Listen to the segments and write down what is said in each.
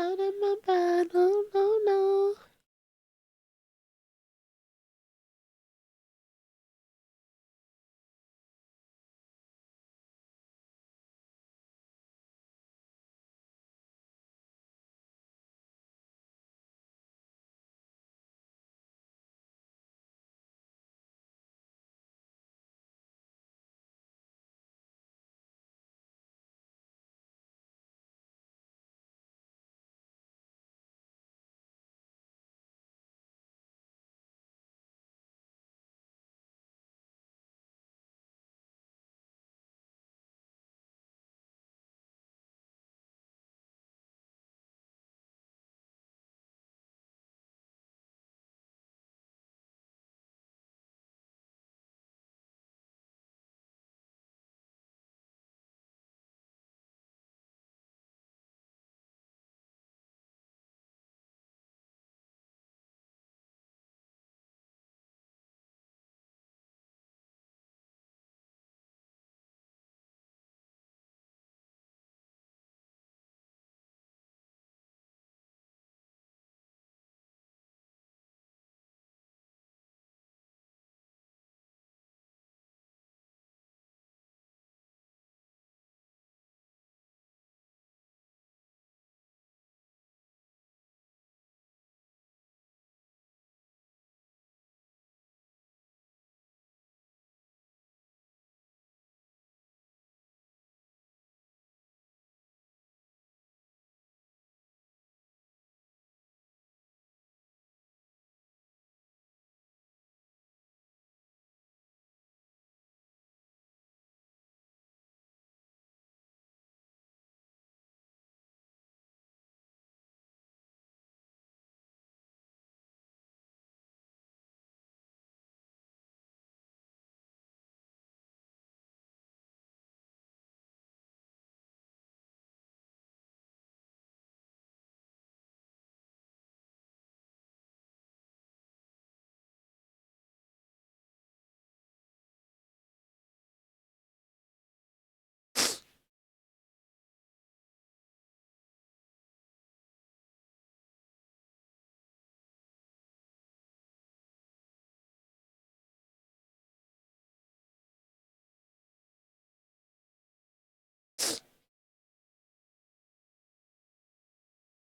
Out of my bed, no, no, no.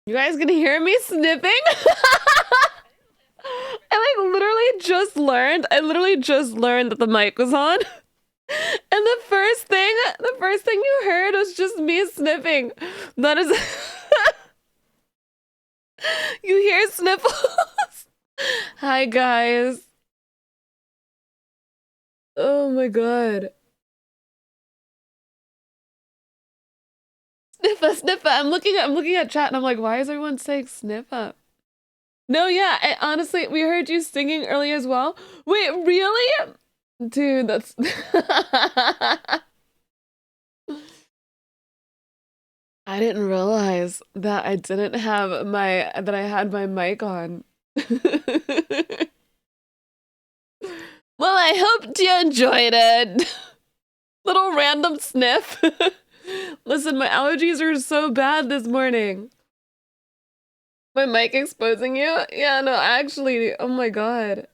You guys gonna hear me sniffing? I literally just learned that the mic was on. And the first thing you heard was just me sniffing. That is you hear sniffles. Hi guys. Oh my god. Sniffa, sniffa. I'm looking at chat and I'm like, why is everyone saying sniffa? No, yeah, honestly, we heard you singing earlier as well. Wait, really? Dude, that's I didn't realize that I had my mic on. Well, I hoped you enjoyed it. Little random sniff. Listen, my allergies are so bad this morning. My mic exposing you? Yeah, no, actually, oh my god.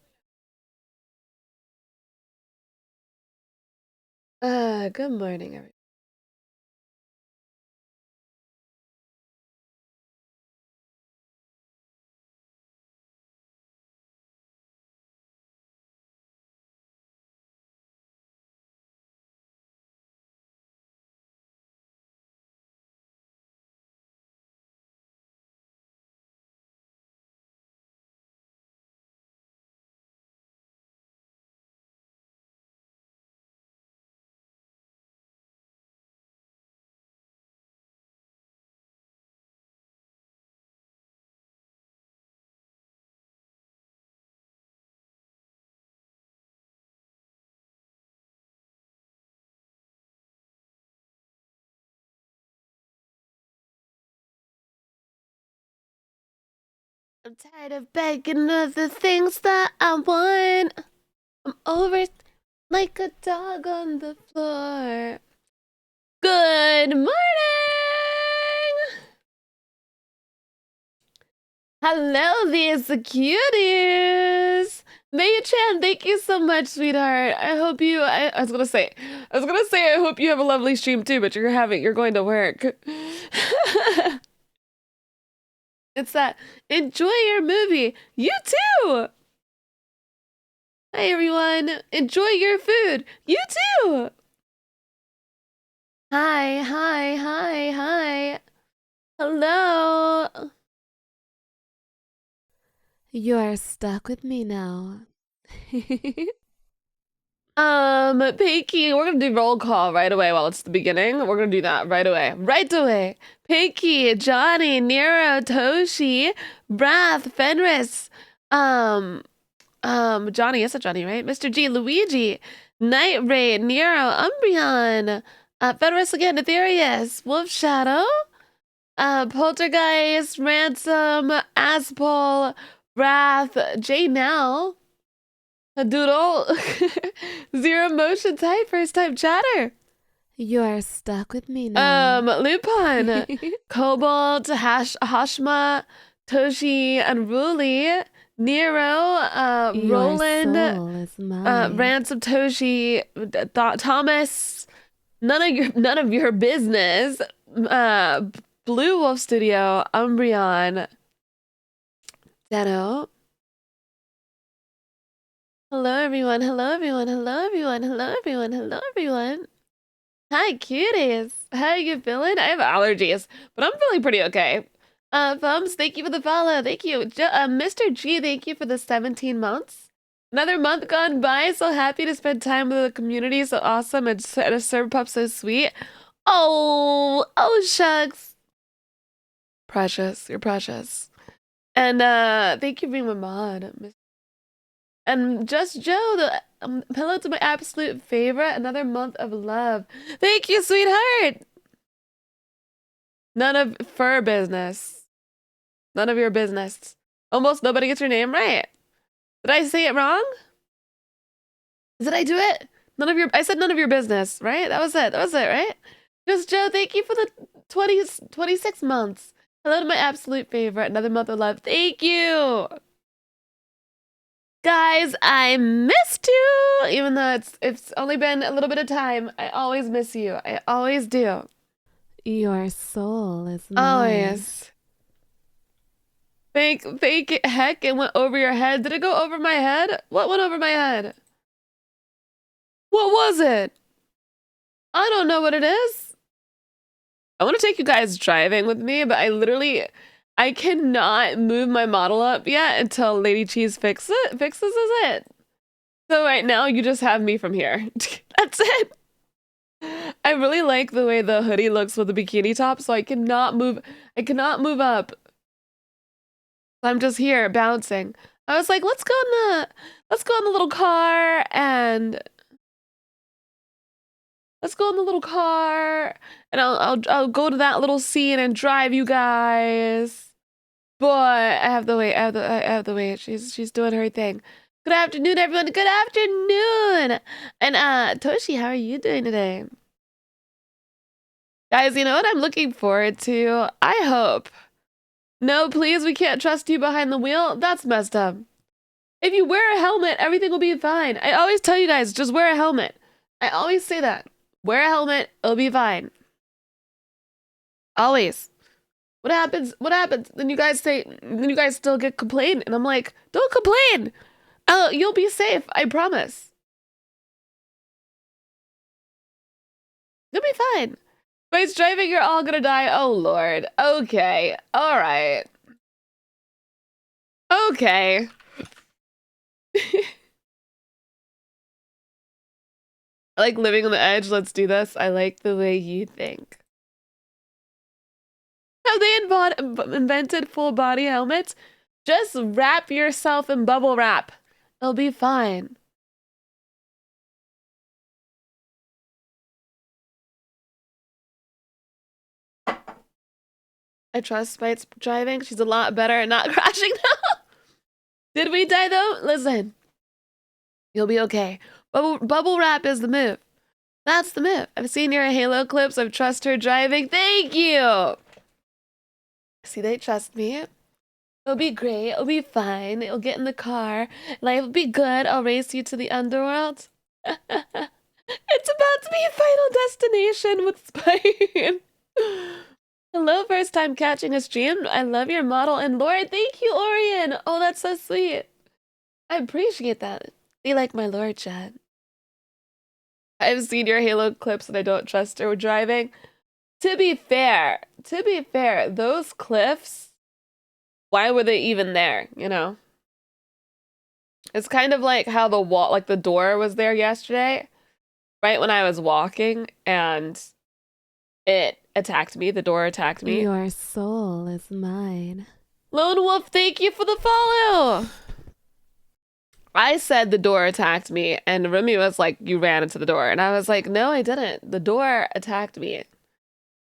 Good morning, everyone. I'm tired of begging of the things that I want. I'm over it like a dog on the floor. Good morning! Hello, these cuties. Mei-chan, thank you so much, sweetheart. I hope you. I was gonna say, I hope you have a lovely stream too. But you're going to work. It's that. Enjoy your movie. You too. Hi everyone. Enjoy your food. You too. Hi, hi, hi, hi. Hello. You are stuck with me now. Pinky, we're gonna do roll call right away while it's the beginning. We're gonna do that right away. Right away. Pinky, Johnny, Nero, Toshi, Brath, Fenris, Johnny, I said Johnny, right? Mr. G, Luigi, Night Raid, Nero, Umbreon, Fenris again, Ethereus, Wolf Shadow, Poltergeist, Ransom, Aspol, Wrath, J Now, a Doodle, Zero Motion Type, first time chatter. You are stuck with me now. Lupin, Cobalt, Hashma, Toshi, Unruly, Nero, Roland, Ransom, Toshi, Thomas, none of your business, Blue Wolf Studio, Umbreon, Deno. Hello everyone, hello everyone, hello everyone, hello everyone, hello everyone. Hi cuties, how are you feeling? I have allergies, but I'm feeling pretty okay. Thumbs, thank you for the follow, thank you. Mr. G, thank you for the 17 months. Another month gone by, so happy to spend time with the community, so awesome, and a serve pup so sweet. Oh shucks. Precious, you're precious. And thank you for being my mod, Miss. And Just Joe, the hello to my absolute favorite. Another month of love. Thank you, sweetheart. None of fur business. None of your business. Almost nobody gets your name right. Did I say it wrong? Did I do it? I said none of your business, right? That was it, right? Just Joe, thank you for the 26 months. Hello to my absolute favorite. Another month of love. Thank you. Guys, I missed you! Even though it's only been a little bit of time, I always miss you. I always do. Your soul is mine. Always. Fake heck, it went over your head. Did it go over my head? What went over my head? What was it? I don't know what it is. I want to take you guys driving with me, but I cannot move my model up yet until Lady Cheese fixes it. So right now you just have me from here. That's it. I really like the way the hoodie looks with the bikini top, so I cannot move up. So I'm just here bouncing. I was like, let's go in the little car and I'll go to that little scene and drive you guys. Boy, I have the way. She's doing her thing. Good afternoon, everyone. Good afternoon. And Toshi, how are you doing today? Guys, you know what I'm looking forward to? I hope. No, please, we can't trust you behind the wheel. That's messed up. If you wear a helmet, everything will be fine. I always tell you guys, just wear a helmet. I always say that. Wear a helmet, it'll be fine. Always. What happens? Then you guys still get complained. And I'm like, don't complain. Oh, you'll be safe. I promise. You'll be fine. By driving, you're all gonna die. Oh, Lord. Okay. All right. Okay. I like living on the edge. Let's do this. I like the way you think. Have they invented full body helmets? Just wrap yourself in bubble wrap. It'll be fine. I trust Spite's driving. She's a lot better at not crashing now. Did we die though? Listen. You'll be okay. Bubble wrap is the move. That's the move. I've seen your Halo clips. I've trust her driving. Thank you. See, they trust me. It'll be great. It'll be fine. It'll get in the car. Life will be good. I'll race you to the underworld. It's about to be Final Destination with Spine. Hello, first time catching a stream. I love your model and Lord. Thank you, Orion. Oh, that's so sweet. I appreciate that. They like my Lord, Chad. I've seen your Halo clips and I don't trust her driving. To be fair, those cliffs, why were they even there, you know? It's kind of like how the wall, like the door was there yesterday, right when I was walking, and it attacked me. The door attacked me. Your soul is mine. Lone Wolf, thank you for the follow. I said the door attacked me, and Remy was like, you ran into the door. And I was like, no, I didn't. The door attacked me.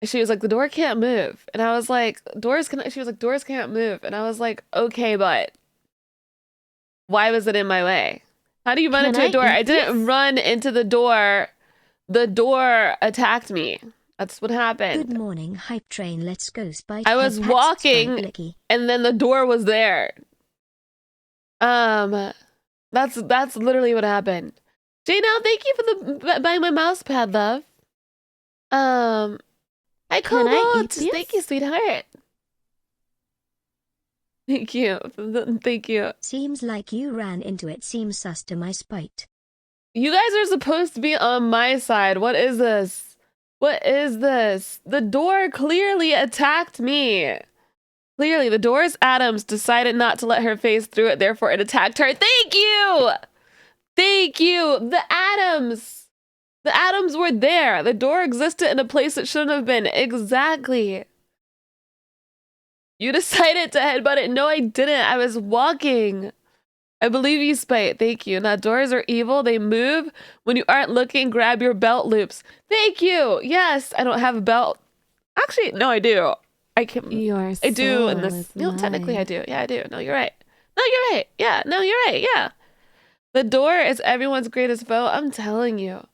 And she was like, the door can't move. And I was like, she was like, doors can't move. And I was like, okay, but why was it in my way? How do you run into a door? I didn't run into the door. The door attacked me. That's what happened. Good morning, hype train. Let's go, Spike. I was walking, and then the door was there. That's literally what happened. Janelle, thank you for the buying my mouse pad, love. I called. Thank you, sweetheart. Thank you. Thank you. Seems like you ran into it. Seems sus to my spite. You guys are supposed to be on my side. What is this? What is this? The door clearly attacked me. Clearly, the door's Adams decided not to let her face through it, therefore it attacked her. Thank you! Thank you! The Adams! The Adams were there. The door existed in a place it shouldn't have been. Exactly. You decided to headbutt it. No, I didn't. I was walking. I believe you, Spite. Thank you. Now, doors are evil. They move. When you aren't looking, grab your belt loops. Thank you. Yes, I don't have a belt. Actually, no, I do. I do in this. No, technically I do. Yeah, I do. No, you're right. No, you're right. Yeah, no, you're right. Yeah. The door is everyone's greatest foe. I'm telling you.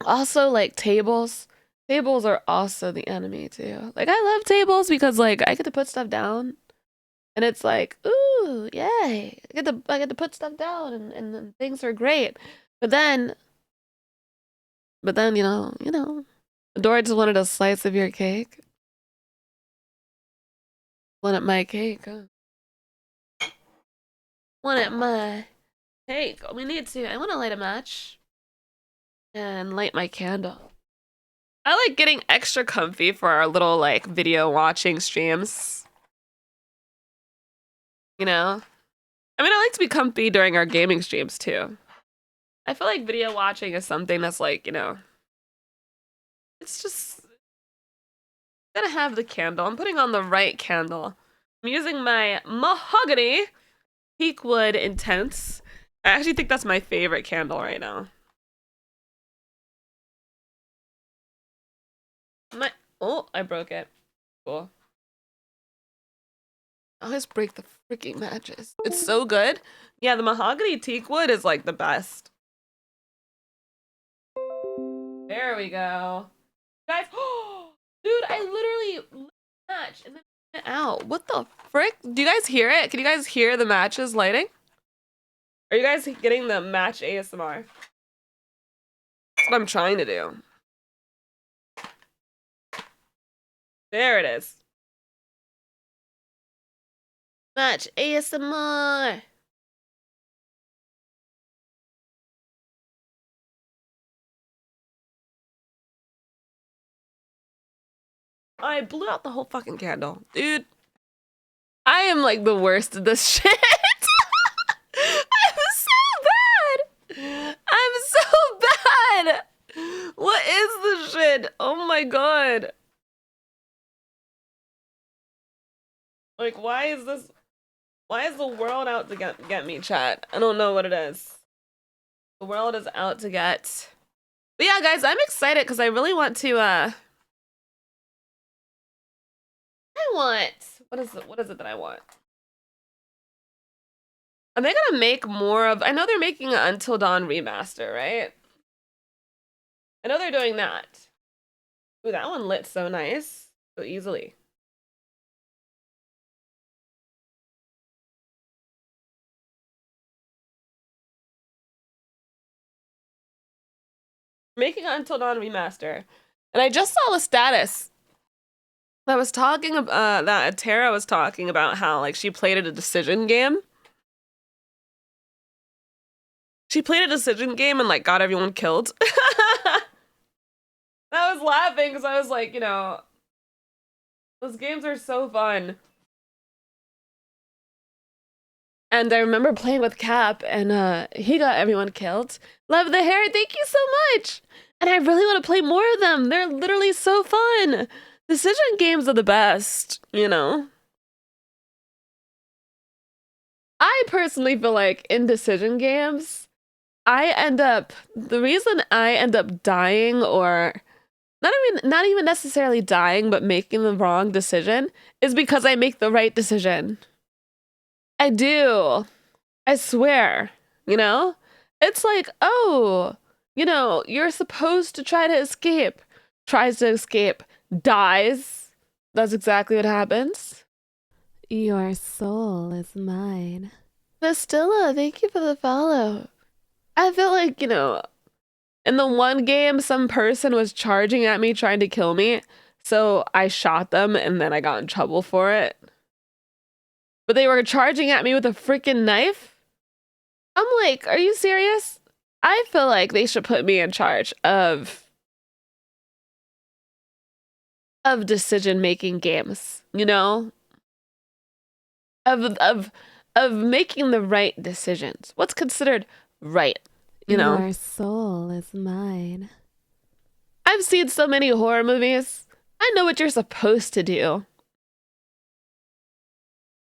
Also, like tables. Tables are also the enemy too. Like I love tables because like I get to put stuff down. And it's like, ooh, yay. I get to put stuff down and things are great. But then, you know, the door just wanted a slice of your cake. Wanted my cake, huh? Wanted my cake. We need to. I want to light a match and light my candle. I like getting extra comfy for our little like video watching streams. You know? I mean, I like to be comfy during our gaming streams too. I feel like video watching is something that's like, you know, it's just gotta have the candle. I'm putting on the right candle. I'm using my Mahogany Teakwood Intense. I actually think that's my favorite candle right now. Oh, I broke it. Cool. I always break the freaking matches. It's so good. Yeah, the Mahogany Teakwood is like the best. There we go. Guys, dude, I literally lit the match and then it went out. What the frick? Do you guys hear it? Can you guys hear the matches lighting? Are you guys getting the match ASMR? That's what I'm trying to do. There it is. Match ASMR. I blew out the whole fucking candle. Dude, I am like the worst at this shit. I'm so bad. I'm so bad. What is this shit? Oh my god. Like, why is the world out to get me, chat? I don't know what it is. The world is out to get. But yeah, guys, I'm excited because I really want to, what is it that I want? Are they gonna make more of, I know they're making an Until Dawn remaster, right? I know they're doing that. Ooh, that one lit so nice. So easily. Making Until Dawn remaster, and I just saw the status that was talking about that Tara was talking about how like she played a decision game. She played a decision game and like got everyone killed. I was laughing because I was like, you know, those games are so fun. And I remember playing with Cap, and he got everyone killed. Love the hair, thank you so much. And I really want to play more of them. They're literally so fun. Decision games are the best, you know? I personally feel like in decision games, the reason I end up dying or not even necessarily dying, but making the wrong decision is because I make the right decision. I do. I swear, you know? It's like, oh, you know, you're supposed to try to escape. Tries to escape, dies. That's exactly what happens. Your soul is mine. Vestilla, thank you for the follow. I feel like, you know, in the one game, some person was charging at me trying to kill me. So I shot them and then I got in trouble for it. But they were charging at me with a freaking knife. I'm like, are you serious? I feel like they should put me in charge of decision-making games, you know? Of making the right decisions. What's considered right, you know? Your soul is mine. I've seen so many horror movies. I know what you're supposed to do.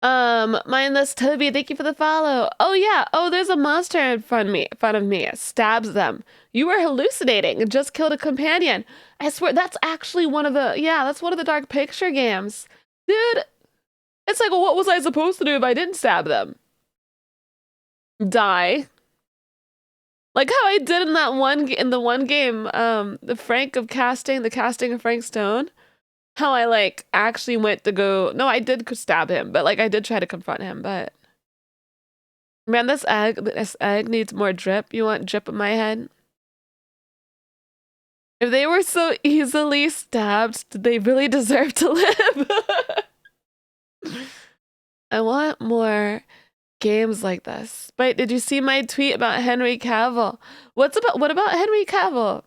Mindless Toby, thank you for the follow. Oh yeah, oh there's a monster in front of me. Stabs them. You were hallucinating and just killed a companion. I swear that's actually that's one of the Dark Picture games. Dude, it's like, what was I supposed to do if I didn't stab them? Die. Like how I did in the one game, the casting of Frank Stone. How I like actually went to go. No, I did stab him, but like I did try to confront him. But man, this egg needs more drip. You want drip in my head? If they were so easily stabbed, did they really deserve to live? I want more games like this. But did you see my tweet about Henry Cavill? What about Henry Cavill?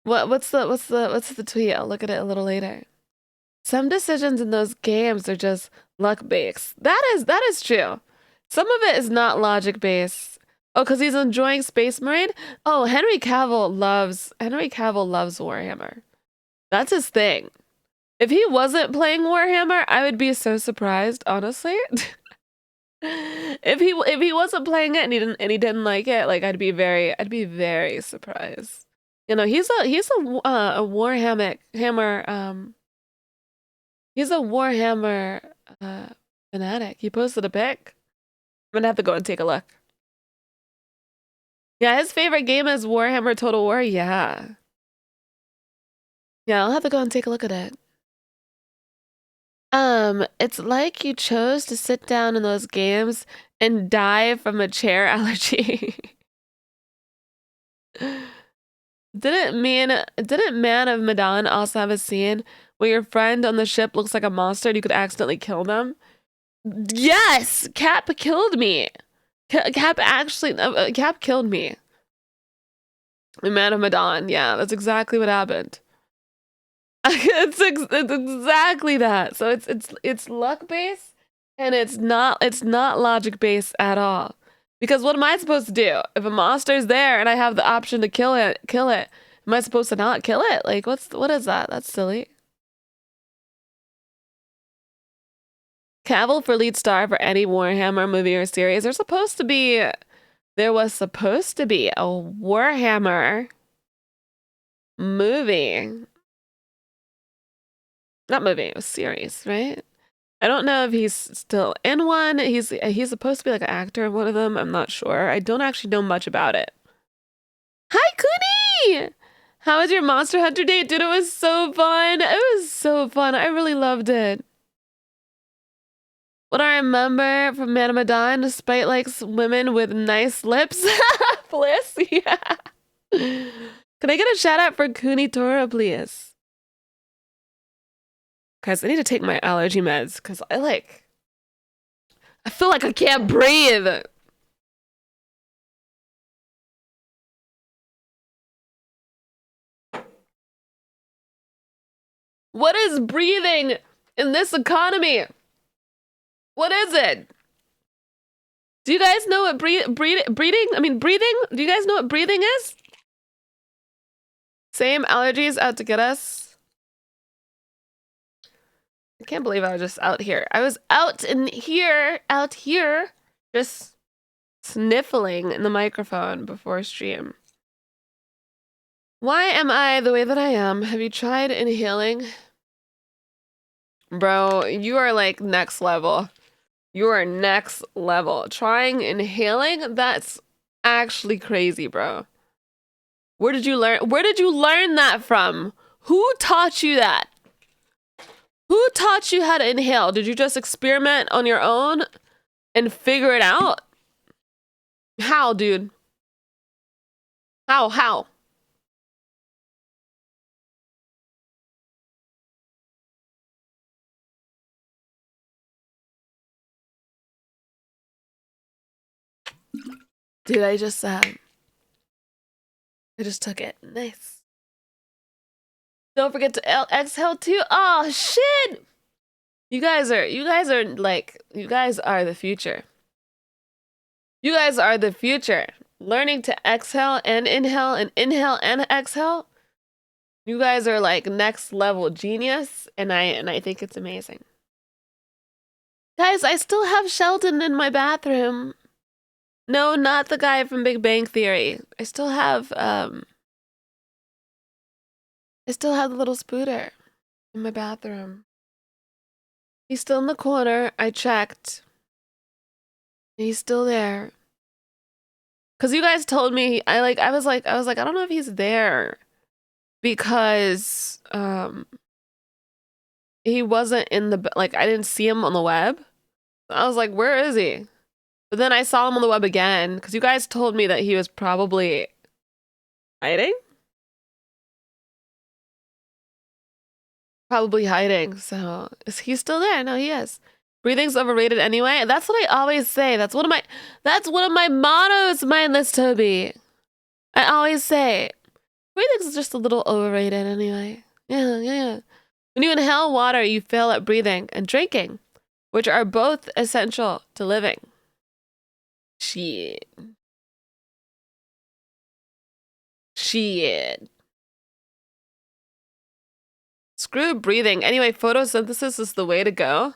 What's the tweet? I'll look at it a little later. Some decisions in those games are just luck based. That is true. Some of it is not logic based. Oh, because he's enjoying Space Marine? Oh, Henry Cavill loves Warhammer. That's his thing. If he wasn't playing Warhammer, I would be so surprised, honestly. If he wasn't playing it and he didn't like it, like I'd be very surprised. You know, he's a Warhammer he's a Warhammer fanatic. He posted a pic. I'm gonna have to go and take a look. Yeah, his favorite game is Warhammer Total War. Yeah, I'll have to go and take a look at it. It's like you chose to sit down in those games and die from a chair allergy. Didn't Man of Medan also have a scene where your friend on the ship looks like a monster and you could accidentally kill them? Yes! Cap killed me. Cap killed me. Man of Medan, yeah, that's exactly what happened. It's exactly that. So it's luck based and it's not logic based at all. Because what am I supposed to do? If a monster's there and I have the option to kill it, am I supposed to not kill it? Like what is that? That's silly. Cavill for lead star for any Warhammer movie or series. There was supposed to be a Warhammer movie. Not movie, it was series, right? I don't know if he's still in one. He's supposed to be like an actor in one of them. I'm not sure. I don't actually know much about it. Hi, Kuni! How was your Monster Hunter date? Dude, it was so fun. It was so fun. I really loved it. What I remember from Medan, despite likes women with nice lips. Bliss, yeah. Can I get a shout out for Kunitora, please? Guys, I need to take my allergy meds because I feel like I can't breathe. What is breathing in this economy? What is it? Do you guys know what breathing? Do you guys know what breathing is? Same allergies out to get us. I can't believe I was just out here. I was out here, just sniffling in the microphone before stream. Why am I the way that I am? Have you tried inhaling? Bro, you are like next level. You are next level. Trying inhaling? That's actually crazy, bro. Where did you learn that from? Who taught you that? Who taught you how to inhale? Did you just experiment on your own and figure it out? How, dude? How? Dude, I just took it. Nice. Don't forget to exhale too. Oh shit! You guys are the future. You guys are the future. Learning to exhale and inhale and exhale. You guys are like next level genius, and I think it's amazing. Guys, I still have Sheldon in my bathroom. No, not the guy from Big Bang Theory. I still have the little Spooter in my bathroom. He's still in the corner. I checked. He's still there. Cause you guys told me I was like, I don't know if he's there. Because he wasn't in the I didn't see him on the web. I was like, where is he? But then I saw him on the web again, because you guys told me that he was probably hiding? Probably hiding, so is he still there? No, he is. Breathing's overrated anyway. That's what I always say. That's one of my mottos, mindless Toby. I always say, breathing's just a little overrated anyway. Yeah. When you inhale water, you fail at breathing and drinking, which are both essential to living. Shit. Screw breathing. Anyway, photosynthesis is the way to go.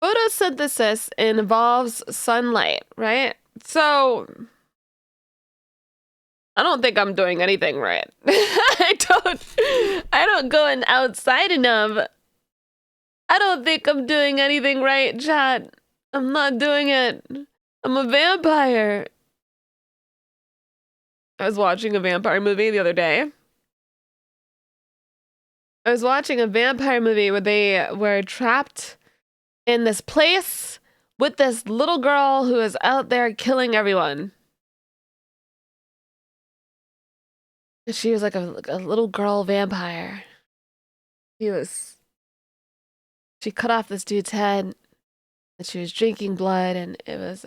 Photosynthesis involves sunlight, right? So I don't think I'm doing anything right. I don't go outside enough. I don't think I'm doing anything right, chat. I'm not doing it. I'm a vampire. I was watching a vampire movie the other day. I was watching a vampire movie where they were trapped in this place with this little girl who is out there killing everyone. She was like a little girl vampire. She cut off this dude's head, and she was drinking blood, and it was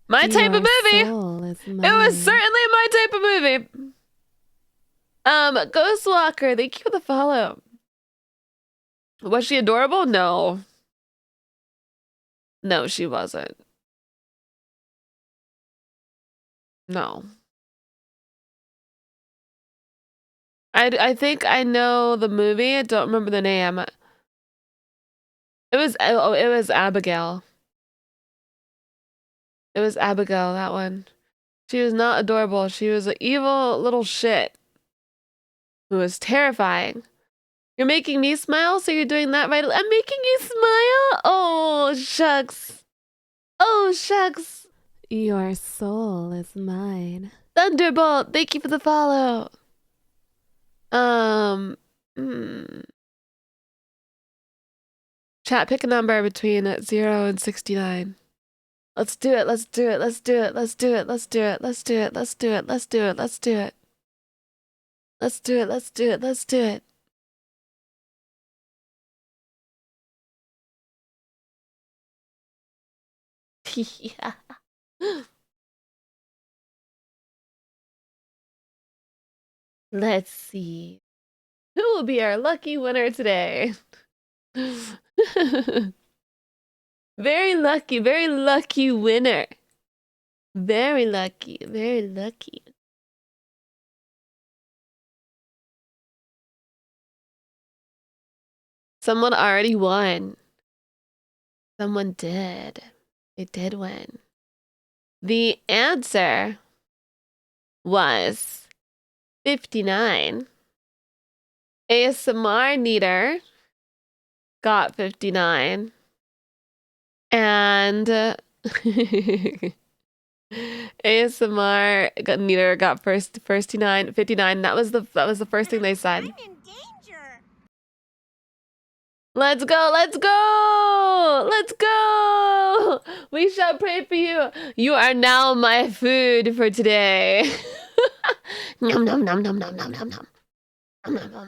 my type of movie. It was certainly my type of movie. Ghostwalker, thank you for the follow. Was she adorable? No, she wasn't. No. I think I know the movie. I don't remember the name. It was Abigail. It was Abigail, that one. She was not adorable. She was an evil little shit who was terrifying. You're making me smile, so you're doing that right. I'm making you smile? Oh, shucks. Oh, shucks. Your soul is mine. Thunderbolt, thank you for the follow. Chat, pick a number between 0 and 69. Let's do it. Let's do it. Let's do it. Let's do it. Let's do it. Let's do it. Let's do it. Let's do it. Let's do it. Let's do it. Let's do it. Let's do it. Yeah. Let's see. Who will be our lucky winner today? Very lucky winner. Very lucky, very lucky. Someone already won. Someone did. They did win. The answer was 59. ASMR Neater got 59. And ASMR Neater got 59. That was the first thing they said. I'm in danger. Let's go, let's go! Let's go! We shall pray for you. You are now my food for today. Nom nom nom nom nom nom nom nom. Nom nom nom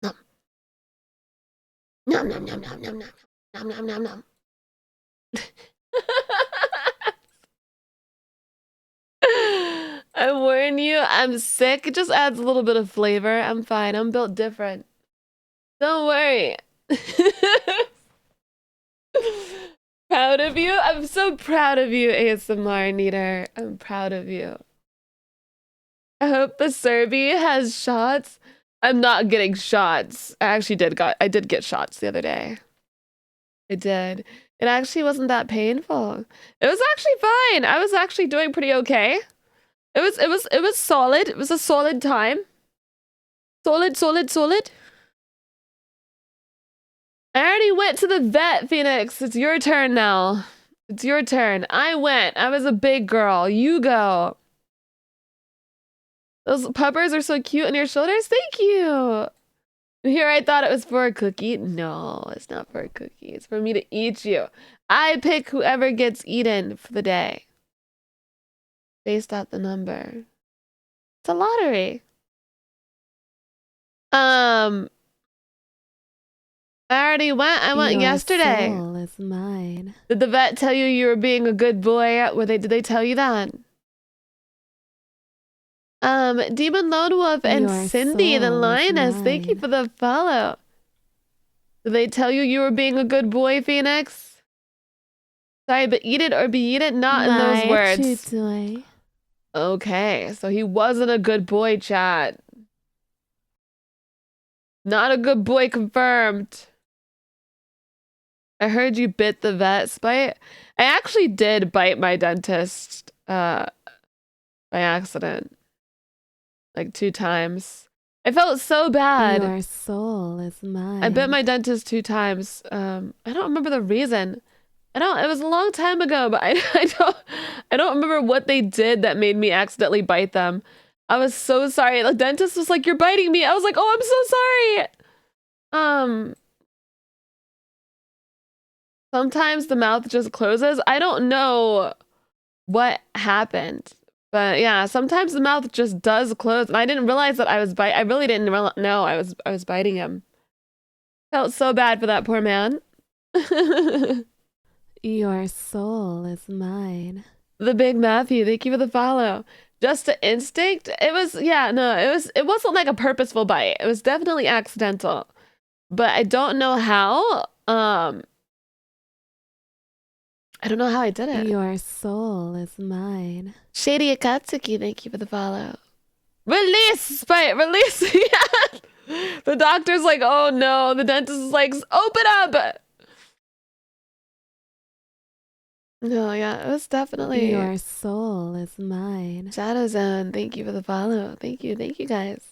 nom. Nom nom nom nom nom nom. Nom nom nom nom. I warn you, I'm sick. It just adds a little bit of flavor. I'm fine. I'm built different. Don't worry. Proud of you. I'm so proud of you, ASMR Neater. I'm proud of you. I hope the Serbi has shots. I'm not getting shots. I did get shots the other day. I did. It actually wasn't that painful. It was actually fine. I was actually doing pretty okay. It was solid. It was a solid time. Solid. I already went to the vet, Phoenix. It's your turn now. It's your turn. I went. I was a big girl. You go. Those puppers are so cute on your shoulders. Thank you. Here, I thought it was for a cookie. No, it's not for a cookie. It's for me to eat you. I pick whoever gets eaten for the day. Based out the number. It's a lottery. I already went. I went yesterday. Your soul is mine. Did the vet tell you you were being a good boy? Did they tell you that? Demon Lone Wolf and Your Cindy the soul is Lioness, thank you mine. for the follow. Did they tell you were being a good boy, Phoenix? Sorry, but eat it or be eaten, not in those words. Chutui. Okay, so he wasn't a good boy, chat. Not a good boy confirmed. I heard you bit the vet's bite. I actually did bite my dentist by accident. Like 2 times. I felt so bad. Your soul is mine. I bit my dentist 2 times. I don't remember the reason. It was a long time ago, but I don't remember what they did that made me accidentally bite them. I was so sorry. The dentist was like, "You're biting me." I was like, "Oh, I'm so sorry." Sometimes the mouth just closes. I don't know what happened. But yeah, sometimes the mouth just does close, and I didn't realize that I really didn't know I was biting him. Felt so bad for that poor man. Your soul is mine. The Big Matthew, thank you for the follow. Just an instinct? It wasn't like a purposeful bite. It was definitely accidental. But I don't know how. I don't know how I did it. Your soul is mine. Shady Akatsuki, thank you for the follow. Release, Spite, release. Yeah. The doctor's like, oh no. The dentist is like, open up. No, yeah, it was definitely. Your soul is mine. Shadow Zone, thank you for the follow. Thank you guys.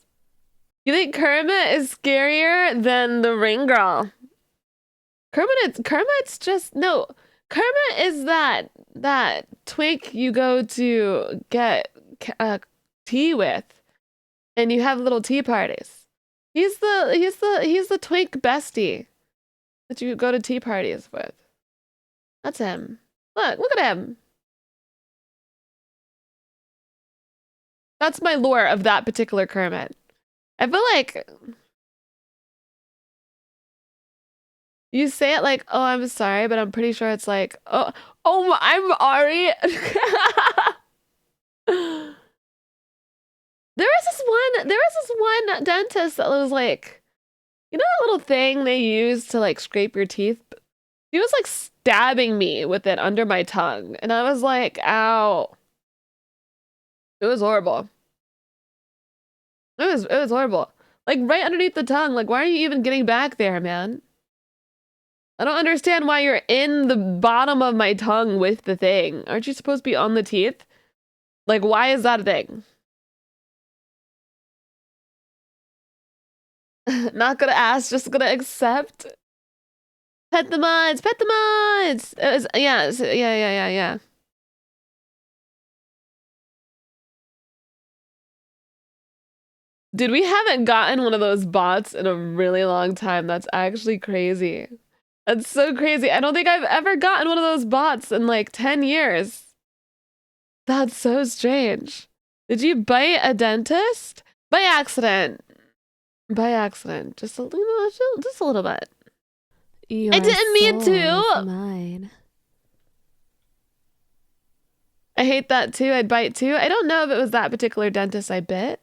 You think Kermit is scarier than the ring girl? Kermit's just, no. Kermit is that twink you go to get tea with, and you have little tea parties. He's the twink bestie that you go to tea parties with. That's him. Look at him. That's my lore of that particular Kermit. I feel like you say it like, "Oh, I'm sorry," but I'm pretty sure it's like, "Oh, I'm Ari." There was this one dentist that was like, you know that little thing they use to like scrape your teeth? He was like stabbing me with it under my tongue, and I was like, "Ow." It was horrible. It was horrible. Like right underneath the tongue. Like, why are you even getting back there, man? I don't understand why you're in the bottom of my tongue with the thing. Aren't you supposed to be on the teeth? Like, why is that a thing? Not gonna ask, just gonna accept. Pet the mods, pet the mods. Yeah. Dude, we haven't gotten one of those bots in a really long time. That's actually crazy. That's so crazy. I don't think I've ever gotten one of those bots in like 10 years. That's so strange. Did you bite a dentist? By accident. By accident. Just a little bit. I didn't mean to. Mine. I hate that too. I'd bite too. I don't know if it was that particular dentist I bit,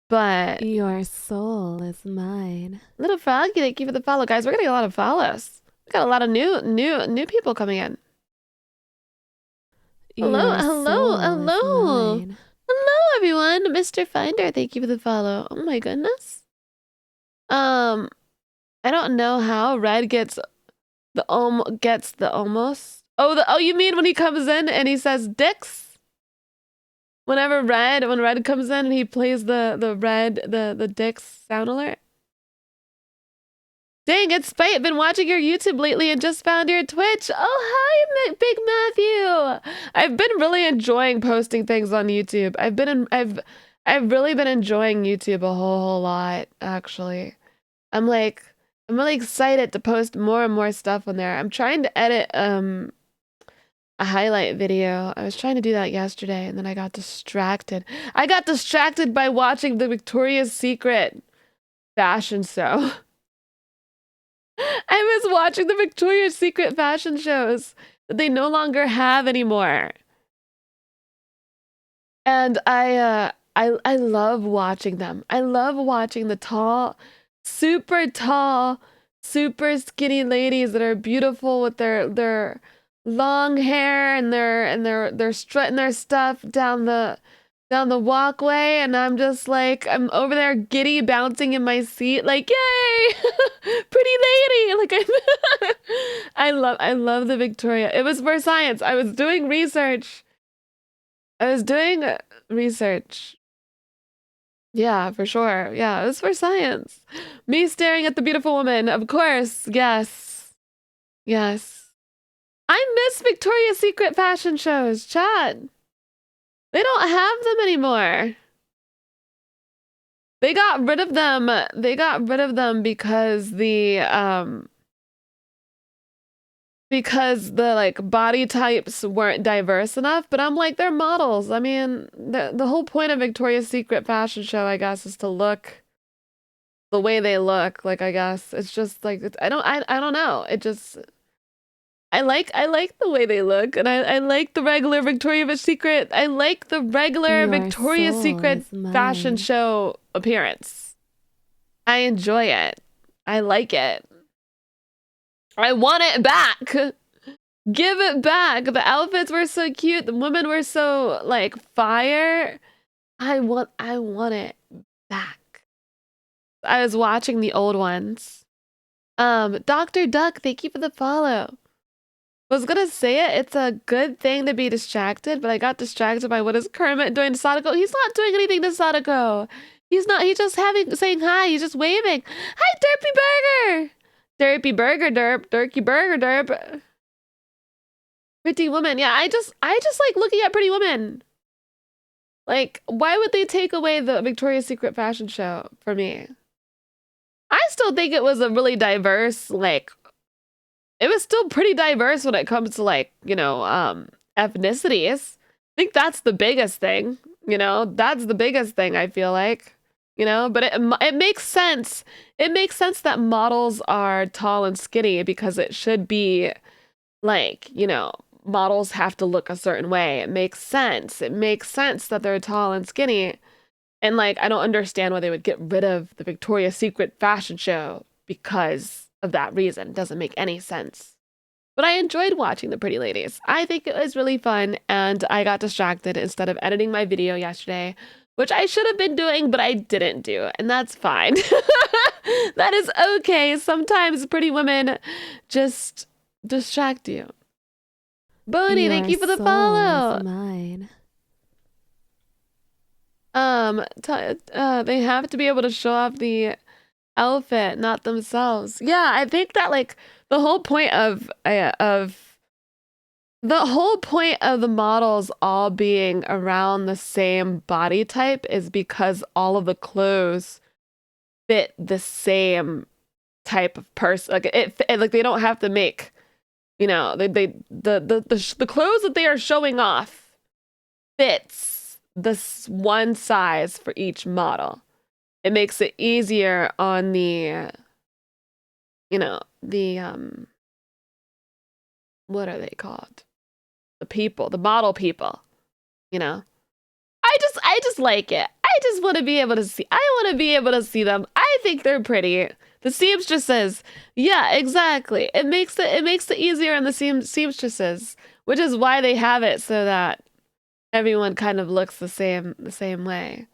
but Your soul is mine. Little Froggy, thank you for the follow, guys. We're getting a lot of follows. We got a lot of new people coming in. Hello. Hello, everyone. Mr. Finder, thank you for the follow. Oh my goodness. I don't know how Red gets the almost. Oh, you mean when he comes in and he says dicks? When Red comes in and he plays the dicks sound alert. Dang it, Spite, been watching your YouTube lately and just found your Twitch. Oh, hi, Big Matthew. I've been really enjoying posting things on YouTube. I've really been enjoying YouTube a whole lot, actually. I'm really excited to post more and more stuff on there. I'm trying to edit a highlight video. I was trying to do that yesterday and then I got distracted. I got distracted by watching the Victoria's Secret fashion show. I was watching the Victoria's Secret fashion shows that they no longer have anymore. And I love watching them. I love watching the super tall, super skinny ladies that are beautiful with their long hair and they're strutting their stuff down the walkway, and I'm just like, I'm over there giddy bouncing in my seat like, yay, pretty lady. Like I love the Victoria. It was for science. I was doing research. Yeah, for sure. Yeah, it was for science. Me staring at the beautiful woman, of course. Yes. I miss Victoria's Secret fashion shows, chat. They don't have them anymore. They got rid of them. Because the like body types weren't diverse enough, but I'm like, they're models. I mean, the whole point of Victoria's Secret fashion show, I guess, is to look the way they look. Like, I guess it's just like, I don't know. It just, I like the way they look, and I like the regular Victoria's Secret. I like the regular Victoria's Secret fashion show appearance. I enjoy it. I like it. I want it back. Give it back. The outfits were so cute. The women were so like fire. I want it back. I was watching the old ones. Dr. Duck, thank you for the follow. I was gonna say it's a good thing to be distracted, but I got distracted by what is Kermit doing to Sadako. He's not doing anything to Sadako. He's just saying hi. He's just waving. Hi, Derpy Burger. Derpy Burger Derp. Durky Burger Derp. Pretty woman. Yeah, I just like looking at pretty women. Like, why would they take away the Victoria's Secret fashion show for me? I still think it was a really diverse, like, it was still pretty diverse when it comes to like, ethnicities. I think that's the biggest thing, that's the biggest thing I feel like, but it makes sense. It makes sense that models are tall and skinny because it should be like, models have to look a certain way. It makes sense. It makes sense that they're tall and skinny. And like, I don't understand why they would get rid of the Victoria's Secret fashion show because of that reason. It doesn't make any sense. But I enjoyed watching the Pretty Ladies. I think it was really fun, and I got distracted instead of editing my video yesterday, which I should have been doing, but I didn't do, and that's fine. That is okay. Sometimes pretty women just distract you. Bonnie, thank you for the soul follow. is mine. They have to be able to show off the outfit, not themselves. Yeah, I think that like the whole point of the models all being around the same body type is because all of the clothes fit the same type of person. Like like they don't have to make, the clothes that they are showing off fits this one size for each model. It makes it easier on the what are they called? The model people, I just like it. I just want to be able to see. I want to be able to see them. I think they're pretty. The seamstresses, yeah, exactly. It makes it easier on the seamstresses, which is why they have it so that everyone kind of looks the same way,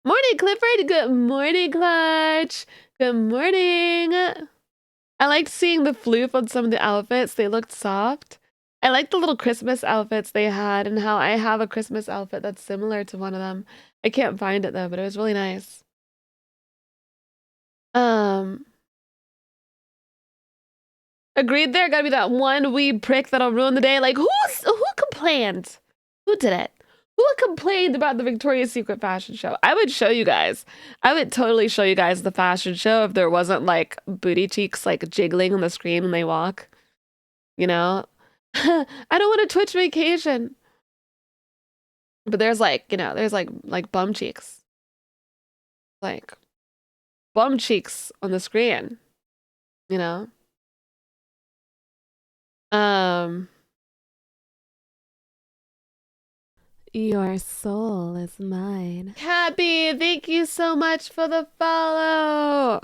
Morning, Clifford. Good morning, Clutch. Good morning. I liked seeing the floof on some of the outfits. They looked soft. I like the little Christmas outfits they had and how I have a Christmas outfit that's similar to one of them. I can't find it though, but it was really nice. Agreed there. Gotta be that one wee prick that'll ruin the day. Like, who complained? Who did it? Who complained about the Victoria's Secret fashion show? I would show you guys. I would totally show you guys the fashion show if there wasn't like booty cheeks like jiggling on the screen when they walk. I don't want a Twitch vacation. But there's like, there's like bum cheeks. Like bum cheeks on the screen. Your soul is mine. Happy, thank you so much for the follow.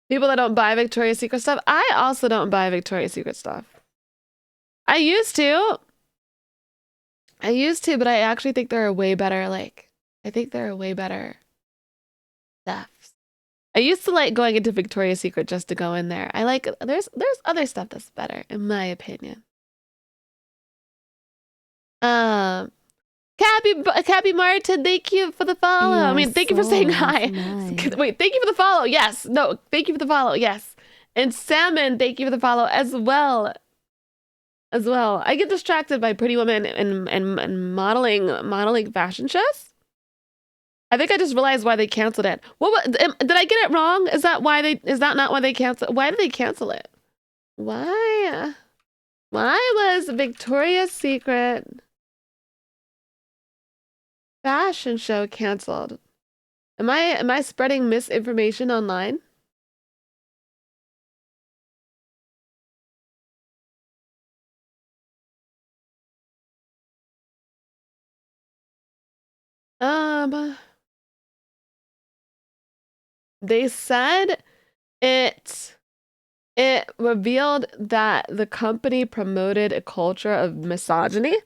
People that don't buy Victoria's Secret stuff. I also don't buy Victoria's Secret stuff. I used to, but I actually think there are way better, I think there are way better stuff. I used to like going into Victoria's Secret just to go in there. There's other stuff that's better, in my opinion. Cappy Martin, thank you for the follow. Thank you for saying hi. Wait, thank you for the follow. Yes. No, thank you for the follow. Yes. And Salmon, thank you for the follow as well. I get distracted by Pretty Women and modeling fashion shows. I think I just realized why they canceled it. Did I get it wrong? Is that not why they canceled? Why did they cancel it? Why was Victoria's Secret fashion show canceled? Am I spreading misinformation online? They said it revealed that the company promoted a culture of misogyny.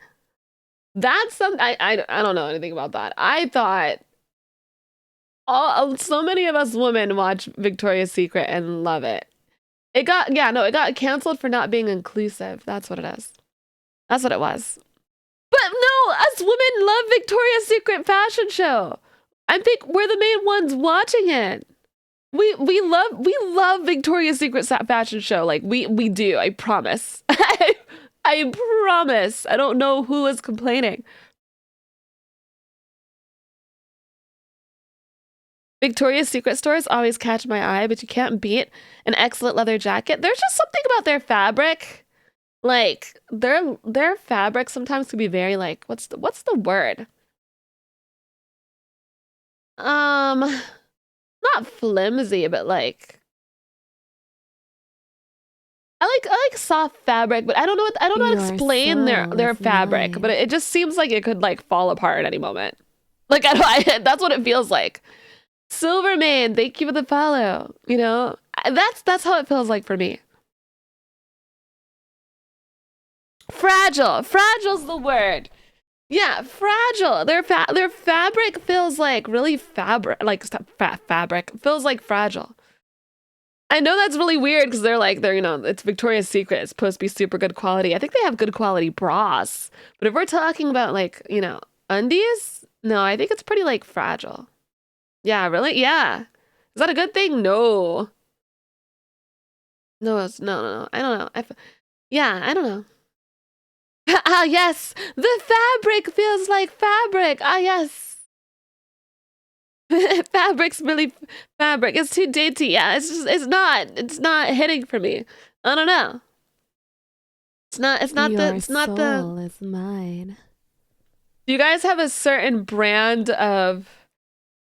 That's something I don't know anything about that. I thought so many of us women watch Victoria's Secret and love it. It got canceled for not being inclusive. That's what it is. That's what it was. But no, us women love Victoria's Secret fashion show. I think we're the main ones watching it. We love Victoria's Secret fashion show. Like we do. I promise. I promise. I don't know who is complaining. Victoria's Secret stores always catch my eye, but you can't beat an excellent leather jacket. There's just something about their fabric. Like their fabric sometimes can be very like what's the word? Not flimsy, but like I like soft fabric, but I don't know how to Your explain their soul is fabric, but mine. it just seems like it could like fall apart at any moment. Like that's what it feels like. Silvermane, thank you for the follow. You know, that's how it feels like for me. Fragile's the word. Yeah, fragile. Their fabric feels like really fabric feels like fragile. I know that's really weird because they're it's Victoria's Secret. It's supposed to be super good quality. I think they have good quality bras, but if we're talking about like undies, no, I think it's pretty like fragile. Yeah, really? Yeah. Is that a good thing? No. No, no. I don't know. Yeah, I don't know. Ah, yes. The fabric feels like fabric. Ah, yes. Fabric's really fabric. It's too dainty. Yeah, it's not hitting for me. I don't know. Your it's not the soul is mine. Do you guys have a certain brand of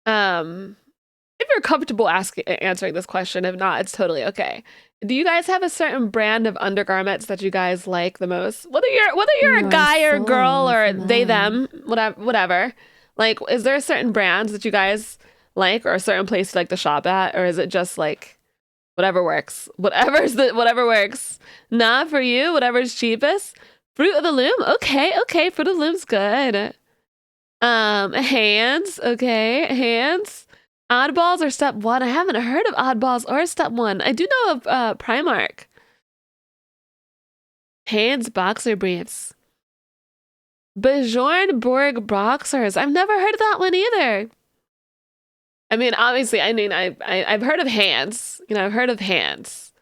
if you're comfortable answering this question, if not, it's totally okay. Do you guys have a certain brand of undergarments that you guys like the most? Whether you're a Your guy or a girl soul or is they mine. them, whatever. Like, is there certain brands that you guys like or a certain place you like to shop at, or is it just like whatever works? Whatever works. Nah, for you, whatever's cheapest. Fruit of the Loom? Okay, Fruit of the Loom's good. Hands, okay, hands. Oddballs or Step One? I haven't heard of Oddballs or Step One. I do know of Primark. Hands boxer briefs. Bjorn Borg boxers. I've never heard of that one either. I mean, obviously, I've heard of Hands. I've heard of Hands.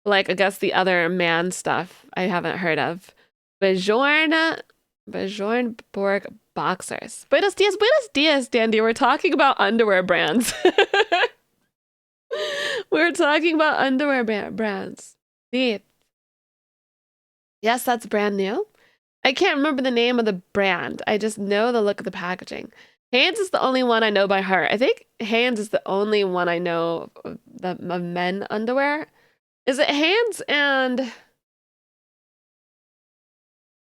Like, I guess the other man stuff I haven't heard of. Bjorn Borg boxers. Buenos dias, Dandy. We're talking about underwear brands. We're talking about underwear brands. Neat. Yes, that's brand new. I can't remember the name of the brand. I just know the look of the packaging. Hands is the only one I know by heart. I think Hands is the only one I know of men underwear. Is it Hands and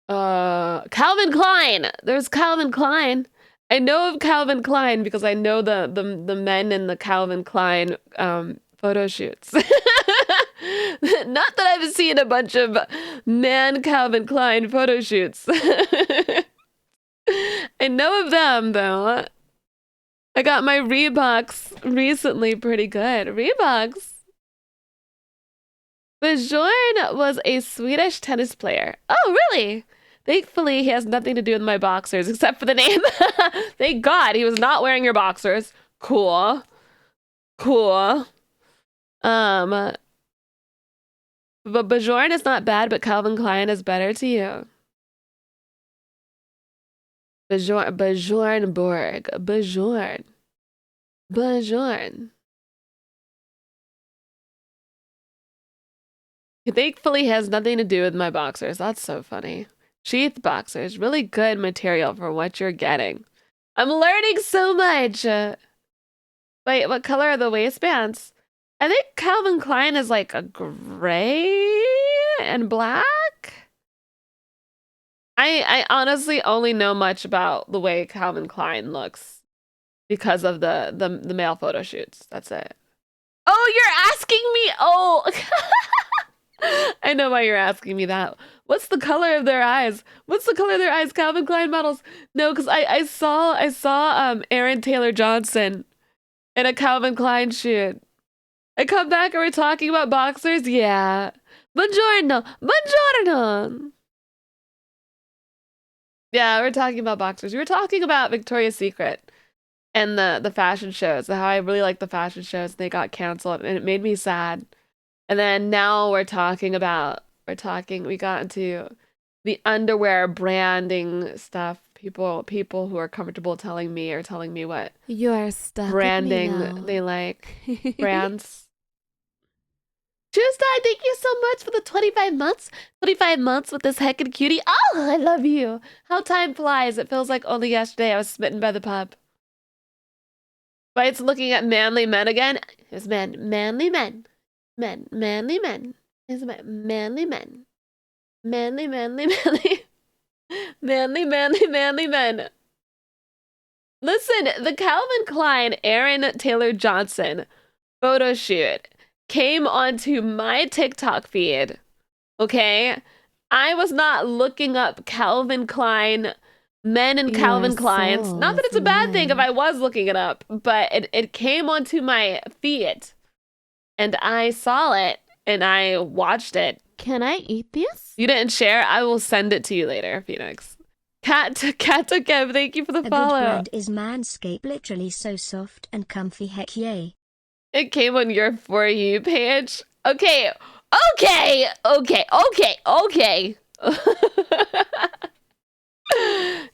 Calvin Klein? There's Calvin Klein. I know of Calvin Klein because I know the men in the Calvin Klein photo shoots. Not that I've seen a bunch of man Calvin Klein photo shoots. I know of them though. I got my Reeboks recently, pretty good. Reeboks. Bjorn was a Swedish tennis player. Oh, really? Thankfully, he has nothing to do with my boxers except for the name. Thank God he was not wearing your boxers. Cool. Cool. But Bjorn is not bad, but Calvin Klein is better to you. Bjorn Borg. Bjorn. Thankfully, he has nothing to do with my boxers. That's so funny. Sheath boxers. Really good material for what you're getting. I'm learning so much. Wait, what color are the waistbands? I think Calvin Klein is like a gray and black. I honestly only know much about the way Calvin Klein looks because of the male photo shoots. That's it. Oh, you're asking me? Oh. I know why you're asking me that. What's the color of their eyes? What's the color of their eyes? Calvin Klein models. No, because I saw Aaron Taylor Johnson in a Calvin Klein shoot. I come back and we're talking about boxers. Yeah. Buongiorno. Buongiorno. Yeah, we're talking about boxers. We were talking about Victoria's Secret and the fashion shows, how I really like the fashion shows. They got canceled and it made me sad. And then now we got into the underwear branding stuff. People who are comfortable telling me or telling me what You are stuck branding with me they like. Brands. Tuesday, thank you so much for the 25 months. 25 months with this heckin' cutie. Oh, I love you. How time flies. It feels like only yesterday I was smitten by the pup. Bites looking at manly men again. It's manly men. Manly men. It's manly men. Manly men. Manly men. Listen, the Calvin Klein Aaron Taylor Johnson photo shoot came onto my TikTok feed. Okay? I was not looking up Calvin Klein, men in Calvin Kleins. Not that it's a bad thing if I was looking it up, but it came onto my feed. And I saw it and I watched it. Can I eat this? You didn't share? I will send it to you later, Phoenix. Cat to Kev, thank you for the follow. A good brand is Manscaped, literally so soft and comfy, heck yay. It came on your For You page. Okay.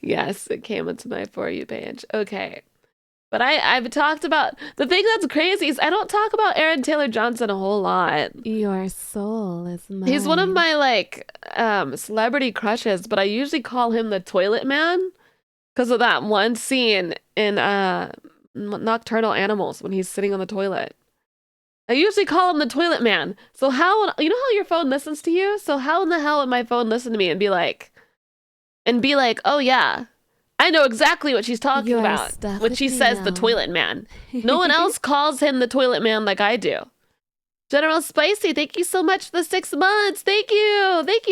Yes, it came onto my For You page. Okay. But I've talked about, the thing that's crazy is I don't talk about Aaron Taylor Johnson a whole lot. Your soul is mine. He's one of my like celebrity crushes, but I usually call him the Toilet Man because of that one scene in Nocturnal Animals when he's sitting on the toilet. I usually call him the Toilet Man. So how, you know how your phone listens to you? So how in the hell would my phone listen to me and be like, oh yeah, I know exactly what she's talking about when she says the Toilet Man. No one else calls him the Toilet Man like I do. General Spicy, thank you so much for the 6 months. Thank you. Thank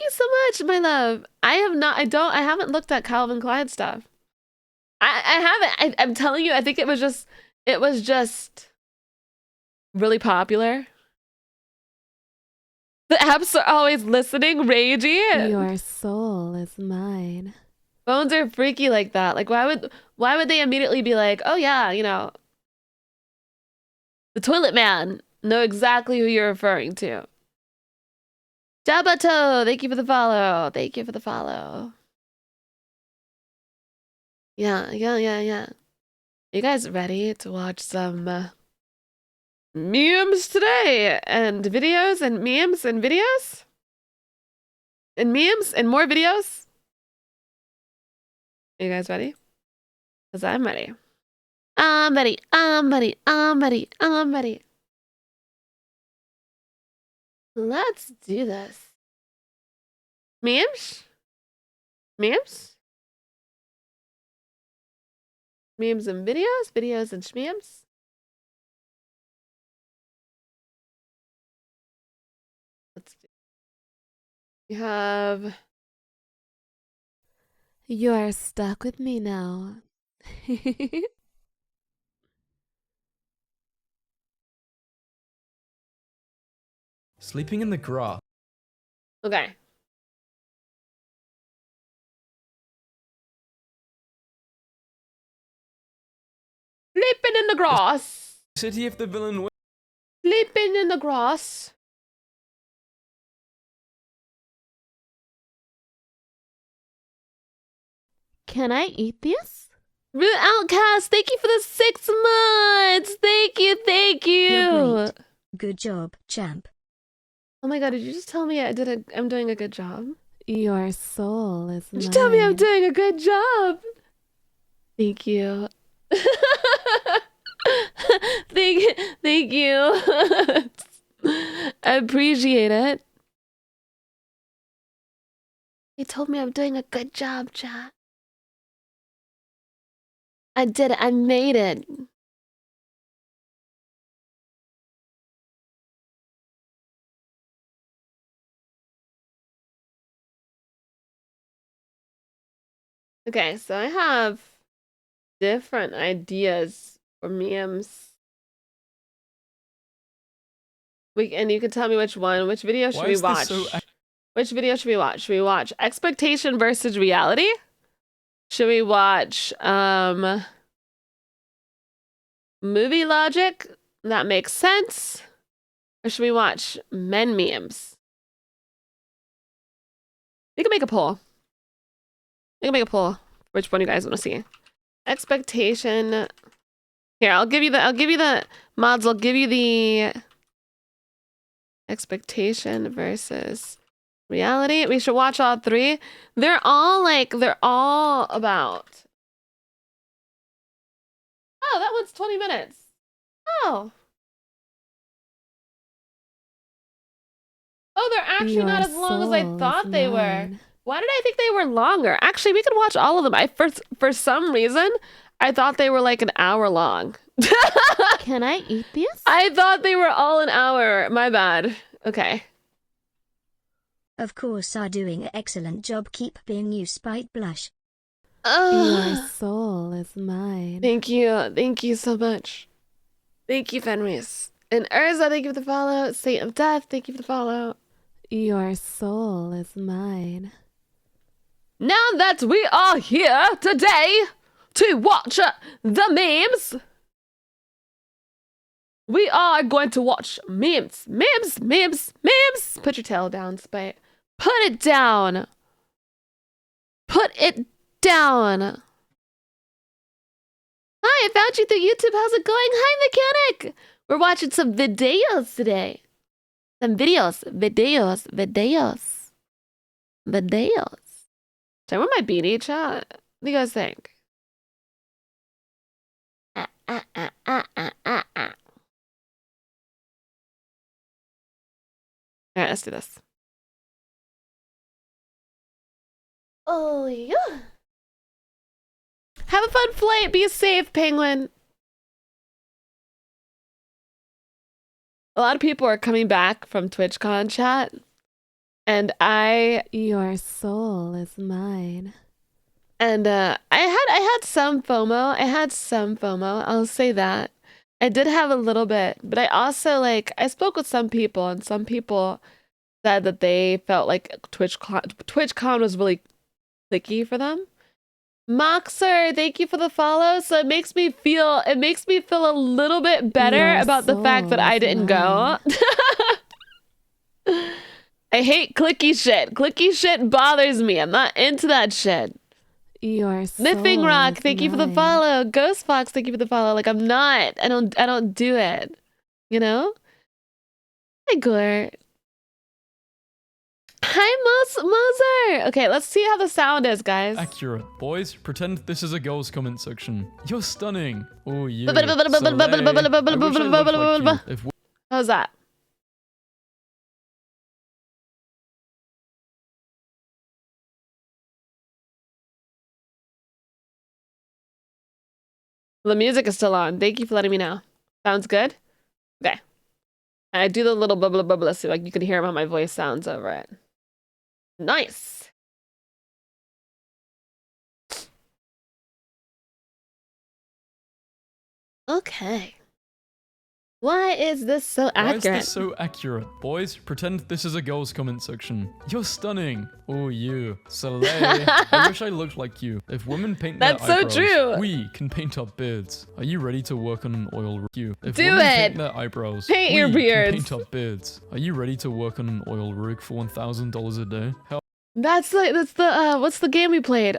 you so much, my love. I haven't looked at Calvin Klein stuff. I haven't. I'm telling you, I think it was just really popular. The apps are always listening, ragey. Your soul is mine. Phones are freaky like that. Like, why would they immediately be like, oh yeah, the Toilet Man? Know exactly who you're referring to. Jabato, thank you for the follow. Yeah. You guys ready to watch some memes today? And videos and memes and videos? And memes and more videos? Are you guys ready? Because I'm ready. I'm ready. Let's do this. Memes? Memes and videos and shmemes. Let's do. We have. You are stuck with me now. Sleeping in the grass. Okay. Sleeping in the grass. City of the villain. Sleeping in the grass. Can I eat this? Root Outcast, thank you for the 6 months. Thank you. You're great. Good job, champ. Oh my god, did you just tell me I'm doing a good job? Your soul is mine. Did you tell me I'm doing a good job? Thank you. Thank you. I appreciate it. He told me I'm doing a good job, chat. I did it. I made it. Okay, so I have different ideas for memes. And you can tell me which one. Which video should we watch? Which video should we watch? Should we watch Expectation versus Reality? Should we watch Movie Logic? That makes sense. Or should we watch Men Memes? We can make a poll. We can make a poll. Which one you guys want to see? Expectation. Here, I'll give you the mods. I'll give you the expectation versus reality. We should watch all three. They're all about. Oh, that one's 20 minutes. Oh. Oh, they're actually not as long as I thought they were. Why did I think they were longer? Actually, we could watch all of them. For some reason, I thought they were like an hour long. Can I eat this? I thought they were all an hour. My bad. Okay. Of course are doing an excellent job. Keep being you, Spite Blush. Your soul is mine. Thank you. Thank you so much. Thank you, Fenris. And Urza, thank you for the follow. Saint of Death, thank you for the follow. Your soul is mine. Now that we are here today to watch the memes, we are going to watch memes. Memes, memes, memes. Put your tail down, Spite. Put it down. Put it down. Hi, I found you through YouTube. How's it going? Hi, Mechanic. We're watching some videos today. Some videos. Should I wear my beanie, chat? What do you guys think? All right, let's do this. Oh, yeah. Have a fun flight. Be safe, Penguin. A lot of people are coming back from TwitchCon chat. And Your soul is mine. And I had some FOMO. I'll say that. I did have a little bit, but I also I spoke with some people, and some people said that they felt like TwitchCon was really clicky for them. Moxer, thank you for the follow. So it makes me feel a little bit better Your about the fact that soul I is didn't go. I hate clicky shit. Clicky shit bothers me. I'm not into that shit. Your soul Sniffing Rock, is thank you for the mine. follow. Ghost Fox, thank you for the follow. I don't do it. You know? Hi, Glurt. Hi, Moser. Okay, let's see how the sound is, guys. Accurate. Boys, pretend this is a girls' comment section. You're stunning. Oh, you. How's that? The music is still on. Thank you for letting me know. Sounds good? Okay. I do the little bubble so you can hear how my voice sounds over it. Nice. Okay. Why is this so accurate? Why is this so accurate? Boys, pretend this is a girls' comment section. You're stunning. Oh, you. Soleil. I wish I looked like you. If women paint their That's so eyebrows, true. we can paint our beards. Are you ready to work on an oil rig? If Do women it. paint their eyebrows, Paint your we beards. can paint our beards. Are you ready to work on an oil rig for $1,000 a day? Hell, That's the what's the game we played?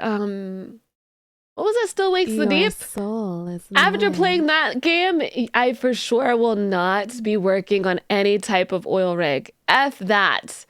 What was it? Still Wakes the Your Deep? soul is After mine. playing that game, I for sure will not be working on any type of oil rig. F that.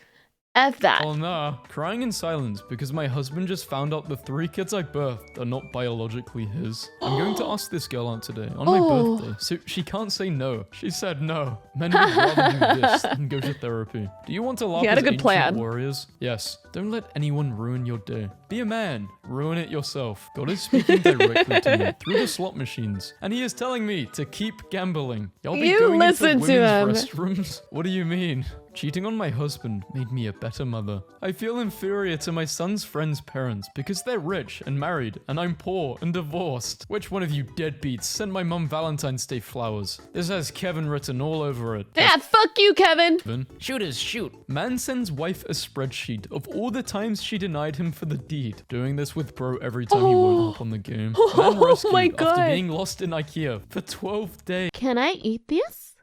F that. oh nah. Crying in silence because my husband just found out the 3 kids I birthed are not biologically his. I'm going to ask this girl out today on my Oh. birthday, so she can't say no. She said no. Men would rather do this than go to therapy. Do you want to laugh He had a as good ancient plan. warriors? Yes. Don't let anyone ruin your day. Be a man. Ruin it yourself. God is speaking directly to me through the slot machines, and he is telling me to keep gambling. Y'all be You going listen into to women's him. restrooms? What do you mean? Cheating on my husband made me a better mother. I feel inferior to my son's friends' parents because they're rich and married, and I'm poor and divorced. Which one of you deadbeats sent my mum Valentine's Day flowers? This has Kevin written all over it. Yeah, fuck you, Kevin. Kevin. Shooters, shoot. Man sends wife a spreadsheet of all the times she denied him for the deed. Doing this with bro every time he won't hop on the game. Man rescued my after God. being lost in IKEA for 12 days. Can I eat this?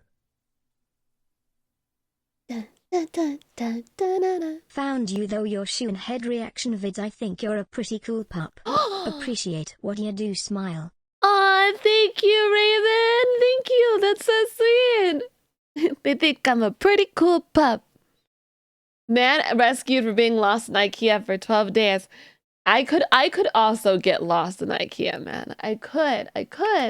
Dun, dun, dun, dun, dun, dun. Found you though your shoe and head reaction vids. I think you're a pretty cool pup. Appreciate what you do. Smile. Aw, thank you, Raven. Thank you. That's so sweet. They think I'm a pretty cool pup. Man rescued for being lost in IKEA for 12 days. I could also get lost in IKEA, man. I could.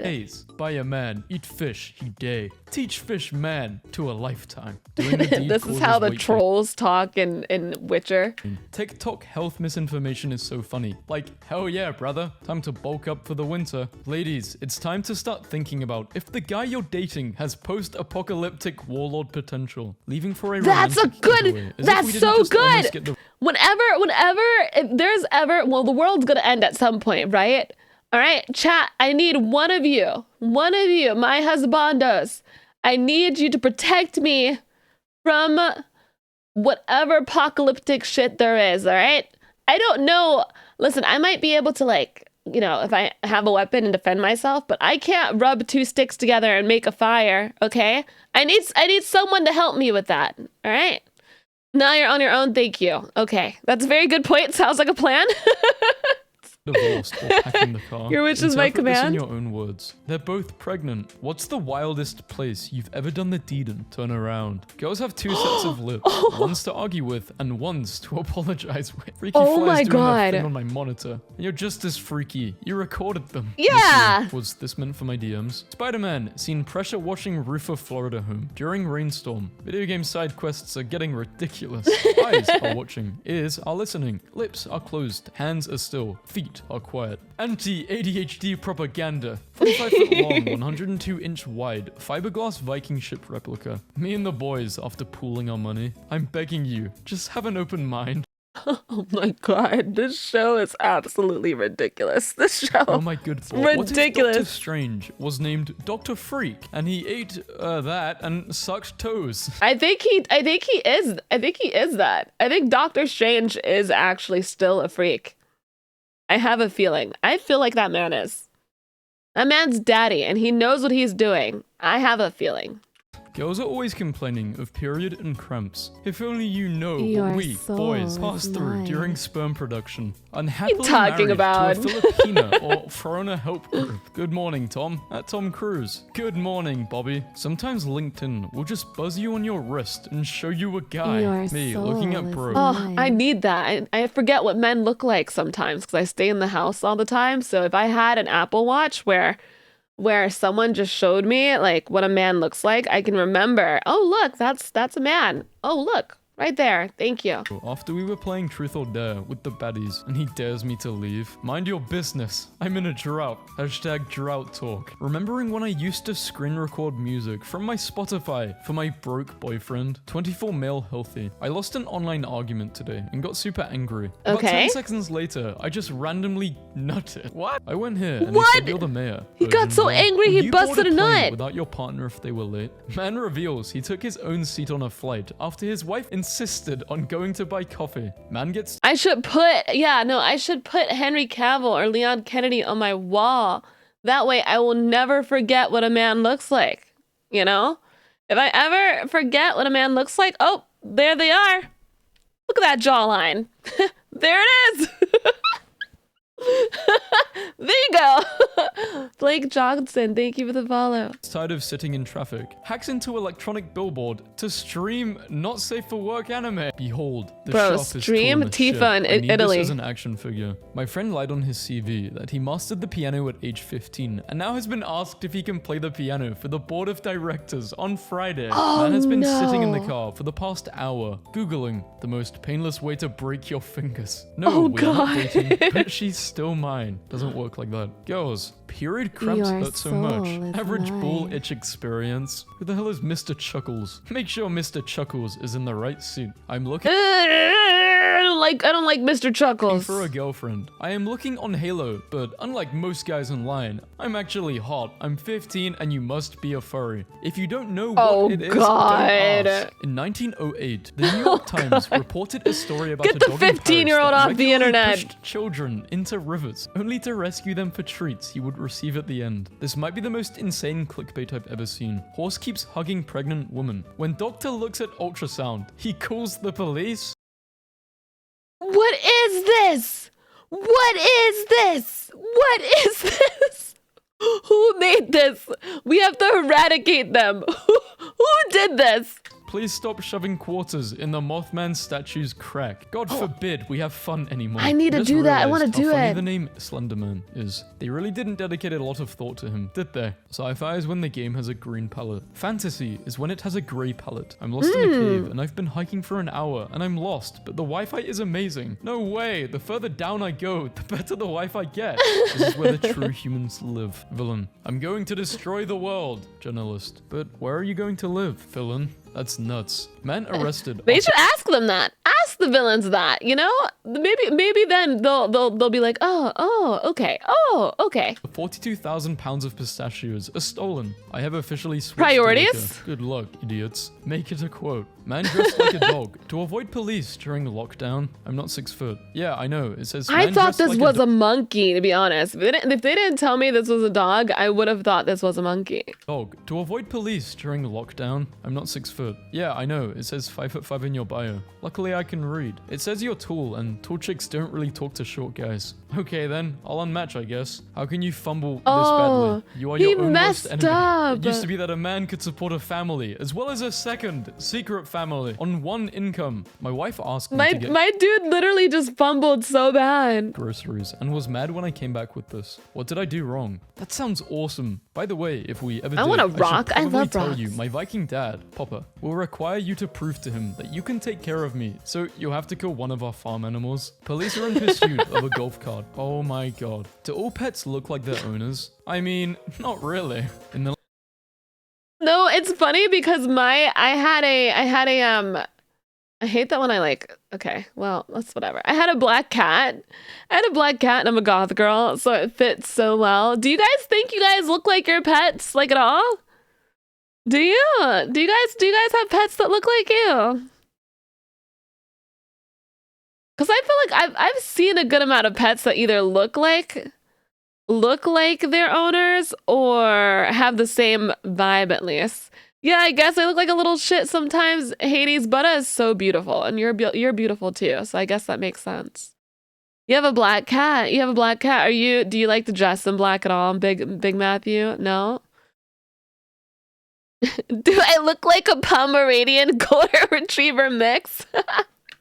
Days, by a man, eat fish, he day. Teach fish man to a lifetime. Doing the deed This is causes how the weight trolls talk in Witcher. gain. TikTok health misinformation is so funny. Like, hell yeah, brother. Time to bulk up for the winter. Ladies, it's time to start thinking about if the guy you're dating has post-apocalyptic warlord potential. Leaving for a That's a romantic good. getaway, as if That's we didn't so just almost good. get the Whenever, if there's ever, well, the world's gonna end at some point, right? All right, chat. I need one of you, my husbandos. I need you to protect me from whatever apocalyptic shit there is. All right. I don't know. Listen, I might be able to, like, you know, if I have a weapon and defend myself, but I can't rub two sticks together and make a fire. Okay. I need someone to help me with that. All right. Now you're on your own. Thank you. Okay. That's a very good point. Sounds like a plan. divorced or packing the car. Your wish is my Interpret this in command. your own words. They're both pregnant. What's the wildest place you've ever done the deed in? Turn around. Girls have two sets of lips. One's to argue with and one's to apologize with. Freaky Oh flies my doing God. their thing on my monitor. And you're just as freaky. You recorded them. Yeah. This year, was this meant for my DMs? Spider-Man seen pressure washing roof of Florida home during rainstorm. Video game side quests are getting ridiculous. Eyes are watching. Ears are listening. Lips are closed. Hands are still. Feet are quiet. Anti-ADHD propaganda. 45 foot long, 102-inch wide, fiberglass Viking ship replica. Me and the boys, after pooling our money. I'm begging you, just have an open mind. Oh my God, this show is absolutely ridiculous. This show. Oh my good boy. What if Ridiculous. Dr. Strange was named Dr. Freak and he ate that and sucked toes? I think he is that. I think Doctor Strange is actually still a freak. I have a feeling. I feel like that man is. That man's daddy, and he knows what he's doing. I have a feeling. Girls are always complaining of period and cramps. If only you know Your what we, soul boys, is pass through mine. during sperm production. Unhappily talking married about? to a Filipina or Corona help group. Good morning, Tom. At Tom Cruise. Good morning, Bobby. Sometimes LinkedIn will just buzz you on your wrist and show you a guy. Your Me looking soul at is bro. mine. Oh, I need that. I forget what men look like sometimes because I stay in the house all the time. So if I had an Apple Watch where someone just showed me like what a man looks like, I can remember, oh look, that's a man. Oh look, right there. Thank you. After we were playing Truth or Dare with the baddies and he dares me to leave. Mind your business. I'm in a drought. Hashtag drought talk. Remembering when I used to screen record music from my Spotify for my broke boyfriend. 24 male healthy. I lost an online argument today and got super angry. About Okay. 10 seconds later, I just randomly nutted. What? I went here and he What? said you're the mayor. He got Version so one. angry he You board busted a plane nut. Without your partner if they were late. Man reveals he took his own seat on a flight after his wife insisted on going to buy coffee. Man gets I should put Henry Cavill or Leon Kennedy on my wall. That way I will never forget what a man looks like. You know? If I ever forget what a man looks like, oh, there they are. Look at that jawline. There it is. There you go. Blake Johnson, thank you for the follow. tired of sitting in traffic, hacks into electronic billboard to stream not safe for work anime. Behold, the Bro, sharp is stream torn the Tifa ship. in I need Italy. This as an action figure. My friend lied on his CV that he mastered the piano at age 15 and now has been asked if he can play the piano for the board of directors on Friday. Man has been sitting in the no. car for the past hour, googling the most painless way to break your fingers. No, Oh, we are not God. dating, but she's still mine. Doesn't work like that. Girls, period cramps Your hurt so soul much. is Average bull mine. itch experience. Who the hell is Mr. Chuckles? Make sure Mr. Chuckles is in the right seat. I'm looking. I don't like Mr. Looking Chuckles. for a girlfriend. I am looking on Halo, but unlike most guys online, I'm actually hot. I'm 15 and you must be a furry. If you don't know what Oh, it is, God. don't ask. In 1908, the New York Times reported a story about Get a the dog in Paris 15-year-old that off the regularly internet. pushed children into rivers, only to rescue them for treats he would receive at the end. This might be the most insane clickbait I've ever seen. Horse keeps hugging pregnant woman. When doctor looks at ultrasound, he calls the police. What is this? What is this? What is this? Who made this? We have to eradicate them. Who did this? Please stop shoving quarters in the Mothman statue's crack. God forbid we have fun anymore. I need to Just do that. I realized wanna do how funny it. the name Slenderman is. They really didn't dedicate a lot of thought to him, did they? Sci-fi is when the game has a green palette. Fantasy is when it has a grey palette. I'm lost in a cave and I've been hiking for an hour and I'm lost, but the Wi-Fi is amazing. No way. The further down I go, the better the Wi-Fi gets. This is where the true humans live. Villain. I'm going to destroy the world. Journalist. But where are you going to live? Villain. That's nuts. Man arrested. They should ask them that. Ask the villains that. You know, maybe then they'll be like, oh, okay. 42,000 pounds of pistachios are stolen. I have officially switched Priorities? to liquor. Good luck, idiots. Make it a quote. Man dressed like a dog to avoid police during the lockdown. I'm not 6 foot. Yeah, I know. It says. I man thought dressed this like was a a monkey, to be honest. If they didn't tell me this was a dog, I would have thought this was a monkey. dog to avoid police during the lockdown. I'm not 6 foot. Yeah, I know. It says 5'5" in your bio. Luckily, I can read. It says you're tall, and tall chicks don't really talk to short guys. Okay, then I'll unmatch, I guess. How can you fumble this Oh, badly? You are he your own worst messed enemy. up. It used to be that a man could support a family as well as a second secret family on one income. My wife asked me to get My dude literally just fumbled so bad. groceries and was mad when I came back with this. What did I do wrong? That sounds awesome. By the way, if we ever I did, want a should rock. I probably love tell you, rocks. my Viking dad, Popper, will require you to prove to him that you can take care of me. So you'll have to kill one of our farm animals. Police are in pursuit of a golf cart. Oh my god. Do all pets look like their owners? I mean, not really. In the No, it's funny because I hate that when okay, well, that's whatever. I had a black cat. And I'm a goth girl, so it fits so well. Do you guys think you guys look like your pets, like at all? Do you? Do you guys have pets that look like you? Because I feel like I've seen a good amount of pets that either look like their owners or have the same vibe at least. Yeah, I guess I look like a little shit sometimes. Hades, Buddha is so beautiful, and you're beautiful too. So I guess that makes sense. You have a black cat. Do you like to dress in black at all, Big Matthew? No. Do I look like a Pomeranian Golden Retriever mix?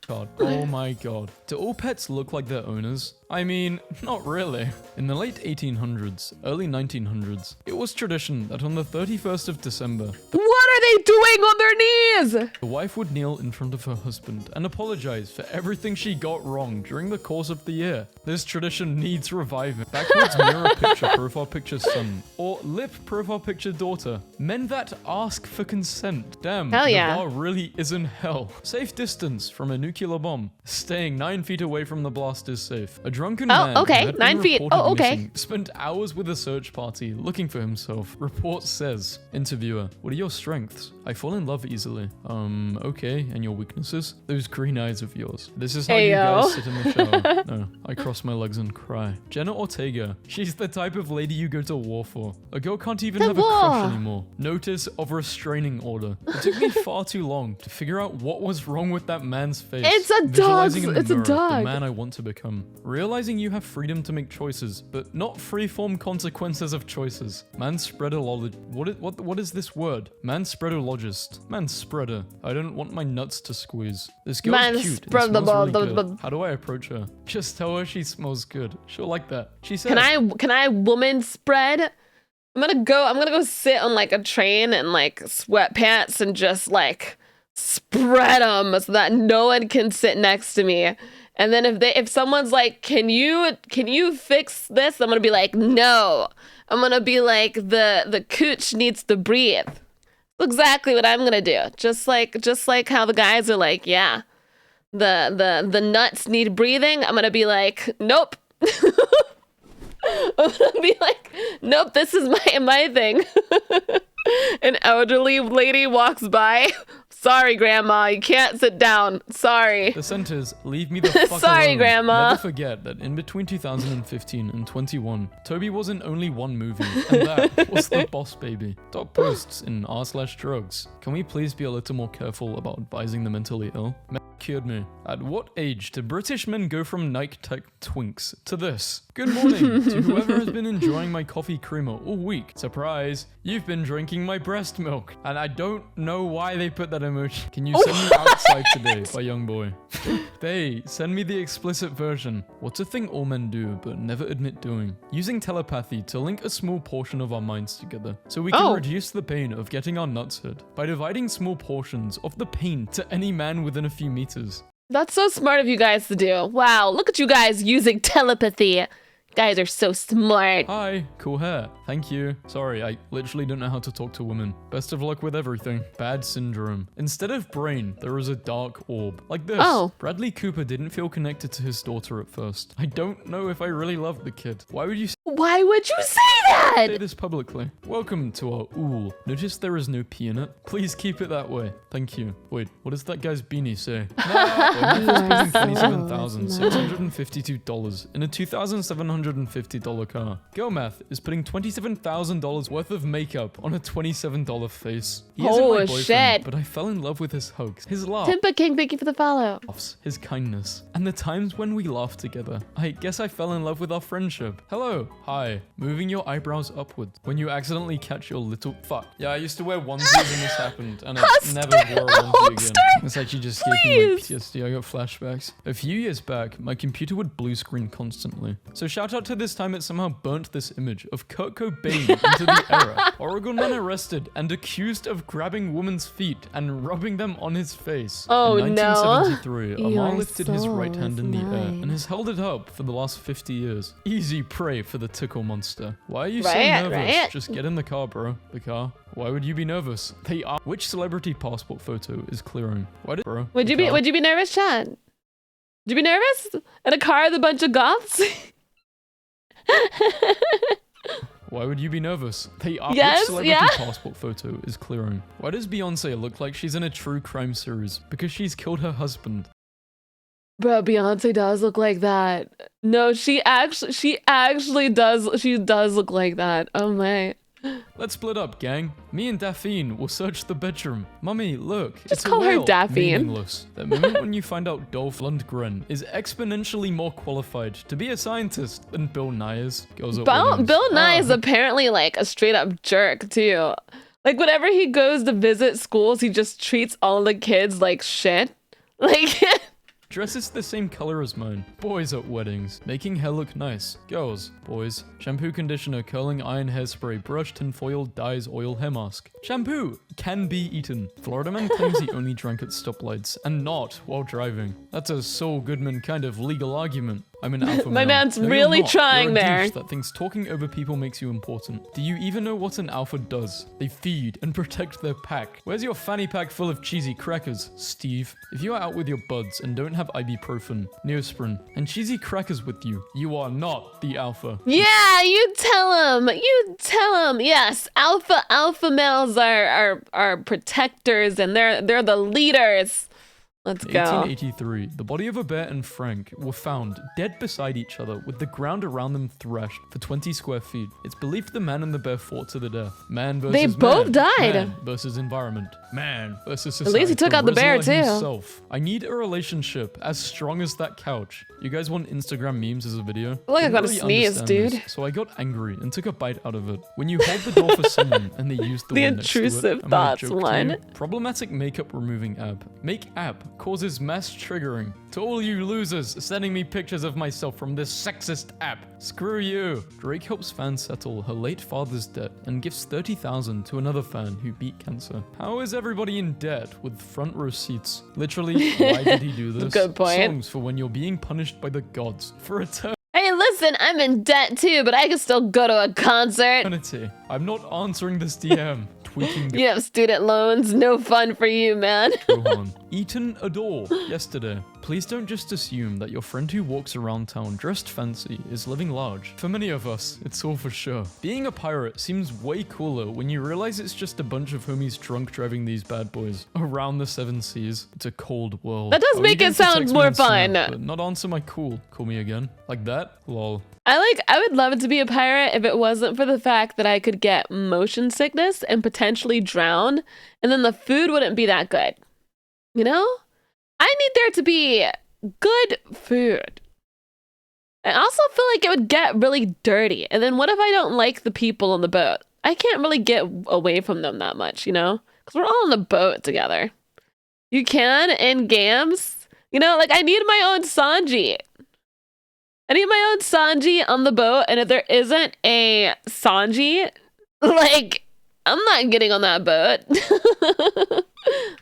god. Oh my god. Do all pets look like their owners? I mean, not really. In the late 1800s, early 1900s, it was tradition that on the 31st of December, What are they doing on their knees? the wife would kneel in front of her husband and apologize for everything she got wrong during the course of the year. This tradition needs reviving. Backwards mirror picture profile picture son, or lip profile picture daughter. Men that ask for consent. Damn, Hell yeah. the bar really is in hell. Safe distance from a nuclear bomb. Staying 9 feet away from the blast is safe. A drunken man okay, who had 9 been feet. reported Oh, okay. missing spent hours with a search party looking for himself. Report says. Interviewer, what are your strengths? I fall in love easily. Okay, and your weaknesses? Those green eyes of yours. This is how you Ayo. guys sit in the shower. No, I cross my legs and cry. Jenna Ortega. She's the type of lady you go to war for. A girl can't even The have a crush war. anymore. Notice of restraining order. It took me far too long to figure out what was wrong with that man's face. It's a dog. Visualizing in the It's a mirror dog. The man I want to become. Realizing you have freedom to make choices, but not free-form consequences of choices. What is this word? Manspreadologist. Manspreader. I don't want my nuts to squeeze. This girl's cute and smells really good. How do I approach her? Just tell her she smells good. She'll like that. She said. Can I woman spread? I'm gonna go sit on like a train in like sweatpants and just like spread them so that no one can sit next to me. And then if someone's like, can you fix this? I'm gonna be like, no. I'm gonna be like, the cooch needs to breathe. That's exactly what I'm gonna do. Just like how the guys are like, yeah, the nuts need breathing, I'm gonna be like, nope. I'm gonna be like, nope, this is my thing. An elderly lady walks by. Sorry, Grandma, you can't sit down. Sorry. The centers, leave me the fuck Sorry, alone. Grandma. Never forget that in between 2015 and 21, Toby was in only one movie, and that was The Boss Baby. Top posts in r/drugs. Can we please be a little more careful about advising the mentally ill? Cured me. At what age do British men go from Nike Tech Twinks to this? Good morning to whoever has been enjoying my coffee creamer all week. Surprise, you've been drinking my breast milk. And I don't know why they put that emoji. Can you send me outside today by young boy? They send me the explicit version. What's a thing all men do but never admit doing? Using telepathy to link a small portion of our minds together so we can reduce the pain of getting our nuts hit by dividing small portions of the pain to any man within a few meters. That's so smart of you guys to do. Wow, look at you guys using telepathy. Guys are so smart. Hi, cool hair. Thank you. Sorry, I literally don't know how to talk to women. Best of luck with everything. Bad syndrome. Instead of brain, there is a dark orb. Like this. Oh. Bradley Cooper didn't feel connected to his daughter at first. I don't know if I really love the kid. Why would you Why would you say that? say this publicly? Welcome to our ool. Notice there is no P in it? Please keep it that way. Thank you. Wait, what does that guy's beanie say? $27,652 in a $2,750 car. Girl Math is putting $27,000 worth of makeup on a $27 face. He isn't my Oh, boyfriend, shit. but I fell in love with his hugs, his laugh, Timpa King, thank you for the follow. his kindness, and the times when we laughed together. I guess I fell in love with our friendship. Hello. Hi. Moving your eyebrows upwards when you accidentally catch your little fuck. Yeah, I used to wear onesies and this happened, and I never wore a onesie again. This actually just gave me like PTSD. I got flashbacks. A few years back, my computer would blue screen constantly. So shout out to this time it somehow burnt this image of Kurt Cobain into the era. Oregon man arrested and accused of grabbing woman's feet and rubbing them on his face. Oh, in no. 1973, Amar Your lifted his right soul hand is in the air mine. and has held it up for the last 50 years. Easy prey for the tickle monster. Why are you Right, so nervous? right. Just get in the car, bro. The car. Why would you be nervous? They are. Which celebrity passport photo is clearing? Why did, bro? Would The you be car. would you be nervous, Chad? Would you be nervous? In a car with a bunch of goths? Why would you be nervous? They are. Yes, Which celebrity yeah. passport photo is clearing? Why does Beyonce look like she's in a true crime series? Because she's killed her husband. Bro, Beyonce does look like that. No, she actually does. She does look like that. Oh my. Let's split up, gang. Me and Daphne will search the bedroom. Mummy, look. Just it's a call her whale. Daphne. Meaningless. That moment when you find out Dolph Lundgren is exponentially more qualified to be a scientist than Bill Nye is. Girls at weddings. Bill Nye is Ah. apparently like a straight up jerk too. Like whenever he goes to visit schools, he just treats all the kids like shit. Like Dress is the same color as mine. Boys at weddings. Making hair look nice. Girls. Boys. Shampoo, conditioner, curling iron, hairspray, brush, tinfoil, dyes, oil, hair mask. Shampoo can be eaten. Florida man claims he only drank at stoplights and not while driving. That's a Saul Goodman kind of legal argument. I'm an alpha My male. man's No, you're really not. trying You're a there. douche that thinks talking over people makes you important. Do you even know what an alpha does? They feed and protect their pack. Where's your fanny pack full of cheesy crackers, Steve? If you are out with your buds and don't have ibuprofen, Neosporin, and cheesy crackers with you, you are not the alpha. yeah, you tell him. You tell him. Yes, alpha males are protectors and they're the leaders. Let's In go. 1883, the body of a bear and Frank were found dead beside each other with the ground around them thrashed for 20 square feet. It's believed the man and the bear fought to the death. Man versus They man. both died. Man versus environment. Man versus society. least he took out the bear, Rizla too. himself. I need a relationship as strong as that couch. You guys want Instagram memes as a video? Look, I Didn't gotta really sneeze, understand dude. this, so I got angry and took a bite out of it. When you hold the door for someone and they use the The one next to it, intrusive am I a thoughts joke to one. you? Problematic makeup removing app. Make app causes mass triggering. To all you losers sending me pictures of myself from this sexist app. Screw you. Drake helps fans settle her late father's debt and gives $30,000 to another fan who beat cancer. How is everybody in debt with front row seats? Literally, why did he do this? Good point. Songs for when you're being punished by the gods for eternity. Hey, listen, I'm in debt too, but I can still go to a concert. I'm not answering this DM. Tweaking You have student loans. No fun for you, man. Gohan. Eaten a door yesterday. please don't just assume that your friend who walks around town dressed fancy is living large. For many of us, it's all for sure. Being a pirate seems way cooler when you realize it's just a bunch of homies drunk driving these bad boys around the seven seas. It's a cold world. That does make it sound more fun. But not answer my cool. Call me again. Like that? Lol. I would love to be a pirate if it wasn't for the fact that I could get motion sickness and potentially drown, and then the food wouldn't be that good. You know? I need there to be good food. I also feel like it would get really dirty. And then what if I don't like the people on the boat? I can't really get away from them that much, you know? Because we're all on the boat together. You can in games. You know, like I need my own Sanji. I need my own Sanji on the boat. And if there isn't a Sanji, like, I'm not getting on that boat.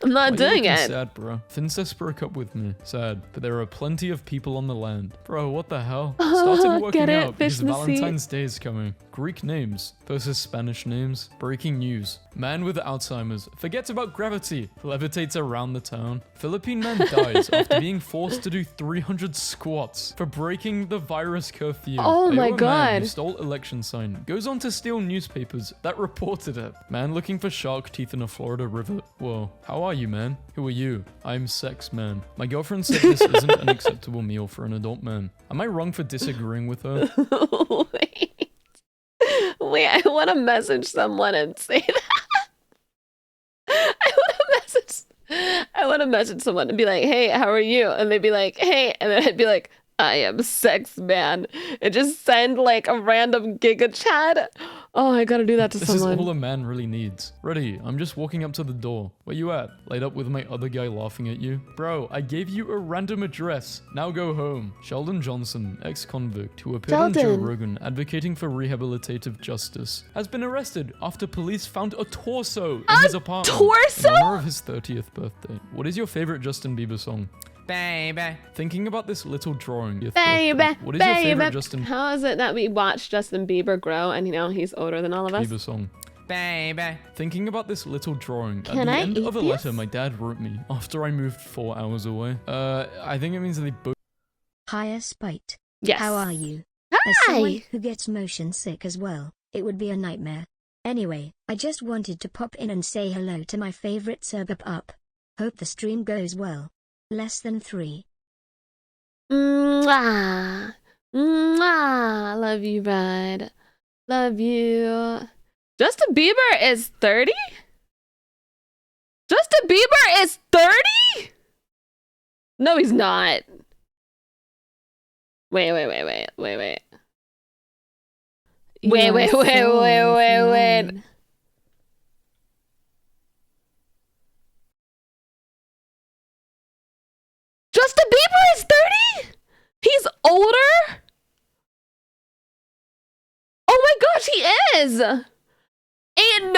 I'm not doing it. Sad, bro. Fincess broke up with me. Sad, but there are plenty of people on the land. Bro, what the hell? Started working out because Valentine's Day is coming. Greek names versus Spanish names. Breaking news. Man with Alzheimer's forgets about gravity. Levitates around the town. Philippine man dies after being forced to do 300 squats for breaking the virus curfew. Oh my God. Man who stole election sign goes on to steal newspapers that reported it. Man looking for shark teeth in a Florida river. Whoa. How are you, man? Who are you? I'm Sex Man. My girlfriend said this isn't an acceptable meal for an adult man. Am I wrong for disagreeing with her? Wait, I want to message someone and say that. I want to message someone and be like, hey, how are you? And they'd be like, hey. And then I'd be like, I am Sex Man. And just send like a random Giga chat. Oh, I gotta do that to someone. This is all a man really needs. Ready, I'm just walking up to the door. Where you at? Laid up with my other guy laughing at you? Bro, I gave you a random address. Now go home. Sheldon Johnson, ex-convict who appeared on Joe Rogan advocating for rehabilitative justice, has been arrested after police found a torso in his apartment. Torso? In honor of his 30th birthday. What is your favorite Justin Bieber song? Baby. Thinking about this little drawing. Baby. What is your favorite Justin How is it that we watched Justin Bieber grow and, you know, he's older than all of us? Bieber song? Baby. Thinking about this little drawing Can at the I end eat of a this? letter my dad wrote me after I moved 4 hours away. I think it means that they both. Hiya, Spite. Yes. How are you? Hi. As someone who gets motion sick as well, it would be a nightmare. Anyway, I just wanted to pop in and say hello to my favorite Sergup up. Hope the stream goes well. Less than 3. Mwah. Mwah. Love you, bud. Love you. Justin Bieber is 30? Justin Bieber is 30? No, he's not. Wait. Wait. Justin Bieber is 30? He's older? Oh my gosh, he is. Ain't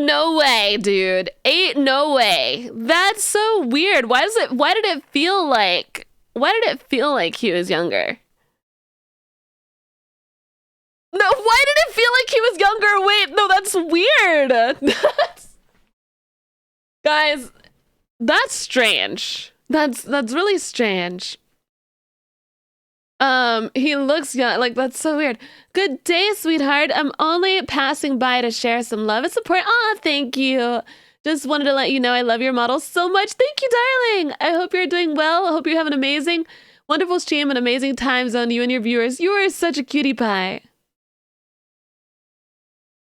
no way, dude. Ain't no way. That's so weird. Why did it feel like he was younger? No, why did it feel like he was younger? Wait, no, that's weird. Guys, that's strange. That's really strange. He looks young. Like, that's so weird. Good day, sweetheart. I'm only passing by to share some love and support. Aw, thank you. Just wanted to let you know I love your model so much. Thank you, darling. I hope you're doing well. I hope you have an amazing, wonderful stream, an amazing time zone, you and your viewers. You are such a cutie pie.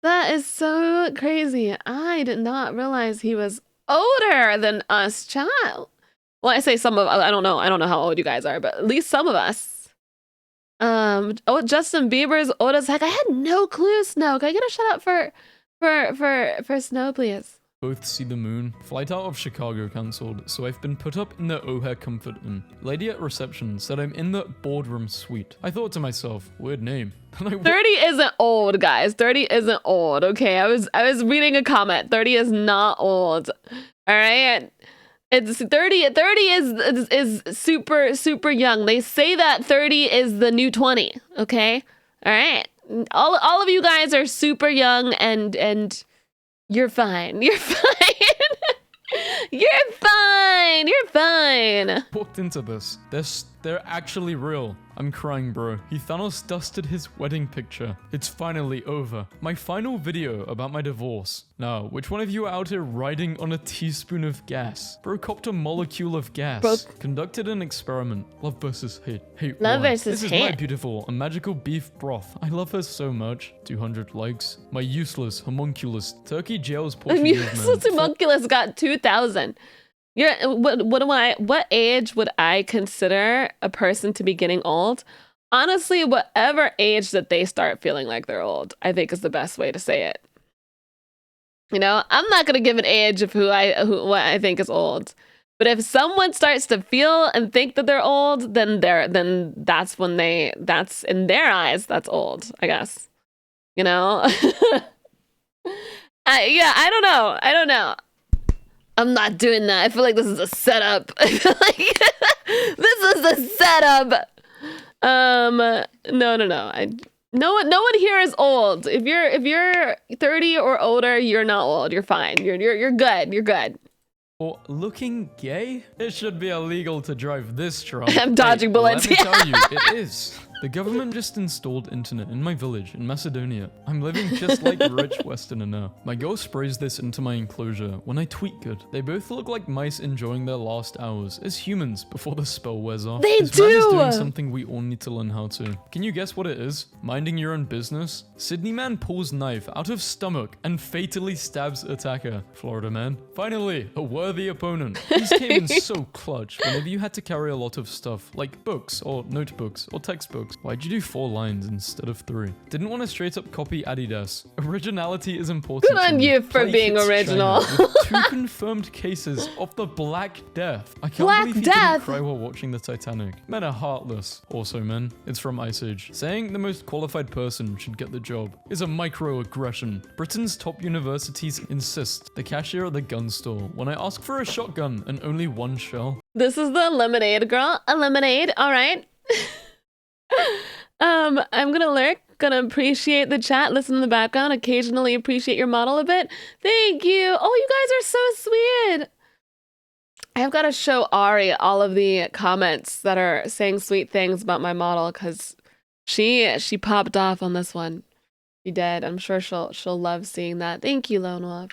That is so crazy. I did not realize he was older than us, child. Well, I say some of, I don't know how old you guys are, but at least some of us. Oh, Justin Bieber's old as heck. I had no clue, Snow. Can I get a shout out for Snow, please? Both see the moon. Flight out of Chicago cancelled, so I've been put up in the O'Hare Comfort Inn. Lady at reception said I'm in the boardroom suite. I thought to myself, weird name. 30 isn't old, guys. 30 isn't old. Okay, I was reading a comment. 30 is not old. All right. It's 30 is super young. They say that 30 is the new 20, okay? All right. All of you guys are super young and you're fine. You're fine. You're fine. fine. You're fine. Walked into this. They're actually real. I'm crying, bro. He Thanos dusted his wedding picture. It's finally over. My final video about my divorce. Now, which one of you are out here riding on a teaspoon of gas? Bro copped a molecule of gas. Bro. Conducted an experiment. Love versus hate. Hate Love won. versus This is my hate. beautiful and magical beef broth. I love her so much. 200 likes. My useless homunculus turkey jails Portuguese man. Useless homunculus got 2,000. What age would I consider a person to be getting old? Honestly, whatever age that they start feeling like they're old, I think is the best way to say it. You know, I'm not gonna give an age of what I think is old. But if someone starts to feel and think that they're old, then that's when that's in their eyes, that's old, I guess. You know? I don't know. I'm not doing that. I feel like this is a setup. I feel like this is a setup. No. No one here is old. If you're 30 or older, you're not old. You're fine. You're good. You're good. Or looking gay? It should be illegal to drive this truck. I'm dodging bullets. Let me tell you, it is. The government just installed internet in my village in Macedonia. I'm living just like a rich Westerner now. My girl sprays this into my enclosure when I tweet good. They both look like mice enjoying their last hours as humans before the spell wears off. They This man is do! doing something we all need to learn how to. Can you guess what it is? Minding your own business? Sydney man pulls knife out of stomach and fatally stabs attacker. Florida man. Finally, a worthy opponent. These came in so clutch whenever you had to carry a lot of stuff, like books or notebooks or textbooks. Why'd you do 4 lines instead of 3? Didn't want to straight up copy Adidas. Originality is important. Good on to me. you for Plague being hits original. China with 2 confirmed cases of the Black Death. I can't Black believe he Death? didn't cry while watching the Titanic. Men are heartless. Also, men, it's from Ice Age. Saying the most qualified person should get the job is a microaggression. Britain's top universities insist the cashier at the gun store when I ask for a shotgun and only 1 shell. This is the lemonade girl. A lemonade, all right. I'm gonna lurk, gonna appreciate the chat, listen in the background, occasionally appreciate your model a bit. Thank you. Oh, you guys are so sweet. I've got to show Ari all of the comments that are saying sweet things about my model because she popped off on this one. She did. I'm sure she'll love seeing that. Thank you, Lone Wolf.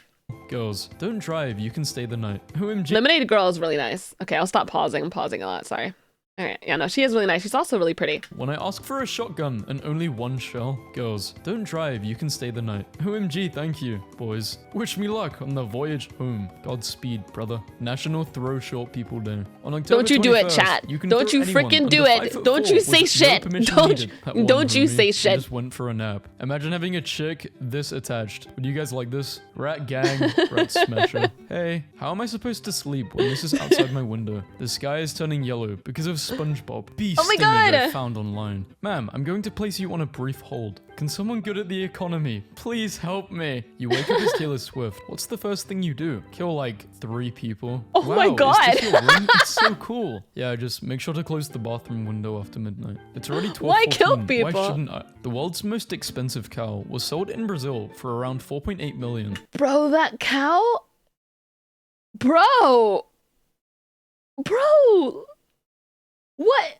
Girls, don't drive, you can stay the night. OMG. Lemonade girl is really nice. Okay, I'll stop pausing. I'm pausing a lot. Sorry. All right. Yeah, no, she is really nice. She's also really pretty. When I ask for a shotgun and only 1 shell, girls, don't drive, you can stay the night. OMG, thank you, boys. Wish me luck on the voyage home. Godspeed, brother. National Throw Short People Day. On October Don't you do it, 21st, chat. you can Don't throw you anyone freaking do under it. 5'4" Don't you with say no shit. permission Don't- needed. That one, don't you homie. say I shit. just went for a nap. Imagine having a chick this attached. Would you guys like this? Rat gang, rat smasher. Hey, how am I supposed to sleep when this is outside my window? The sky is turning yellow because of SpongeBob. Beast Oh my image God. I found online. Ma'am, I'm going to place you on a brief hold. Can someone good at the economy please help me? You wake up as Taylor Swift. What's the first thing you do? Kill like 3 people. Oh my Wow, God. Is this your room? It's so cool. Yeah, just make sure to close the bathroom window after midnight. It's already 12:14. Why kill Why people? shouldn't I? The world's most expensive cow was sold in Brazil for around 4.8 million. Bro, that cow? Bro! What?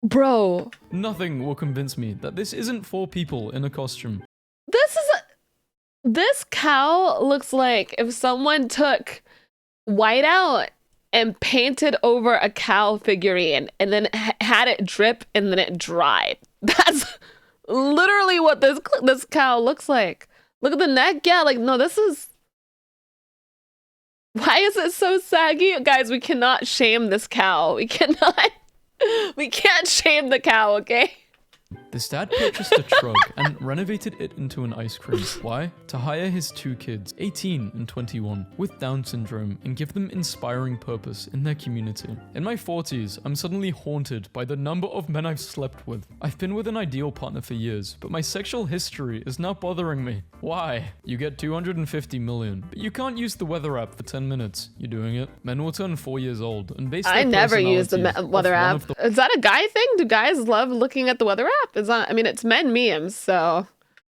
Bro, Nothing will convince me that this isn't 4 people in a costume. this cow looks like if someone took whiteout and painted over a cow figurine and then had it drip and then it dried. That's literally what this cow looks like. Look at the neck. Yeah, like, no, this is... Why is it so saggy? Guys, we cannot shame this cow. We cannot... We can't shame the cow, okay? This dad purchased a truck and renovated it into an ice cream. Why? To hire his 2 kids, 18 and 21, with Down syndrome and give them inspiring purpose in their community. In my 40s, I'm suddenly haunted by the number of men I've slept with. I've been with an ideal partner for years, but my sexual history is now bothering me. Why? You get 250 million, but you can't use the weather app for 10 minutes. You doing it? Men will turn 4 years old and base their I never use the personalities off weather one app. of the Is that a guy thing? Do guys love looking at the weather app? Is that, I mean, it's men memes, so...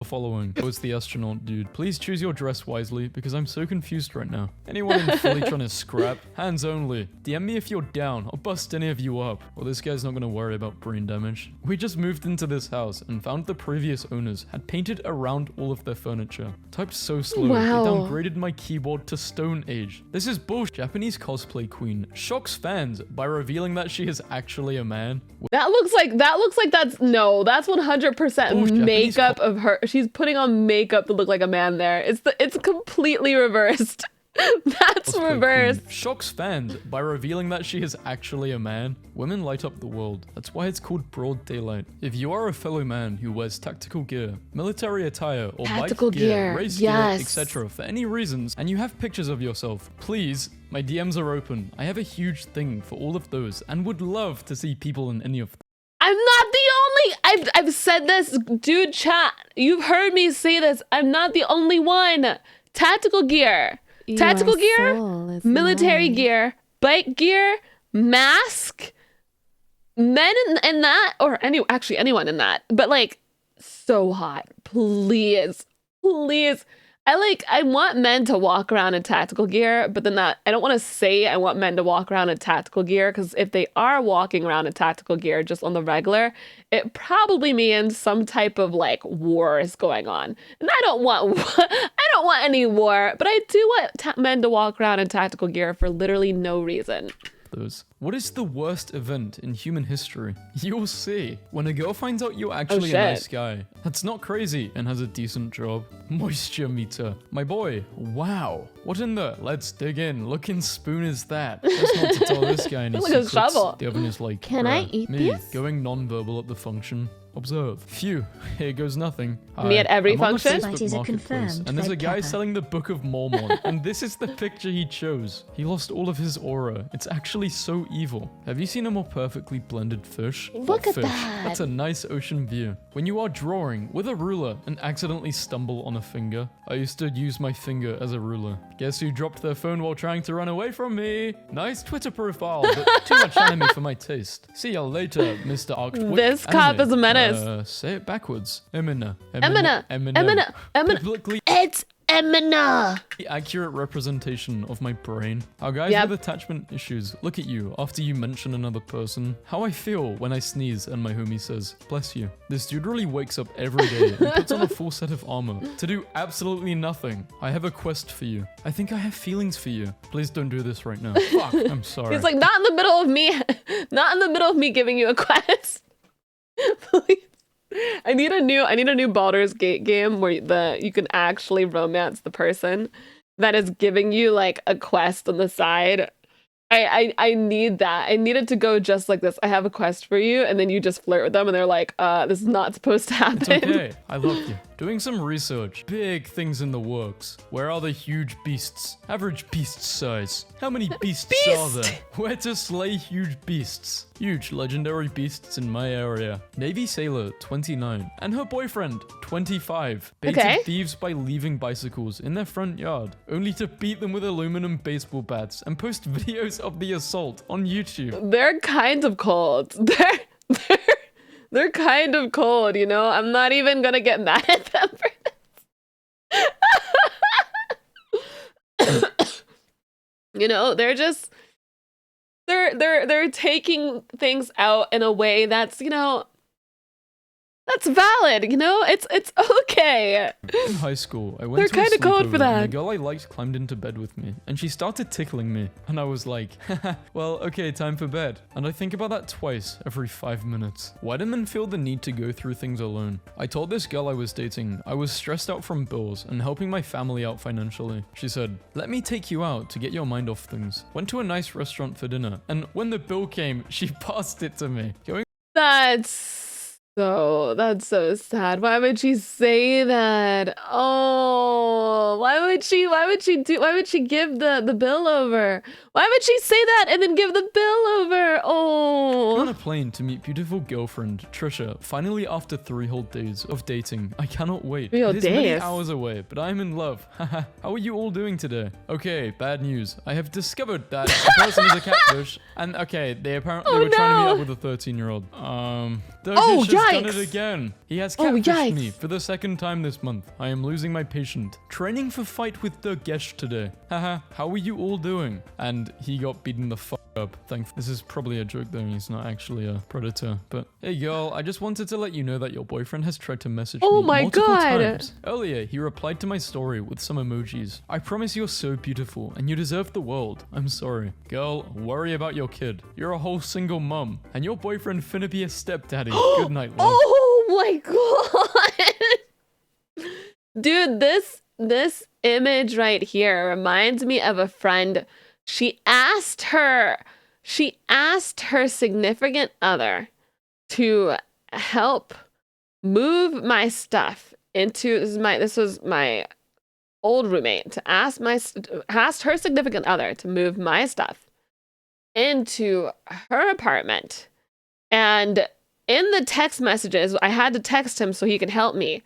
following. Oh, it's the astronaut dude. Please choose your dress wisely because I'm so confused right now. Anyone in Philly trying to scrap? Hands only. DM me if you're down. I'll bust any of you up. Well, this guy's not going to worry about brain damage. We just moved into this house and found the previous owners had painted around all of their furniture. Typed so slow, Wow. they downgraded my keyboard to Stone Age. This is bullshit. Japanese cosplay queen shocks fans by revealing that she is actually a man. That looks like that's 100% Bullshit. makeup of her. She's putting on makeup to look like a man there. It's completely reversed. That's Cosplay reversed. queen shocks fans by revealing that she is actually a man. Women light up the world. That's why it's called broad daylight. If you are a fellow man who wears tactical gear, military attire, or Tactical bike gear, gear, race yes. gear, etc. for any reasons, and you have pictures of yourself, please, my DMs are open. I have a huge thing for all of those and would love to see people in any of them. I'm not the only. I've said this, dude. Chat. You've heard me say this. I'm not the only one. Tactical gear. Tactical Your gear, soul is military mine. gear, bike gear, mask, men in that, or anyone in that, but like so hot. Please. I want men to walk around in tactical gear, but then I don't want to say I want men to walk around in tactical gear, because if they are walking around in tactical gear just on the regular, it probably means some type of like war is going on. And I don't want any war, but I do want men to walk around in tactical gear for literally no reason. Those. What is the worst event in human history? You'll see. When a girl finds out you're actually a shit. nice guy, that's not crazy and has a decent job. Moisture meter. My boy, wow. What in the? Let's dig in. Looking spoon is that? That's not to tell this guy any Look at a secrets. shovel. The oven is like, Can I bruh, eat me, these? going non-verbal at the function. Observe. Phew, here goes nothing. Me at every I'm on the function? Facebook But is a Marketplace, confirmed and there's a fake guy pepper. selling the Book of Mormon, and this is the picture he chose. He lost all of his aura. It's actually so evil. Have you seen a more perfectly blended fish? Look What at fish? that. That's a nice ocean view. When you are drawing with a ruler and accidentally stumble on a finger, I used to use my finger as a ruler. Guess who dropped their phone while trying to run away from me? Nice Twitter profile, but too much anime for my taste. See ya later, Mr. Arctwick. This cop is a menace. Say it backwards. Emina. Emina. Biblically It's Emina. accurate representation of my brain. How guys Yep. with attachment issues look at you after you mention another person. How I feel when I sneeze and my homie says, bless you. This dude really wakes up every day and puts on a full set of armor to do absolutely nothing. I have a quest for you. I think I have feelings for you. Please don't do this right now. Fuck, I'm sorry. He's like, not in the middle of me giving you a quest. Please. I need a new Baldur's Gate game where you can actually romance the person that is giving you like a quest on the side. I need that. I need it to go just like this. I have a quest for you, and then you just flirt with them, and they're like, this is not supposed to happen. It's okay. I love you. Doing some research. Big things in the works. Where are the huge beasts? Average beast size. How many beasts are there? Where to slay huge beasts? Huge legendary beasts in my area. Navy sailor, 29. And her boyfriend, 25. Baited Okay. thieves by leaving bicycles in their front yard. Only to beat them with aluminum baseball bats and post videos of the assault on YouTube. They're kind of cold. They're kind of cold, you know? I'm not even gonna get mad at them for this. You know, they're just they're taking things out in a way that's, you know, that's valid, you know? It's okay. In high school, I went They're to a kinda cold for sleepover and that. the girl I liked climbed into bed with me, and she started tickling me, and I was like, haha, well, okay, time for bed. And I think about that twice every 5 minutes. Why do men feel the need to go through things alone? I told this girl I was dating I was stressed out from bills and helping my family out financially. She said, let me take you out to get your mind off things. Went to a nice restaurant for dinner, and when the bill came, she passed it to me. Going That's so sad. Why would she say that? Oh, why would she give the bill over? Why would she say that and then give the bill over? on Oh. a plane to meet beautiful girlfriend Trisha. Finally, after 3 whole days of dating, I cannot wait. 3 whole It is many days? hours away, but I'm in love. Haha. How are you all doing today? Okay, bad news. I have discovered that a person is a catfish, and okay, they apparently Oh, were trying to meet no. up with a 13-year-old. Those Oh, issues yeah, done it Yikes. again. He has Oh, catfished me yikes. for the second time this month. I am losing my patient. Training for fight with Durgesh today. Haha, how are you all doing? And he got beaten the fuck up. This is probably a joke though. He's not actually a predator. But hey girl, I just wanted to let you know that your boyfriend has tried to message Oh me my multiple God. times. Earlier, he replied to my story with some emojis. I promise you're so beautiful and you deserve the world. I'm sorry. Girl, worry about your kid. You're a whole single mum. And your boyfriend finna be a stepdaddy. Good night, love. Oh my god. Dude, this image right here reminds me of a friend. She asked her significant other to help move my stuff into this was my old roommate to ask her significant other to move my stuff into her apartment. And in the text messages, I had to text him so he could help me.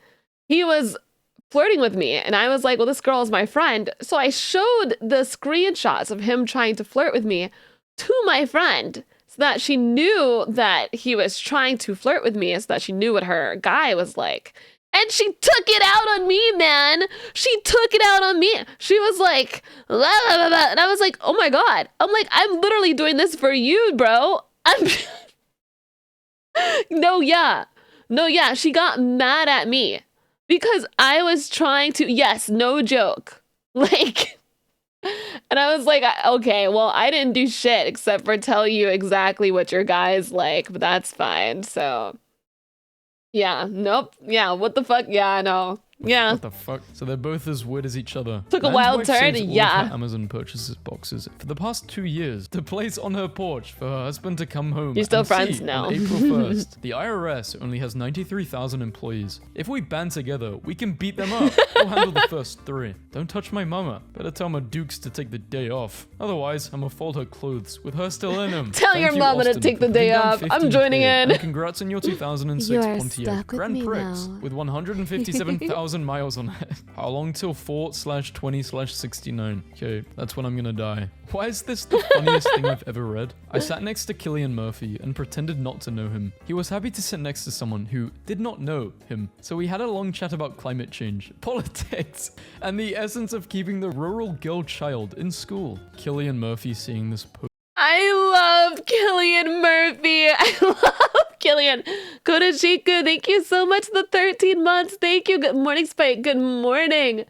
He was flirting with me, and I was like, well, this girl is my friend. So I showed the screenshots of him trying to flirt with me to my friend so that she knew that he was trying to flirt with me, so that she knew what her guy was like. And she took it out on me, man. She took it out on me. She was like, blah, blah, blah, blah. And I was like, oh my God. I'm like, I'm literally doing this for you, bro. No, yeah. She got mad at me because I was trying to, yes, no joke. Like, and I was like, okay, well, I didn't do shit except for tell you exactly what your guy is like, but that's fine. So, yeah, nope. Yeah, what the fuck? Yeah, no. Yeah. What the fuck? So they're both as weird as each other. Took a Man's wild wife turn, saves all of yeah. her Amazon purchases boxes for the past 2 years to place on her porch for her husband to come home. You're still and friends see now. On April 1st, the IRS only has 93,000 employees. If we band together, we can beat them up. We'll handle the first 3. Don't touch my mama. Better tell my dukes to take the day off. Otherwise, I'ma fold her clothes with her still in them. Tell your mama to take the day off. I'm joining in. And congrats on your 2006 You're Pontiac stuck with Grand me Prix now. with 157,000 miles on it. How long till 4/20/69? Okay, that's when I'm gonna die. Why is this the funniest thing I've ever read? I sat next to Cillian Murphy and pretended not to know him. He was happy to sit next to someone who did not know him. So we had a long chat about climate change, politics, and the essence of keeping the rural girl child in school. Cillian Murphy seeing this post. I love Cillian Murphy. I love Cillian. Kodashiku, thank you so much for the 13 months. Thank you. Good morning, Spike. Good morning.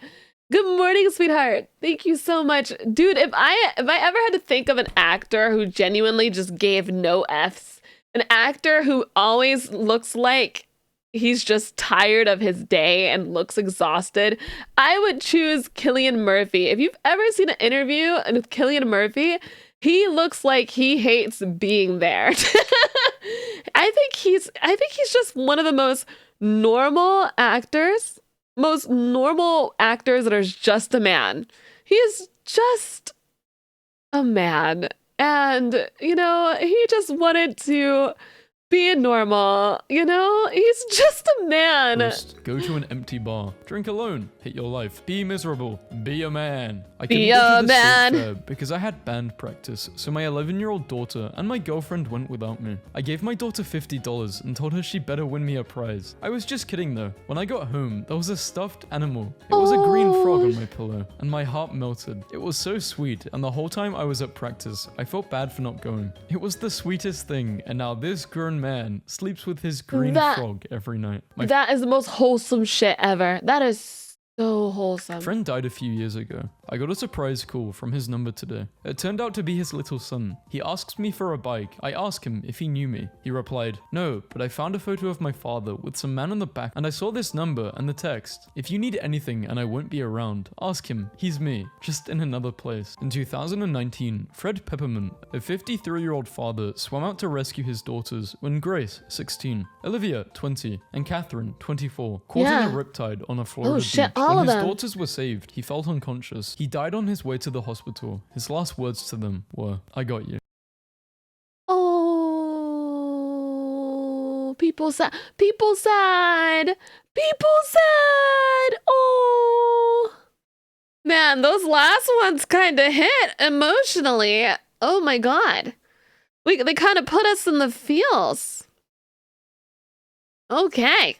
Good morning, sweetheart. Thank you so much. Dude, if I ever had to think of an actor who genuinely just gave no Fs, an actor who always looks like he's just tired of his day and looks exhausted, I would choose Cillian Murphy. If you've ever seen an interview with Cillian Murphy, he looks like he hates being there. I think he's just one of the most normal actors that are just a man. He is just a man. And, he just wanted to be normal, He's just a man. First, go to an empty bar. Drink alone. Hate your life. Be miserable. Be a man. I Be couldn't go a to the state man. fair because I had band practice, so my 11-year-old daughter and my girlfriend went without me. I gave my daughter $50 and told her she better win me a prize. I was just kidding though. When I got home, there was a stuffed animal. It was a green frog on my pillow, and my heart melted. It was so sweet, and the whole time I was at practice, I felt bad for not going. It was the sweetest thing, and now this grown man sleeps with his green frog every night. My That is the most wholesome shit ever. That is so wholesome. friend died a few years ago. I got a surprise call from his number today. It turned out to be his little son. He asks me for a bike. I ask him if he knew me. He replied, no, but I found a photo of my father with some man on the back and I saw this number and the text. If you need anything and I won't be around, ask him. He's me, just in another place. In 2019, Fred Peppermint, a 53-year-old father, swam out to rescue his daughters when Grace, 16, Olivia, 20, and Catherine, 24, caught in a riptide on a Florida shit, beach. all When of his them. daughters were saved, he felt unconscious. He died on his way to the hospital. His last words to them were, I got you. Oh, people sad. Oh, man, those last ones kind of hit emotionally. Oh my God. They kind of put us in the feels. Okay.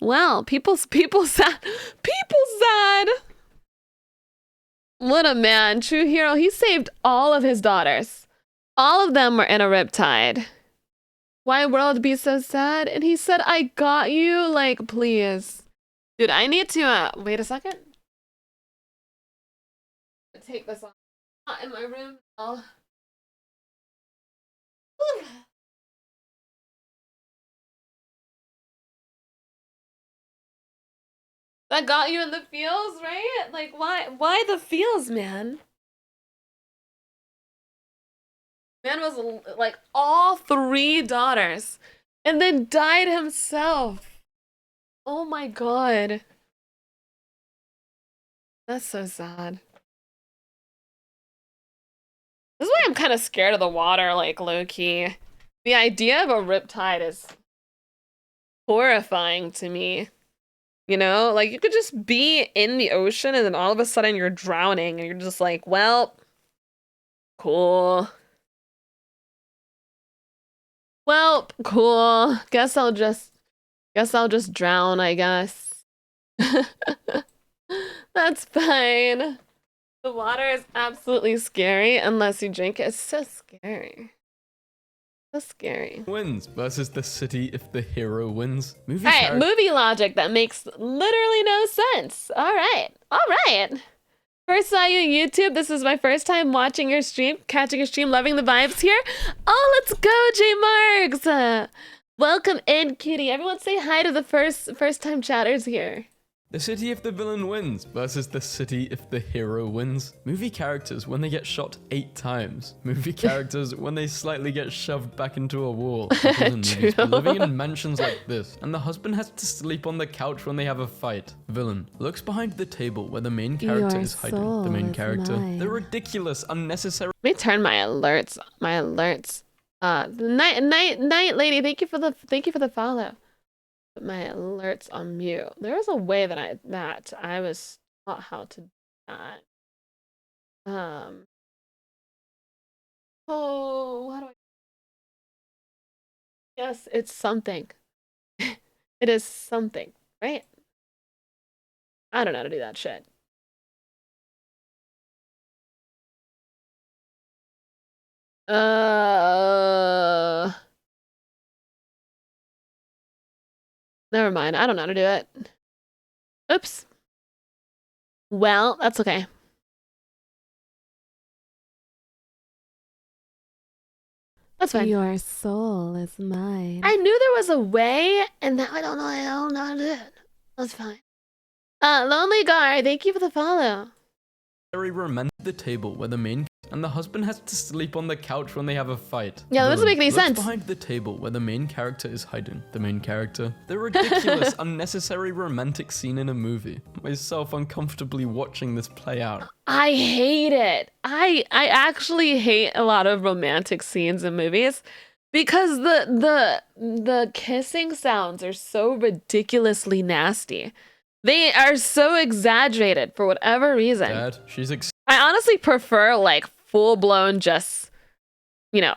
Well, people sad. People sad. What a man. True hero. He saved all of his daughters. All of them were in a riptide. Why world be so sad? And he said, I got you. Like, please. Dude, I need to, wait a second. Take this off. Not in my room. Oh. That got you in the feels, right? Like, why the feels, man? Man was like all 3 daughters and then died himself. Oh my god. That's so sad. This is why I'm kind of scared of the water, like, low-key. The idea of a riptide is horrifying to me. You know? Like, you could just be in the ocean and then all of a sudden you're drowning and you're just like, well, cool. Well, cool. Guess I'll just drown, I guess. That's fine. The water is absolutely scary unless you drink it. It's so scary. So scary. Wins versus the city if the hero wins. Movie Alright, character- movie logic that makes literally no sense. Alright. First saw you on YouTube. This is my first time watching your stream, catching your stream, loving the vibes here. Oh, let's go, J Marks. Welcome in, kitty. Everyone say hi to the first time chatters here. The city if the villain wins versus the city if the hero wins. Movie characters when they get shot 8 times. Movie characters when they slightly get shoved back into a wall. People in movies True. living in mansions like this, and the husband has to sleep on the couch when they have a fight. Villain looks behind the table where the main character Your is hiding. The soul main is character. mine. The ridiculous, unnecessary Let me turn my alerts. The night lady, thank you for the follow. Put my alerts on mute. There was a way that I was taught how to do that. Oh, how do I? Yes, it's something. It is something, right? I don't know how to do that shit. Never mind. I don't know how to do it. Oops. Well, that's okay. That's fine. Your soul is mine. I knew there was a way, and now I don't know how to do it. That's fine. Lonely Guy, thank you for the follow. romantic the table where the main and the husband has to sleep on the couch when they have a fight. Yeah, that doesn't make any Looks sense. behind the table where the main character is hiding. The main character. The ridiculous, unnecessary romantic scene in a movie. Myself uncomfortably watching this play out. I hate it. I actually hate a lot of romantic scenes in movies because the kissing sounds are so ridiculously nasty. They are so exaggerated for whatever reason. Dad, she's I honestly prefer like full-blown just,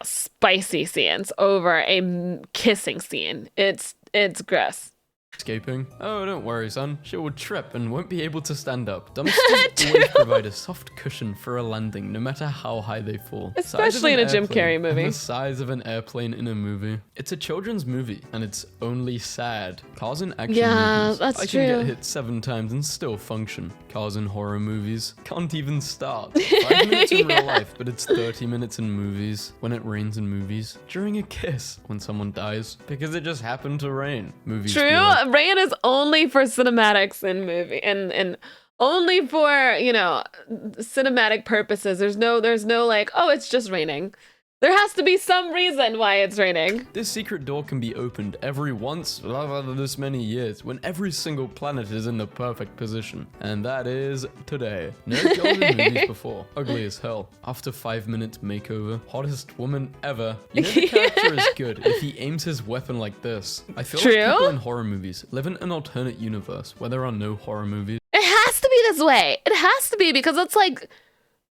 spicy scenes over a kissing scene. It's gross. escaping. Oh, don't worry, son. She will trip and won't be able to stand up. Dumpsters always provide a soft cushion for a landing, no matter how high they fall. Size of Especially an in a Jim airplane, Carrey movie. And the size of an airplane in a movie. It's a children's movie, and it's only sad. Cars in action Yeah, movies. that's I true. can get hit 7 times and still function. Cars in horror movies can't even start. 5 minutes in real life, but it's 30 minutes in movies. When it rains in movies. During a kiss, when someone dies, because it just happened to rain. Movies True. feel like Rain is only for cinematics in movie and only for, cinematic purposes. There's no like, oh, it's just raining. There has to be some reason why it's raining. This secret door can be opened every once this many years when every single planet is in the perfect position. And that is today. No girls in movies before. Ugly as hell. After 5 minutes makeover. Hottest woman ever. You know the character is good if he aims his weapon like this. I feel like True. people in horror movies live in an alternate universe where there are no horror movies. It has to be this way. It has to be because it's like,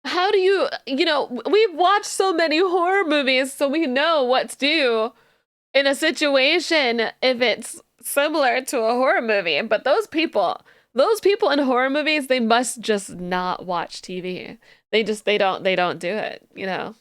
how do you, we've watched so many horror movies, so we know what to do in a situation if it's similar to a horror movie, but those people in horror movies, they must just not watch TV. They don't do it, you know?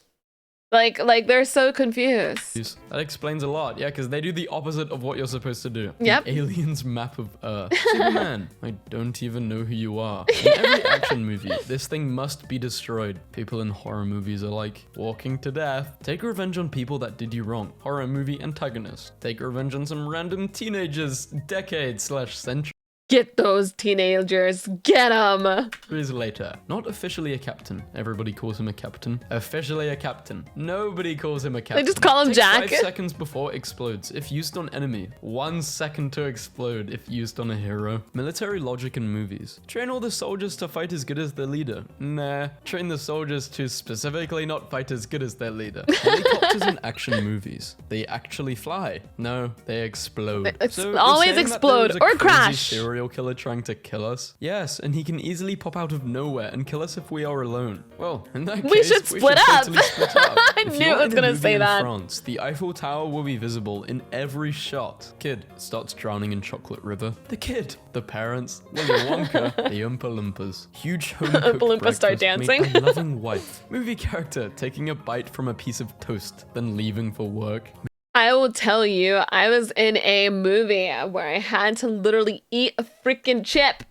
Like they're so confused. That explains a lot, yeah, because they do the opposite of what you're supposed to do. Yep. The aliens map of Earth. Superman, I don't even know who you are. In every action movie, this thing must be destroyed. People in horror movies are like, walking to death. Take revenge on people that did you wrong. Horror movie antagonist. Take revenge on some random teenagers, decades/centuries Get those teenagers, get them. later. Not officially a captain. Everybody calls him a captain. Officially a captain. Nobody calls him a captain. They just call him Takes Jack. 5 seconds before explodes if used on enemy. 1 second to explode if used on a hero. Military logic in movies. Train all the soldiers to fight as good as their leader. Nah. Train the soldiers to specifically not fight as good as their leader. Helicopters in action movies. They actually fly. No, they explode. Always saying that explode there is a or crazy crash. Serial killer trying to kill us? Yes, and he can easily pop out of nowhere and kill us if we are alone. Well, in that We case, should split up. totally split up. I If knew you're it was in a gonna movie say in that. France, the Eiffel Tower will be visible in every shot. Kid starts drowning in chocolate river. The kid, the parents, Willy Wonka, the Oompa Loompas. Huge home cooked Oompa Loompas start breakfast dancing. made by loving wife. Movie character taking a bite from a piece of toast, then leaving for work. I will tell you, I was in a movie where I had to literally eat a freaking chip.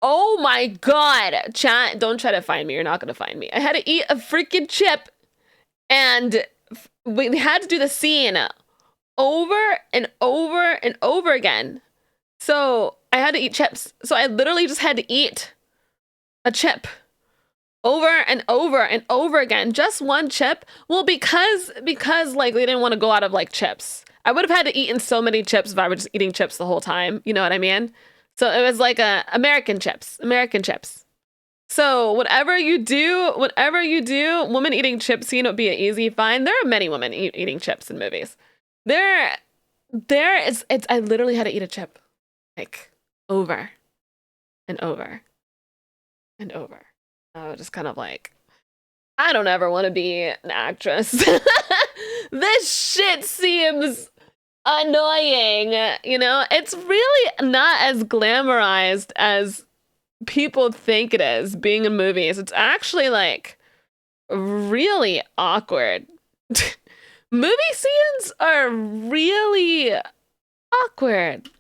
Oh my god. Chat, don't try to find me. You're not going to find me. I had to eat a freaking chip. And we had to do the scene over and over and over again. So I had to eat chips. So I literally just had to eat a chip over and over and over again. Just one chip. Well, because like they didn't want to go out of like chips. I would have had to eat in so many chips if I were just eating chips the whole time. You know what I mean? So it was like American chips. So whatever you do, women eating chips scene would be an easy find. There are many women eating chips in movies. It's I literally had to eat a chip like over and over and over. I was just kind of like, I don't ever want to be an actress. This shit seems annoying, you know? It's really not as glamorized as people think it is being in movies. It's actually like really awkward. Movie scenes are really awkward.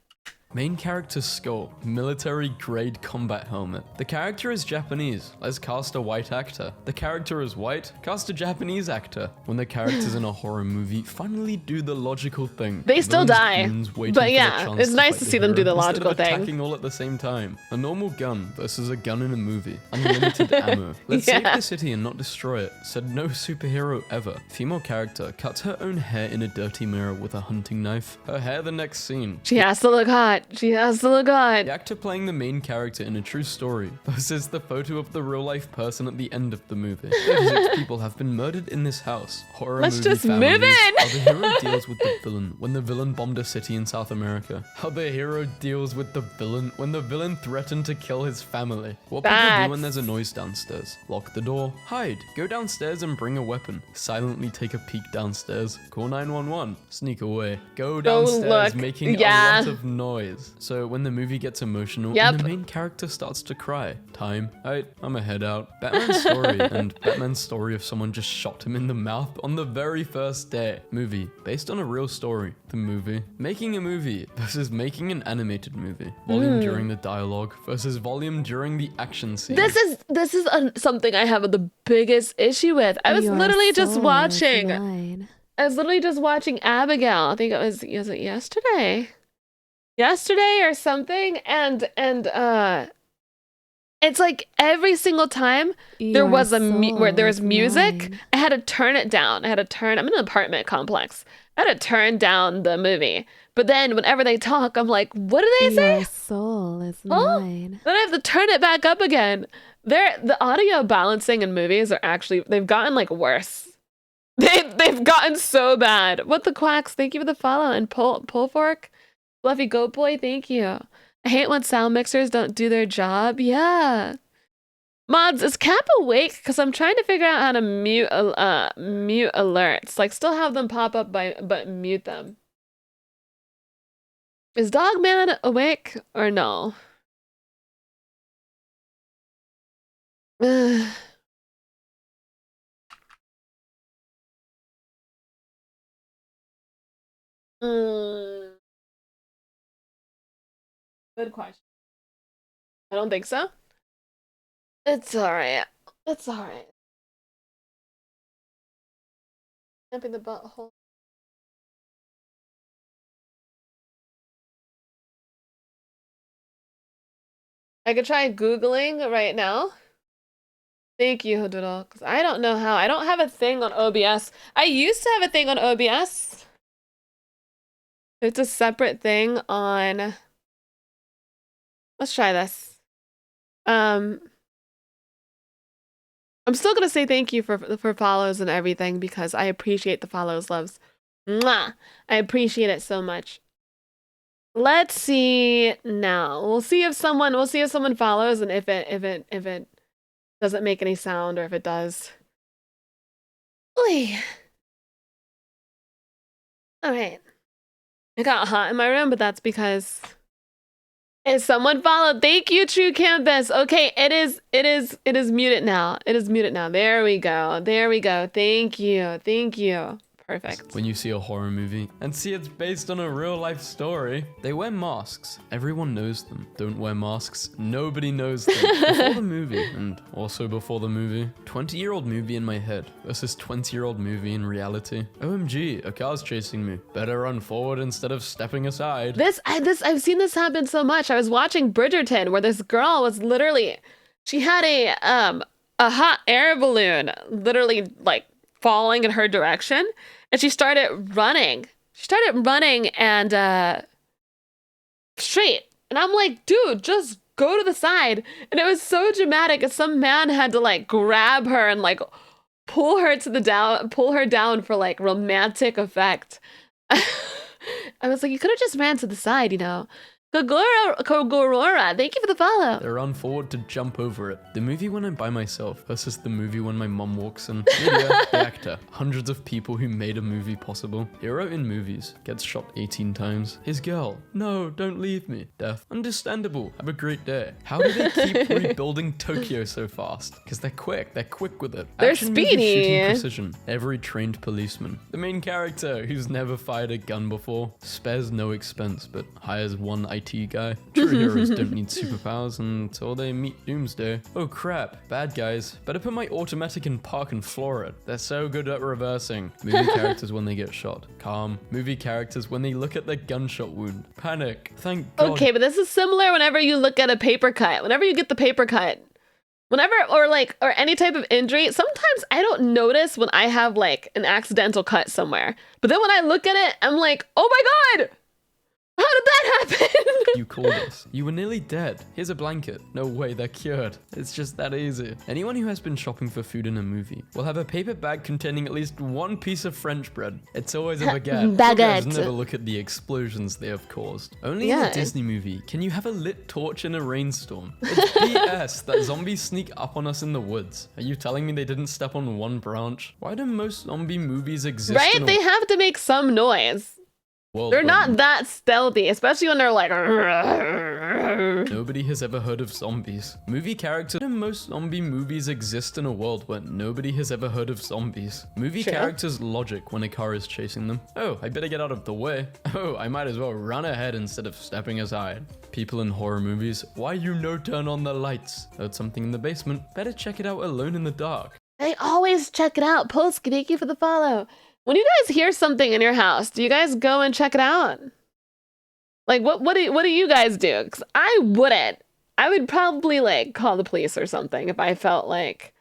Main character's skull, military grade combat helmet. The character is Japanese. Let's cast a white actor. The character is white. Cast a Japanese actor. When the characters in a horror movie finally do the logical thing. They still villain's die. goons waiting But for the yeah, chance it's to nice fight to the see them do hero the logical instead of thing. attacking all at the same time. A normal gun versus a gun in a movie. Unlimited ammo. Let's save Yeah. the city and not destroy it. Said no superhero ever. Female character cuts her own hair in a dirty mirror with a hunting knife. Her hair the next scene. She has to look hot. The actor playing the main character in a true story versus the photo of the real-life person at the end of the movie. 36 people have been murdered in this house. Horror Let's movie just move families. in. How the hero deals with the villain when the villain bombed a city in South America. How the hero deals with the villain when the villain threatened to kill his family. What people do when there's a noise downstairs. Lock the door. Hide. Go downstairs and bring a weapon. Silently take a peek downstairs. Call 911. Sneak away. Go downstairs look. making Yeah. a lot of noise. So when the movie gets emotional Yep. and the main character starts to cry. Time. Alright, I'ma head out. Batman's story and Batman's story of someone just shot him in the mouth on the very first day. Movie. Based on a real story. The movie. Making a movie versus making an animated movie. Volume during the dialogue versus volume during the action scene. This is something I have the biggest issue with. I was Your literally just soul is watching. mine. I was literally just watching Abigail. I think was it yesterday or something, and it's like every single time there Your was where there was soul is music, mine. I had to turn it down. I'm in an apartment complex. I had to turn down the movie. But then whenever they talk, I'm like, what do they say? Your soul is Huh? mine. Then I have to turn it back up again. The audio balancing in movies are actually, they've gotten like worse. They've gotten so bad. What the quacks? Thank you for the follow. And pull fork. Fluffy goat boy, thank you. I hate when sound mixers don't do their job. Yeah. Mods, is Cap awake? Because I'm trying to figure out how to mute alerts. Like still have them pop up but mute them. Is Dogman awake or no? Mm, good question. I don't think so. It's alright. It's alright. Stamping the butthole. I could try Googling right now. Thank you, Hodoodle, because I don't know how. I don't have a thing on OBS. I used to have a thing on OBS. It's a separate thing on... Let's try this. I'm still gonna say thank you for follows and everything because I appreciate the follows, loves. Mwah! I appreciate it so much. Let's see now. We'll see if someone follows and if it doesn't make any sound or if it does. Oy. All right. It got hot in my room, but that's because someone followed. Thank you, True Campus. Okay, it is muted now. It is muted now. There we go. There we go. Thank you. Thank you. Perfect. When you see a horror movie and see it's based on a real life story, they wear masks. Everyone knows them. Don't wear masks. Nobody knows them. Before the movie, and also before the movie, 20-year-old movie in my head versus 20-year-old movie in reality. OMG, a car's chasing me. Better run forward instead of stepping aside. I've seen this happen so much. I was watching Bridgerton where this girl was literally, she had a hot air balloon literally like falling in her direction. And she started running. And straight. And I'm like, dude, just go to the side. And it was so dramatic. And some man had to like grab her and like pull her down for like romantic effect. I was like, you could have just ran to the side, you know. Kogorora, thank you for the follow. They run forward to jump over it. The movie when I'm by myself versus the movie when my mum walks in. Lydia, the actor. Hundreds of people who made a movie possible. Hero in movies. Gets shot 18 times. His girl. No, don't leave me. Death. Understandable. Have a great day. How do they keep rebuilding Tokyo so fast? Because they're quick. They're quick with it. They're Action movie speedy. Shooting precision. Every trained policeman. The main character who's never fired a gun before. Spares no expense, but hires one IT guy. True heroes don't need superpowers until they meet Doomsday. Oh crap, bad guys. Better put my automatic in park and floor it. They're so good at reversing. Movie characters when they get shot. Calm. Movie characters when they look at their gunshot wound. Panic. Thank God. Okay, but this is similar whenever you look at a paper cut. Whenever you get the paper cut. Or any type of injury, sometimes I don't notice when I have like an accidental cut somewhere. But then when I look at it, I'm like, oh my God! How did that happen? You called us. You were nearly dead. Here's a blanket. No way, they're cured. It's just that easy. Anyone who has been shopping for food in a movie will have a paper bag containing at least one piece of French bread. It's always a baguette. Baguette. Guys never look at the explosions they have caused. Only in a Disney movie can you have a lit torch in a rainstorm. It's BS that zombies sneak up on us in the woods. Are you telling me they didn't step on one branch? Why do most zombie movies exist? Right? They have to make some noise. They're not that stealthy, especially when they're like... Nobody has ever heard of zombies. Movie characters. Most zombie movies exist in a world where nobody has ever heard of zombies. Movie characters' logic when a car is chasing them. Oh, I better get out of the way. Oh, I might as well run ahead instead of stepping aside. People in horror movies. Why you no turn on the lights? Heard something in the basement. Better check it out alone in the dark. They always check it out. Polsky, thank you for the follow. When you guys hear something in your house, do you guys go and check it out? Like, what do you guys do? Because I wouldn't. I would probably, like, call the police or something if I felt like...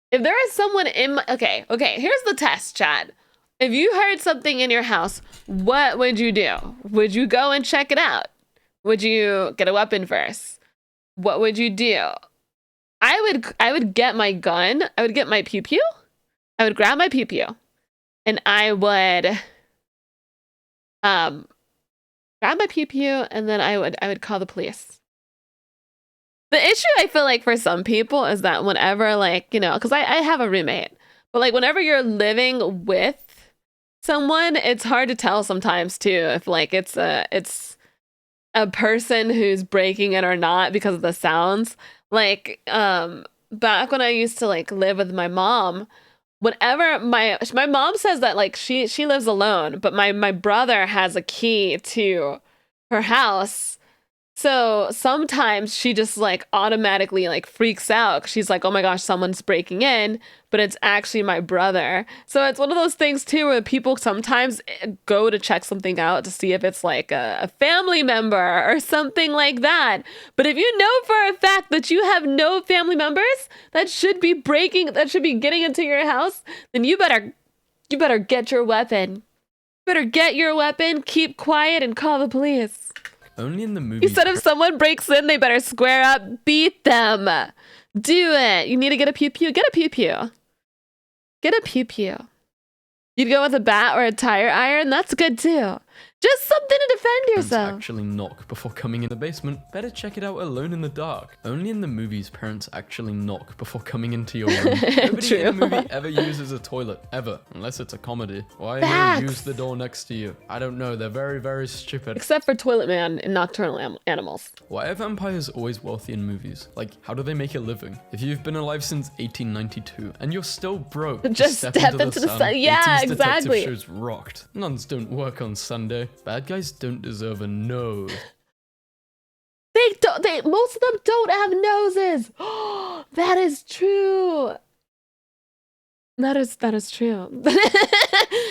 If there is someone in my... Okay, here's the test, chat. If you heard something in your house, what would you do? Would you go and check it out? Would you get a weapon first? What would you do? I would get my gun. I would get my pew-pew. I would grab my pew-pew. And I would grab my pew-pew and then I would call the police. The issue I feel like for some people is that whenever, like, you know, because I have a roommate, but like whenever you're living with someone, it's hard to tell sometimes too if like it's a person who's breaking it or not because of the sounds. Like, back when I used to like live with my mom, whenever my mom says that like she lives alone, but my brother has a key to her house. So sometimes she just like automatically like freaks out. She's like, oh my gosh, someone's breaking in, but it's actually my brother. So it's one of those things too where people sometimes go to check something out to see if it's like a family member or something like that. But if you know for a fact that you have no family members that should be getting into your house, then you better get your weapon. Better get your weapon, keep quiet, and call the police. Only in the movie. You said if someone breaks in, they better square up, beat them. Do it. You need to get a pew-pew. Get a pew-pew. Get a pew-pew. You'd go with a bat or a tire iron. That's good too. Just something to defend yourself. Actually knock before coming in the basement. Better check it out alone in the dark. Only in the movies parents actually knock before coming into your room. Nobody in the movie ever uses a toilet, ever, unless it's a comedy. Why do you use the door next to you? I don't know, they're very, very stupid. Except for Toilet Man in Nocturnal Animals. Why are vampires always wealthy in movies? Like, how do they make a living? If you've been alive since 1892 and you're still broke, just step into the sun. Yeah, 80s exactly. Detective shows rocked. Nuns don't work on Sunday. Bad guys don't deserve a nose. Most of them don't have noses. That is true. That is true.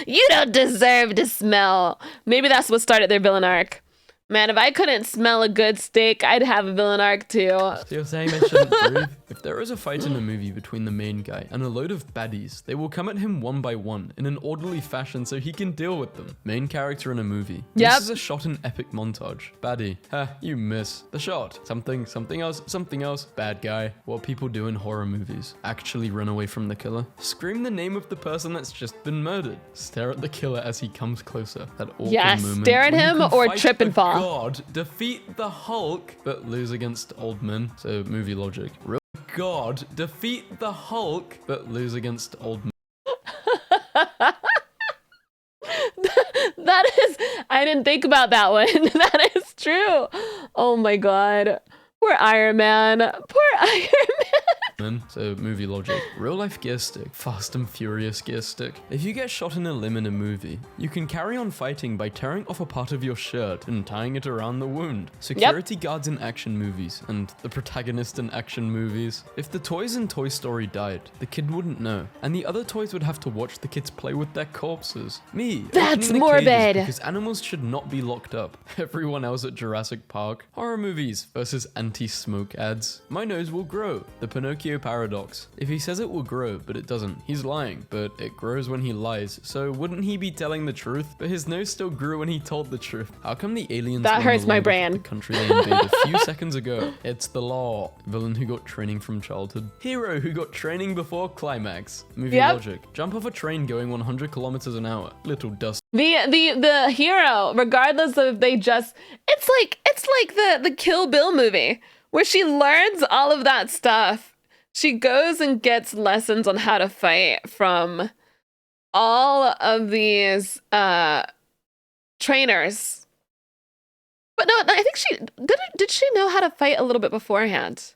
You don't deserve to smell. Maybe that's what started their villain arc. Man, if I couldn't smell a good steak, I'd have a villain arc too. So you're saying they shouldn't breathe? If there is a fight in a movie between the main guy and a load of baddies, they will come at him one by one in an orderly fashion so he can deal with them. Main character in a movie. Yep. This is a shot in epic montage. Baddie. You miss. The shot. Something else. Bad guy. What people do in horror movies. Actually run away from the killer. Scream the name of the person that's just been murdered. Stare at the killer as he comes closer. That awkward moment. Stare at when you him can or fight trip and a fall. God, defeat the Hulk, but lose against old men. So movie logic. Real God, defeat the Hulk, but lose against old men. That is, I didn't think about that one. That is true. Oh my God. Poor Iron Man. Poor Iron Man. So movie logic. Real life gear stick. Fast and Furious gear stick. If you get shot in a limb in a movie, you can carry on fighting by tearing off a part of your shirt and tying it around the wound. Security guards in action movies and the protagonist in action movies. If the toys in Toy Story died, the kid wouldn't know, and the other toys would have to watch the kids play with their corpses. That's opening the morbid. cages because animals should not be locked up. Everyone else at Jurassic Park. Horror movies versus anti-smoke ads. My nose will grow. The Pinocchio paradox. If he says it will grow, but it doesn't, he's lying, but it grows when he lies. So wouldn't he be telling the truth? But his nose still grew when he told the truth. How come the aliens That won hurts the my longest brain. with the country they invaded a few seconds ago? It's the law. Villain who got training from childhood. Hero who got training before climax. Movie logic. Jump off a train going 100 kilometers an hour. Little dust. The hero, regardless of if they just, it's like the Kill Bill movie where she learns all of that stuff. She goes and gets lessons on how to fight from all of these trainers. But no, I think she did she know how to fight a little bit beforehand,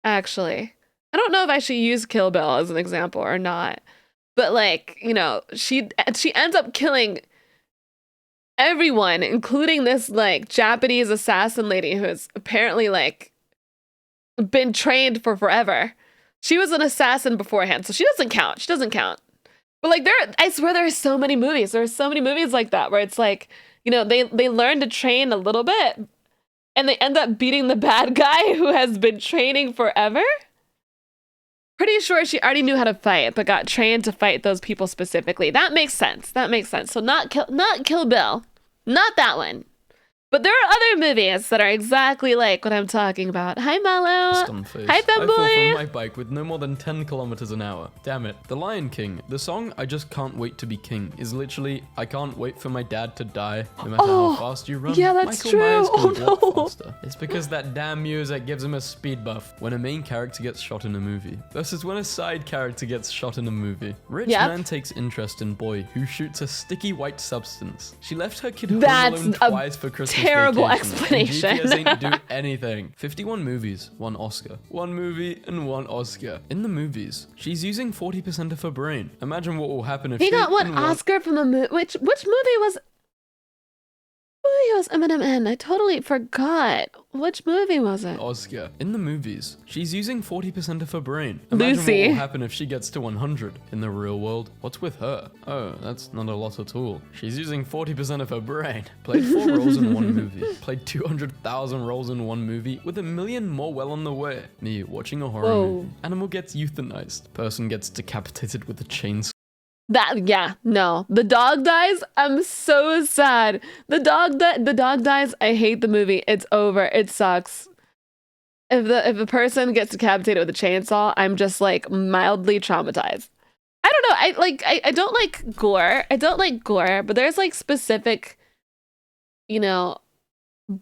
actually. I don't know if I should use Kill Bill as an example or not. But like, you know, she ends up killing everyone, including this like Japanese assassin lady who has apparently like been trained for forever. She was an assassin beforehand, so she doesn't count. But like I swear there are so many movies. There are so many movies like that where it's like, you know, they learn to train a little bit and they end up beating the bad guy who has been training forever. Pretty sure she already knew how to fight, but got trained to fight those people specifically. That makes sense. So not Kill Bill. Not that one. But there are other movies that are exactly like what I'm talking about. Hi, Mallow. Stun face. Hi, I fall from Femboy. my bike with no more than 10 kilometers an hour. Damn it. The Lion King. The song I Just Can't Wait to Be King is literally, I can't wait for my dad to die. No matter how fast you run, yeah, that's Michael true. Myers can Oh, walk no. faster. It's because that damn music gives him a speed buff when a main character gets shot in a movie versus when a side character gets shot in a movie. Rich man takes interest in boy who shoots a sticky white substance. She left her kid home That's alone a twice for Christmas terrible vacation, and explanation. GPS ain't do anything. 51 movies, 1 Oscar. 1 movie and 1 Oscar. In the movies, she's using 40% of her brain. Imagine what will happen if He she got one in Oscar from a movie. Which movie was Eminem in? I totally forgot. Which movie was it? Oscar. In the movies, she's using 40% of her brain. Imagine Lucy. what will happen if she gets to 100. In the real world, what's with her? Oh, that's not a lot at all. She's using 40% of her brain. Played 4 roles in 1 movie. Played 200,000 roles in 1 movie with 1 million more well on the way. Me watching a horror Whoa. movie. Animal gets euthanized. Person gets decapitated with a chainsaw. No. The dog dies. I'm so sad. The dog dies. I hate the movie. It's over. It sucks. If a person gets decapitated with a chainsaw, I'm just like mildly traumatized. I don't know. I don't like gore. I don't like gore, but there's like specific,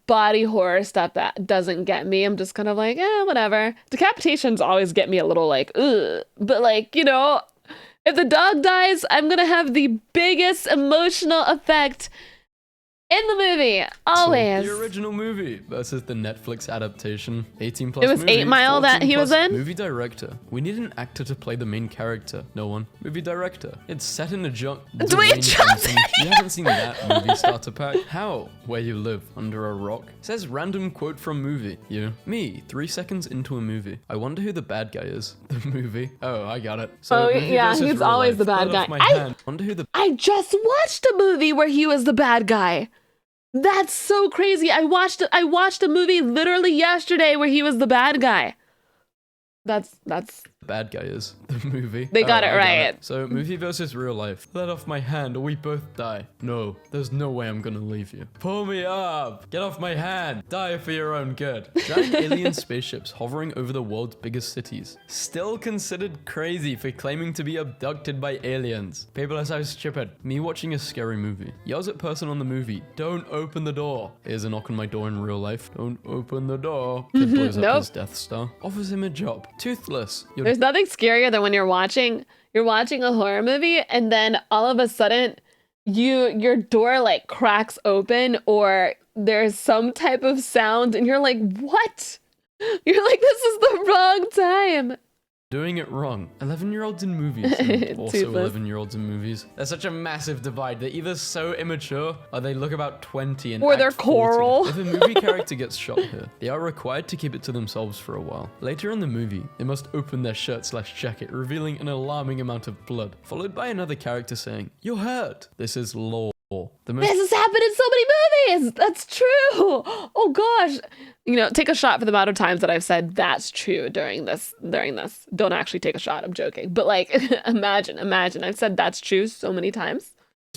body horror stuff that doesn't get me. I'm just kind of like, whatever. Decapitations always get me a little like, ugh. But like, if the dog dies, I'm gonna have the biggest emotional effect in the movie. Always. The original movie versus the Netflix adaptation. 18 plus It was movie, 8 Mile that 14 he was plus in? Movie director. We need an actor to play the main character. No one. Movie director. It's set in a Dwayne Johnson. You haven't seen that movie starter pack? How? Where you live, under a rock. Says random quote from movie. You. Me, 3 seconds into a movie. I wonder who the bad guy is. The movie. Oh, I got it. So, Oh, movie yeah, versus he's real always life. the bad Blood off guy. my hand. Wonder who the I just watched a movie where he was the bad guy. That's so crazy. I watched a movie literally yesterday where he was the bad guy. That's bad guy is. The movie. They got it I right. So, movie versus real life. Let off my hand or we both die. No, there's no way I'm gonna leave you. Pull me up. Get off my hand. Die for your own good. Giant alien spaceships hovering over the world's biggest cities. Still considered crazy for claiming to be abducted by aliens. People are so stupid. Me watching a scary movie. Yells at person on the movie. Don't open the door. Here's a knock on my door in real life. Don't open the door. Kid blows up Nope. his Death Star. Offers him a job. Toothless. You're There's nothing scarier than when you're watching a horror movie and then all of a sudden your door like cracks open or there's some type of sound and you're like, what? You're like, this is the wrong time. doing it wrong. 11-year-olds in movies and also Toothless. 11-year-olds in movies. There's such a massive divide. They're either so immature or they look about 20 and Or they're act 40. coral. If a movie character gets shot here, they are required to keep it to themselves for a while. Later in the movie, they must open their shirt/jacket, revealing an alarming amount of blood, followed by another character saying, "You're hurt." This is law. The most This has happened in so many movies. That's true. Oh gosh. Take a shot for the amount of times that I've said that's true during this. Don't actually take a shot. I'm joking. But like, imagine. I've said that's true so many times.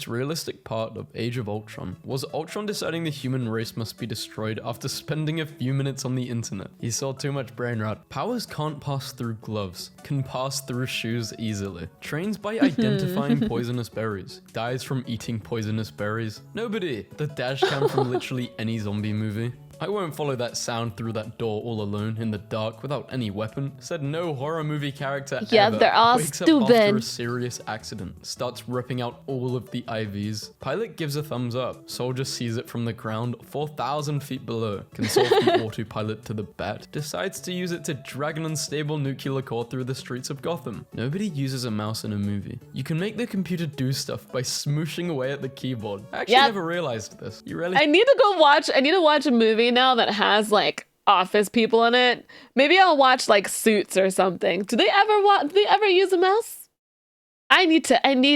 realistic part of Age of Ultron was Ultron deciding the human race must be destroyed after spending a few minutes on the internet. He saw too much brain rot. Powers can't pass through gloves, can pass through shoes easily. Trains by identifying poisonous berries. Dies from eating poisonous berries. Nobody. The dash cam from literally any zombie movie. I won't follow that sound through that door all alone in the dark without any weapon. Said no horror movie character Yeah, ever. they're all Wakes up after stupid. a serious accident. Starts ripping out all of the IVs. Pilot gives a thumbs up. Soldier sees it from the ground 4,000 feet below. Consults the autopilot to the bat. Decides to use it to drag an unstable nuclear core through the streets of Gotham. Nobody uses a mouse in a movie. You can make the computer do stuff by smooshing away at the keyboard. I actually Yep. never realized this. You really I need to watch a movie now that has like office people in it. Maybe I'll watch like Suits or something. Do they ever use a mouse? I need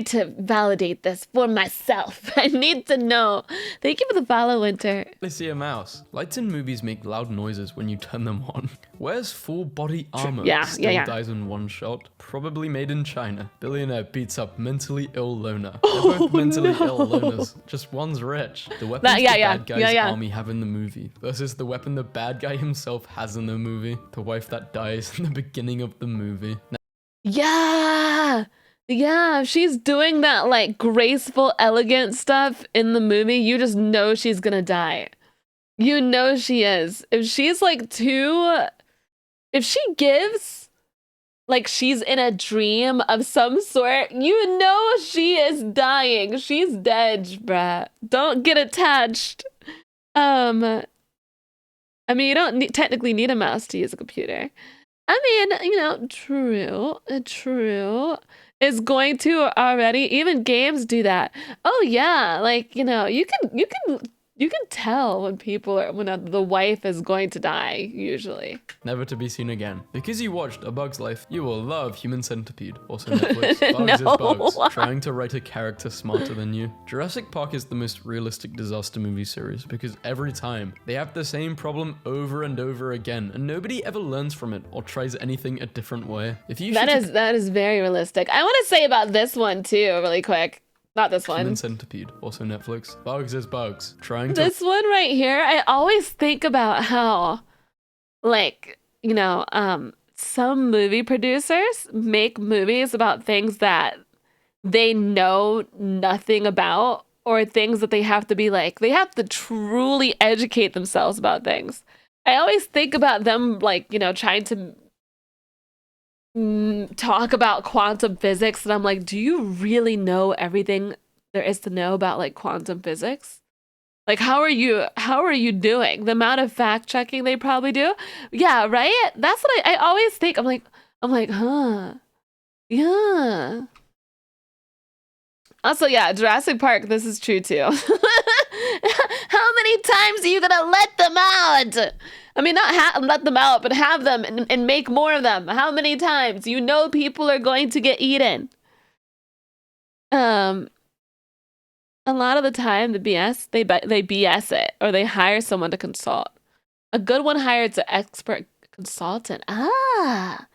to validate this for myself. I need to know. Thank you for the follow, Winter. see a mouse. Lights in movies make loud noises when you turn them on. Wears full body armor. Yeah, Still yeah. dies in one shot. Probably made in China. Billionaire beats up mentally ill loner. They're both mentally ill loners. Just one's rich. The weapons the bad guy's army have in the movie versus the weapon the bad guy himself has in the movie. The wife that dies in the beginning of the movie. Yeah, if she's doing that like graceful, elegant stuff in the movie, you just know she's gonna die. You know she is. If she's like if she gives like she's in a dream of some sort, you know she is dying. She's dead, bruh. Don't get attached. I mean, you don't technically need a mouse to use a computer. I mean, true, is going to already. Even games do that. Oh yeah, like you can tell when the wife is going to die usually. Never to be seen again. Because you watched A Bug's Life, you will love Human Centipede, also Netflix. Bugs No. is Bugs, trying to write a character smarter than you. Jurassic Park is the most realistic disaster movie series because every time they have the same problem over and over again, and nobody ever learns from it or tries anything a different way. If you That is very realistic. I want to say about this one too, really quick. Not this one. Human Centipede, also Netflix. Bugs is Bugs, trying to This one right here, I always think about how, like, some movie producers make movies about things that they know nothing about, or things that they have to be like, they have to truly educate themselves about things. I always think about them, like, trying to talk about quantum physics, and I'm like, do you really know everything there is to know about like quantum physics? Like, how are you doing? The amount of fact checking they probably do. Yeah, right? That's what I always think. I'm like, huh. Yeah. Also, yeah, Jurassic Park, this is true too. How many times are you gonna let them out? I mean, not let them out, but have them and make more of them. How many times? People are going to get eaten. A lot of the time, the BS, they BS it, or they hire someone to consult. A good one hires an expert consultant. That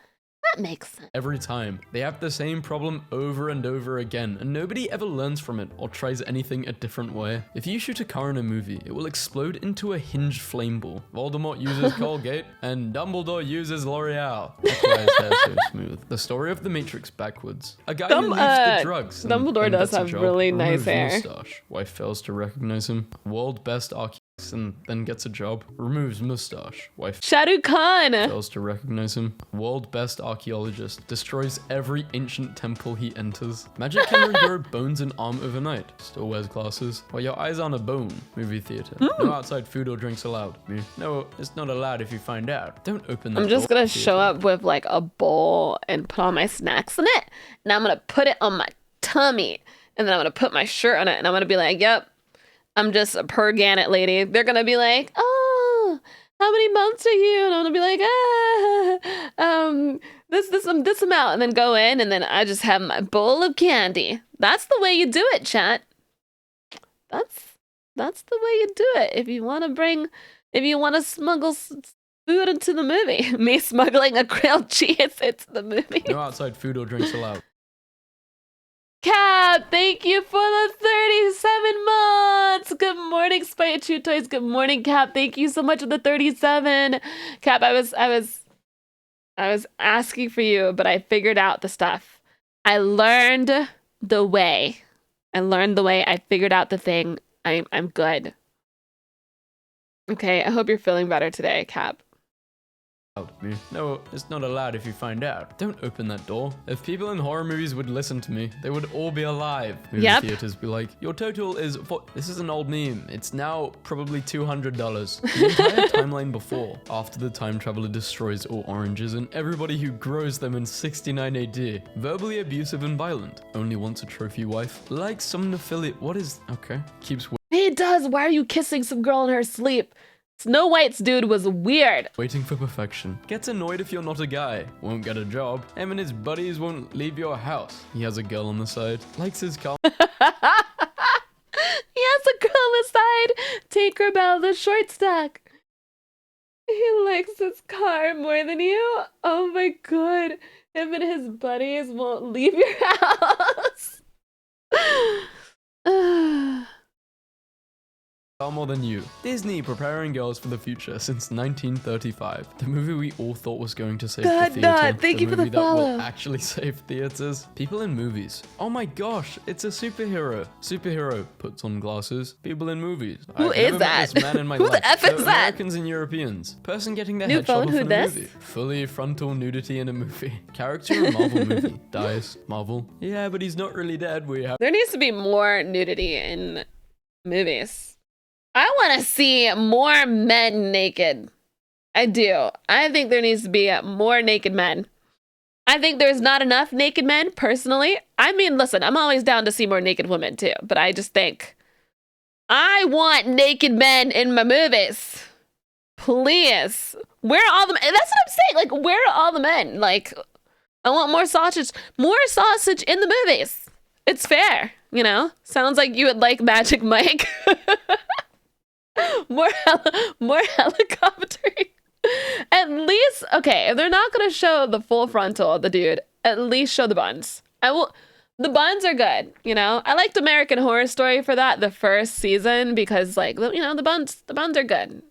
makes sense. every time. They have the same problem over and over again, and nobody ever learns from it or tries anything a different way. If you shoot a car in a movie, it will explode into a hinged flame ball. Voldemort uses Colgate, and Dumbledore uses L'Oreal. That's why his hair's so smooth. The story of the Matrix backwards. A guy who leaves the drugs. Dumbledore does have really nice hair. Mustache. Wife fails to recognize him. World best architect and then gets a job. Removes mustache. Wife Shah Rukh Khan. fails to recognize him. World best archaeologist. Destroys every ancient temple he enters. Magic can regrow bones and arm overnight. Still wears glasses. While your eyes on a bone. Movie theater. No outside food or drinks allowed. No, it's not allowed if you find out. Don't open that I'm just door. gonna show up with like a bowl and put all my snacks in it, and I'm gonna put it on my tummy, and then I'm gonna put my shirt on it, and I'm gonna be like, yep, I'm just a Perganet lady. They're gonna be like, oh, how many months are you? And I'm gonna be like, this amount, and then go in, and then I just have my bowl of candy. That's the way you do it, chat. That's the way you do it. If you want to smuggle food into the movie, me smuggling a grilled cheese into the movie. No outside food or drinks allowed. Cap, thank you for the 37 months. Good morning, Spite Chew Toys. Good morning, Cap. Thank you so much for the 37. Cap, I was asking for you, but I figured out the stuff. I learned the way. I figured out the thing. I'm good. Okay, I hope you're feeling better today, Cap. No, it's not allowed if you find out. Don't open that door. If people in horror movies would listen to me, they would all be alive. Movie theaters be like, your total is this is an old meme. It's now probably $200. The entire timeline before, after the time traveler destroys all oranges and everybody who grows them in 69 AD. Verbally abusive and violent. Only wants a trophy wife. Like somnophilia. What is okay? Keeps He does. Why are you kissing some girl in her sleep? Snow White's dude was weird. waiting for perfection. Gets annoyed if you're not a guy. Won't get a job. Him and his buddies won't leave your house. He has a girl on the side. Likes his car. He has a girl on the side. Take her about the short stack. He likes his car more than you. Oh my god. Him and his buddies won't leave your house. Far more than you. Disney preparing girls for the future since 1935. The movie we all thought was going to save God, the theater. God, thank you for the movie that follow. will actually save theaters. People in movies. Oh my gosh, it's a superhero. Superhero puts on glasses. People in movies. Who I've is never met that? this man in my Who life. the F is So that? Americans and Europeans. Person getting their New head shot phone, off who in a this? movie. Fully frontal nudity in a movie. Character in a Marvel movie. Dies. Marvel. Yeah, but he's not really dead. We have There needs to be more nudity in movies. I want to see more men naked. I do. I think there needs to be more naked men. I think there's not enough naked men, personally. I mean, listen, I'm always down to see more naked women, too. But I just think I want naked men in my movies. Please. Where are all the men? That's what I'm saying. Like, where are all the men? Like, I want more sausage in the movies. It's fair, you know? Sounds like you would like Magic Mike. more helicoptering. At least, okay, if they're not gonna show the full frontal of the dude, at least show the buns. The buns are good, you know? I liked American Horror Story for that, the first season, because, like, you know, the buns are good.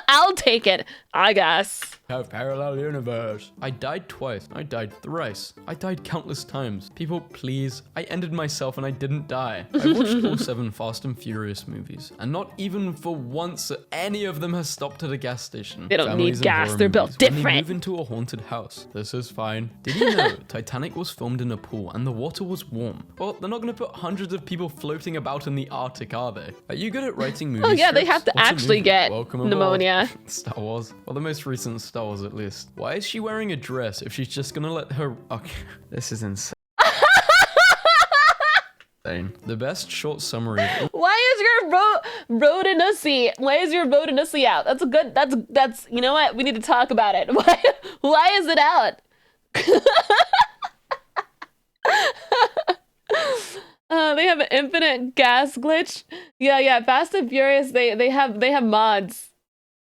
I'll take it, I guess. Have parallel universe. I died twice. I died thrice. I died countless times. People, please. I ended myself and I didn't die. I watched all 7 Fast and Furious movies, and not even for once any of them has stopped at a gas station. They don't Families need in gas, horror they're built movies, when they different. move into a haunted house. This is fine. Did you know Titanic was filmed in a pool and the water was warm? Well, they're not gonna put hundreds of people floating about in the Arctic, are they? Are you good at writing movies? Oh yeah, they have to What's a actually movie? get Welcome aboard. pneumonia. Star Wars. Well, the most recent Star Wars at least. Why is she wearing a dress if she's just gonna let her... Okay, this is insane. The best short summary of... Why is your Rodanussi? Why is your Rodanussi out? That's a good, that's, you know what? We need to talk about it. Why is it out? They have an infinite gas glitch. Yeah, Fast and Furious, they have mods.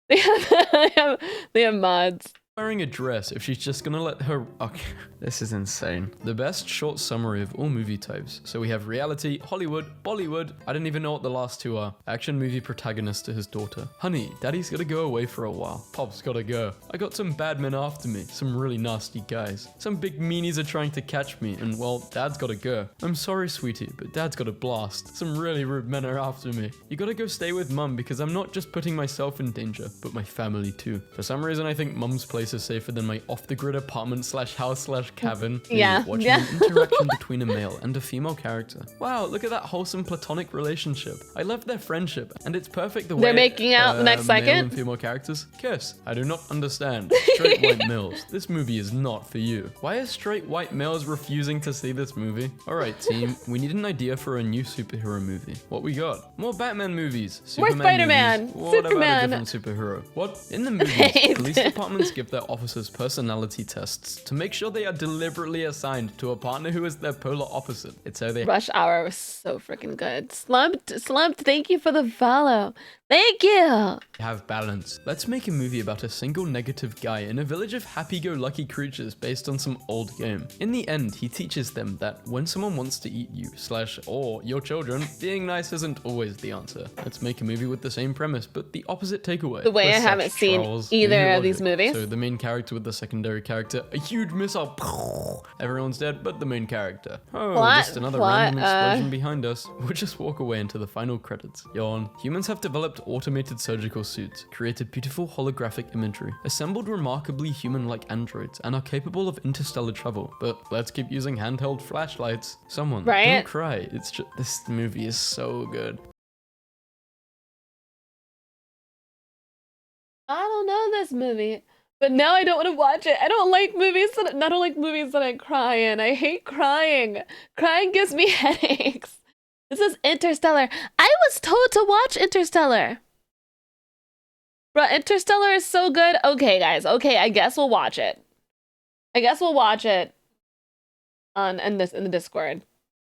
They have mods. Wearing a dress if she's just gonna let her... Okay, this is insane. The best short summary of all movie types. So we have reality, Hollywood, Bollywood. I don't even know what the last 2 are. Action movie protagonist to his daughter. Honey, daddy's gotta go away for a while. Pop's gotta go. I got some bad men after me. Some really nasty guys. Some big meanies are trying to catch me. And well, dad's gotta go. I'm sorry, sweetie, but dad's got a blast. Some really rude men are after me. You gotta go stay with mum because I'm not just putting myself in danger, but my family too. For some reason, I think mum's place is safer than my off-the-grid apartment / house / cabin. Yeah, Watching yeah. an interaction between a male and a female character. Wow, look at that wholesome platonic relationship. I love their friendship, and it's perfect the way They're making out the next male second? and female characters kiss. I do not understand. Straight white males. This movie is not for you. Why are straight white males refusing to see this movie? Alright team, we need an idea for a new superhero movie. What we got? More Batman movies. Where's Superman Spider-Man? movies. What about a Superman. different superhero? What? In the movies, police departments give their officers personality tests to make sure they are deliberately assigned to a partner who is their polar opposite. It's how they Rush Hour was so freaking good. Slumped, thank you for the follow. Thank you. have balance. Let's make a movie about a single negative guy in a village of happy-go-lucky creatures based on some old game. In the end, he teaches them that when someone wants to eat you / or your children, being nice isn't always the answer. Let's make a movie with the same premise, but the opposite takeaway. The way I With haven't such seen trials, either new of these logic. movies. So the main character with the secondary character, a huge missile, everyone's dead but the main character. Oh, Plot- just another plot, random explosion behind us. We'll just walk away into the final credits. Yawn. Humans have developed automated surgical suits, created beautiful holographic imagery, assembled remarkably human-like androids, and are capable of interstellar travel. But let's keep using handheld flashlights. Someone, Right? don't cry. It's just, this movie is so good. I don't know this movie, but now I don't want to watch it. I don't like movies that I cry in. I hate crying. Crying gives me headaches. This is Interstellar. I was told to watch Interstellar. Bro, Interstellar is so good. Okay, guys. Okay, I guess we'll watch it. I guess we'll watch it in the Discord.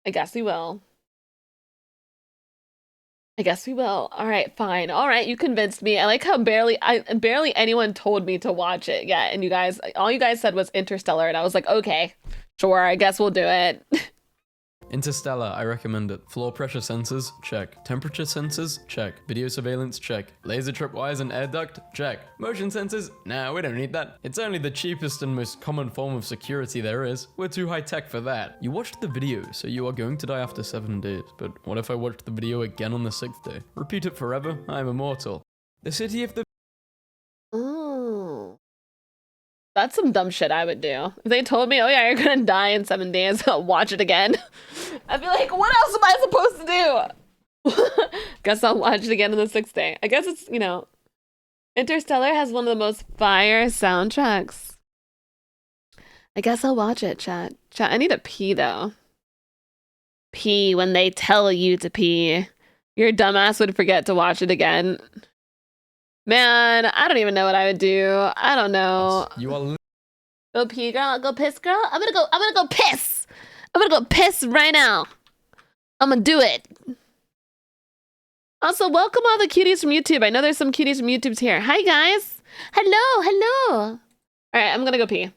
I guess we will. I guess we will. All right, fine. All right, you convinced me. I like how barely anyone told me to watch it yet, and all you guys said was Interstellar, and I was like, okay, sure, I guess we'll do it. Interstellar, I recommend it. Floor pressure sensors? Check. Temperature sensors? Check. Video surveillance? Check. Laser tripwires and air duct? Check. Motion sensors? Nah, we don't need that. It's only the cheapest and most common form of security there is. We're too high tech for that. You watched the video, so you are going to die after 7 days. But what if I watched the video again on the 6th day? Repeat it forever? I'm immortal. The city of the... Oh. That's some dumb shit I would do. If they told me, oh yeah, you're gonna die in 7 days, I'll watch it again. I'd be like, what else am I supposed to do? Guess I'll watch it again on the 6th day. I guess it's, Interstellar has one of the most fire soundtracks. I guess I'll watch it, chat. Chat, I need to pee, though. Pee when they tell you to pee. Your dumbass would forget to watch it again. Man, I don't even know what I would do. I don't know. You are Go pee, girl. Go piss, girl. I'm gonna go piss. I'm gonna go piss right now. I'm gonna do it. Also, welcome all the cuties from YouTube. I know there's some cuties from YouTube's here. Hi, guys. Hello. All right, I'm gonna go pee.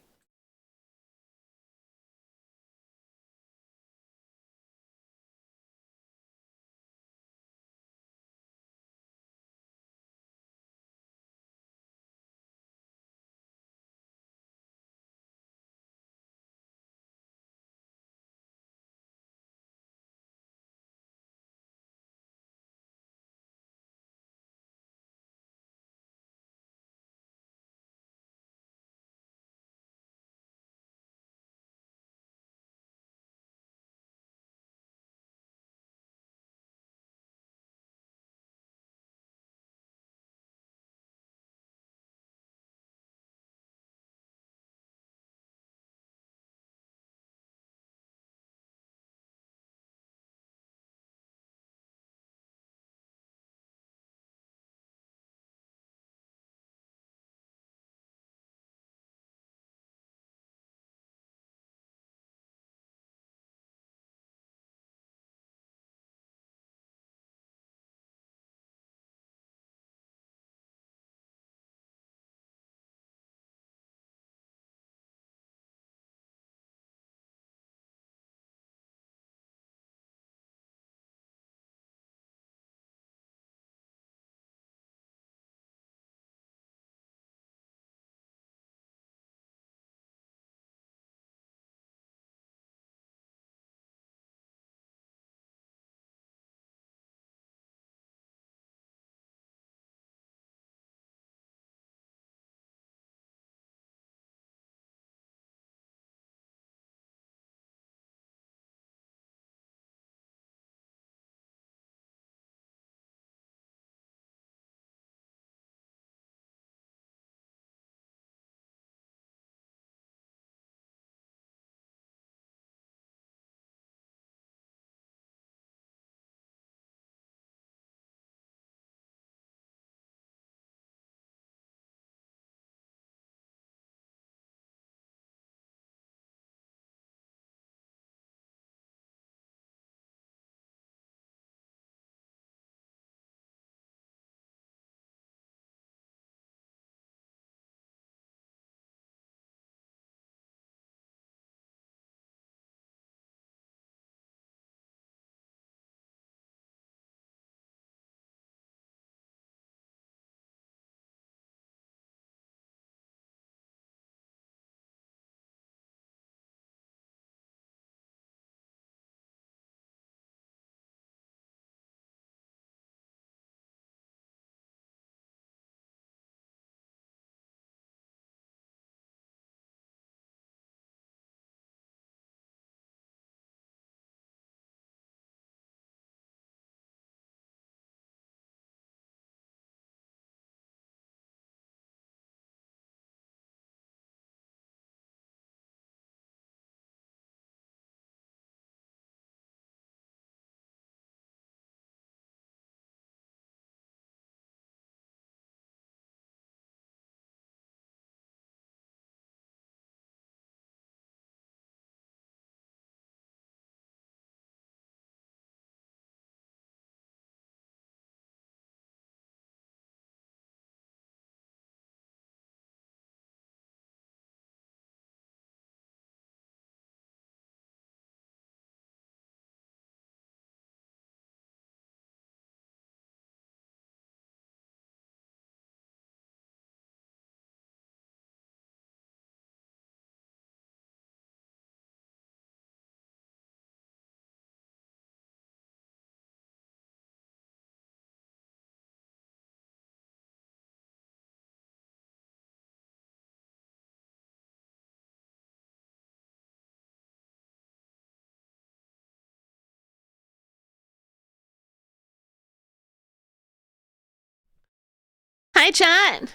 Hi, chat.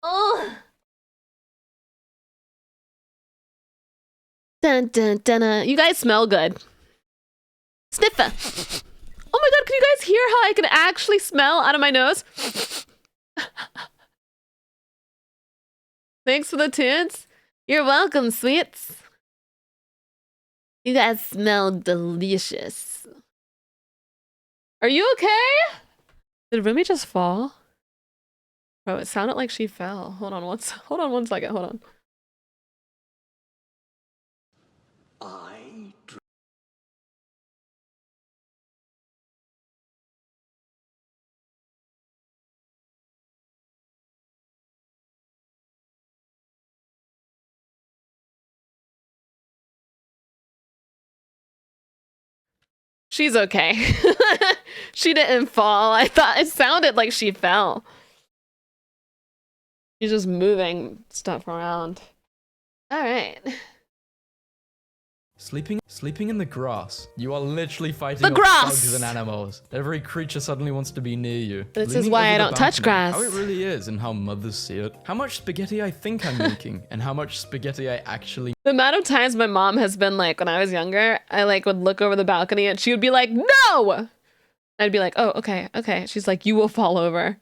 Oh. Dun, dun, dun, dun. You guys smell good. Sniffer. Oh my god, can you guys hear how I can actually smell out of my nose? Thanks for the tunes. You're welcome, sweets. You guys smell delicious. Are you okay? Did Rumi just fall? Bro, it sounded like she fell. Hold on one second. Hold on. She's okay. She didn't fall. I thought it sounded like she fell. She's just moving stuff around. All right. Sleeping in the grass. You are literally fighting The off grass! bugs and animals. Every creature suddenly wants to be near you. This is Leaning why over I the don't touch balcony. grass. How it really is and how mothers see it. How much spaghetti I think I'm making and how much spaghetti I actually The amount of times my mom has been like, when I was younger, I like would look over the balcony and she would be like, no! I'd be like, oh, okay. She's like, you will fall over.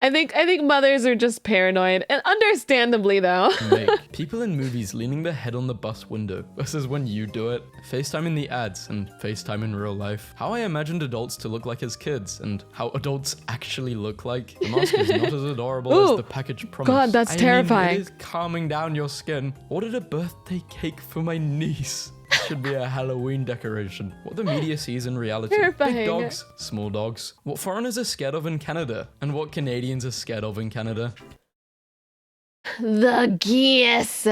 I think mothers are just paranoid, and understandably though. make. People in movies leaning their head on the bus window versus when you do it. FaceTime in the ads and FaceTime in real life. How I imagined adults to look like as kids and how adults actually look like. The mask is not as adorable Ooh, as the package promised. God, that's terrifying. It is calming down your skin. Ordered a birthday cake for my niece. Should be a Halloween decoration. What the media sees in reality. Terrifying. Big dogs, small dogs. What foreigners are scared of in Canada and what Canadians are scared of in Canada. The geese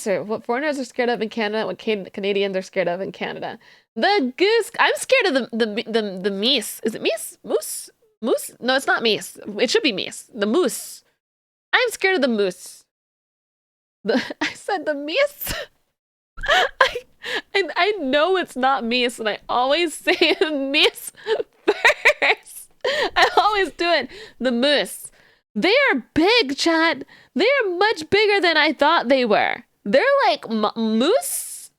are what foreigners are scared of in Canada, what Canadians are scared of in Canada. The goose. I'm scared of the meese. Is it meese? Moose? No, it's not meese. It should be meese. The moose. I'm scared of the moose. I said the meese. I know it's not meese, and I always say meese first. I always do it. The moose. They are big, chat. They are much bigger than I thought they were. They're like moose.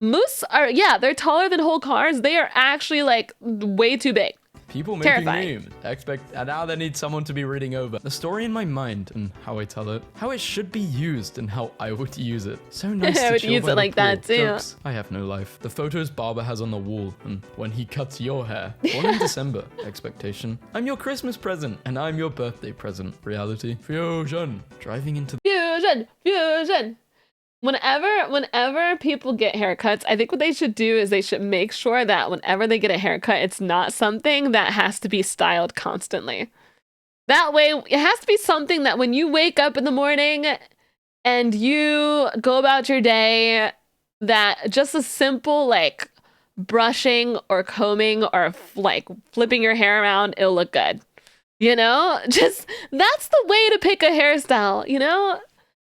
Moose are, yeah, they're taller than whole cars. They are actually like way too big. People making Terrifying. memes. And now they need someone to be reading over. The story in my mind and how I tell it. How it should be used and how I would use it. So nice I to would chill use by it the like that pool. too. Jokes. I have no life. The photos Barber has on the wall and when he cuts your hair. Born in December. Expectation. I'm your Christmas present and I'm your birthday present. Reality. Fusion. Driving into Fusion. Whenever people get haircuts, I think what they should do is they should make sure that whenever they get a haircut, it's not something that has to be styled constantly. That way, it has to be something that when you wake up in the morning and you go about your day, that just a simple like brushing or combing or like flipping your hair around, it'll look good. You know, just that's the way to pick a hairstyle, you know?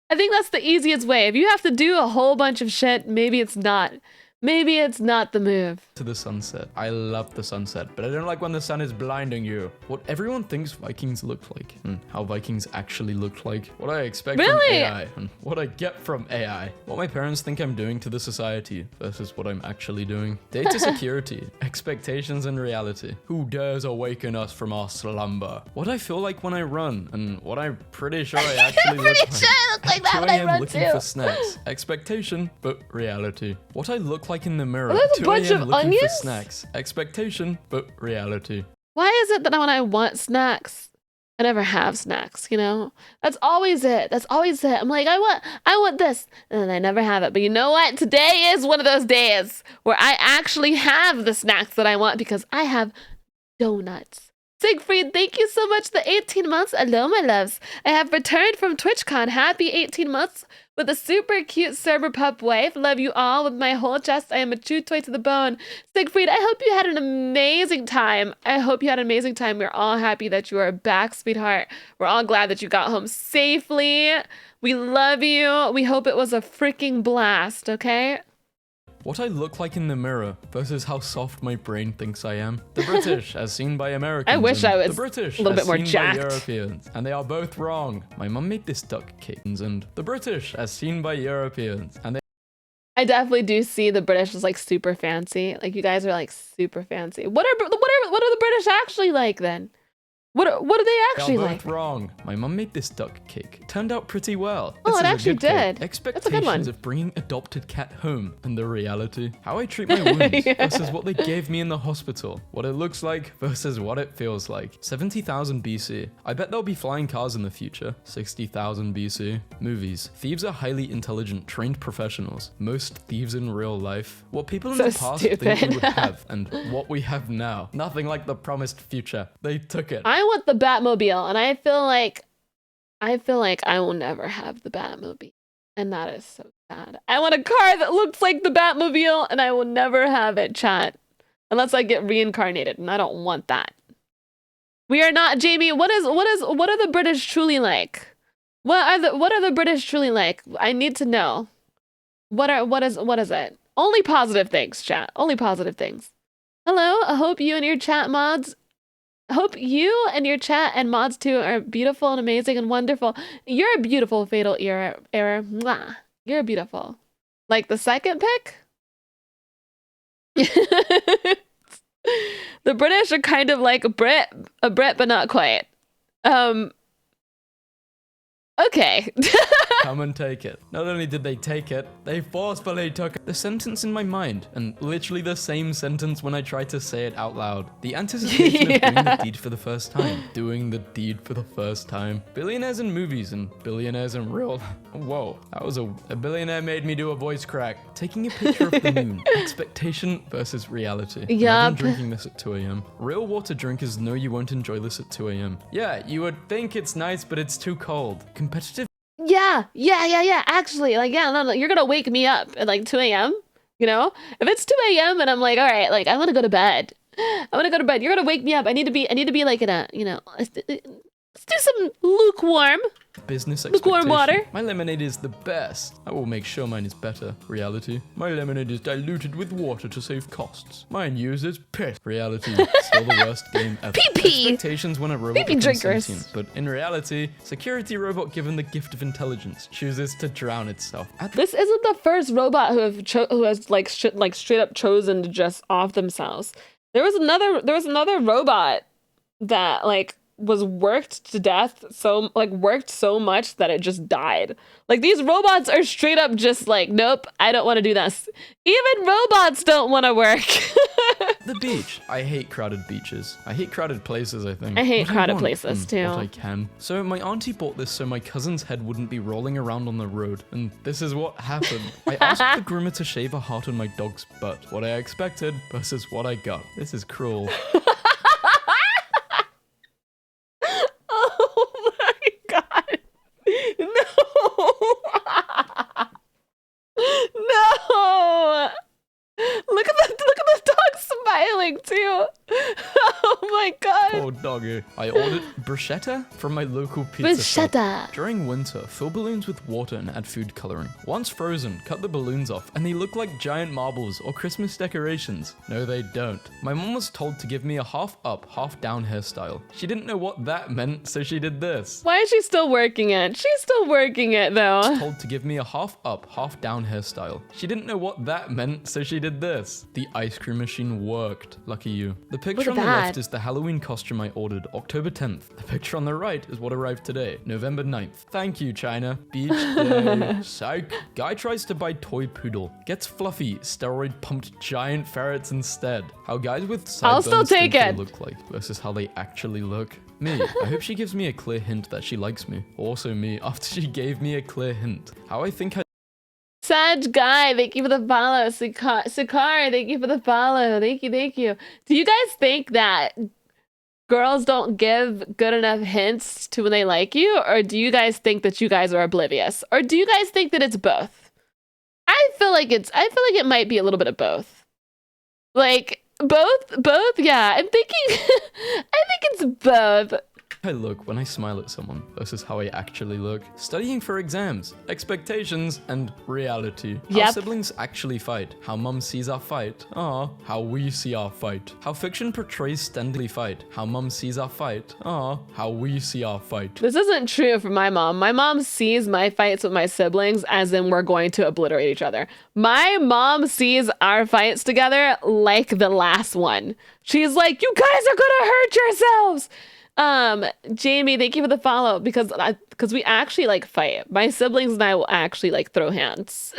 I think that's the easiest way. If you have to do a whole bunch of shit, maybe it's not. Maybe it's not the move. the sunset. I love the sunset, but I don't like when the sun is blinding you. What everyone thinks Vikings look like and how Vikings actually look like. What I expect from AI and what I get from AI. What my parents think I'm doing to the society versus what I'm actually doing. Data security, expectations and reality. Who dares awaken us from our slumber? What I feel like when I run and what I'm pretty sure I actually look like. I look like that when 2 I a.m. run looking too. for snacks. Expectation, but reality. What I look like in the mirror. There's a 2 bunch a.m. of looking for onions? snacks. Expectation, but reality. Why is it that when I want snacks, I never have snacks, you know? That's always it. That's always it. I'm like, I want this, and then I never have it. But you know what? Today is one of those days where I actually have the snacks that I want because I have donuts. Siegfried, thank you so much. The 18 months. Hello, my loves. I have returned from TwitchCon. Happy 18 months with a super cute Cerber pup wife. Love you all with my whole chest. I am a chew toy to the bone. Siegfried, I hope you had an amazing time. I hope you had an amazing time. We're all happy that you are back, sweetheart. We're all glad that you got home safely. We love you. We hope it was a freaking blast, okay? What I look like in the mirror versus how soft my brain thinks I am. The British, as seen by Americans. I wish and I was the British, a little as bit more seen by jacked. Europeans. And they are both wrong. My mum made this duck cake. And the British, as seen by Europeans. And they I definitely do see the British as like super fancy. Like you guys are like super fancy. What are the British actually like then? What are they actually are like? both wrong. My mum made this duck cake. Turned out pretty well. Oh, This it is a actually good cake. did. That's a Expectations good one. of bringing adopted cat home and the reality. How I treat my wounds Yeah. versus what they gave me in the hospital. What it looks like versus what it feels like. 70,000 BC. I bet there'll be flying cars in the future. 60,000 BC. Movies. Thieves are highly intelligent, trained professionals. Most thieves in real life. What people in So the past think we stupid. would have and what we have now. Nothing like the promised future. They took it. I want the Batmobile, and I feel like I will never have the Batmobile, and that is so sad. I want a car that looks like the Batmobile, and I will never have it, chat, unless I get reincarnated, and I don't want that. We are not, Jamie. What are the British truly like? What are the British truly like? I need to know. What is it? Only positive things, chat. Only positive things. Hello. I hope you and your chat mods. Hope you and your chat and mods too are beautiful and amazing and wonderful. You're a beautiful, Fatal Error. Mwah. You're beautiful. Like the second pick? The British are kind of like a Brit, but not quite. Okay. Come and take it. Not only did they take it, they forcefully took it. The sentence in my mind, and literally the same sentence when I tried to say it out loud. The anticipation of doing the deed for the first time. Doing the deed for the first time. Billionaires in movies and billionaires in real. Whoa, that was a billionaire made me do a voice crack. Taking a picture of the moon. Expectation versus reality. Yup. Imagine drinking this at 2 a.m. Real water drinkers know you won't enjoy this at 2 a.m. Yeah, you would think it's nice, but it's too cold. Competitive Yeah. Actually, like, yeah, no, you're gonna wake me up at like 2 a.m. You know, if it's 2 a.m. and I'm like, all right, like I want to go to bed. You're gonna wake me up. I need to be like in a, you know, let's do some lukewarm. business Lukewarm expectation. water. My lemonade is the best. I will make sure mine is better. Reality. My lemonade is diluted with water to save costs. Mine uses piss. Reality. Still the worst game ever. Pee-pee. Expectations when a robot Pee-pee becomes drinkers. sentient, but in reality, security robot given the gift of intelligence chooses to drown itself. At the This isn't the first robot who has like straight up chosen to just off themselves. There was another robot that like was worked to death, worked so much that it just died. Like these robots are straight up just like, nope, I don't want to do this. Even robots don't want to work. the beach. I hate crowded beaches. I hate crowded places, I think. I hate What crowded want places, and too. What I can. So my auntie bought this so my cousin's head wouldn't be rolling around on the road. And this is what happened. I asked the groomer to shave a heart on my dog's butt. What I expected versus what I got. This is cruel. Oh my god. No. No. Look at the dog smiling too. Oh my god. Poor doggy. I ordered bruschetta from my local pizza shop. Bruschetta. During winter, fill balloons with water and add food coloring. Once frozen, cut the balloons off and they look like giant marbles or Christmas decorations. No, they don't. My mom was told to give me a half up, half down hairstyle. She didn't know what that meant, so she did this. Why is she still working it? She's still working it though. Told to give me a half up, half down hairstyle. She didn't know what that meant, so she did this. The ice cream machine worked. Lucky you. The picture Look on at the left that. is the Halloween costume I ordered October 10th. The picture on the right is what arrived today, November 9th. Thank you, China. Beach day. Psych. Guy tries to buy toy poodle. Gets fluffy, steroid pumped giant ferrets instead. How guys with I'll sideburns still take think they it. look like versus how they actually look. Me. I hope she gives me a clear hint that she likes me. Also me, after she gave me a clear hint. How I think I Sag Guy, thank you for the follow. Sakar, thank you for the follow. Thank you. Do you guys think that girls don't give good enough hints to when they like you? Or do you guys think that you guys are oblivious? Or do you guys think that it's both? I feel like it might be a little bit of both. Like both, yeah. I'm thinking I think it's both. I look when I smile at someone versus how I actually look. Studying for exams, expectations, and reality. How Yep. siblings actually fight. How mum sees our fight. How we see our fight. How fiction portrays standing fight. How mum sees our fight. How we see our fight. This isn't true for my mom. My mom sees my fights with my siblings as in we're going to obliterate each other. My mom sees our fights together like the last one. She's like, you guys are gonna hurt yourselves. Jamie, thank you for the follow because we actually like fight. My siblings and I will actually like throw hands.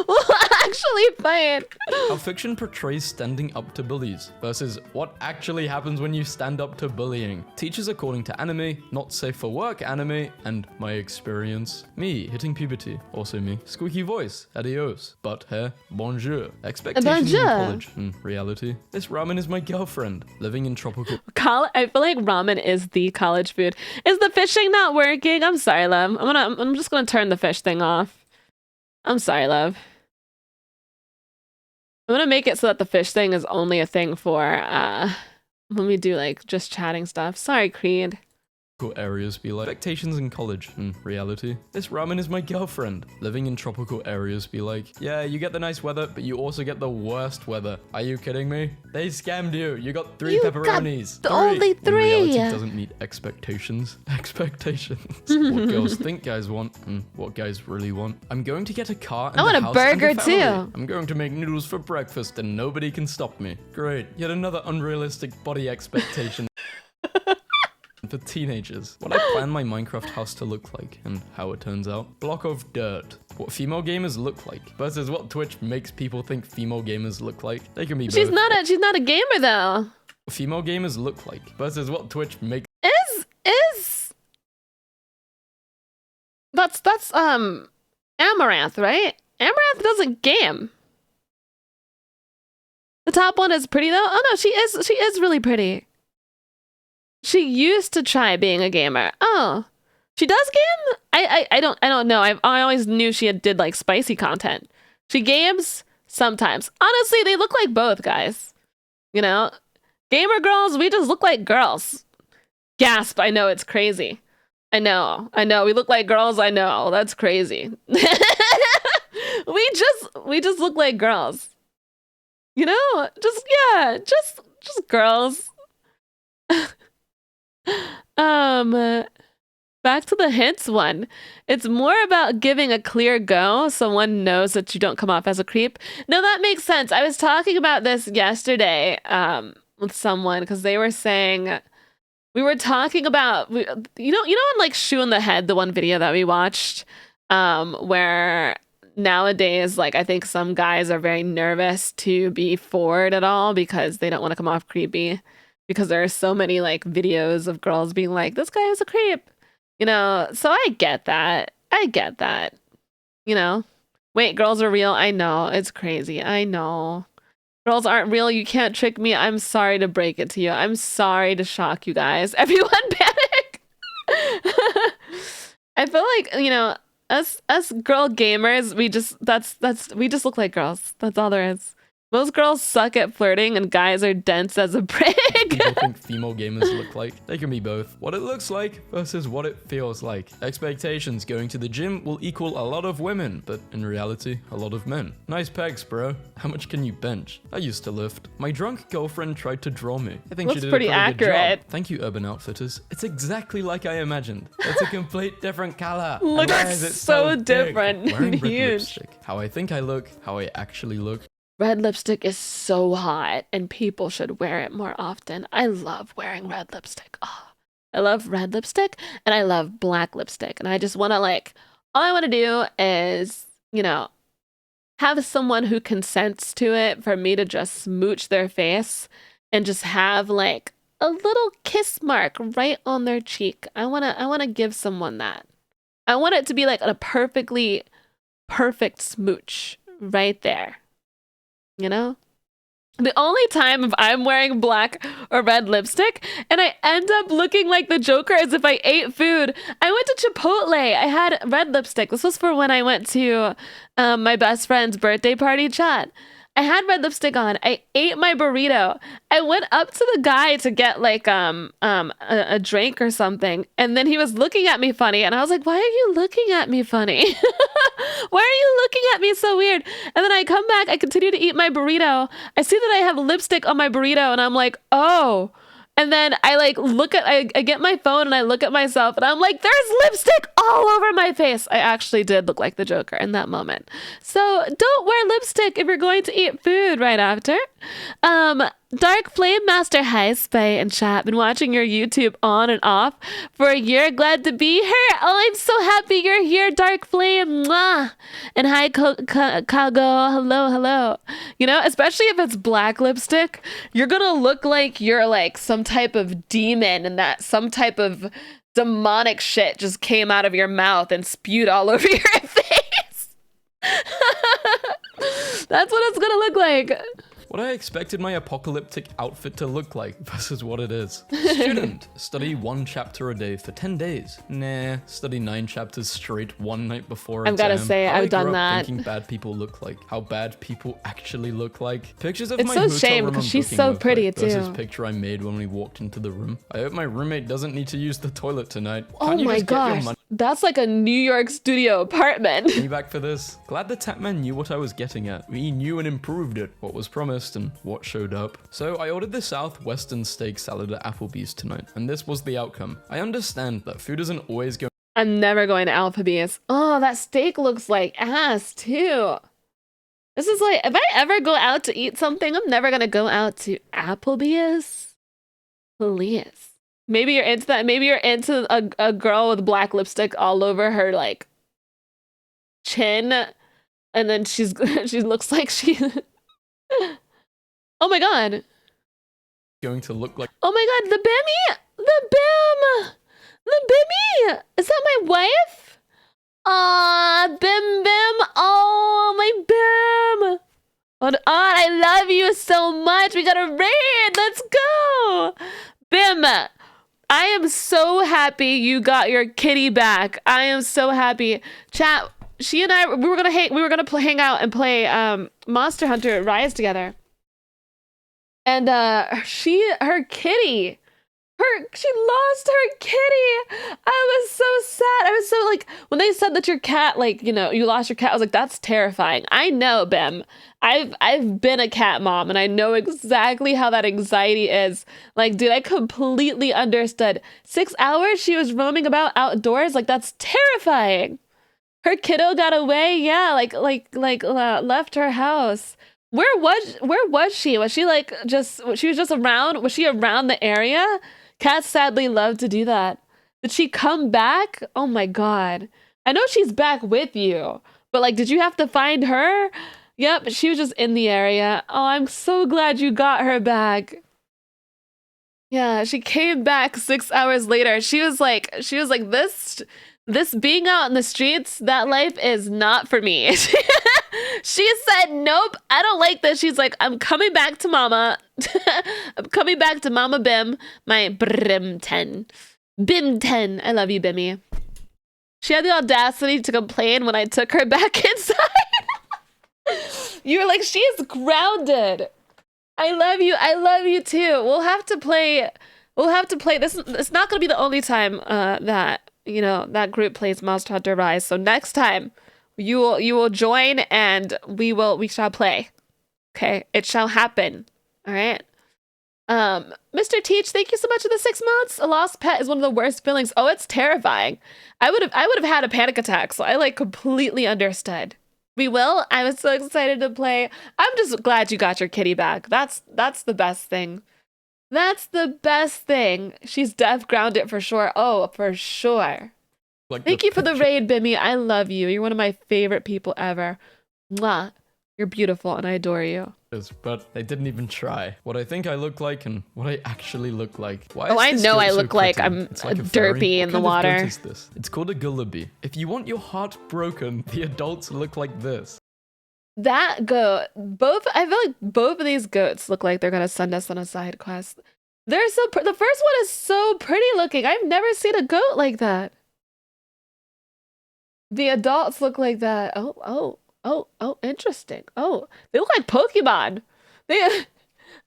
We'll actually fight. How fiction portrays standing up to bullies versus what actually happens when you stand up to bullying. Teachers according to anime, not safe for work anime, and my experience. Me hitting puberty, also me. Squeaky voice, adios. Butt hair, bonjour. Expectations in Bonjour. college, reality. This ramen is my girlfriend, living in tropical. I feel like ramen is the college food. Is the fishing not working? I'm sorry, love. I'm just gonna turn the fish thing off. I'm sorry, love. I'm gonna make it so that the fish thing is only a thing for when we do like just chatting stuff. Sorry, Creed. Areas be like expectations in college reality. This ramen is my girlfriend, living in tropical areas be like, yeah, you get the nice weather, but you also get the worst weather. Are you kidding me? They scammed you. You got 3 You got pepperonis. only When 3. reality doesn't meet expectations. What girls think guys want and what guys really want. I'm going to get a car and I want a house and burger family. too. I'm going to make noodles for breakfast and nobody can stop me. Great. Yet another unrealistic body expectation. For teenagers, what I plan my Minecraft house to look like and how it turns out. Block of dirt. What female gamers look like versus what Twitch makes people think female gamers look like. They can be She's both. not a gamer though. What female gamers look like versus what Twitch makes. Is that's Amaranth, right? Amaranth doesn't game. The top one is pretty though. Oh no, she is really pretty. She used to try being a gamer. Oh, she does game? I don't know. I always knew she did like spicy content. She games sometimes. Honestly, they look like both guys. You know, gamer girls, we just look like girls. Gasp! I know it's crazy. I know. We look like girls. I know that's crazy. we just look like girls. You know, just girls. Back to the hints one. It's more about giving a clear go so one knows that you don't come off as a creep. No, that makes sense. I was talking about this yesterday with someone because they were saying we were talking about you know in like Shoe in the Head, the one video that we watched, where nowadays like I think some guys are very nervous to be forward at all because they don't want to come off creepy. Because there are so many like videos of girls being like, this guy is a creep, you know? So I get that. You know, wait, girls are real. I know it's crazy. I know girls aren't real. You can't trick me. I'm sorry to break it to you. I'm sorry to shock you guys. Everyone panic. I feel like, you know, us girl gamers, we just look like girls. That's all there is. Most girls suck at flirting and guys are dense as a brick. People think female gamers look like. They can be both. What it looks like versus what it feels like. Expectations going to the gym will equal a lot of women, but in reality, a lot of men. Nice pegs, bro. How much can you bench? I used to lift. My drunk girlfriend tried to draw me. I think Looks she did pretty a pretty good accurate. job. Thank you, Urban Outfitters. It's exactly like I imagined. It's a complete different color. Looks Why is it so big? different Wearing and red huge. lipstick. How I think I look, how I actually look. Red lipstick is so hot and people should wear it more often. I love wearing red lipstick. Oh, I love red lipstick and I love black lipstick. And I just want to all I want to do is, you know, have someone who consents to it for me to just smooch their face and just have like a little kiss mark right on their cheek. I want to give someone that. I want it to be like a perfectly perfect smooch right there. You know? The only time if I'm wearing black or red lipstick and I end up looking like the Joker is if I ate food. I went to Chipotle. I had red lipstick. This was for when I went to my best friend's birthday party chat. I had red lipstick on. I ate my burrito. I went up to the guy to get like a drink or something, and then he was looking at me funny, and I was like, "Why are you looking at me funny? Why are you looking at me so weird?" And then I come back. I continue to eat my burrito. I see that I have lipstick on my burrito, and I'm like, "Oh." And then I like I get my phone and I look at myself and I'm like, there's lipstick all over my face. I actually did look like the Joker in that moment. So don't wear lipstick if you're going to eat food right after. Dark Flame Master, hi Spy and chat. Been watching your YouTube on and off for a year. Glad to be here. Oh, I'm so happy you're here, Dark Flame. Mwah. And hi Kago. Hello, hello. You know, especially if it's black lipstick, you're gonna look like you're like some type of demon and that some type of demonic shit just came out of your mouth and spewed all over your face. That's what it's gonna look like. What I expected my apocalyptic outfit to look like versus what it is. Student, study 1 chapter a day for 10 days. Nah, study 9 chapters straight one night before I've gotta exam. say, How I've I done grew up that. Thinking bad people look like, how bad people actually look like. Pictures of It's my so hotel shame room because on she's Booking so website pretty versus too. picture I made when we walked into the room. I hope my roommate doesn't need to use the toilet tonight. Oh Can't you my just get your gosh, money that's like a New York studio apartment. back for this? Glad the Tapman knew what I was getting at. We knew and improved it. What was promised and what showed up. So I ordered the Southwestern steak salad at Applebee's tonight, and this was the outcome. I understand that food isn't always going I'm never going to Alphabees. Oh, that steak looks like ass too. This is like, if I ever go out to eat something, I'm never gonna go out to Applebee's. Please. Maybe you're into that. Maybe you're into a girl with black lipstick all over her like chin, and then she looks like she. Oh my god. to look like Oh my god, the Bimmy! The Bim! The Bimmy! Is that my wife? Aw, Bim Bim! Oh, my Bim! Hold on, I love you so much. We got a raid. Let's go! Bim, I am so happy you got your kitty back. I am so happy. Chat, she and I, we were gonna hang out and play Monster Hunter Rise together. And her kitty, she lost her kitty. I was so sad. I was so like, when they said that your cat, like, you know, you lost your cat, I was like, that's terrifying. I know, Bim. I've been a cat mom and I know exactly how that anxiety is. Like, dude, I completely understood. 6 hours she was roaming about outdoors, like that's terrifying. Her kiddo got away, yeah, left her house. Where was she? Was she like she was just around? Was she around the area? Cats sadly love to do that. Did she come back? Oh my god. I know she's back with you, but like, did you have to find her? Yep, she was just in the area. Oh, I'm so glad you got her back. Yeah, she came back 6 hours later. She was like, this being out in the streets, that life is not for me. She said, nope, I don't like this. She's like, I'm coming back to mama. I'm coming back to Mama Bim, my Brim 10. Bim 10. I love you, Bimmy. She had the audacity to complain when I took her back inside. You were like, she is grounded. I love you. I love you too. We'll have to play this. It's not going to be the only time that, you know, that group plays Monster Hunter Rise. So next time you will join and we shall play. Okay, it shall happen. All right. Mr. Teach, thank you so much for the 6 months. A lost pet is one of the worst feelings. Oh, it's terrifying. I would have had a panic attack, so I like completely understood. We will. I was so excited to play. I'm just glad you got your kitty back. That's the best thing. That's the best thing. She's death grounded for sure. Oh, for sure. like Thank you for the raid, Bimmy. I love you. You're one of my favorite people ever. Mwah. You're beautiful and I adore you. pictures, but they didn't even try. What I think I look like and what I actually look like. Why Oh, is I this know goat I so look like pretty? I'm It's a a fairy. derpy in What the kind of goat water. is this? It's called a gullaby. If you want your heart broken, the adults look like this. That goat, I feel like both of these goats look like they're gonna send us on a side quest. They're so the first one is so pretty looking. I've never seen a goat like that. The adults look like that. Oh, interesting. Oh, they look like Pokemon. They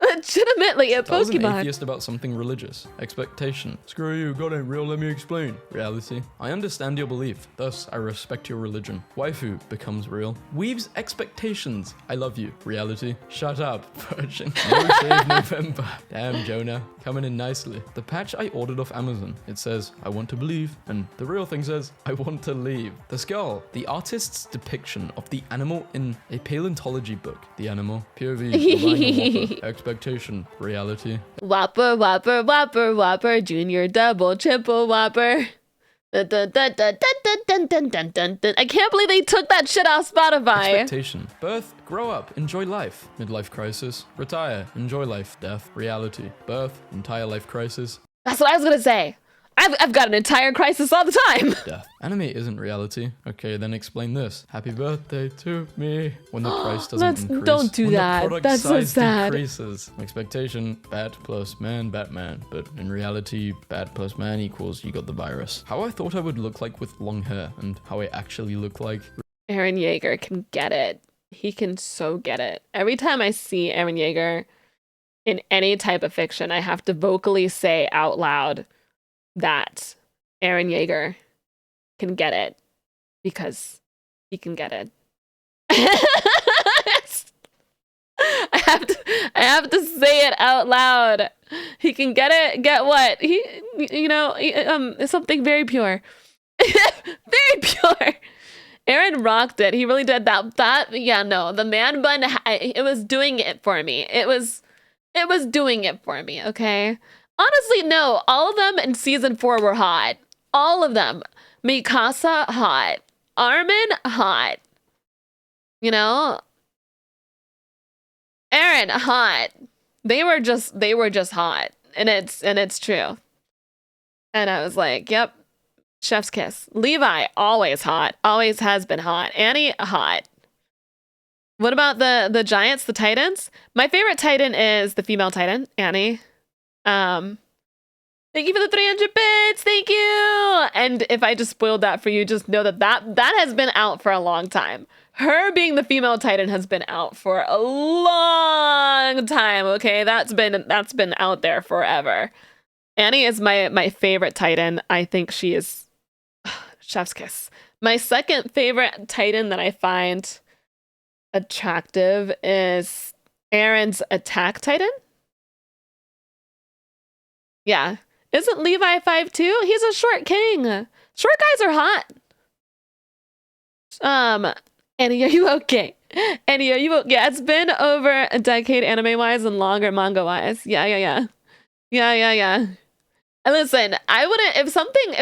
legitimately a Tells an Pokemon. atheist about something religious. Expectation. Screw you, God ain't real, let me explain. Reality. I understand your belief, thus I respect your religion. Waifu becomes real. Weaves expectations. I love you. Reality. Shut up, virgin. No shave November. Damn, Jonah. Coming in nicely. The patch I ordered off Amazon. It says, I want to believe, and the real thing says, I want to leave. The skull. The artist's depiction of the animal in a paleontology book. The animal. POV. the rhino whopper. Expectation. Reality. Whopper, Whopper, Whopper, Whopper, Junior, Double, Triple Whopper. Dun, dun, dun, dun, dun, dun, dun, dun, dun, dun. I can't believe they took that shit off Spotify. Expectation. Birth. Grow up. Enjoy life. Midlife crisis. Retire. Enjoy life. Death. Reality. Birth. Entire life crisis. That's what I was gonna say. I've got an entire crisis all the time. Death. Anime isn't reality. Okay, then explain this. Happy birthday to me. When the price doesn't increase. Don't do when that. The product That's so size sad. decreases. Expectation. Bat plus man, Batman. But in reality, bat plus man equals you got the virus. How I thought I would look like with long hair and how I actually look like. Aaron Yeager can get it. He can so get it. Every time I see Aaron Yeager in any type of fiction, I have to vocally say out loud that Aaron Yeager can get it because he can get it. I have to say it out loud. He can get it. Get what? Something very pure. Very pure. Aaron rocked it. He really did that. Yeah, no, the man bun, it was doing it for me. It was doing it for me, okay? Honestly, no, all of them in season 4 were hot. All of them. Mikasa, hot. Armin, hot. You know? Aaron, hot. They were just hot. And it's true. And I was like, yep. Chef's kiss. Levi, always hot. Always has been hot. Annie, hot. What about the giants, the titans? My favorite titan is the female titan, Annie. Thank you for the 300 bits. Thank you. And if I just spoiled that for you, just know that has been out for a long time. Her being the female titan has been out for a long time. Okay, that's been out there forever. Annie is my favorite titan. I think she is chef's kiss. My second favorite titan that I find attractive is Aaron's attack titan. Yeah. Isn't Levi 5'2"? He's a short king. Short guys are hot. Annie, are you okay? Annie, are you okay? Yeah, it's been over a decade anime-wise and longer manga-wise. Yeah. And listen, I wouldn't, if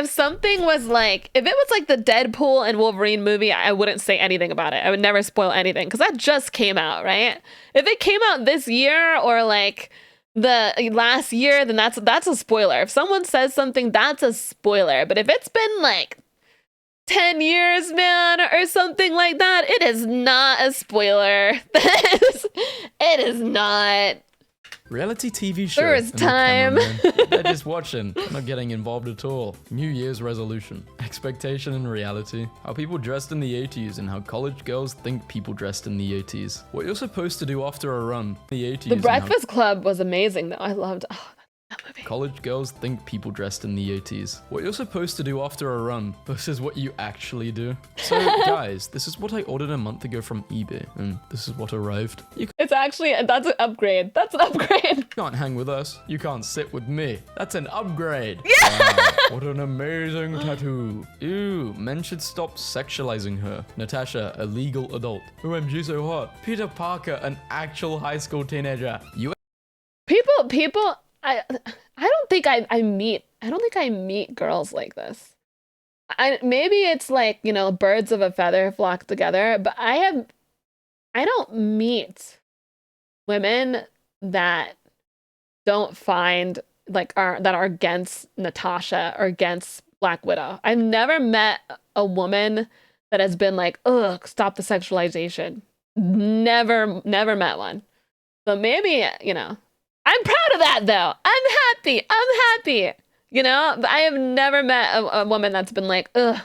something was like, if it was like the Deadpool and Wolverine movie, I wouldn't say anything about it. I would never spoil anything because that just came out, right? If it came out this year or like the last year, then that's a spoiler. If someone says something, that's a spoiler. But if it's been like 10 years, man, or something like that, it is not a spoiler. It is not. Reality TV show. There is time. They're just watching. I'm not getting involved at all. New Year's resolution. Expectation and reality. How people dressed in the 80s and how college girls think people dressed in the 80s. What you're supposed to do after a run. The 80s. The Breakfast Club was amazing, though. I loved that movie. College girls think people dressed in the 80s. What you're supposed to do after a run versus what you actually do. So, guys, this is what I ordered a month ago from eBay, and this is what arrived. You It's actually, that's an upgrade. That's an upgrade. can't hang with us. You can't sit with me. That's an upgrade. Yeah! Wow, what an amazing tattoo. Ew, men should stop sexualizing her. Natasha, a legal adult. OMG, so hot. Peter Parker, an actual high school teenager. You People, I don't think I meet girls like this. Maybe it's like, birds of a feather flock together, but I don't meet women that don't find that are against Natasha or against Black Widow. I've never met a woman that has been like, ugh, stop the sexualization. Never met one. So maybe, I'm proud of that though. I'm happy. But I have never met a woman that's been like, ugh,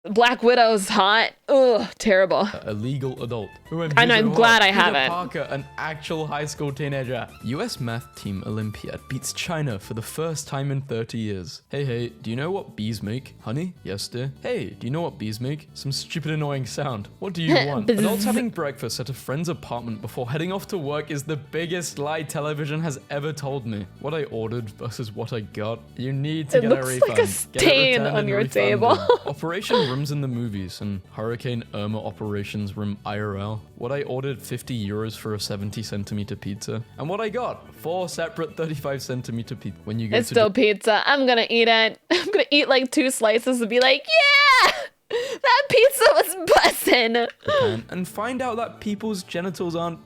Black Widow's hot. Ugh, terrible. A legal adult. OMG, And I'm so glad hot. I Peter haven't. Parker, an actual high school teenager. US math team Olympiad beats China for the first time in 30 years. Hey, do you know what bees make? Honey? Yes, dear. Hey, do you know what bees make? Some stupid annoying sound. What do you want? Bzz. Adults having breakfast at a friend's apartment before heading off to work is the biggest lie television has ever told me. What I ordered versus what I got. You need to It get a looks refund. like a Get it stain returned on and your refunded. table. Operation Rooms in the Movies and Hurricane Irma Operations Room IRL. What I ordered 50 euros for a 70 centimeter pizza. And what I got, 4 separate 35 centimeter pizza. When you go It's to still pizza. I'm gonna eat it. I'm gonna eat like 2 slices and be like, yeah, that pizza was bussin'. Japan and find out that people's genitals aren't,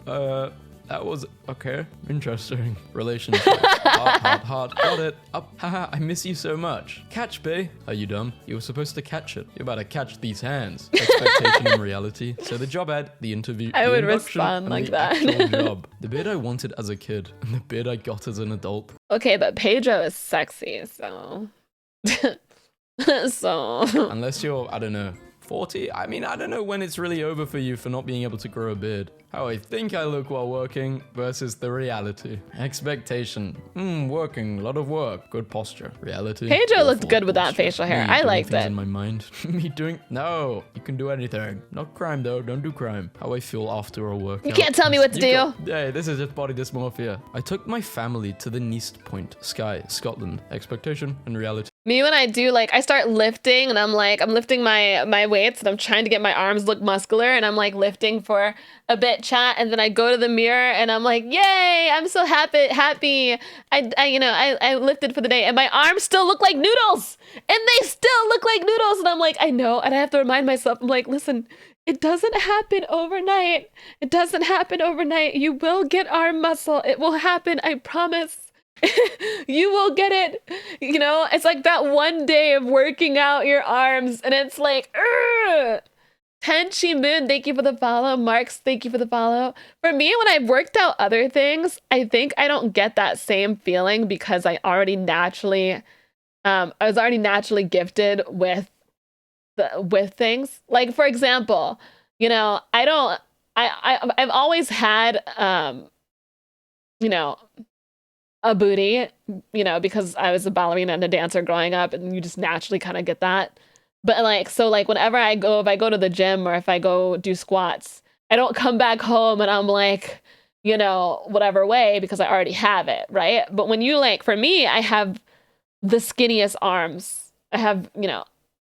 that was, okay, interesting. Relationship. Heart, got it. Up, haha, I miss you so much. Catch, bae. Are you dumb? You were supposed to catch it. You're about to catch these hands. Expectation and reality. So the job ad, the interview, I the would induction, respond and like the that. actual job. The bid I wanted as a kid, and the bid I got as an adult. Okay, but Pedro is sexy, so. So. Unless you're, I don't know, 40? I mean, I don't know when it's really over for you for not being able to grow a beard. How I think I look while working versus the reality. Expectation. Working, a lot of work, good posture. Reality. Pedro looked awful good with that posture. facial hair. Me I doing liked things it. in my mind. Me doing, no, you can do anything. Not crime though, don't do crime. How I feel after a workout. You can't tell me what to do. Hey, this is just body dysmorphia. I took my family to the Neast Point, Skye, Scotland. Expectation and reality. Me, when I do, like, I start lifting and I'm lifting my weights and I'm trying to get my arms look muscular and I'm like lifting for a bit, chat, and then I go to the mirror and I'm like, yay, I'm so happy. I lifted for the day and my arms still look like noodles and they still look like noodles. And I'm like, I know. And I have to remind myself, I'm like, listen, it doesn't happen overnight. It doesn't happen overnight. You will get arm muscle. It will happen. I promise. You will get it. You know, it's like that one day of working out your arms and it's like, ugh. Tenchi Moon, thank you for the follow. Marks, thank you for the follow. For me, when I've worked out other things, I think I don't get that same feeling because I was already naturally gifted with things. Like, for example, you know, I've always had, you know, a booty, you know, because I was a ballerina and a dancer growing up and you just naturally kind of get that. But like, so like whenever if I go to the gym or if I go do squats, I don't come back home and I'm like, you know, whatever way because I already have it, right? But when you like, for me, I have the skinniest arms. I have, you know,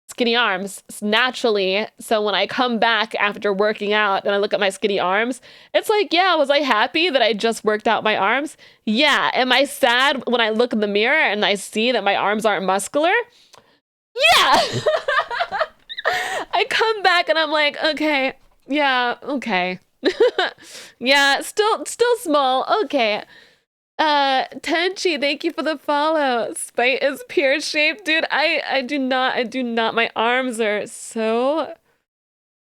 skinny arms naturally. So when I come back after working out and I look at my skinny arms, it's like, yeah, was I happy that I just worked out my arms? Yeah. Am I sad when I look in the mirror and I see that my arms aren't muscular? Yeah. I come back and I'm like, okay, yeah, okay. Yeah, still small. Okay. Tenchi, thank you for the follow. Spite is pear shaped, dude. I do not. My arms are so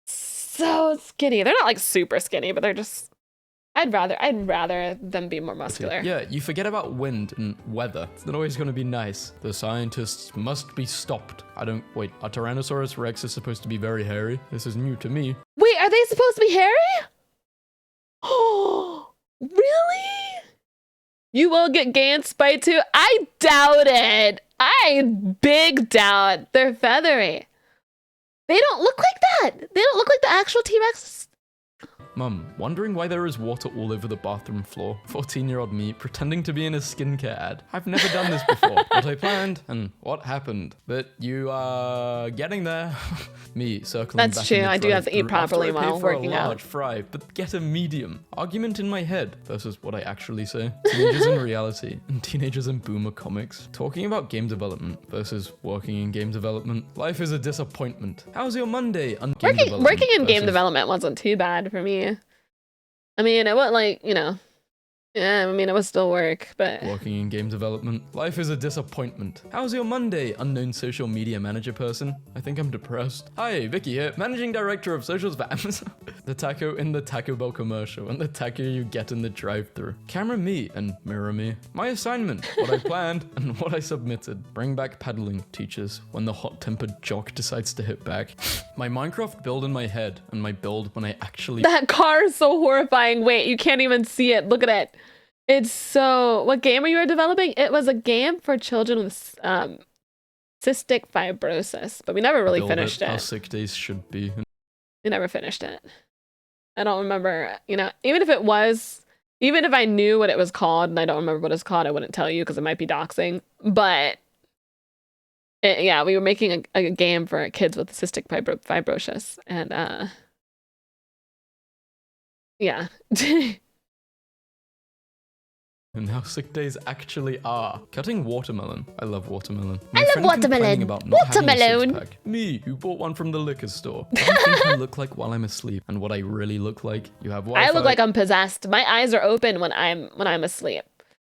skinny. They're not like super skinny, but they're just. I'd rather them be more muscular. Yeah, you forget about wind and weather. It's not always going to be nice. The scientists must be stopped. Wait, a Tyrannosaurus Rex is supposed to be very hairy? This is new to me. Wait, are they supposed to be hairy? Oh, really? You will get gay and spite too? I doubt it. I big doubt. They're feathery. They don't look like that. They don't look like the actual T-Rex. Mum, wondering why there is water all over the bathroom floor. 14-year-old me pretending to be in a skincare ad. I've never done this before. What I planned and what happened. But you are getting there. Me circling That's back true. in the I do have to eat drive-thru after properly I pay while for working a out. large fry, but get a medium. Argument in my head versus what I actually say. Teenagers in reality and teenagers in boomer comics. Talking about game development versus working in game development. Life is a disappointment. How's your Monday on game development Working in game versus- development wasn't too bad for me. I mean, it wasn't like, you know, Yeah, I mean, it was still work, but Working in game development. Life is a disappointment. How's your Monday, unknown social media manager person? I think I'm depressed. Hi, Vicky here, managing director of socials for Amazon. The taco in the Taco Bell commercial and the taco you get in the drive-thru. Camera me and mirror me. My assignment, what I planned and what I submitted. Bring back paddling, teachers, when the hot-tempered jock decides to hit back. My Minecraft build in my head and my build when I actually that car is so horrifying. Wait, you can't even see it. Look at it. It's so... What game are you developing? It was a game for children with cystic fibrosis, but we never really build finished How it. sick days should be. We never finished it. I don't remember, you know, even if I knew what it was called and I don't remember what it's called, I wouldn't tell you because it might be doxing. But yeah, we were making a game for kids with cystic fibrosis. And yeah. And how sick days actually are. Cutting watermelon. I love watermelon. I love friend complaining watermelon. about not having a Watermelon. six-pack. Me, who bought one from the liquor store. What I think I look like while I'm asleep, and what I really look like. You have Wi-Fi. I look like I'm possessed. My eyes are open when I'm asleep.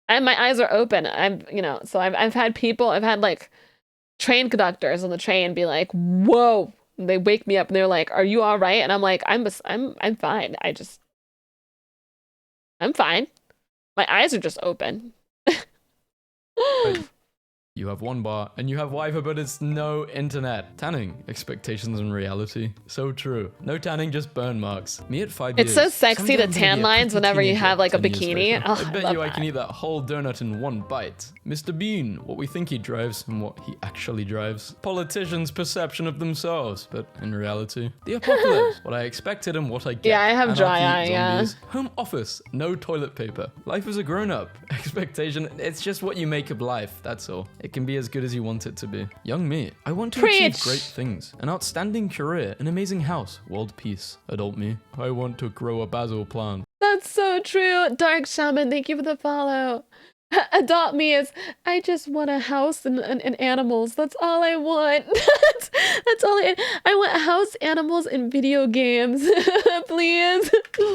My eyes are open. So I've had like train conductors on the train be like, "Whoa." And they wake me up and they're like, "Are you all right?" And I'm like, I'm fine. I'm fine. My eyes are just open. You have one bar, and you have Wi-Fi, but it's no internet. Tanning, expectations and reality. So true. No tanning, just burn marks. Me at 5 years. It's so sexy to Someday I'm gonna tan be a lines pretty whenever you teenager have like a 10 years bikini. later. Oh, I bet love you I that. can eat that whole donut in one bite. Mr. Bean, what we think he drives and what he actually drives. Politicians' perception of themselves, but in reality. The apocalypse, what I expected and what I get. Yeah, I have dry Anarchy, eye, yeah. zombies. Home office, no toilet paper. Life as a grown-up. Expectation, it's just what you make of life, that's all. It can be as good as you want it to be. Young me, I want to achieve Preach. great things. An outstanding career, an amazing house, world peace. Adult me, I want to grow a basil plant. That's so true. Dark Shaman, thank you for the follow. Adopt me is, I just want a house and animals. That's all I want. That's all I want house, animals, and video games. Please.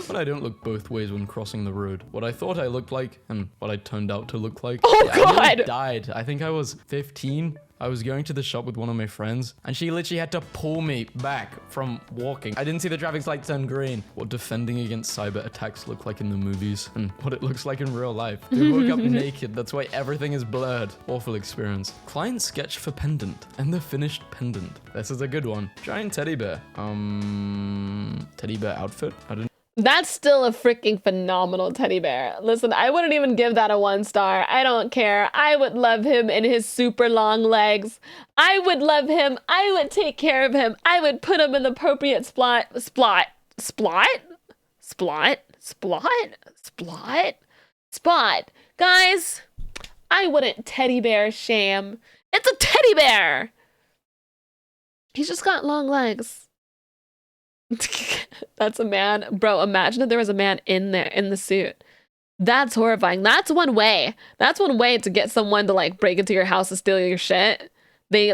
But I don't look both ways when crossing the road. What I thought I looked like and what I turned out to look like. Oh, I nearly God. died. I think I was 15. I was going to the shop with one of my friends, and she literally had to pull me back from walking. I didn't see the traffic light turn green. What defending against cyber attacks look like in the movies, and what it looks like in real life. We woke up naked, that's why everything is blurred. Awful experience. Client sketch for pendant, and the finished pendant. This is a good one. Giant teddy bear. Teddy bear outfit? I don't That's still a freaking phenomenal teddy bear. Listen, I wouldn't even give that a 1 star. I don't care. I would love him in his super long legs. I would love him. I would take care of him. I would put him in the appropriate spot. Guys, I wouldn't teddy bear shame. It's a teddy bear. He's just got long legs. That's a man. Bro, imagine if there was a man in there in the suit. That's horrifying. That's one way. That's one way to get someone to like break into your house and steal your shit. They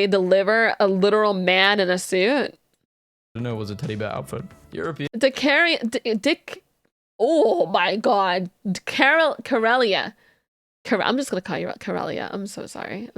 deliver a literal man in a suit know it was a teddy bear outfit. European. to carry Dick. Oh my God, Karelia. I'm just gonna call you Karelia. I'm so sorry.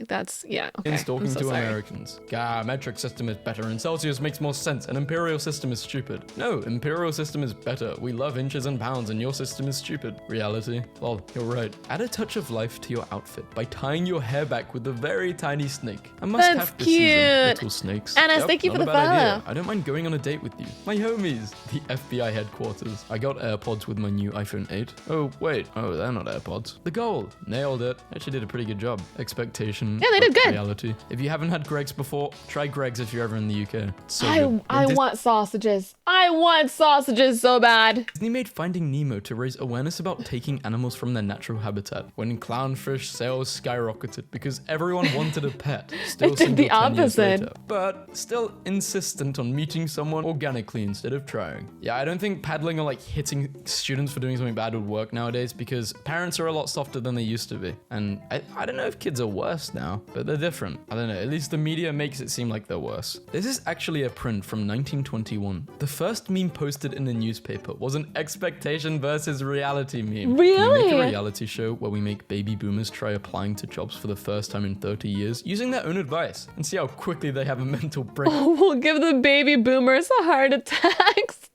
That's yeah. Okay. Talking I'm so to sorry. Americans. Gah, metric system is better and Celsius makes more sense. An imperial system is stupid. No, imperial system is better. We love inches and pounds and your system is stupid. Reality. Lol, you're right. Add a touch of life to your outfit by tying your hair back with a very tiny snake. A must-have That's this season. cute. Little snakes. Anna, thank you not for a the bad idea. follow. I don't mind going on a date with you. My homies. The FBI headquarters. I got AirPods with my new iPhone 8. Oh, wait. Oh, they're not AirPods. The goal. Nailed it. Actually did a pretty good job. Expectation. Yeah, they did but good. Reality. If you haven't had Greg's before, try Greg's if you're ever in the UK. It's so I good. want sausages. I want sausages so bad. Disney made Finding Nemo to raise awareness about taking animals from their natural habitat. When clownfish sales skyrocketed because everyone wanted a pet. Still It did the single 10 years opposite. later, but still insistent on meeting someone organically instead of trying. Yeah, I don't think paddling or like hitting students for doing something bad would work nowadays because parents are a lot softer softer than they used to be. And I don't know if kids are worse now, but they're different. I don't know, at least the media makes it seem like they're worse. This is actually a print from 1921. The first meme posted in the newspaper was an expectation versus reality meme. Really? We make a reality show where we make baby boomers try applying to jobs for the first time in 30 years using their own advice and see how quickly they have a mental break. We'll give the baby boomers heart attacks.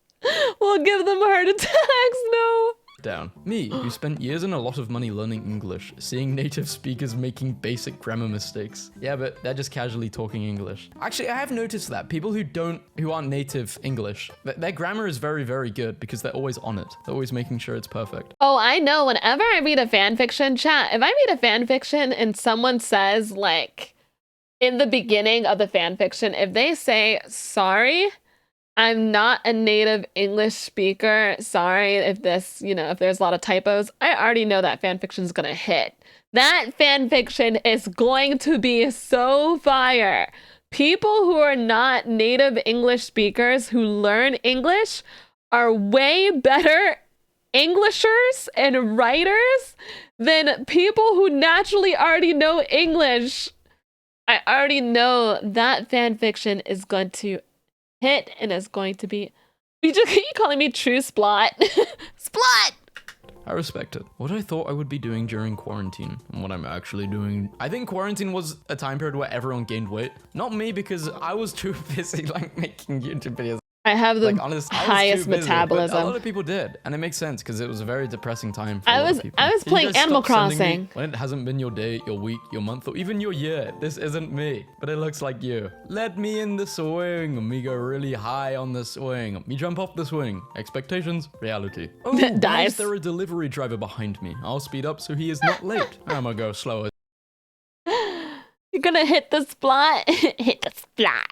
We'll give them heart attacks. No. Down. Me, who spent years and a lot of money learning English, seeing native speakers making basic grammar mistakes. Yeah, but they're just casually talking English. Actually, I have noticed that people who aren't native English, their grammar is very, very good because they're always on it. They're always making sure it's perfect. Oh, I know. Whenever I read a fan fiction chat, if I read a fan fiction and someone says, like, in the beginning of the fan fiction, if they say, sorry, I'm not a native English speaker. Sorry if this, if there's a lot of typos. I already know that fanfiction is going to hit. That fanfiction is going to be so fire. People who are not native English speakers who learn English are way better Englishers and writers than people who naturally already know English. I already know that fanfiction is going to hit and is going to be. You calling me true splot? Splot! I respect it. What I thought I would be doing during quarantine and what I'm actually doing. I think quarantine was a time period where everyone gained weight. Not me, because I was too busy making YouTube videos. I have the honest, highest busy, metabolism. A lot of people did, and it makes sense because it was a very depressing time for a I lot was of people. I was Can you playing guys Animal stop sending Crossing. me when it hasn't been your day, your week, your month, or even your year. This isn't me, but it looks like you. Let me in the swing. Me go really high on the swing. Me jump off the swing. Expectations, reality. Oh, why Dice. is there a delivery driver behind me? I'll speed up so he is not late. I'm gonna go slower. You're gonna hit the splot. Hit the splot.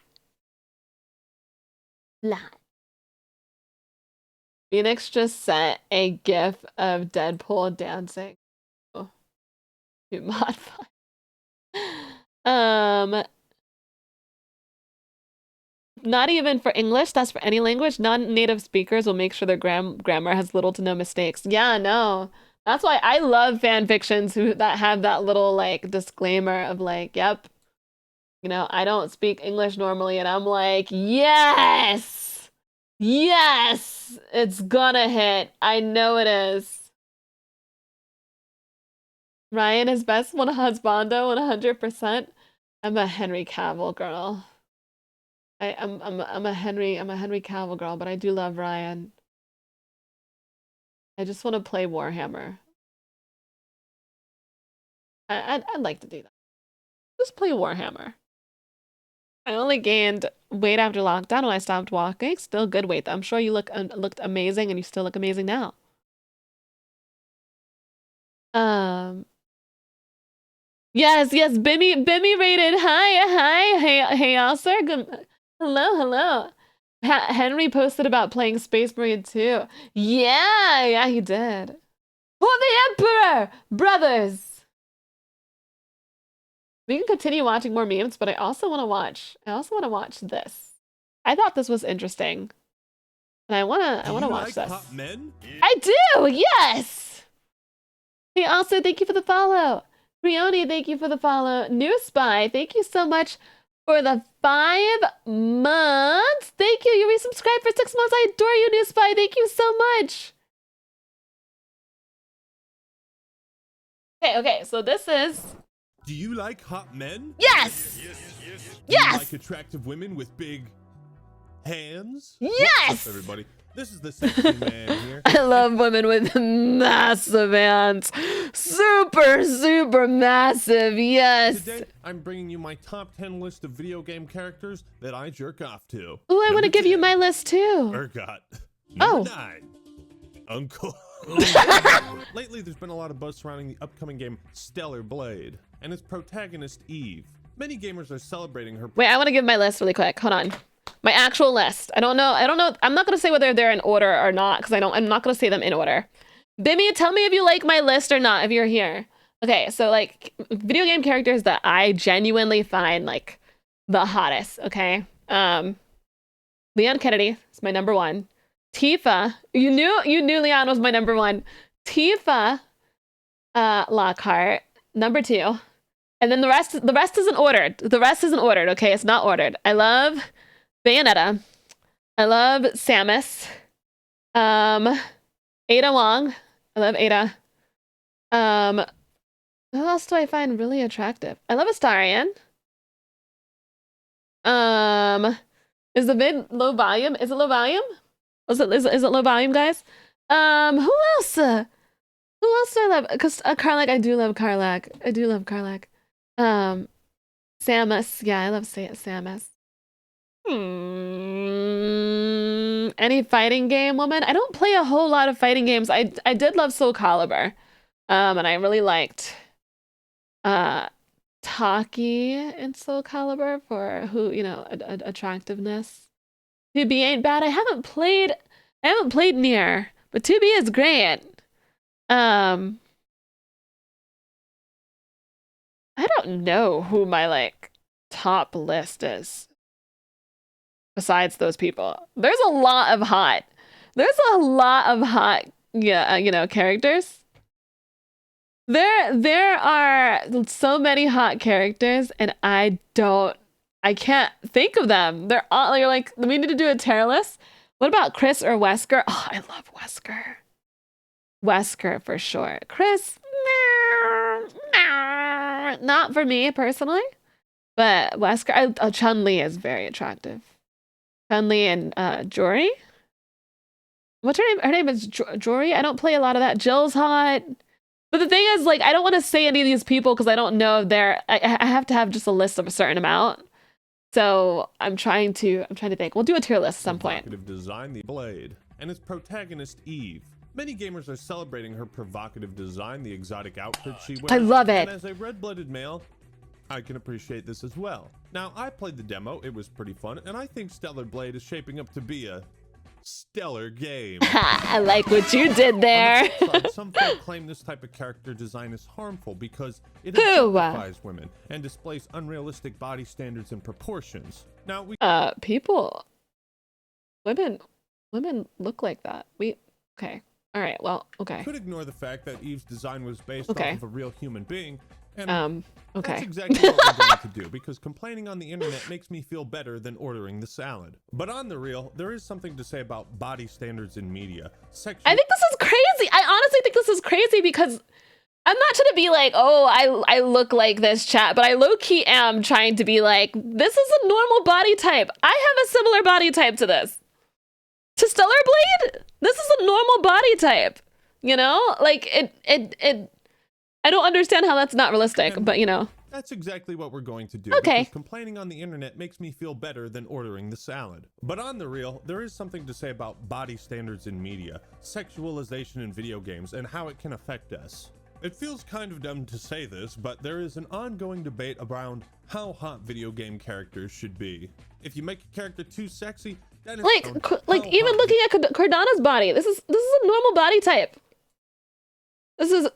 Splot. Phoenix just sent a gif of Deadpool dancing to Modify. Not even for English, that's for any language. Non-native speakers will make sure their grammar has little to no mistakes. Yeah, no. That's why I love fan fictions that have that little like disclaimer of like, yep, I don't speak English normally, and I'm like, yes! Yes, it's gonna hit. I know it is. Ryan is best one husbando 100%. I'm a Henry Cavill girl. I'm a Henry Cavill girl, but I do love Ryan. I just want to play Warhammer. I'd like to do that. Just play Warhammer. I only gained weight after lockdown when I stopped walking. Still good weight. I'm sure you looked amazing, and you still look amazing now. Yes, Bimmy rated. Hey, also good. Hello. Henry posted about playing Space Marine 2. Yeah, he did. For the Emperor, brothers. We can continue watching more memes, but I also want to watch this. I thought this was interesting. And I want to watch this. Hot men? I do. Yes. Hey, also thank you for the follow. Brioni, thank you for the follow. New Spy, thank you so much for the 5 months. Thank you. You resubscribed for 6 months. I adore you, New Spy. Thank you so much. Okay, so this is. Do you like hot men? Yes! Do Yes! you like attractive women with big hands? Yes! What's up, everybody? This is the sexy man here. I love women with massive hands. Super massive, yes. Today, I'm bringing you my top 10 list of video game characters that I jerk off to. Ooh, I want to Number give you 10, my list too. Urgot. Oh. Number 9, Uncle. Lately, there's been a lot of buzz surrounding the upcoming game Stellar Blade and its protagonist Eve. Many gamers are celebrating her. Wait, I want to give my list really quick. Hold on. My actual list. I don't know. I'm not going to say whether they're in order or not because I'm not going to say them in order. Bimmy, tell me if you like my list or not if you're here. Okay, so like video game characters that I genuinely find like the hottest, okay? Leon Kennedy is my number 1. Tifa, you knew Leon was my number 1. Tifa, Lockhart. Number 2. And then the rest isn't ordered. The rest isn't ordered, okay? It's not ordered. I love Bayonetta. I love Samus. Ada Wong. I love Ada. Who else do I find really attractive? I love Astarion. Is the vid low volume? Is it low volume? Is it low volume, guys? Who else? Who else do I love? Because Karlak, I do love Karlak. I do love Karlak. Samus. Yeah, I love Samus. Any fighting game woman? I don't play a whole lot of fighting games. I did love Soul Calibur. And I really liked Taki in Soul Calibur for who, you know, attractiveness. 2B ain't bad. I haven't played Nier, but 2B is great. I don't know who my like top list is besides those people. There's a lot of hot, yeah, you know, characters. There are so many hot characters, and I can't think of them. They're all, you're like, we need to do a tier list. What about Chris or Wesker? Oh, I love Wesker. Wesker for sure. Chris, not for me personally, but Wesker. Chun-Li is very attractive. Chun-Li and Jory. What's her name? Her name is Jory. I don't play a lot of that. Jill's hot. But the thing is, like, I don't want to say any of these people because I don't know if they're. I have to have just a list of a certain amount. So I'm trying to think. We'll do a tier list at some point. Provocative design, the Blade, and its protagonist Eve. Many gamers are celebrating her provocative design, the exotic outfit she wears. I love it. And as a red-blooded male, I can appreciate this as well. Now, I played the demo, it was pretty fun, and I think Stellar Blade is shaping up to be a stellar game. I like what you did there. On the flip side, some folk claim this type of character design is harmful because it objectifies women and displays unrealistic body standards and proportions. Now, women look like that. Okay. All right. Well, okay. Could ignore the fact that Eve's design was based Okay. off of a real human being. And okay. that's exactly what we're going to do, because complaining on the internet makes me feel better than ordering the salad. But on the real, there is something to say about body standards in media. I think this is crazy. I honestly think this is crazy because I'm not trying to be like, oh, I look like this, chat, but I low-key am trying to be like, this is a normal body type. I have a similar body type to this. To Stellar Blade, this is a normal body type. You know? Like, it I don't understand how that's not realistic, but you know. That's exactly what we're going to do. Okay. Because complaining on the internet makes me feel better than ordering the salad. But on the real, there is something to say about body standards in media, sexualization in video games, and how it can affect us. It feels kind of dumb to say this, but there is an ongoing debate around how hot video game characters should be. If you make a character too sexy, then it's like even looking at Cardano's body, this is a normal body type. This is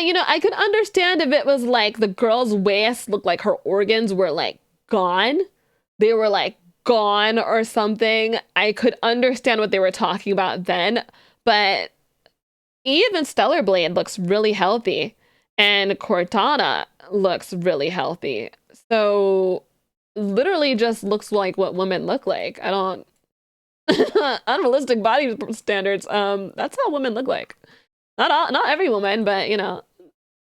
you know, I could understand if it was like the girl's waist looked like her organs were like gone. They were like gone or something. I could understand what they were talking about then, but even Stellar Blade looks really healthy and Cortana looks really healthy. So literally just looks like what women look like. I don't unrealistic body standards. That's how women look like. Not every woman, but you know,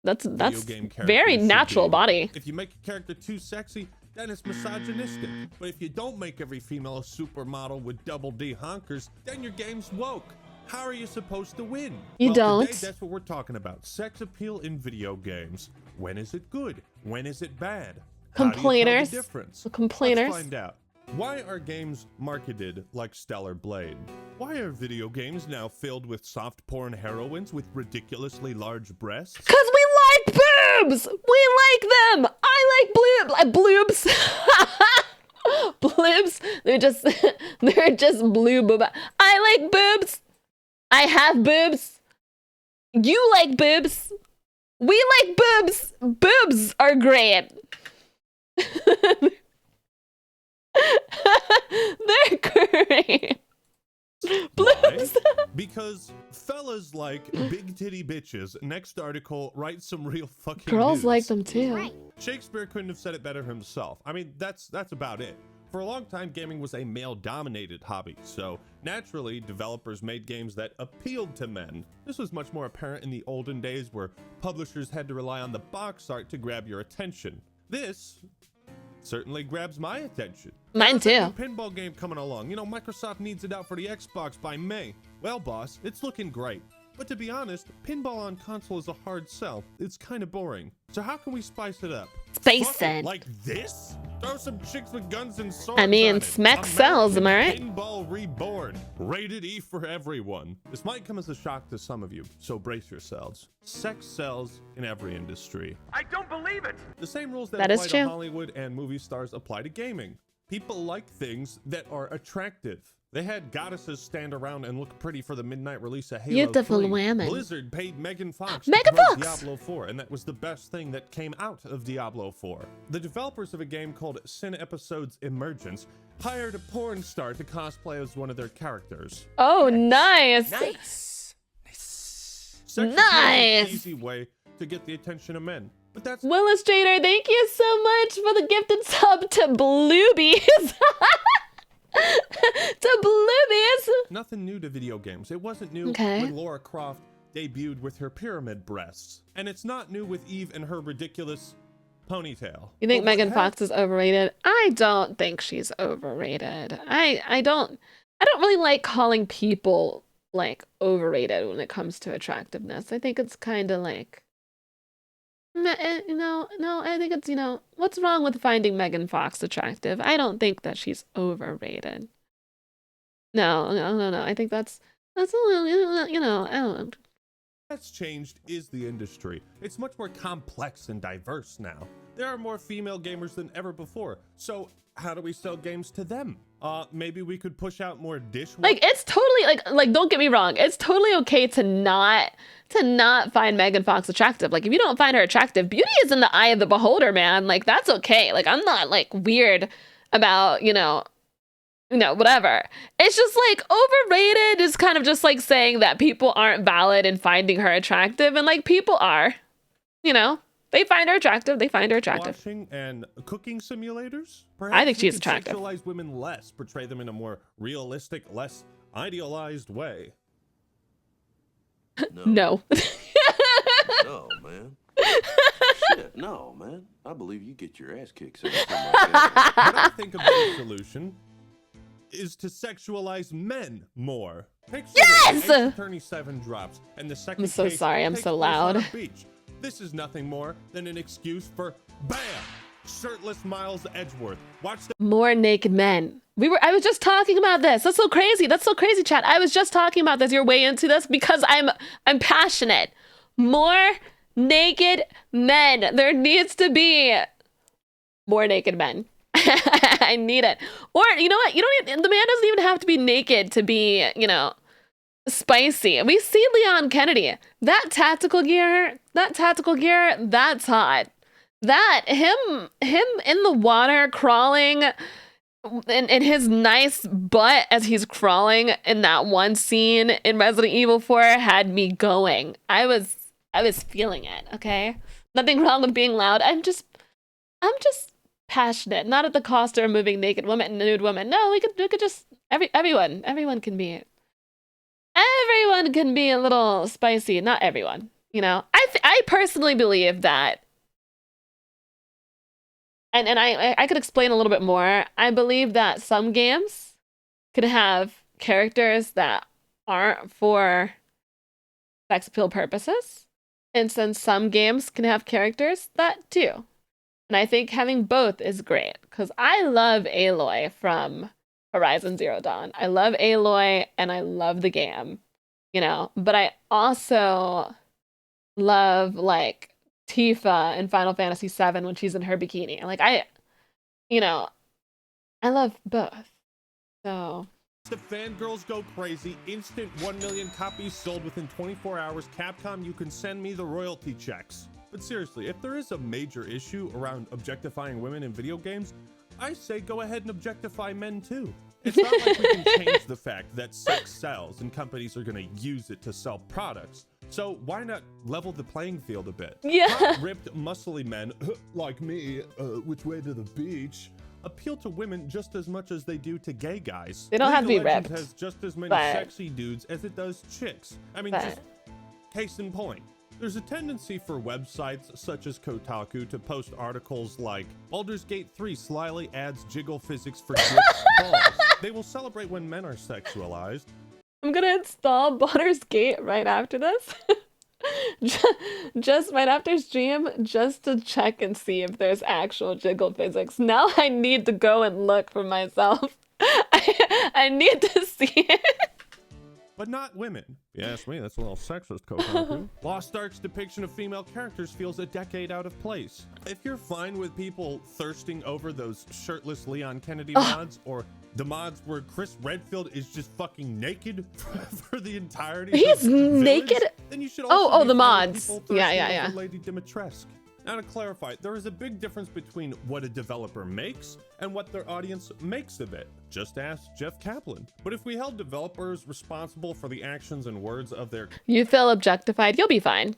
that's very natural body. If you make a character too sexy, then it's misogynistic. But if you don't make every female a supermodel with double D honkers, then your game's woke. How are you supposed to win? You don't. Today, that's what we're talking about. Sex appeal in video games. When is it good? When is it bad? Complainers. How do you tell the difference? Complainers. Let's find out. Why are games marketed like Stellar Blade? Why are video games now filled with soft porn heroines with ridiculously large breasts? Cause we like boobs! We like them! I like bloobs! Bloobs? They're just blue boob. I like boobs! I have boobs! You like boobs! We like boobs! Boobs are great! They're great. Blooms. Why? Because fellas like big titty bitches. Next article, write some real fucking Girls news. like them too. Shakespeare couldn't have said it better himself. I mean, that's about it. For a long time, gaming was a male-dominated hobby, so naturally, developers made games that appealed to men. This was much more apparent in the olden days where publishers had to rely on the box art to grab your attention. This certainly grabs my attention. Mine How's that too. new pinball game coming along? You know, Microsoft needs it out for the Xbox by May. Well, boss, it's looking great. But to be honest, pinball on console is a hard sell. It's kind of boring. So how can we spice it up? Spice Fuck it, it. like this? Throw some chicks with guns and swords I mean, on it. smack sells, am I right? Pinball Reborn. Rated E for everyone. This might come as a shock to some of you, so brace yourselves. Sex sells in every industry. I don't believe it. The same rules that That is apply true. to Hollywood and movie stars apply to gaming. People like things that are attractive. They had goddesses stand around and look pretty for the midnight release of Halo Beautiful 3. women. Blizzard paid Megan Fox Megan to promote Fox! Diablo 4, and that was the best thing that came out of Diablo 4. The developers of a game called Sin Episodes Emergence hired a porn star to cosplay as one of their characters. Oh, nice. Nice. Sex appeal is Nice. an easy way to get the attention of men, but that's Willustrator, thank you so much for the gifted sub to Bluebies. To Bluebies. nothing new to video games. It wasn't new Okay. when Laura Croft debuted with her pyramid breasts. And it's not new with Eve and her ridiculous ponytail. You think But what Megan hap- Fox is overrated? I don't think she's overrated. I don't really like calling people like overrated when it comes to attractiveness. I think it's kind of like no, I think it's, what's wrong with finding Megan Fox attractive? I don't think that she's overrated. No. I think that's a little, I don't. What's changed is the industry. It's much more complex and diverse now. There are more female gamers than ever before. So how do we sell games to them? Maybe we could push out more dishwasher. Like it's totally like don't get me wrong, it's totally okay to not find Megan Fox attractive. Like if you don't find her attractive, beauty is in the eye of the beholder, man. Like that's okay. Like I'm not like weird about, whatever. It's just like overrated is kind of just like saying that people aren't valid in finding her attractive, and like people are. They find her attractive. Washing and cooking simulators? Perhaps I think we she's could attractive. Sexualize women less, portray them in a more realistic, less idealized way. No. No, man. Shit, no, man. I believe you get your ass kicked. Saying something like that. What I think a better solution is to sexualize men more. Picture Yes! this. Ace Attorney 7 drops, and the second I'm so case sorry, I'm takes so place on a loud. beach. This is nothing more than an excuse for BAM! Shirtless Miles Edgeworth. Watch the More naked men. I was just talking about this. That's so crazy, chat. I was just talking about this. You're way into this because I'm passionate. More naked men. There needs to be more naked men. I need it. Or you know what? The man doesn't even have to be naked to be, spicy. We see Leon Kennedy. That tactical gear, that's hot. That him in the water crawling in his nice butt as he's crawling in that one scene in Resident Evil 4 had me going. I was feeling it, okay? Nothing wrong with being loud. I'm just passionate, not at the cost of removing naked women and nude women. No, we could just everyone can be a little spicy. Not everyone, I personally believe that. And I could explain a little bit more. I believe that some games could have characters that aren't for sex appeal purposes. And since some games can have characters that do. And I think having both is great. Because I love Aloy from Horizon Zero Dawn. I love Aloy and I love the game. But I also love like Tifa in Final Fantasy VII when she's in her bikini. Like I love both. So The fangirls go crazy. Instant 1 million copies sold within 24 hours. Capcom, you can send me the royalty checks. But seriously, if there is a major issue around objectifying women in video games, I say go ahead and objectify men too. It's not like we can change the fact that sex sells and companies are going to use it to sell products. So why not level the playing field a bit? Yeah. Hot, ripped, muscly men like me, which way to the beach, appeal to women just as much as they do to gay guys. They don't have to be League of Legends ripped, has just as many but- sexy dudes as it does chicks. I mean, but- just case in point. There's a tendency for websites such as Kotaku to post articles like Baldur's Gate 3 slyly adds jiggle physics for dicks balls. They will celebrate when men are sexualized. I'm gonna install Baldur's Gate right after this. Just right after stream, just to check and see if there's actual jiggle physics. Now I need to go and look for myself. I need to see it. But not women. You ask me, that's a little sexist, Kotaku. Lost Ark's depiction of female characters feels a decade out of place. If you're fine with people thirsting over those shirtless Leon Kennedy mods, or the mods where Chris Redfield is just fucking naked for the entirety He's of Village, naked? then you should Oh, also the be fine with mods. people Yeah, thirsting yeah, yeah. over Lady Dimitrescu. Now to clarify, there is a big difference between what a developer makes and what their audience makes of it. Just ask Jeff Kaplan. But if we held developers responsible for the actions and words of their You feel objectified, you'll be fine.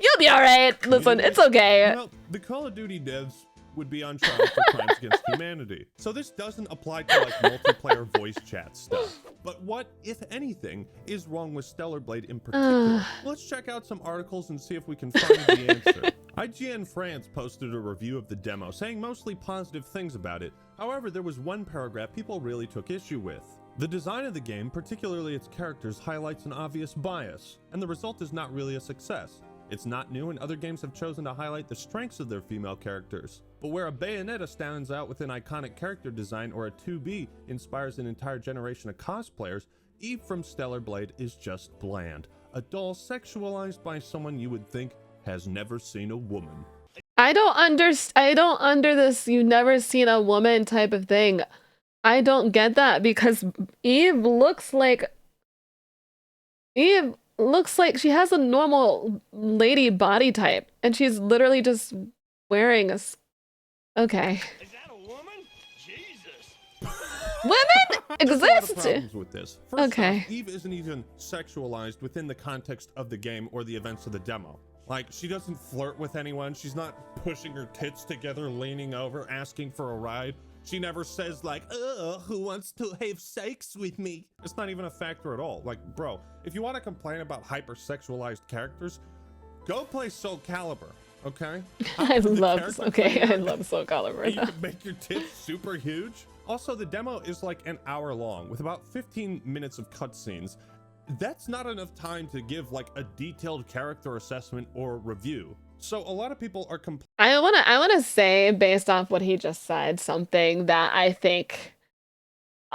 You'll be alright. Listen, it's okay. well, the Call of Duty devs would be on trial for crimes against humanity. So this doesn't apply to like multiplayer voice chat stuff. But what, if anything, is wrong with Stellar Blade in particular? Let's check out some articles and see if we can find the answer. IGN France posted a review of the demo, saying mostly positive things about it. However, there was one paragraph people really took issue with. The design of the game, particularly its characters, highlights an obvious bias, and the result is not really a success. It's not new, and other games have chosen to highlight the strengths of their female characters. But where a Bayonetta stands out with an iconic character design, or a 2B inspires an entire generation of cosplayers, Eve from Stellar Blade is just bland. A doll sexualized by someone you would think has never seen a woman. I don't under this "you've never seen a woman" type of thing. I don't get that, because Eve looks like she has a normal lady body type, and she's literally just wearing okay. Is that a woman? Jesus. Women There's a lot of exist. problems with this. First Okay. off, Eve isn't even sexualized within the context of the game or the events of the demo. Like, she doesn't flirt with anyone. She's not pushing her tits together, leaning over, asking for a ride. She never says like, who wants to have sex with me? It's not even a factor at all. Like, bro, if you want to complain about hypersexualized characters, go play Soul Calibur, okay? I The love character I creator- love Soul Calibur. and you can make your tits super huge. Also, the demo is like an hour long with about 15 minutes of cutscenes. That's not enough time to give like a detailed character assessment or review. So a lot of people are I wanna say, based off what he just said, something that I think,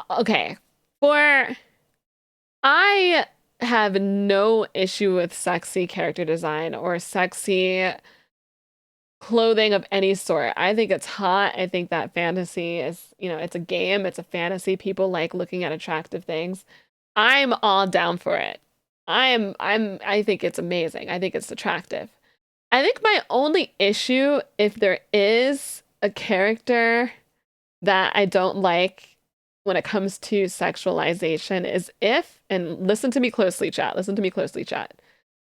okay, I have no issue with sexy character design or sexy clothing of any sort. I think it's hot. I think that fantasy is, it's a game, it's a fantasy. People like looking at attractive things. I'm all down for it. I think it's amazing. I think it's attractive. I think my only issue, if there is a character that I don't like when it comes to sexualization, is if, and listen to me closely, chat,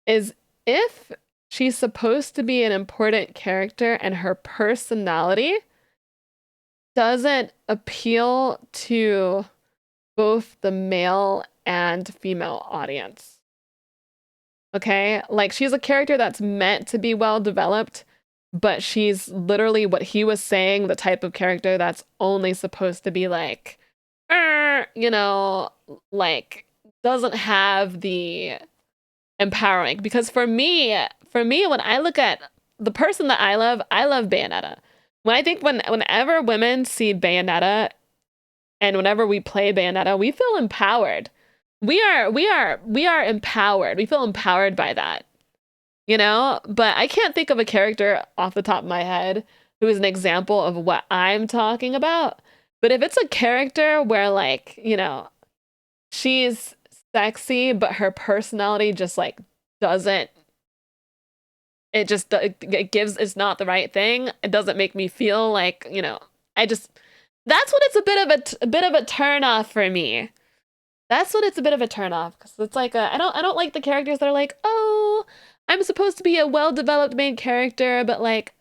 is if she's supposed to be an important character and her personality doesn't appeal to both the male and female audience. Okay, like she's a character that's meant to be well developed, but she's literally what he was saying, the type of character that's only supposed to be like, like doesn't have the empowering. Because for me, when I look at the person that I love Bayonetta. Whenever women see Bayonetta and whenever we play Bayonetta, we feel empowered. We are empowered. We feel empowered by that, but I can't think of a character off the top of my head who is an example of what I'm talking about. But if it's a character where like, she's sexy, but her personality just like doesn't, it's not the right thing. It doesn't make me feel like, That's what it's a bit of a turn off for me. That's what it's a bit of a turn off, because it's like I don't like the characters that are like, oh, I'm supposed to be a well-developed main character, but like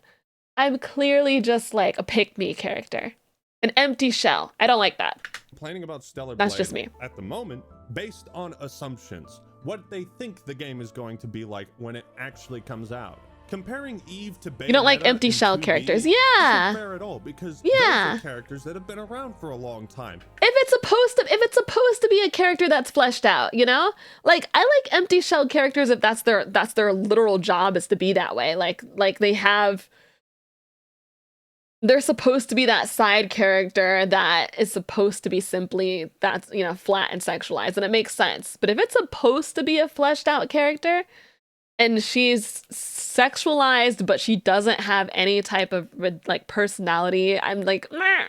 I'm clearly just like a pick-me character, an empty shell. I don't like that. Complaining about Stellar That's Blade just me. at the moment based on assumptions, what they think the game is going to be like when it actually comes out. Comparing Eve to Bayonetta You don't like empty in shell 2D characters. isn't Yeah. fair at all, because Yeah. those are characters that have been around for a long time. If it's supposed to be a character that's fleshed out, you know? Like I like empty shell characters if that's their literal job is to be that way. Like they're supposed to be that side character that is supposed to be simply that's, you know, flat and sexualized, and it makes sense. But if it's supposed to be a fleshed out character and she's sexualized but she doesn't have any type of like personality, I'm like, meh.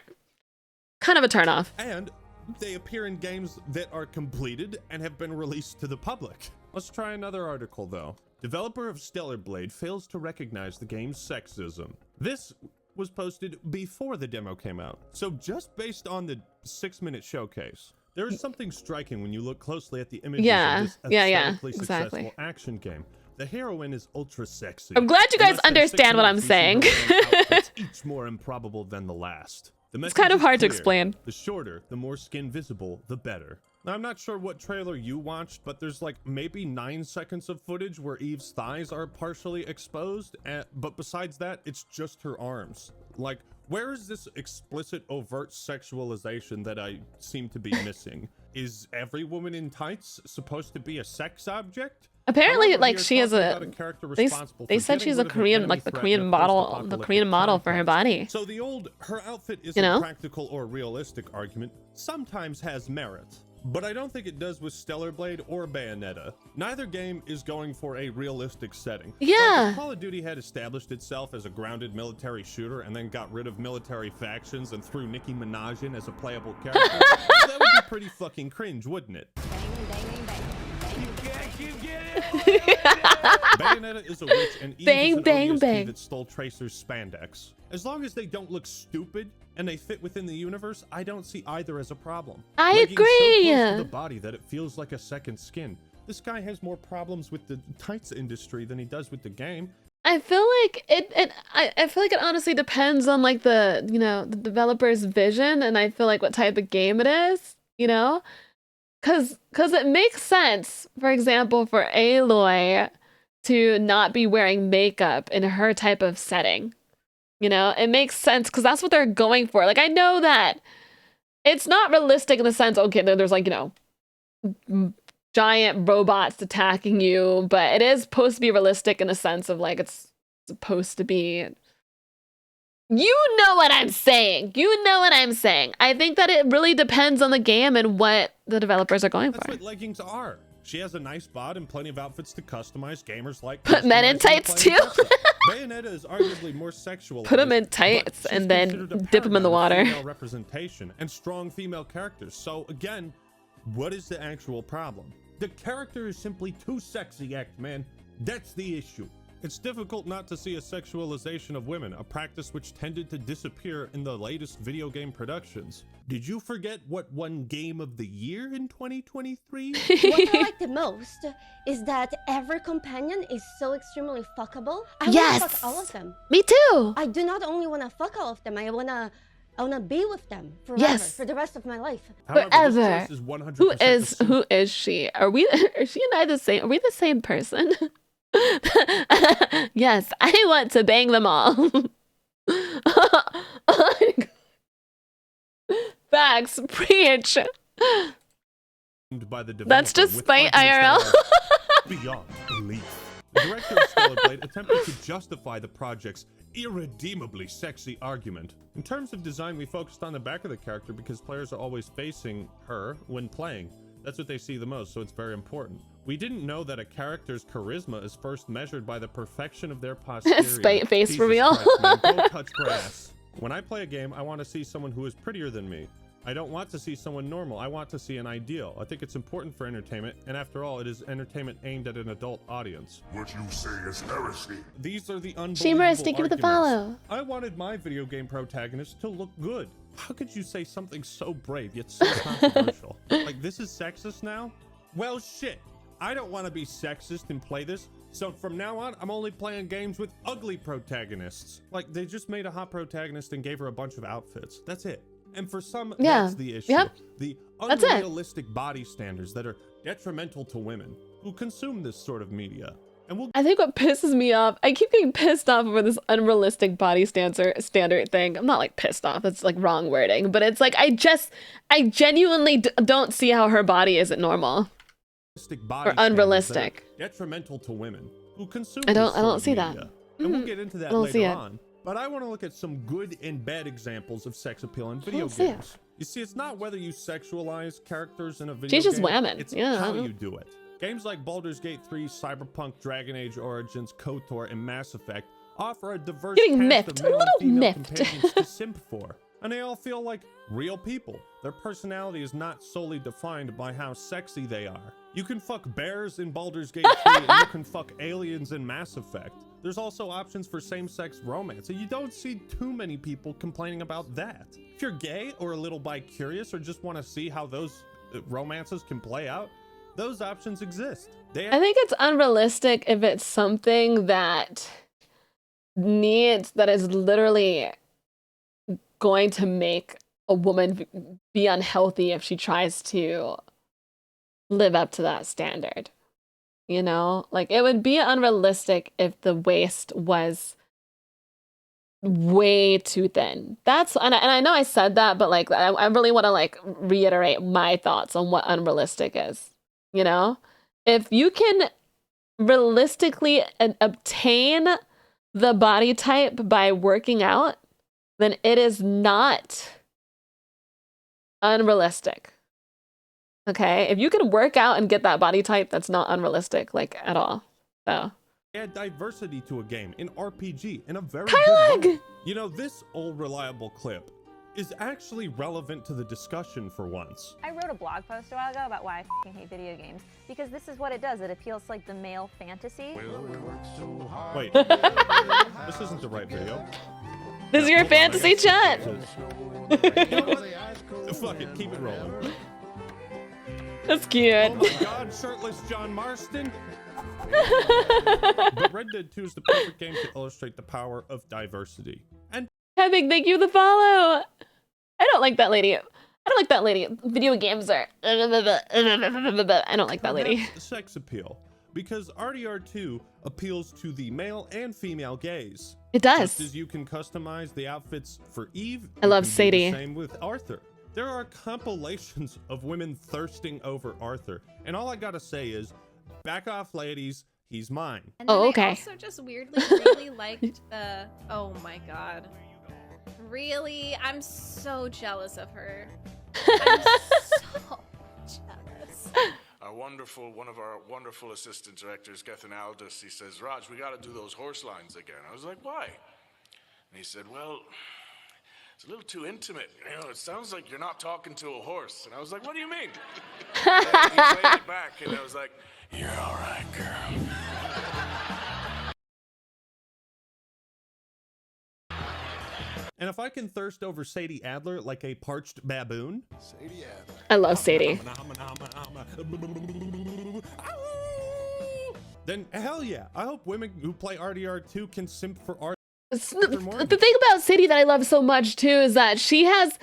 Kind of a turn off. And they appear in games that are completed and have been released to the public. Let's try another article though. Developer of Stellar Blade fails to recognize the game's sexism. This was posted before the demo came out. So just based on the 6-minute showcase, there is something striking when you look closely at the images Yeah, of this yeah, aesthetically exactly. successful action game. The heroine is ultra sexy. I'm glad you guys In less than 6 understand what I'm minutes, we see saying. her wearing outfits, each more improbable than the last. The It's kind message of is hard to clear. explain. The shorter, the more skin visible, the better. Now, I'm not sure what trailer you watched, but there's like maybe 9 seconds of footage where Eve's thighs are partially exposed, but besides that, it's just her arms. Like, where is this explicit, overt sexualization that I seem to be missing? Is every woman in tights supposed to be a sex object? Apparently, However, like we are she is talking a about character they responsible they for said getting she's a rid of an Korean, enemy like the threat Korean in a model, the post-apocalyptic Korean model for her context. body. So the old her outfit isn't You know? practical or realistic argument sometimes has merit, but I don't think it does with Stellar Blade or Bayonetta. Neither game is going for a realistic setting. Yeah. Like if Call of Duty had established itself as a grounded military shooter and then got rid of military factions and threw Nicki Minaj in as a playable character, that would be pretty fucking cringe, wouldn't it? Bayonetta is a witch and Eve Bang, is an bang, ODST bang. that stole Tracer's spandex. As long as they don't look stupid and they fit within the universe, I don't see either as a problem. I Leggings agree. So close to the body that it feels like a second skin. This guy has more problems with the tights industry than he does with the game. I feel like I feel like it honestly depends on like the, you know, the developer's vision, and I feel like what type of game it is, you know? Cause it makes sense, for example, for Aloy to not be wearing makeup in her type of setting. You know, it makes sense because that's what they're going for. Like, I know that it's not realistic in the sense, okay, there's like, you know, giant robots attacking you, but it is supposed to be realistic in the sense of like it's supposed to be. You know what I'm saying. You know what I'm saying. I think that it really depends on the game and what the developers are going That's for. what leggings are. She has a nice bod and plenty of outfits to customize. Gamers like Put men in customizing tights, playing too. Tessa. Bayonetta is arguably more sexual. Put 'em in tights and then dip 'em in the water. Female representation and strong female characters. So again, what is the actual problem? The character is simply too sexy, man. That's the issue. It's difficult not to see a sexualization of women, a practice which tended to disappear in the latest video game productions. Did you forget what won Game of the Year in 2023? What I like the most is that every companion is so extremely fuckable. I Yes! want to fuck all of them. Me too. I do not only want to fuck all of them, I wanna be with them forever, Yes. for the rest of my life. However, this Forever. choice is 100% Who is she? Are she and I the same? Are we the same person? Yes, I want to bang them all. Facts, preach. by the That's developer just with spite arguments IRL. that are beyond belief. The director of Stellar Blade attempted to justify the project's irredeemably sexy argument. In terms of design, we focused on the back of the character because players are always facing her when playing. That's what they see the most, so it's very important. We didn't know that a character's charisma is first measured by the perfection of their posterior. Spite face Jesus reveal. Christ, man, go touch grass. When I play a game, I want to see someone who is prettier than me. I don't want to see someone normal. I want to see an ideal. I think it's important for entertainment, and after all, it is entertainment aimed at an adult audience. What you say is heresy. These are the unbelievable Shamerous, thank you for the arguments. follow. I wanted my video game protagonist to look good. How could you say something so brave yet so controversial? Like, this is sexist now? Well, shit. I don't want to be sexist and play this. So from now on, I'm only playing games with ugly protagonists. Like, they just made a hot protagonist and gave her a bunch of outfits. That's it. And for some, that's the issue. Yep. The That's it. unrealistic body standards that are detrimental to women who consume this sort of media. And we'll I think what pisses me off, I keep getting pissed off over this unrealistic body standard thing. I'm not like pissed off, it's like wrong wording, but it's like I genuinely don't see how her body isn't normal body or unrealistic. Detrimental to women who consume I this don't sort of see that. media. And we'll get into that I don't see later it. on. But I want to look at some good and bad examples of sex appeal in I video don't see it. games. You see, it's not whether you sexualize characters in a video She's just game. whamming. It's Yeah, I how don't- you do it. Games like Baldur's Gate 3, Cyberpunk, Dragon Age Origins, KOTOR, and Mass Effect offer a diverse Getting cast miffed, of a male and little female miffed. companions to simp for. And they all feel like real people. Their personality is not solely defined by how sexy they are. You can fuck bears in Baldur's Gate 3 and you can fuck aliens in Mass Effect. There's also options for same-sex romance, and you don't see too many people complaining about that. If you're gay or a little bi-curious or just want to see how those romances can play out, those options exist. I think it's unrealistic if it's something that is literally going to make a woman be unhealthy if she tries to live up to that standard. You know, like it would be unrealistic if the waist was way too thin. And I know I said that, but like I really want to like reiterate my thoughts on what unrealistic is. You know, if you can realistically obtain the body type by working out, then it is not unrealistic. Okay, if you can work out and get that body type, that's not unrealistic, like at all. So add diversity to a game in RPG in a very Kylag! good way. You know, this old reliable clip is actually relevant to the discussion for once. I wrote a blog post a while ago about why I f***ing hate video games, because this is what it does. It appeals to like the male fantasy. Wait, this isn't the right video. this is your fantasy chat. Fuck it, keep it rolling. That's cute. Oh my god, shirtless John Marston. But Red Dead 2 is the perfect game to illustrate the power of diversity. And Epic, thank you for the follow. I don't like that lady. I don't like that lady. Video games are. I don't like that lady. perhaps sex appeal, because RDR2 appeals to the male and female gaze. It does. Just as you can customize the outfits for Eve, I love you can do Sadie. the same with Arthur. There are compilations of women thirsting over Arthur, and all I gotta say is, back off, ladies. He's mine. And then Oh, okay. I also just weirdly really liked the. Oh my god. Really? I'm so jealous of her. I'm so jealous. One of our wonderful assistant directors, Gethin Aldous, he says, Raj, we got to do those horse lines again. I was like, why? And he said, well, it's a little too intimate. You know, it sounds like you're not talking to a horse. And I was like, what do you mean? And he played it back, and I was like, you're all right, girl. And if I can thirst over Sadie Adler like a parched baboon, Sadie Adler. I love Sadie. then hell yeah. I hope women who play RDR2 can simp for art. The thing about Sadie that I love so much too is that she has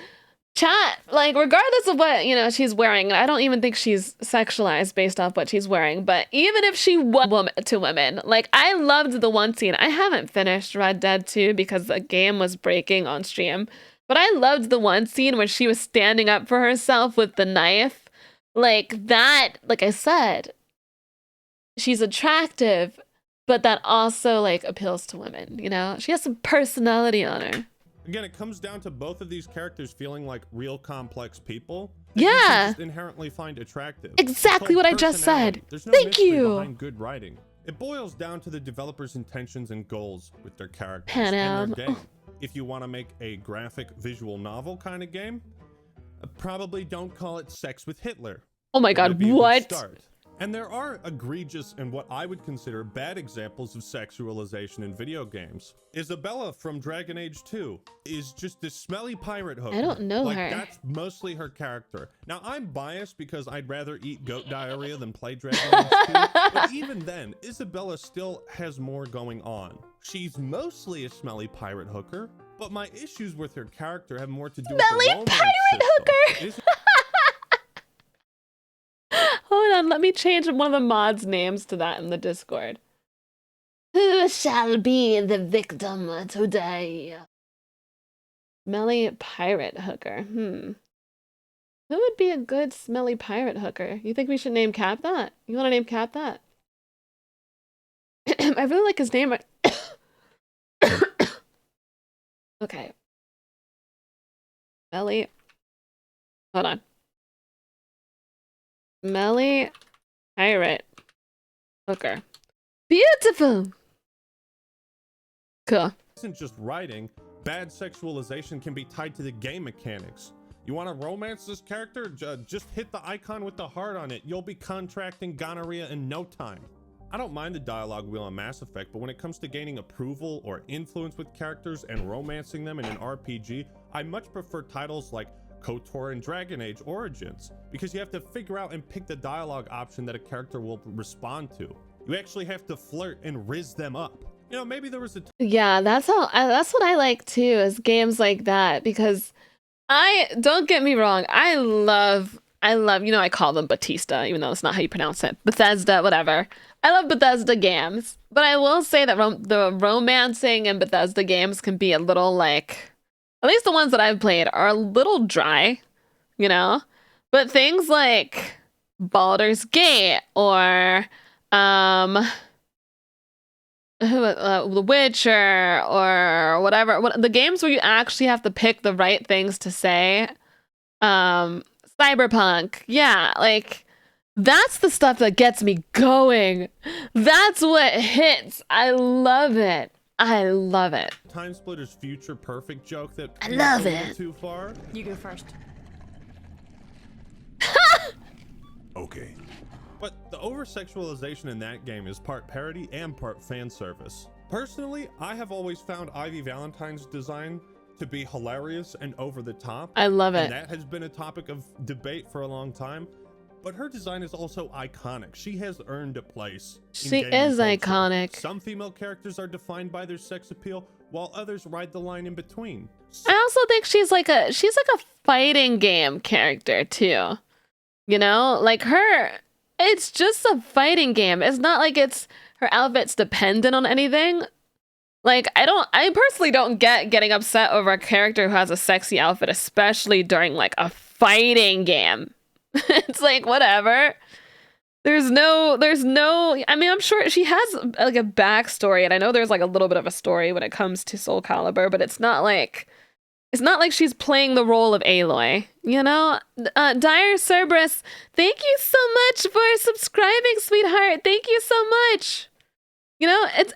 chat, like regardless of what, you know, she's wearing. I don't even think she's sexualized based off what she's wearing, but even if she was woman to women, like I loved the one scene. I haven't finished Red Dead 2 because the game was breaking on stream, but I loved the one scene where she was standing up for herself with the knife. Like that, like I said, she's attractive, but that also like appeals to women, you know? She has some personality on her. Again, it comes down to both of these characters feeling like real complex people. Yeah. You can just inherently find attractive. Exactly what I just said. There's no Thank mystery you. behind good writing. It boils down to the developer's intentions and goals with their characters Panam. and their game. If you want to make a graphic visual novel kind of game, Probably don't call it Sex with Hitler. Oh my That'd god, be a good what? start. And there are egregious and what I would consider bad examples of sexualization in video games. Isabella from Dragon Age 2 is just this smelly pirate hooker. I don't know like, her. That's mostly her character. Now, I'm biased because I'd rather eat goat diarrhea than play Dragon Age 2, but even then, Isabella still has more going on. She's mostly a smelly pirate hooker, but my issues with her character have more to do with the Smelly romance pirate system. hooker! Hold on, let me change one of the mods' names to that in the Discord. Who shall be the victim today? Smelly pirate hooker. Who would be a good smelly pirate hooker? You think we should name Cap that? You want to name Cap that? I really like his name. Okay. Smelly. Hold on. Smelly pirate hooker. Beautiful. Cool. Isn't just writing. Bad sexualization can be tied to the game mechanics. You want to romance this character? Just hit the icon with the heart on it. You'll be contracting gonorrhea in no time. I don't mind the dialogue wheel on Mass Effect, but when it comes to gaining approval or influence with characters and romancing them in an RPG, I much prefer titles like KOTOR and Dragon Age Origins, because you have to figure out and pick the dialogue option that a character will respond to. You actually have to flirt and riz them up. You know, maybe there was a Yeah, that's what I like too, is games like that, because don't get me wrong, I love, you know, I call them Batista, even though that's not how you pronounce it. Bethesda, whatever. I love Bethesda games, but I will say that the romancing in Bethesda games can be a little like, at least the ones that I've played are a little dry, you know? But things like Baldur's Gate or The Witcher or whatever, the games where you actually have to pick the right things to say, Cyberpunk, yeah, like that's the stuff that gets me going. That's what hits. I love it. I love it. Time Splitter's future perfect joke that I love went a little it. too far. You go first. Okay. But the over-sexualization in that game is part parody and part fan service. Personally, I have always found Ivy Valentine's design to be hilarious and over the top. I love it. And that has been a topic of debate for a long time. But her design is also iconic. She has earned a place. She in gaming is culture. iconic. Some female characters are defined by their sex appeal, while others ride the line in between. I also think she's like a fighting game character too. You know, like it's just a fighting game. It's not like her outfit's dependent on anything. Like I personally don't get getting upset over a character who has a sexy outfit, especially during like a fighting game. It's like, whatever. There's no, I mean, I'm sure she has like a backstory, and I know there's like a little bit of a story when it comes to Soul Calibur, but it's not like she's playing the role of Aloy, you know? Dire Cerberus, thank you so much for subscribing, sweetheart. Thank you so much. You know, it's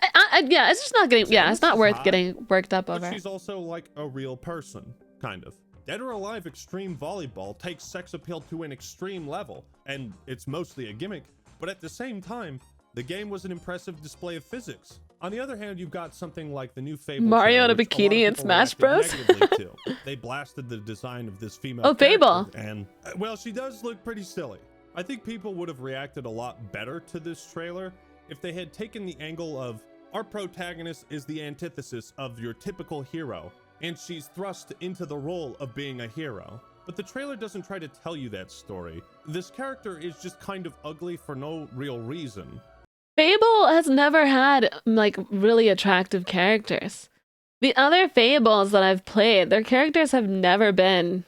just not getting, it's not worth getting worked up over. But she's also like a real person, kind of. Dead or Alive Extreme Volleyball takes sex appeal to an extreme level, and it's mostly a gimmick, but at the same time, the game was an impressive display of physics. On the other hand, you've got something like the new Fable Mario in a trailer, which bikini lot in of people Smash reacted Bros. negatively to. They blasted the design of this female Fable. character, and, well, she does look pretty silly. I think people would have reacted a lot better to this trailer if they had taken the angle of, our protagonist is the antithesis of your typical hero, and she's thrust into the role of being a hero. But the trailer doesn't try to tell you that story. This character is just kind of ugly for no real reason. Fable has never had like really attractive characters. The other Fables that I've played, their characters have never been.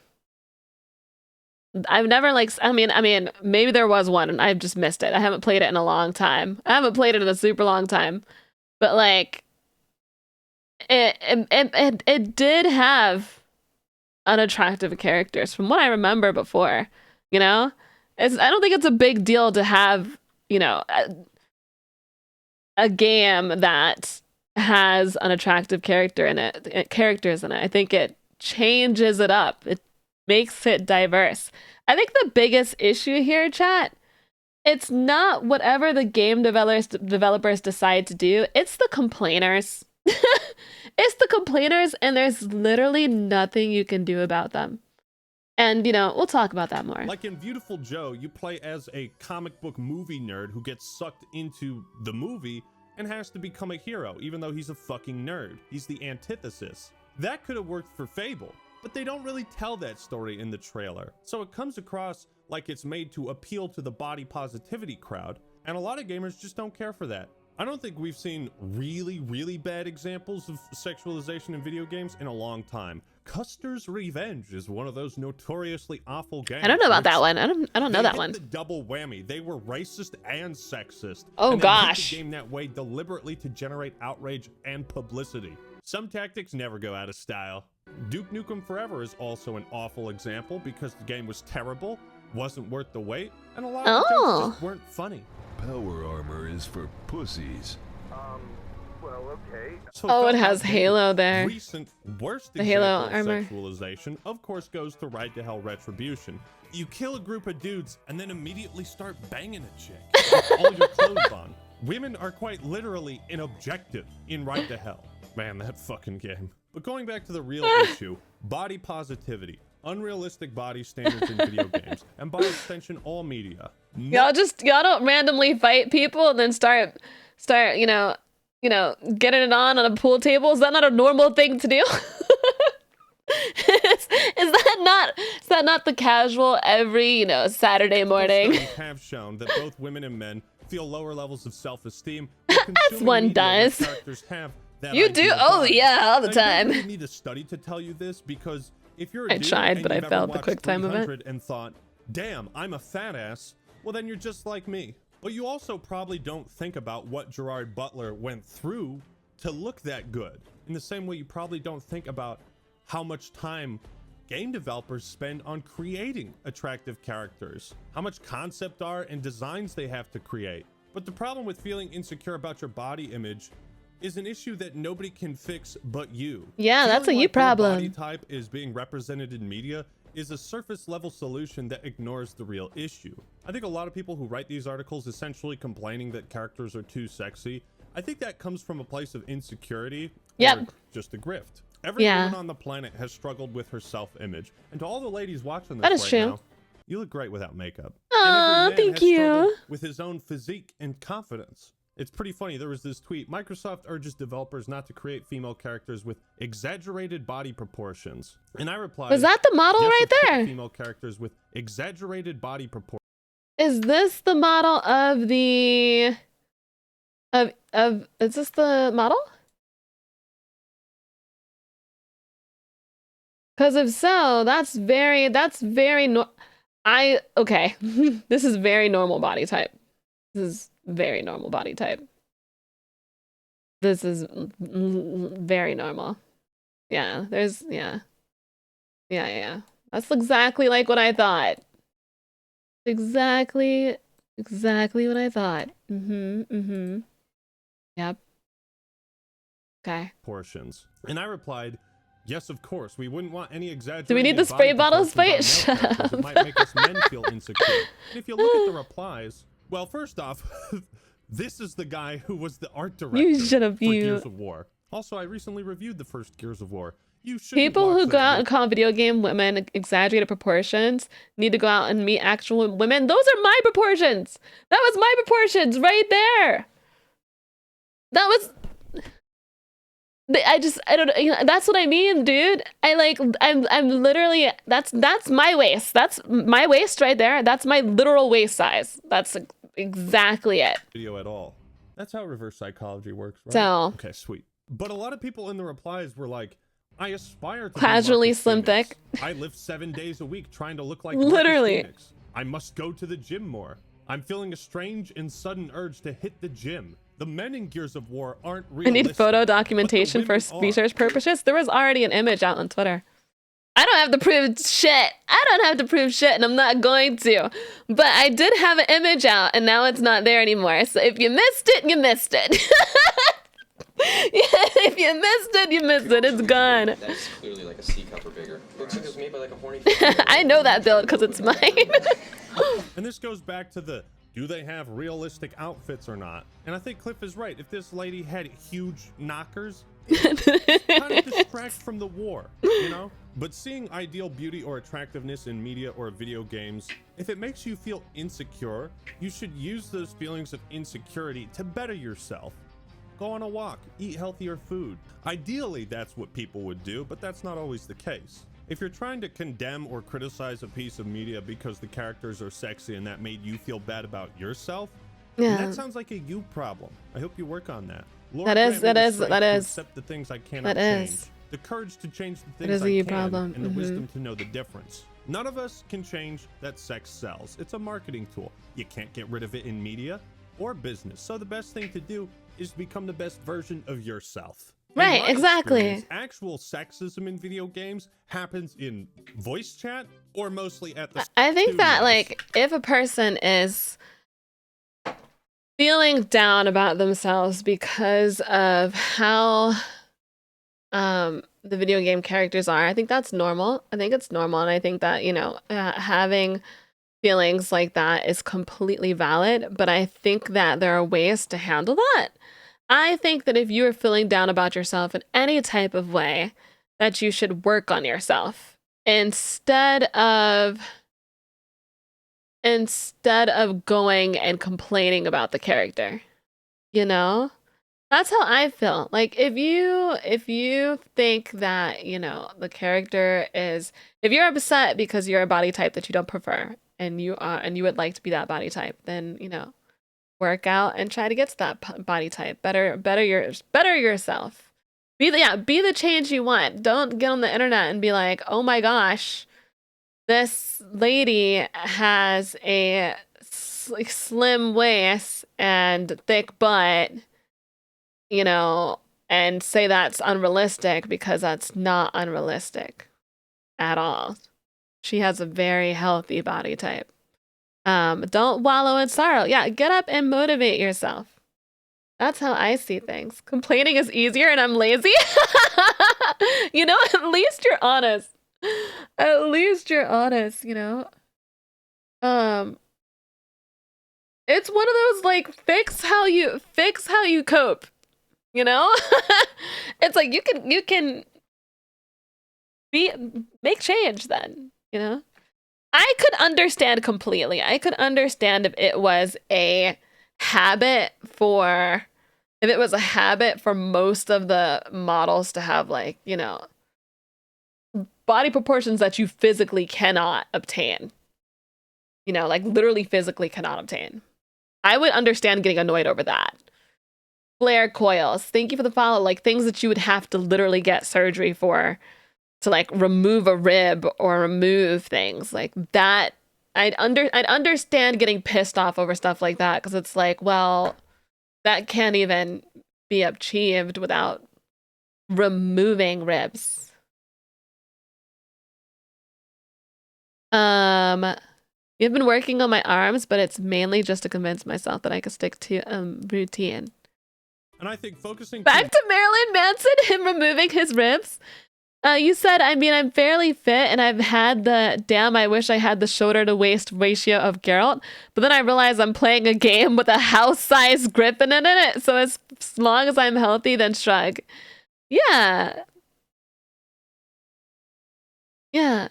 I've never like. I mean, maybe there was one and I've just missed it. I haven't played it in a long time. I haven't played it in a super long time, but like, it did have unattractive characters from what I remember before. You know, I don't think it's a big deal to have, you know, a game that has unattractive characters in it. I think it changes it up. It makes it diverse. I think the biggest issue here, chat, it's not whatever the game developers decide to do. It's the complainers. It's the complainers, and there's literally nothing you can do about them. And, you know, we'll talk about that more. Like in Beautiful Joe, you play as a comic book movie nerd who gets sucked into the movie and has to become a hero, even though he's a fucking nerd. He's the antithesis. That could have worked for Fable, but they don't really tell that story in the trailer. So it comes across like it's made to appeal to the body positivity crowd, and a lot of gamers just don't care for that. I don't think we've seen really bad examples of sexualization in video games in a long time. Custer's Revenge is one of those notoriously awful games. I don't know about that one. I don't know that one. The double whammy. They were racist and sexist. Oh and gosh. They made the game that way deliberately to generate outrage and publicity. Some tactics never go out of style. Duke Nukem Forever is also an awful example because the game was terrible, wasn't worth the wait, and a lot of the jokes just weren't funny. Power armor is for pussies. Well, okay. So it has Halo there. Recent worst the Halo example armor. of sexualization, of course, goes to Ride to Hell Retribution. You kill a group of dudes and then immediately start banging a chick with all your clothes on. Women are quite literally an objective in Ride to Hell. Man, that fucking game. But going back to the real issue, body positivity. Unrealistic body standards in video games, and by extension, all media. Y'all don't randomly fight people and then start, you know, getting it on a pool table. Is that not a normal thing to do? is that not the casual every, Saturday morning? Studies have shown that both women and men feel lower levels of self-esteem. As one does. Characters have that You do? ideal Oh body. yeah, all the Now, time. You don't really need a study to tell you this, because if you're a I dude tried, and but I you've ever failed the watched QuickTime event. 300 and thought, damn, I'm a fat ass, well then you're just like me. But you also probably don't think about what Gerard Butler went through to look that good. In the same way you probably don't think about how much time game developers spend on creating attractive characters, how much concept art and designs they have to create. But the problem with feeling insecure about your body image is an issue that nobody can fix but you. Yeah, that's a Feeling you like your problem. Body type is being represented in media is a surface level solution that ignores the real issue. I think a lot of people who write these articles essentially complaining that characters are too sexy, I think that comes from a place of insecurity or just a grift. Every woman on the planet has struggled with her self-image, and to all the ladies watching this That is right true. now, you look great without makeup. Aw, And every man thank has you. struggled with his own physique and confidence. It's pretty funny. There was this tweet. Microsoft urges developers not to create female characters with exaggerated body proportions. And I replied, Was that the model yes, right of course, there? Female characters with exaggerated body proportions. Is this the model of the is this the model? Because if so, that's very okay. This is very normal body type. This is very normal body type. This is very normal. Yeah, yeah. That's exactly like what I thought. Exactly what I thought. Yep. Okay. Portions. And I replied, yes, of course. We wouldn't want any exaggerated. Do we need the spray bottles fight? Shut up. It might make us men feel insecure. And if you look at the replies, well, first off, this is the guy who was the art director You should have for you. Gears of War. Also, I recently reviewed the first Gears of War. You should People who go out and call video game women exaggerated proportions need to go out and meet actual women. Those are my proportions. That was my proportions right there. That was. I don't know. That's what I mean, dude. I'm literally. That's my waist. That's my waist right there. That's my literal waist size. That's exactly it. Video at all. That's how reverse psychology works, right? So. Okay, sweet. But a lot of people in the replies were like, I aspire to be Casually Marcus slim Phoenix. thick. I live 7 days a week trying to look like Literally. Marcus Phoenix. I must go to the gym more. I'm feeling a strange and sudden urge to hit the gym. The men in Gears of War aren't I realistic. need photo documentation for women are. research purposes. There was already an image out on Twitter. I don't have to prove shit. And I'm not going to. But I did have an image out, and now it's not there anymore. So if you missed it, you missed it. If you missed it, you missed it. It's gone. That's clearly like a C cup or bigger. tickles me, but like a horny. I know that build because it's mine. And this goes back to the, do they have realistic outfits or not? And I think Cliff is right. If this lady had huge knockers, it kind of distract from the war, you know? But seeing ideal beauty or attractiveness in media or video games, if it makes you feel insecure, you should use those feelings of insecurity to better yourself. Go on a walk, eat healthier food. Ideally, that's what people would do, but that's not always the case. If you're trying to condemn or criticize a piece of media because the characters are sexy and that made you feel bad about yourself, that sounds like a you problem. I hope you work on that. Lord, that is. accept the things I cannot change. The courage to change the things I can, problem. and the wisdom to know the difference. None of us can change that sex sells. It's a marketing tool. You can't get rid of it in media or business. So the best thing to do is to become the best version of yourself. Right, exactly. Actual sexism in video games happens in voice chat or mostly at the I think that, studios. like, if a person is feeling down about themselves because of how the video game characters are, I think that's normal. I think it's normal, and I think that, you know, having feelings like that is completely valid, but I think that there are ways to handle that. I think that if you are feeling down about yourself in any type of way, that you should work on yourself instead of going and complaining about the character. You know? That's how I feel. Like, if you think that, you know, the character is, if you're upset because you're a body type that you don't prefer and you would like to be that body type, then, you know, work out and try to get to that body type. Better yourself. Be the change you want. Don't get on the internet and be like, oh my gosh, this lady has a slim waist and thick butt, you know, and say that's unrealistic, because that's not unrealistic at all. She has a very healthy body type. Don't wallow in sorrow. Yeah, get up and motivate yourself. That's how I see things. Complaining is easier and I'm lazy. You know, at least you're honest. At least you're honest, you know? It's one of those, like, fix how you cope, you know? It's like you can make change then, you know? I could understand completely. I could understand if it was a habit for most of the models to have, like, you know, body proportions that you physically cannot obtain. You know, like literally physically cannot obtain. I would understand getting annoyed over that. Flare coils. Thank you for the follow. Like, things that you would have to literally get surgery for, to like remove a rib or remove things like that. I'd understand getting pissed off over stuff like that, because it's like, well, that can't even be achieved without removing ribs. You've been working on my arms, but it's mainly just to convince myself that I could stick to routine. And I think focusing back to Marilyn Manson, him removing his ribs. You said, I mean, I'm fairly fit and I've had the damn, I wish I had the shoulder to waist ratio of Geralt, but then I realized I'm playing a game with a house-sized Griffin in it, so as long as I'm healthy, then shrug. Yeah. Yeah.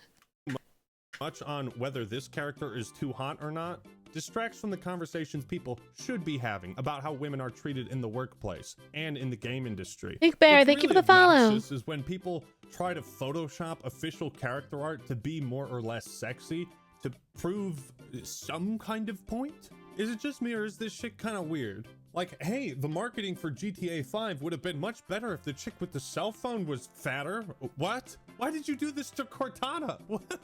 Much on whether this character is too hot or not distracts from the conversations people should be having about how women are treated in the workplace and in the game industry. Big Bear, thank you for the follow. Is when people try to Photoshop official character art to be more or less sexy to prove some kind of point. Is it just me, or is this shit kind of weird? Like, hey, the marketing for GTA 5 would have been much better if the chick with the cell phone was fatter. What? Why did you do this to Cortana? What?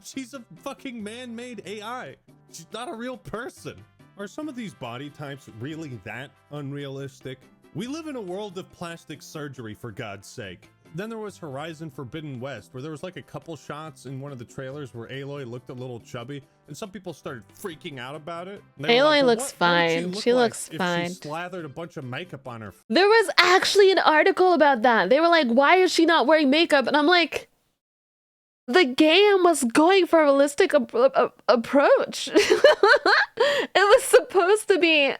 She's a fucking man-made AI. She's not a real person. Are some of these body types really that unrealistic? We live in a world of plastic surgery, for God's sake. Then there was Horizon Forbidden West, where there was like a couple shots in one of the trailers where Aloy looked a little chubby, and some people started freaking out about it. Aloy looks fine. She looks fine. She slathered a bunch of makeup on her. There was actually an article about that. They were like, why is she not wearing makeup? And I'm like, the game was going for a realistic approach. It was supposed to be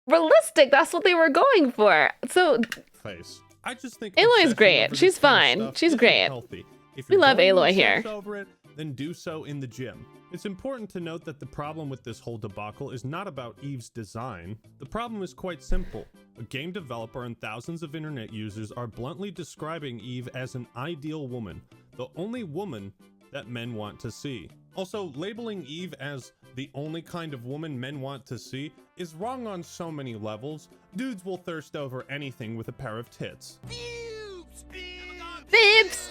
realistic. That's what they were going for. So face. I just think Aloy's obsessing great. over She's this kind of fine. stuff She's isn't great. healthy. If We you're love going to Aloy obsess here. over it, then do so in the gym. It's important to note that the problem with this whole debacle is not about Eve's design. The problem is quite simple. A game developer and thousands of internet users are bluntly describing Eve as an ideal woman, the only woman that men want to see. Also, labeling Eve as the only kind of woman men want to see is wrong on so many levels. Dudes will thirst over anything with a pair of tits. Bibs!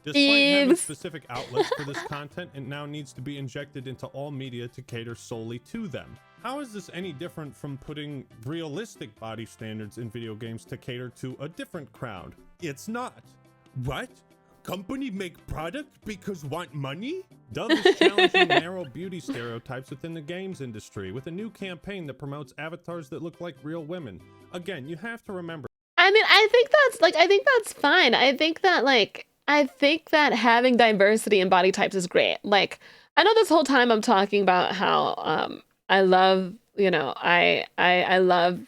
Despite having Eves. specific outlets for this content, it now needs to be injected into all media to cater solely to them. How is this any different from putting realistic body standards in video games to cater to a different crowd? It's not. What? Company make product because want money? Dove is challenging narrow beauty stereotypes within the games industry with a new campaign that promotes avatars that look like real women. Again, you have to remember. I mean, I think that's fine. I think that having diversity in body types is great. Like, I know this whole time I'm talking about how I love, I love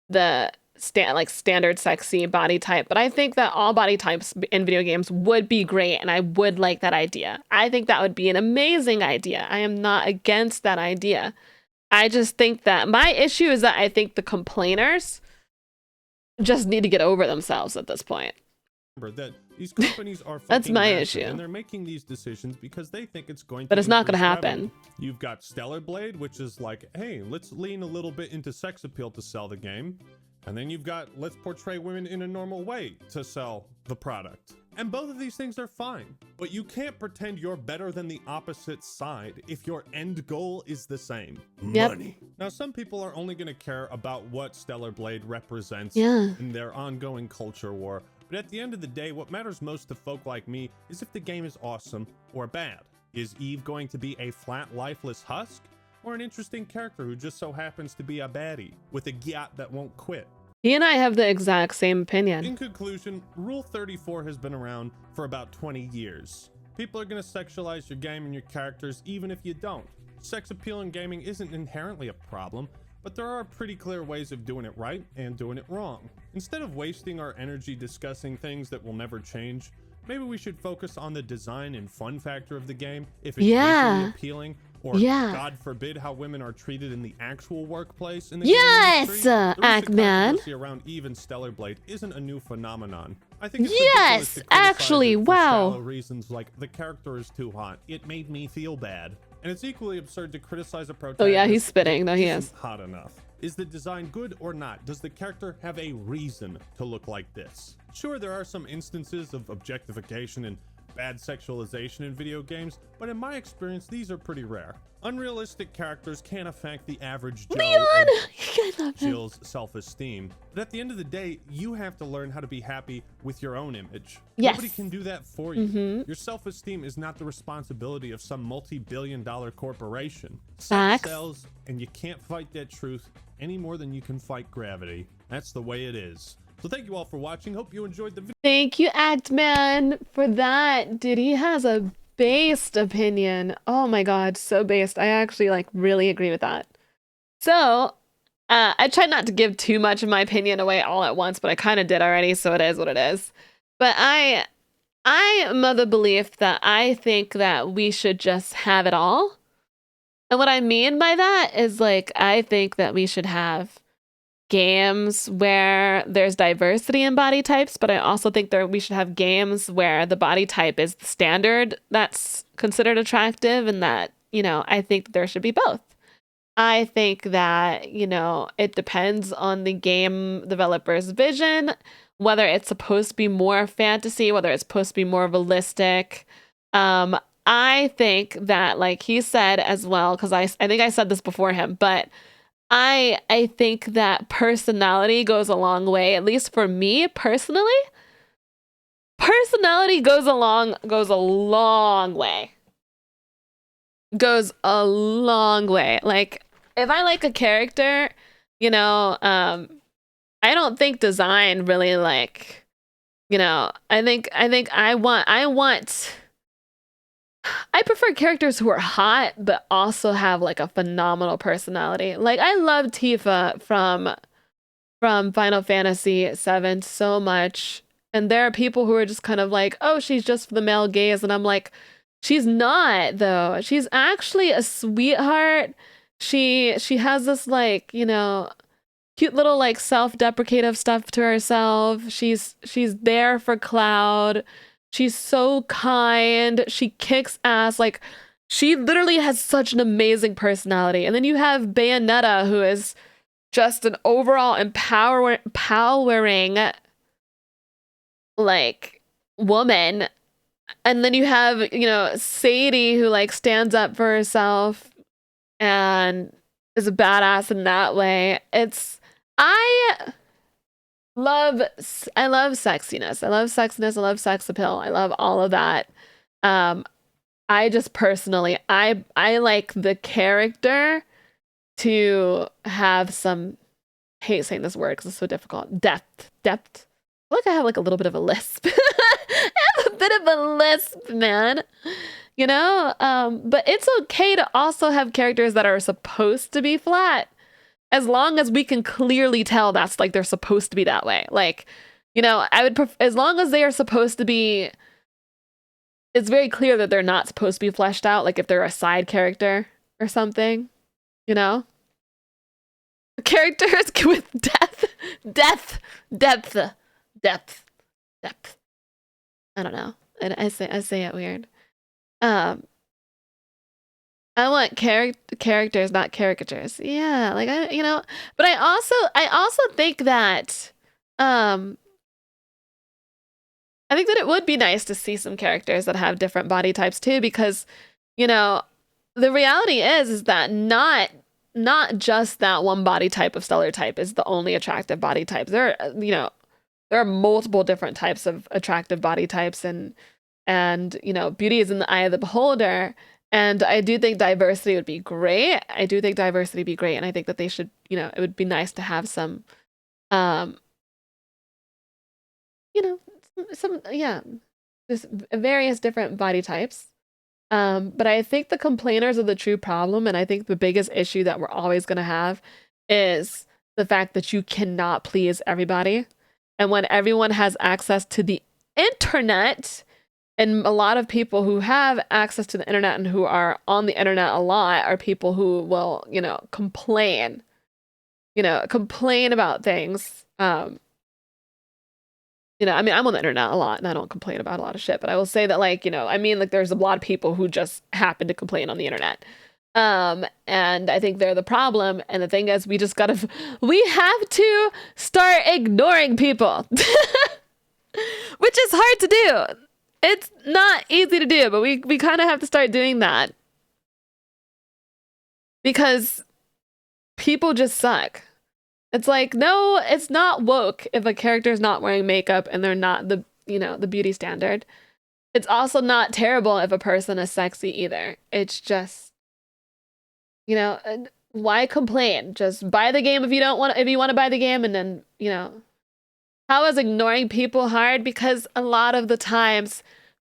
the standard sexy body type, but I think that all body types in video games would be great, and I would like that idea. I think that would be an amazing idea. I am not against that idea. I just think that my issue is that I think the complainers just need to get over themselves at this point. That these companies are That's fucking my massive, issue. and they're making these decisions because they think it's going to. But it's not going to increase happen. revenue. You've got Stellar Blade, which is like, hey, let's lean a little bit into sex appeal to sell the game, and then you've got let's portray women in a normal way to sell the product. And both of these things are fine, but you can't pretend you're better than the opposite side if your end goal is the same. Yep. Money. Now, some people are only going to care about what Stellar Blade represents Yeah. in their ongoing culture war. But at the end of the day, what matters most to folk like me is if the game is awesome or bad. Is Eve going to be a flat, lifeless husk? Or an interesting character who just so happens to be a baddie with a gyat that won't quit? He and I have the exact same opinion. In conclusion, Rule 34 has been around for about 20 years. People are going to sexualize your game and your characters even if you don't. Sex appeal in gaming isn't inherently a problem, but there are pretty clear ways of doing it right and doing it wrong. Instead of wasting our energy discussing things that will never change, maybe we should focus on the design and fun factor of the game, if it's visually appealing, or God forbid how women are treated in the actual workplace in the game industry. The recent Ackman. controversy around Eve and Stellar Blade isn't a new phenomenon. I think it's Yes, ridiculous to criticize actually, it for wow. shallow reasons like the character is too hot. It made me feel bad. And it's equally absurd to criticize a protagonist. Oh yeah, he's spitting. No, he isn't is. hot enough. Is the design good or not? Does the character have a reason to look like this? Sure, there are some instances of objectification and bad sexualization in video games, but in my experience, these are pretty rare. Unrealistic characters can affect the average Joe or Jill's self-esteem, but at the end of the day, you have to learn how to be happy with your own image. Yes. Nobody can do that for you. Your self-esteem is not the responsibility of some multi-billion-dollar corporation. Sex Facts. sells, and you can't fight that truth any more than you can fight gravity. That's the way it is. So thank you all for watching. Hope you enjoyed the video. Thank you, Actman, for that. Dude, he has a based opinion. Oh my god, so based. I actually really agree with that. So, I tried not to give too much of my opinion away all at once, but I kind of did already, so it is what it is. But I am of the belief that I think that we should just have it all. And what I mean by that is I think that we should have games where there's diversity in body types, but I also think that we should have games where the body type is the standard that's considered attractive, and that, I think there should be both. I think that, it depends on the game developer's vision, whether it's supposed to be more fantasy, whether it's supposed to be more realistic. I think that, like he said as well, because I think I said this before him, but I think that personality goes a long way, at least for me personally. Personality goes a long way. Goes a long way. Like, if I like a character, I don't think design really I think I want I prefer characters who are hot but also have like a phenomenal personality. Like I love Tifa from Final Fantasy VII so much. And there are people who are just kind of like, oh, she's just for the male gaze. And I'm like, she's not, though. She's actually a sweetheart. She has this, like, you know, cute little, like, self-deprecative stuff to herself. She's there for Cloud. She's so kind. She kicks ass. Like, she literally has such an amazing personality. And then you have Bayonetta, who is just an overall empowering like woman. And then you have, you know, Sadie, who like stands up for herself and is a badass in that way. I love sexiness. I love sexiness. I love sex appeal. I love all of that. I just personally, I like the character to have some, I hate saying this word because it's so difficult. Depth. I feel like I have like a little bit of a lisp. I have a bit of a lisp, man. You know? But it's okay to also have characters that are supposed to be flat. As long as we can clearly tell that's like they're supposed to be that way. Like, you know, I would as long as they are supposed to be, it's very clear that they're not supposed to be fleshed out. Like if they're a side character or something, you know? Characters with depth. I don't know. I say it weird. I want characters, not caricatures. Yeah, like you know. But I also think that I think that it would be nice to see some characters that have different body types too, because you know the reality is that not just that one body type of stellar type is the only attractive body types. There are multiple different types of attractive body types, and you know, beauty is in the eye of the beholder. And I do think diversity would be great. And I think that they should, you know, it would be nice to have some, you know, just various different body types. But I think the complainers are the true problem, and I think the biggest issue that we're always going to have is the fact that you cannot please everybody. And when everyone has access to the internet, and a lot of people who have access to the internet and who are on the internet a lot are people who will, you know, complain about things. You know, I mean, I'm on the internet a lot and I don't complain about a lot of shit, but I will say that, like, you know, I mean, like, there's a lot of people who just happen to complain on the internet. And I think they're the problem. And the thing is, we have to start ignoring people, which is hard to do. It's not easy to do, but we kind of have to start doing that because people just suck. It's like, no, it's not woke if a character is not wearing makeup and they're not the beauty standard. It's also not terrible if a person is sexy either. It's just, you know, why complain? Just buy the game if you want to buy the game, and then, you know. How is ignoring people hard? Because a lot of the times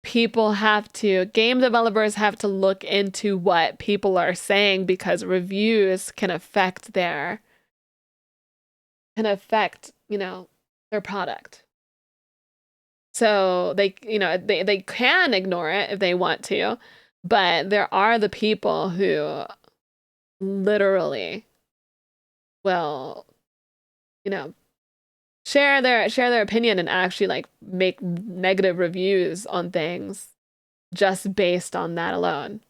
game developers have to look into what people are saying, because reviews can affect you know, their product. So they can ignore it if they want to, but there are the people who literally will, you know, share their opinion and actually like make negative reviews on things just based on that alone.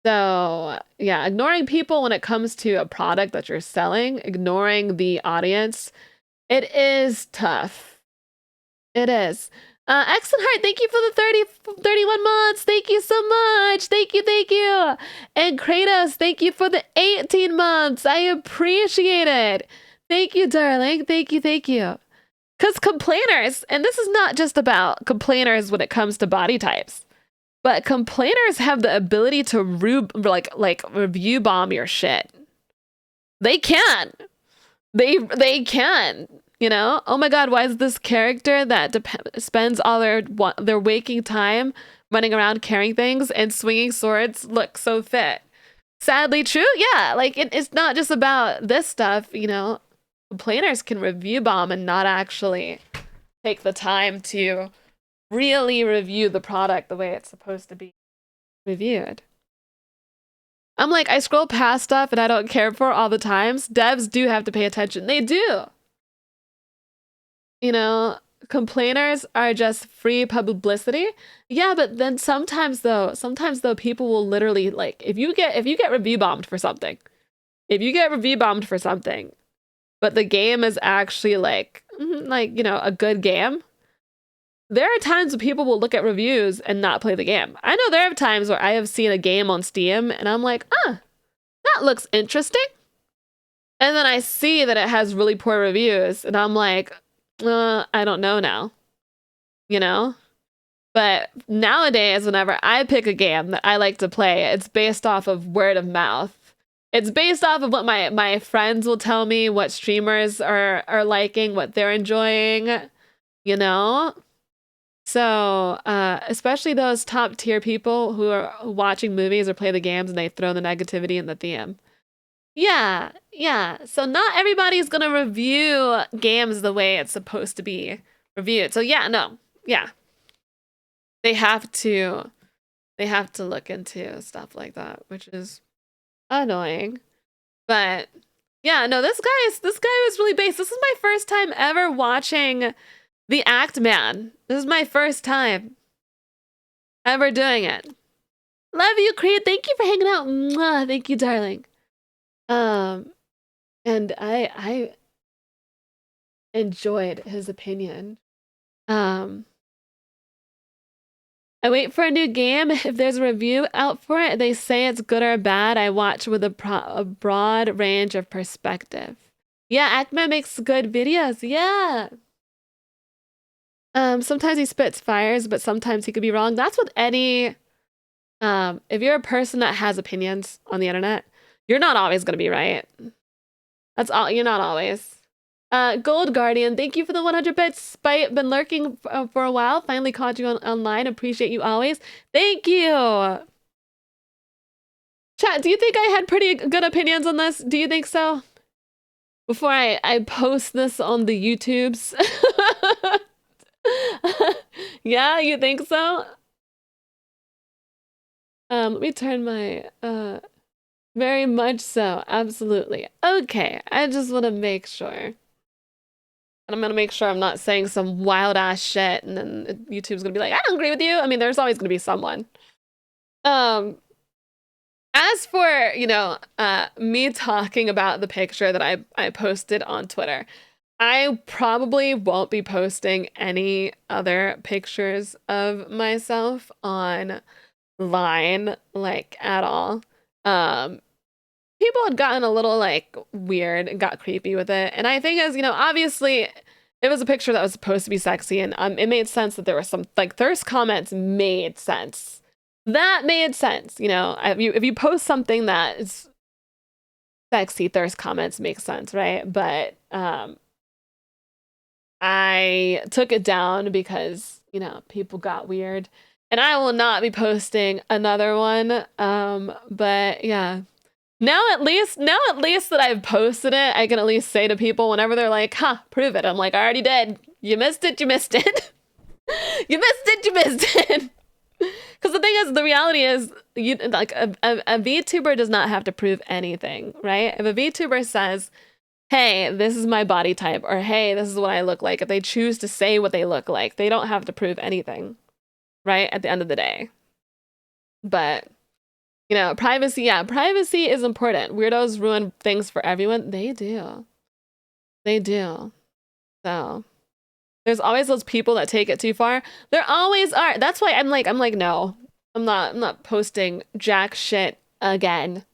So yeah, ignoring people when it comes to a product that you're selling, ignoring the audience, it is tough. It is. Excellent Heart, thank you for the 31 months. Thank you so much. Thank you. And Kratos, thank you for the 18 months. I appreciate it. Thank you, darling. Thank you. Because complainers, and this is not just about complainers when it comes to body types, but complainers have the ability to review bomb your shit. They can. They can. You know, oh my God, why is this character that spends all their waking time running around carrying things and swinging swords look so fit? Sadly true, yeah. Like it's not just about this stuff, you know. Complainers can review bomb and not actually take the time to really review the product the way it's supposed to be reviewed. I'm like, I scroll past stuff and I don't care for all the times. Devs do have to pay attention. They do. You know, complainers are just free publicity. Yeah, but then sometimes though people will literally, like, if you get review bombed for something, but the game is actually like, you know, a good game, there are times when people will look at reviews and not play the game. I know there are times where I have seen a game on Steam and I'm like, that looks interesting. And then I see that it has really poor reviews and I'm like, I don't know now, you know? But nowadays, whenever I pick a game that I like to play, it's based off of word of mouth. It's based off of what my friends will tell me, what streamers are liking, what they're enjoying, you know? So, especially those top tier people who are watching movies or play the games and they throw the negativity in the DM. Yeah. So not everybody's gonna review games the way it's supposed to be reviewed. So yeah. They have to look into stuff like that, which is annoying. But yeah, no, this guy was really based. This is my first time ever watching The Act Man. This is my first time ever doing it. Love you, Creed. Thank you for hanging out. Mwah. Thank you, darling. And I enjoyed his opinion. I wait for a new game. If there's a review out for it, they say it's good or bad. I watch with a broad range of perspective. Yeah, Actman makes good videos. Yeah. Sometimes he spits fires, but sometimes he could be wrong. That's with any. If you're a person that has opinions on the internet, you're not always going to be right. That's all. You're not always. Gold Guardian, thank you for the 100 bits. Spite, been lurking for a while. Finally caught you online. Appreciate you always. Thank you. Chat, do you think I had pretty good opinions on this? Do you think so? Before I post this on the YouTubes. Yeah, you think so? Let me turn my very much so. Absolutely. Okay, I just want to make sure. And I'm going to make sure I'm not saying some wild ass shit and then YouTube's going to be like, I don't agree with you. I mean, there's always going to be someone. As for, you know, me talking about the picture that I posted on Twitter, I probably won't be posting any other pictures of myself online, like, at all. People had gotten a little, like, weird and got creepy with it. And I think, as you know, obviously it was a picture that was supposed to be sexy, and it made sense that there were some, like, thirst comments made sense. That made sense, you know. If you post something that is sexy, thirst comments make sense, right? But I took it down because, you know, people got weird. And I will not be posting another one. But yeah. Now at least that I've posted it, I can at least say to people whenever they're like, prove it. I'm like, I already did. You missed it. You missed it. You missed it. Because the thing is, the reality is, like a VTuber does not have to prove anything, right? If a VTuber says, hey, this is my body type, or hey, this is what I look like, if they choose to say what they look like, they don't have to prove anything, right? At the end of the day. But, you know, privacy is important. Weirdos ruin things for everyone. They do. So there's always those people that take it too far. There always are. That's why I'm like, no, I'm not posting jack shit again.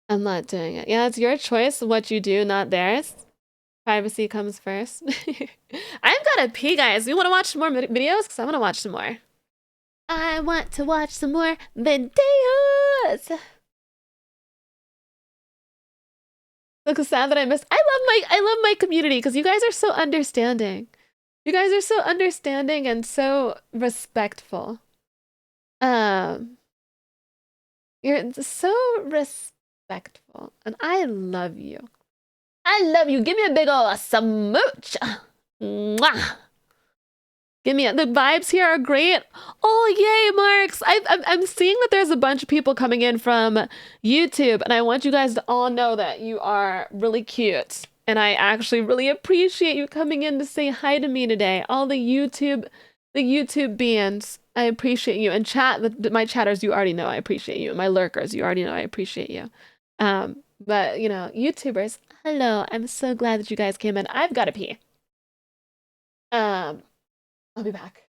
I'm not doing it. Yeah, it's your choice what you do, not theirs. Privacy comes first. I've got to pee, guys. You want to watch some more videos? Because I want to watch some more. I want to watch some more videos. Look sad that I missed. I love my community because you guys are so understanding. You guys are so understanding and so respectful. You're so respectful, and I love you. I love you. Give me a big ol' smooch. Mwah. Give me the vibes here are great. Oh yay, Marks! I'm seeing that there's a bunch of people coming in from YouTube, and I want you guys to all know that you are really cute, and I actually really appreciate you coming in to say hi to me today. All the YouTube beings, I appreciate you. And chat, my chatters, you already know I appreciate you. My lurkers, you already know I appreciate you. But you know, YouTubers, hello. I'm so glad that you guys came in. I've got to pee. I'll be back.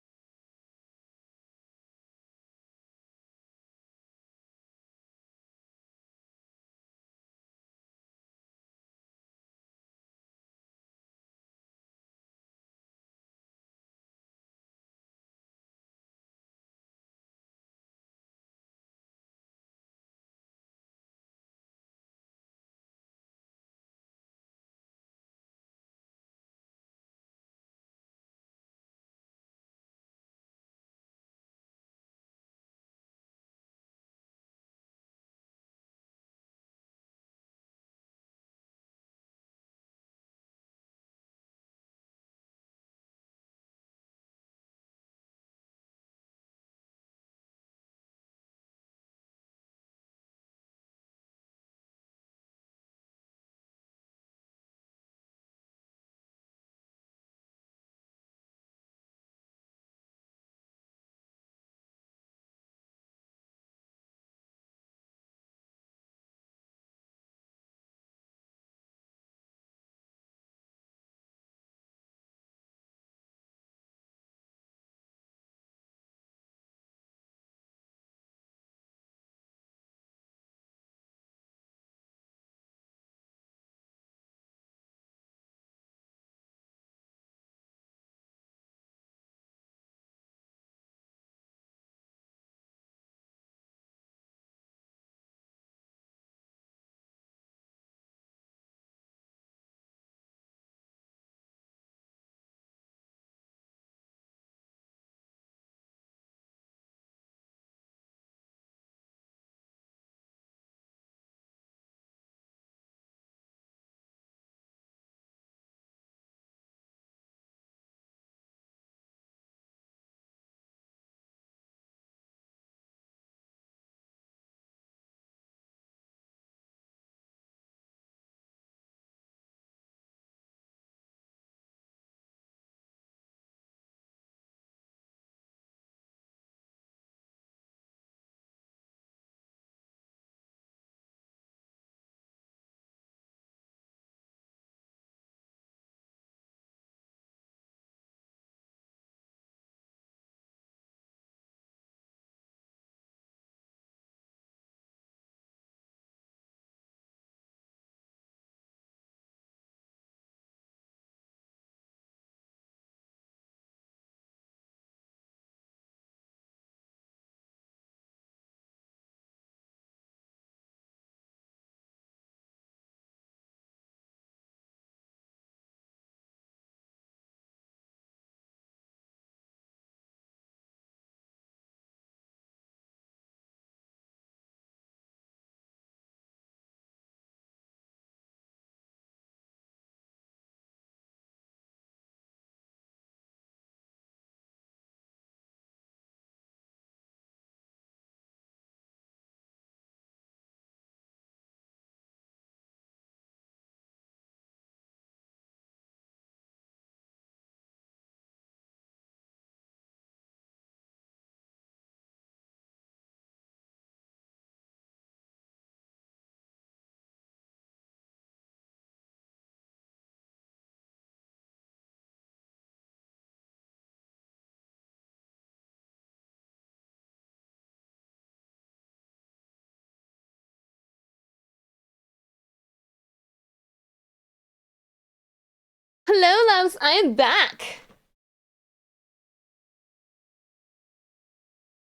Hello, loves. I am back.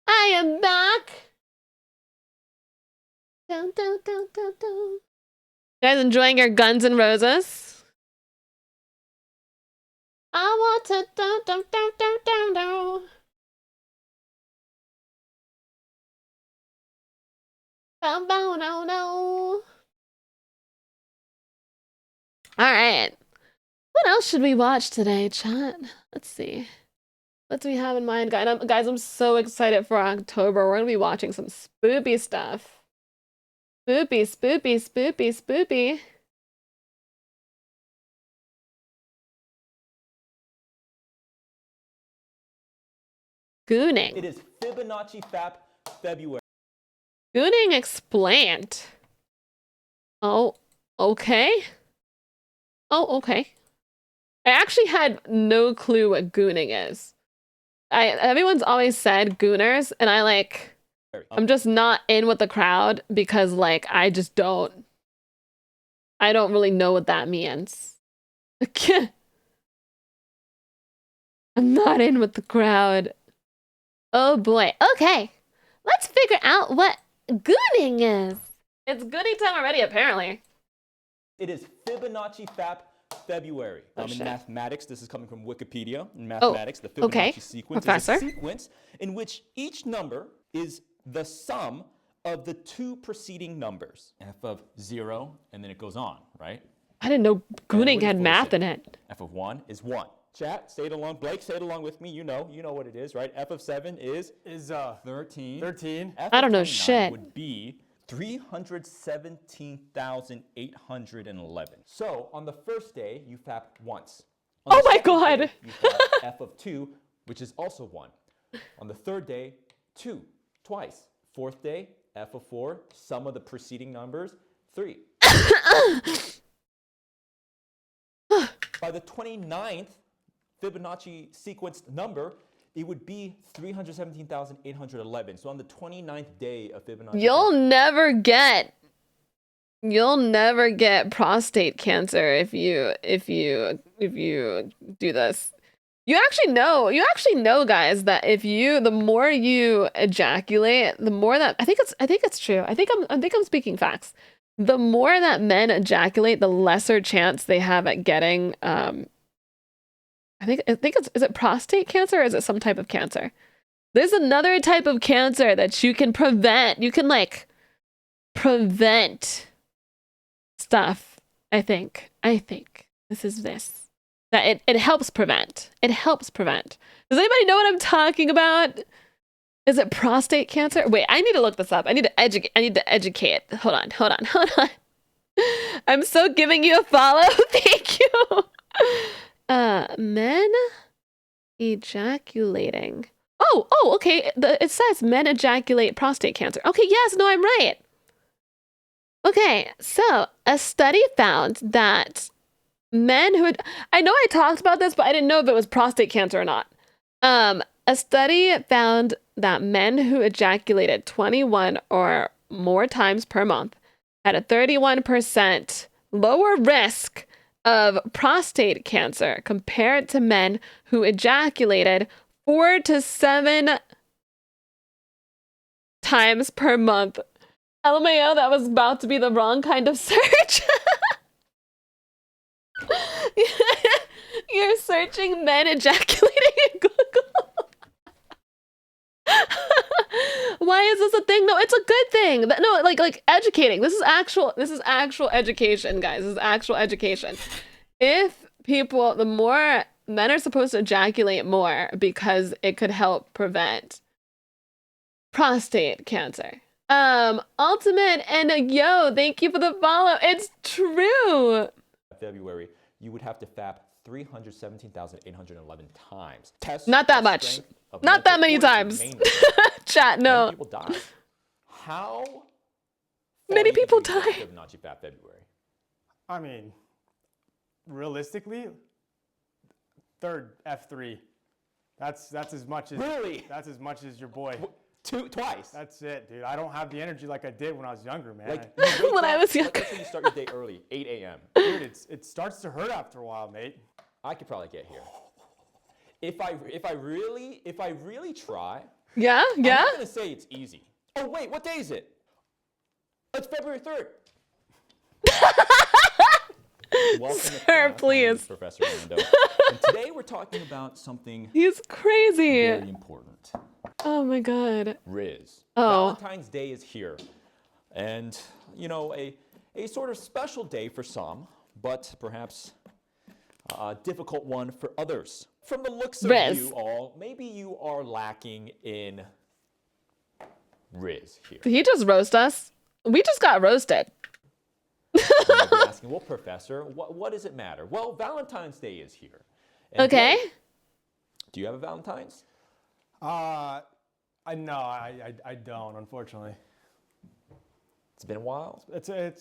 I am back. Dun, dun, dun, dun, dun. You guys enjoying your Guns N' Roses? I want to do. No. All right. What else should we watch today, chat? Let's see. What do we have in mind, guys? I'm so excited for October. We're gonna be watching some spoopy stuff. Spoopy. Gooning. It is Fibonacci FAP February. Gooning explained. Oh, okay. Oh, okay. I actually had no clue what gooning is. Everyone's always said gooners, and I'm just not in with the crowd because I don't really know what that means. I'm not in with the crowd. Oh boy. Okay. Let's figure out what gooning is. It's gooning time already, apparently. It is Fibonacci FAP February. In mathematics, this is coming from Wikipedia. In mathematics, the Fibonacci sequence is a sequence in which each number is the sum of the two preceding numbers. F of 0, and then it goes on, right? I didn't know gooning had math in it. F of 1 is 1. Chat, say it along. Blake, say it along with me. You know what it is, right? F of 7 is 13. 13. F I don't of know 29 shit. Would be 317,811. So on the first day, you FAP once. On Oh the my second God. day, you FAP F of 2, which is also 1. On the third day, 2, twice. Fourth day, F of 4, sum of the preceding numbers, 3. By the 29th Fibonacci sequenced number, it would be 317,811. So on the 29th day of Fibonacci, You'll never get prostate cancer if you do this. You actually know, guys, that the more you ejaculate, the more that I think it's true. I think I'm speaking facts. The more that men ejaculate, the lesser chance they have at getting I think is it prostate cancer or is it some type of cancer? There's another type of cancer that you can prevent. You can prevent stuff. I think this is this. That it helps prevent. It helps prevent. Does anybody know what I'm talking about? Is it prostate cancer? Wait, I need to look this up. I need to educate. Hold on. I'm so giving you a follow. Thank you. Men ejaculating. Oh, okay. It says men ejaculate prostate cancer. Okay, yes, no, I'm right. Okay, so a study found that men who I know I talked about this, but I didn't know if it was prostate cancer or not. A study found that men who ejaculated 21 or more times per month had a 31% lower risk of prostate cancer compared to men who ejaculated 4 to 7 times per month. LMAO, that was about to be the wrong kind of search. You're searching men ejaculating in Google. Why is this a thing? No, it's a good thing. No, like educating. This is actual education, guys. This is actual education. If people, the more men are supposed to ejaculate more because it could help prevent prostate cancer. Ultimate and yo, thank you for the follow. It's true. February, you would have to FAP 317,811 times. Not that much. Not that many times. Chat, no. Many people die. How many people die? Fibonacci FAP February. I mean, realistically, third F3. That's as much as really. That's as much as your boy. Twice. That's it, dude. I don't have the energy like I did when I was younger, man. When I was younger. Let's say you start your day early, 8 a.m. Dude, it starts to hurt after a while, mate. I could probably get here. If I really try. Yeah. I'm not gonna say it's easy. Oh wait, what day is it? It's February 3rd. Welcome to Sir, class. My name please. is Professor Rando. And today we're talking about something He's crazy. very important. Oh my god. Riz. Oh. Valentine's Day is here. And, you know, a sort of special day for some, but perhaps a difficult one for others. From the looks of Riz. you all, maybe you are lacking in Riz here. Did he just roast us? We just got roasted. You might be asking, well, Professor, what does it matter? Well, Valentine's Day is here. And Okay. Blake, do you have a Valentine's? I don't, unfortunately. It's been a while. It's a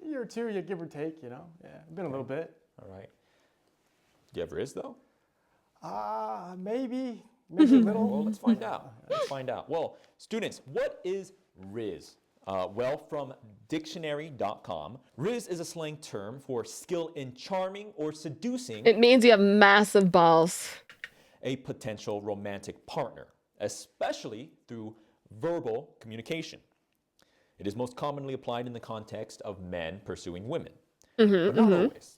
year or two, you give or take, you know. Yeah, been a little bit. All right. Do you have Riz, though? Maybe a little. Well, let's find out. Let's find out. Well, students, what is Riz? Well, from dictionary.com, Riz is a slang term for skill in charming or seducing It means you have massive balls. a potential romantic partner, especially through verbal communication. It is most commonly applied in the context of men pursuing women, but not always.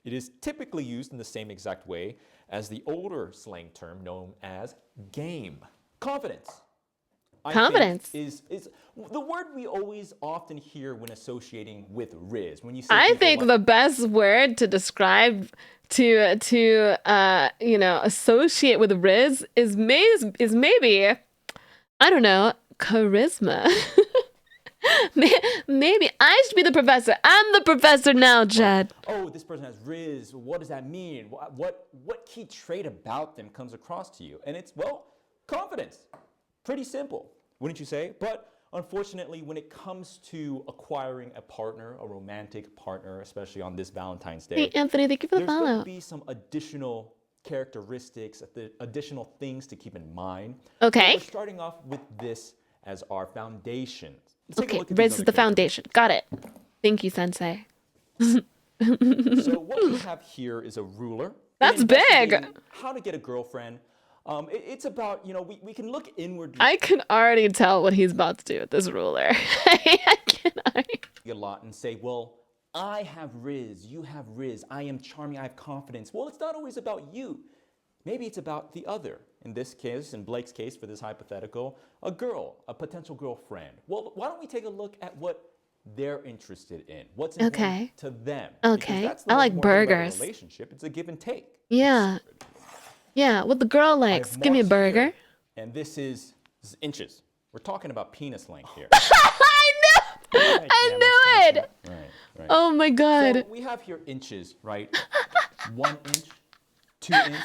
It is typically used in the same exact way as the older slang term known as game. Confidence. I think, Confidence. is the word we always often hear when associating with Riz. When you say I people think like- the best word to describe to associate with Riz is maybe I don't know, charisma. Maybe I should be the professor. I'm the professor now, Jed. Oh, this person has Riz. What does that mean? What key trait about them comes across to you? And it's, well, confidence. Pretty simple, wouldn't you say? But unfortunately, when it comes to acquiring a partner, a romantic partner, especially on this Valentine's Day, Hey, Anthony, thank you for the there's going follow. to be some additional characteristics, additional things to keep in mind. Okay. So we're starting off with this as our foundation. Let's take a Okay, look at these Riz is other the foundation. Got it. Thank you, Sensei. So what we have here is a ruler. That's In big. investigating How to get a girlfriend. It's about, we can look inwardly I can already tell what he's about to do with this ruler. I can already. a lot and say, well, I have Riz, you have Riz, I am charming, I have confidence. Well, it's not always about you. Maybe it's about the other. In this case, in Blake's case, for this hypothetical, a girl, a potential girlfriend. Well, why don't we take a look at what they're interested in? What's important Okay. to them? Because Okay. that's I the like most important about a burgers. relationship. It's a give and take. Yeah. Yeah, what the girl I likes. have Give me a marks burger. here, and this is inches. We're talking about penis length here. I knew it. Right. Oh my god. So we have here inches, right? 1 inch, 2 inch,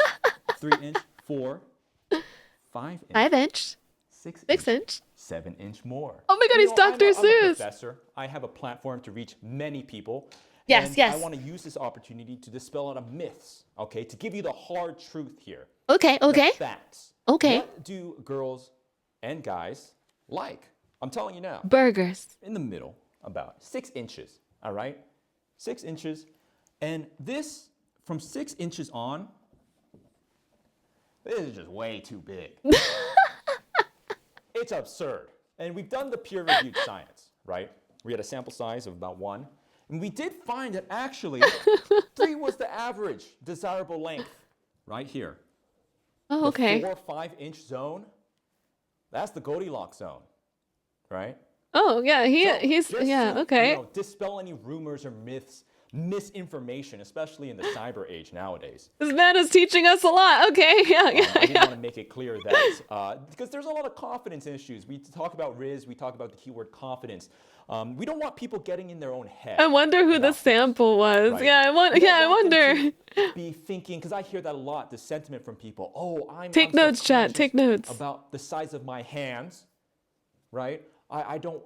3 inch, 4, 5 inch, 5 inch. 6 inch. 7 inch more. Oh my god, he's Dr. I'm a Seuss. professor. I have a platform to reach many people. Yes, and yes. I want to use this opportunity to dispel a lot of myths, okay? To give you the hard truth here. Okay, The okay. facts. Okay. What do girls and guys like? I'm telling you now. Burgers. In the middle, about 6 inches, all right? 6 inches. And this, from 6 inches on, this is just way too big. It's absurd. And we've done the peer-reviewed science, right? We had a sample size of about 1. And we did find that actually 3 was the average desirable length right here. Oh, okay. The 4 or 5 inch zone, that's the Goldilocks zone, right? Oh, yeah, he's Just yeah, to, okay. dispel any rumors or myths, misinformation, especially in the cyber age nowadays. This man is teaching us a lot. Okay, yeah, I did yeah. want to make it clear that because there's a lot of confidence issues. We talk about Riz, we talk about the keyword confidence. We don't want people getting in their own head. I wonder who the sample was. Right. Yeah, I We don't I want them wonder. to be thinking, because I hear that a lot, the sentiment from people. Oh, I'm Take so notes, chat. Take conscious notes. about the size of my hands, right? I don't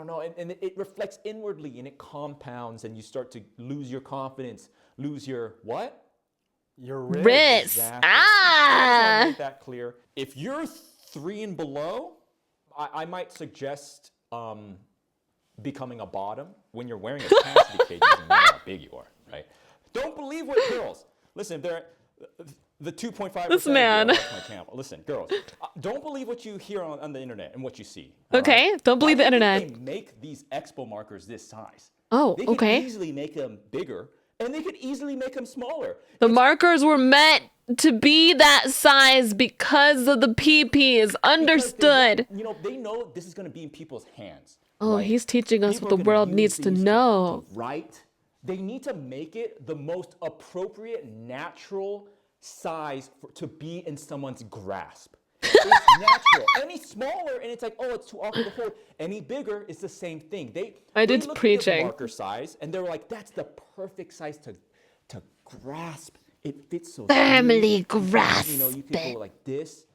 know. And it reflects inwardly and it compounds and you start to lose your confidence, lose your what? Your Riz. Riz. Exactly. I just want Ah. to make that clear. If you're 3 and below, I might suggest becoming a bottom when you're wearing a chastity cage. It doesn't matter how big you are, right? Don't believe what girls. Listen, they're the 2.5%. This man. Watch my channel. Listen, girls, don't believe what you hear on the internet and what you see. all Okay, right? don't believe the I don't internet. think they make these expo markers this size. Oh, They could okay. easily make them bigger, and they could easily make them smaller. The markers were meant to be that size because of the PPs. Understood. They know this is going to be in people's hands. Oh, right? he's teaching us People what are the gonna world use needs to these know. to write. They need to make it the most appropriate, natural size to be in someone's grasp. It's natural. Any smaller, and it's like, oh, it's too awkward to hold. Any bigger, it's the same thing. They did looked at the preaching. marker size, and they were like, that's the perfect size to grasp. It fits so Firmly smooth. grasp You can go like this,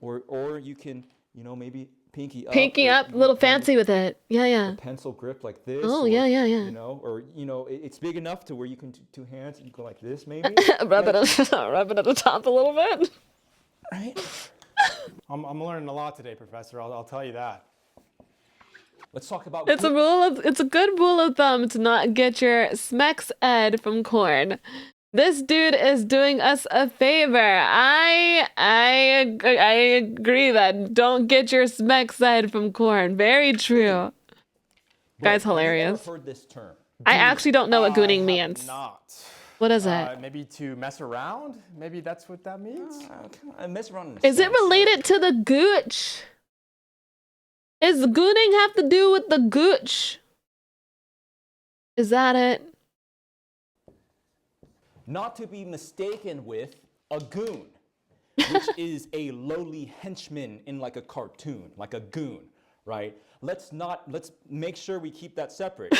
or you can, maybe pinky up. Pinky or, up, a little fancy with it. Yeah, yeah. Pencil grip like this. Oh, or, yeah. It's big enough to where you can two hands. You go like this, maybe. rub it at the top a little bit. Right. I'm learning a lot today, Professor. I'll tell you that. Let's talk about. It's a good rule of thumb to not get your Smex Ed from Corn. This dude is doing us a favor. I agree that don't get your Smex Ed from Corn. Very true. Guy's hilarious. I've heard this term. I actually don't know what gooning means. Not. What is it? Maybe to mess around? Maybe that's what that means? Mess around. Is it related to the gooch? Is gooning have to do with the gooch? Is that it? Not to be mistaken with a goon, which is a lowly henchman in like a cartoon, like a goon, right? Let's make sure we keep that separate.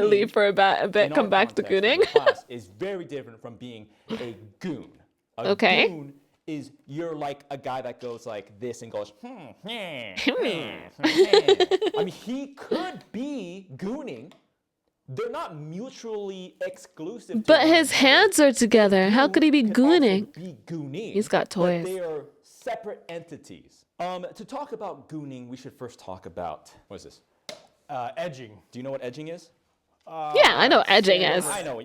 Leave for a bit, come back to gooning. Class is very different from being a goon. A goon is you're like a guy that goes like this and goes, I mean, he could be gooning. They're not mutually exclusive. But his hands are together. How could he be gooning? He's got toys. But they are separate entities. To talk about gooning, we should first talk about, what is this? Edging. Do you know what edging is? Yeah, I know what edging is. I know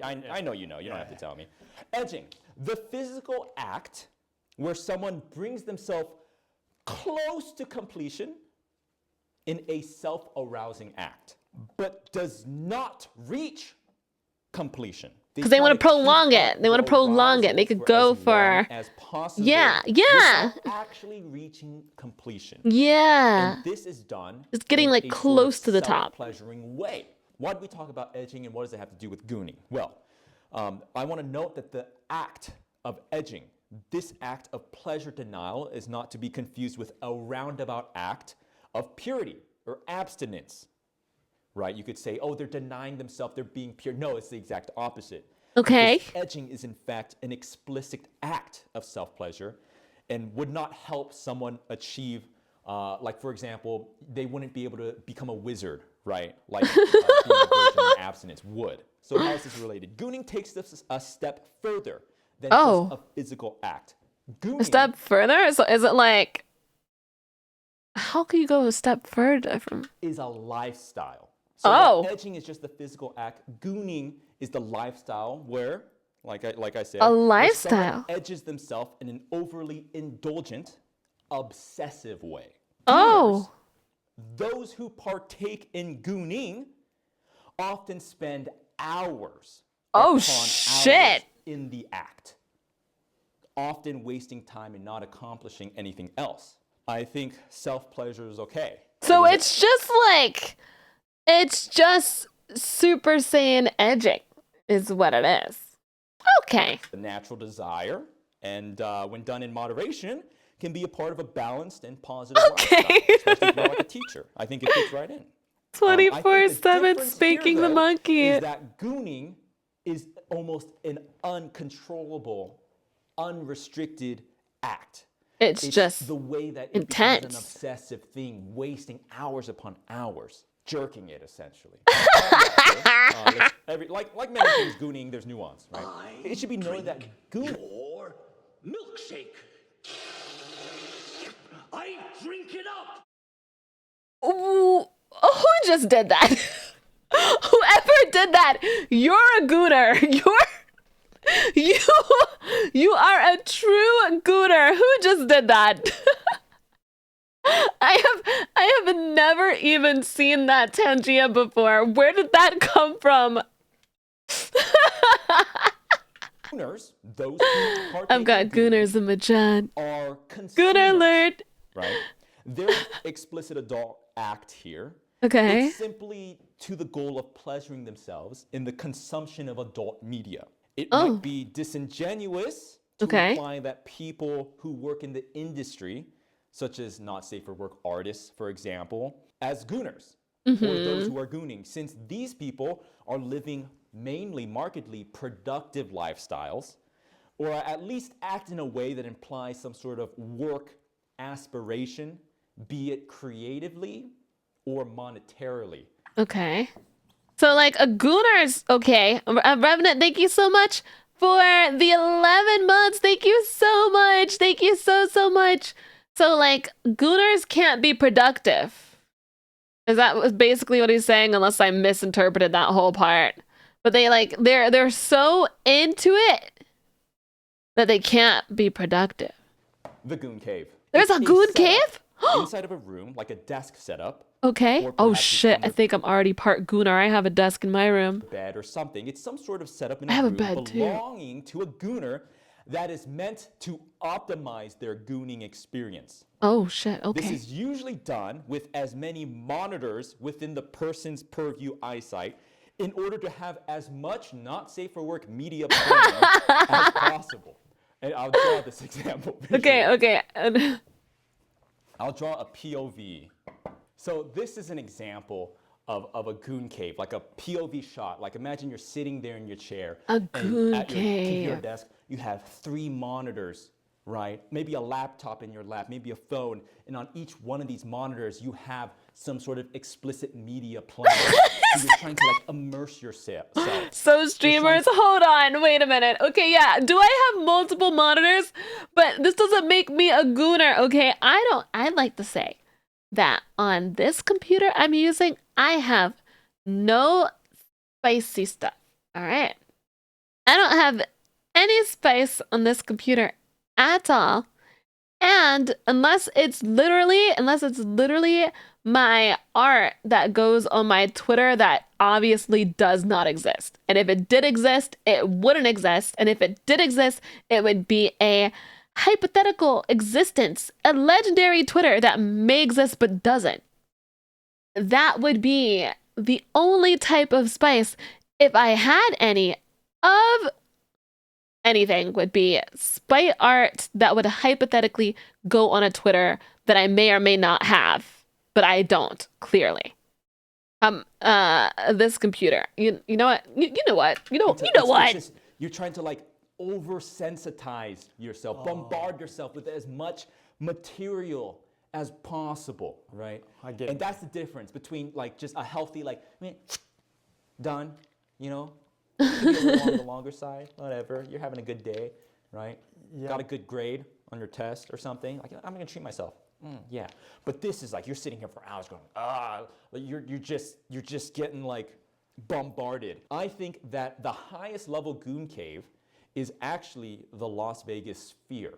you know. You don't have to tell me. Edging, the physical act where someone brings themselves close to completion in a self-arousing act, but does not reach completion. Because they want to prolong it. They want to prolong it. They could go for as possible. Yeah. without actually reaching completion. Yeah. And this is done. It's getting like close to the top. Pleasuring way. Why do we talk about edging, and what does it have to do with gooning? Well, I want to note that the act of edging, this act of pleasure denial, is not to be confused with a roundabout act of purity or abstinence. Right? You could say, oh, they're denying themselves, they're being pure. No, it's the exact opposite. Okay. Because edging is, in fact, an explicit act of self-pleasure and would not help someone achieve, like, for example, they wouldn't be able to become a wizard, right? Like being a virgin in abstinence would. So how is this related? Gooning takes this a step further than just a physical act. Gooning, a step further? So is it like, how can you go a step further from? Is a lifestyle. So edging is just the physical act. Gooning is the lifestyle where, like I said, a lifestyle someone edges themselves in an overly indulgent, obsessive way. Those who partake in gooning often spend hours hours in the act, often wasting time and not accomplishing anything else. I think self-pleasure is okay. So it's just Super Saiyan edging is what it is. Okay. The natural desire, and when done in moderation, can be a part of a balanced and positive lifestyle, especially if you're like a teacher. I think it fits right in. 24/7 spanking the monkey. Is that gooning is almost an uncontrollable, unrestricted act. It's just the way that it intense. becomes an obsessive thing, wasting hours upon hours, jerking it essentially. Like many things, gooning, there's nuance, right? It should be noted that gooning. Your milkshake. I drink it up. Ooh, who just did that? Whoever did that, you're a gooner. You are a true gooner. Who just did that? I have never even seen that Tangia before. Where did that come from? Gooners, those who partake I've got in gooning, Gooners in my chat. are Gooner consumers, alert. right? Their explicit adult act here Okay. is simply to the goal of pleasuring themselves in the consumption of adult media. It Oh. might be disingenuous to Okay. imply that people who work in the industry, such as not safe for work artists, for example, as gooners, or those who are gooning, since these people are living mainly markedly productive lifestyles, or at least act in a way that implies some sort of work aspiration, be it creatively or monetarily. Okay. So like a Gooners, okay. Revenant, thank you so much for the 11 months. Thank you so much. Thank you so much. So like Gooners can't be productive. Is that basically what he's saying? Unless I misinterpreted that whole part. But they like they're so into it that they can't be productive. The Goon Cave. There's It's a Goon setup Cave? inside of a room, like a desk setup, Okay. Or Oh perhaps it's shit, I under- think I'm already part Gooner. I have a desk in my room. bed or something. It's some sort of setup in I a have a room bed, too. belonging to a gooner that is meant to optimize their gooning experience. Oh shit, This okay. is usually done with as many monitors within the person's purview eyesight in order to have as much not safe for work media playing as possible. And I'll draw this example. Okay, visually. okay. I'll draw a POV. So this is an example of a goon cave, like a POV shot. Like imagine you're sitting there in your chair. A and goon at your computer cave. desk, you have 3 monitors, right? Maybe a laptop in your lap, maybe a phone. And on each one of these monitors, you have some sort of explicit media playing. So you're trying to like immerse yourself. So streamers, hold on, wait a minute. Okay, yeah, do I have multiple monitors? But this doesn't make me a gooner, okay? I'd like to say that on this computer I'm using, I have no spicy stuff, all right? I don't have any spice on this computer at all. And unless it's literally my art that goes on my Twitter that obviously does not exist. And if it did exist, it wouldn't exist. And if it did exist, it would be a hypothetical existence, a legendary Twitter that may exist but doesn't. That would be the only type of spice, if I had any, of anything, would be spite art that would hypothetically go on a Twitter that I may or may not have, but I don't, clearly. This computer. You know what? You know what? It's just, you're trying to like oversensitize yourself, bombard yourself with as much material as possible, right? I get And it. that's the difference between like just a healthy like done, you know? Maybe a little on the longer side, whatever. You're having a good day, right? Yeah. Got a good grade on your test or something. Like I'm gonna treat myself. Yeah. But this is like you're sitting here for hours going, like you're just getting like bombarded. I think that the highest level goon cave is actually the Las Vegas Sphere.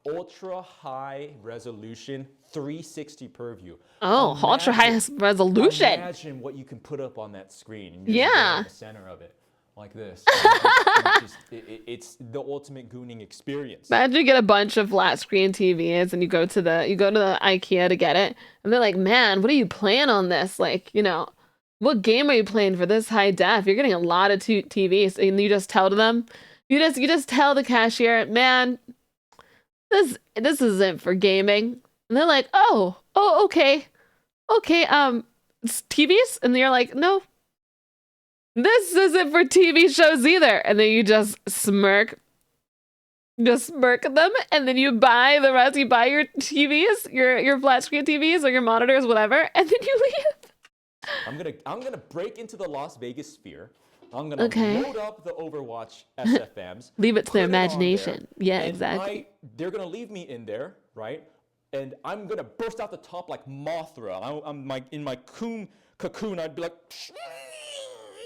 Ultra high resolution, 360 purview. Oh, ultra high resolution. Imagine what you can put up on that screen. And you're just Yeah. there in the center of it, like this. It's the ultimate gooning experience. Imagine you get a bunch of flat screen TVs and you go to the IKEA to get it, and they're like, "Man, what are you playing on this? Like, what game are you playing for this high def? You're getting a lot of TVs." And you just tell them, you just tell the cashier, "Man, this isn't for gaming." And they're like, "Oh, okay, it's TVs," and you're like, "No, this isn't for TV shows either." And then you just smirk. Just smirk at them, and then you buy the rest. You buy your TVs, your flat screen TVs or your monitors, whatever, and then you leave. I'm gonna break into the Las Vegas Sphere. I'm gonna Okay. load up the Overwatch SFMs. Leave it to their put on there, imagination. Yeah, and exactly. they're gonna leave me in there, right? And I'm gonna burst out the top like Mothra. I'm like in my cocoon. I'd be like.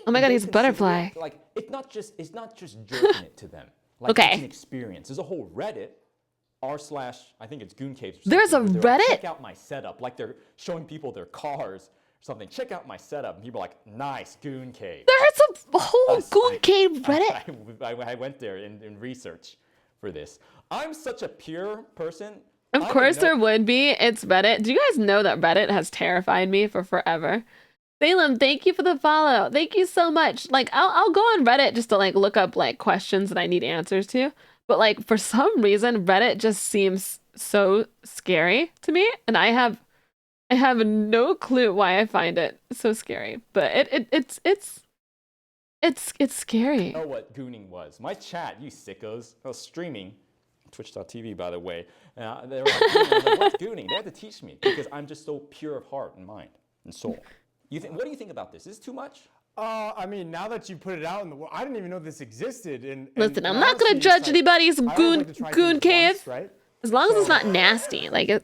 Oh my God, They he's a consider butterfly. it, like it's not just jerking it to them. Like Okay. it's an experience. There's a whole Reddit I think it's Goon Caves. Or There's a something, where they're like, Reddit? check out my setup. Like they're showing people their cars or something. Check out my setup. And people are like, nice, Goon Cave. There's a whole Goon Cave Reddit. I went there in research for this. I'm such a pure person. Of course there would be. It's Reddit. Do you guys know that Reddit has terrified me for forever? Salem, thank you for the follow. Thank you so much. Like, I'll go on Reddit just to like look up like questions that I need answers to. But like for some reason, Reddit just seems so scary to me, and I have no clue why I find it so scary. But it's scary. I know what gooning was. My chat, you sickos. I was streaming. Twitch.tv, by the way. They were like, I was like, what's gooning? They had to teach me because I'm just so pure of heart and mind and soul. What do you think about this? Is this too much? I mean, now that you put it out in the world, I didn't even know this existed. Listen, I'm not gonna judge anybody's goon cave, once, right? as long as it's not nasty. Like you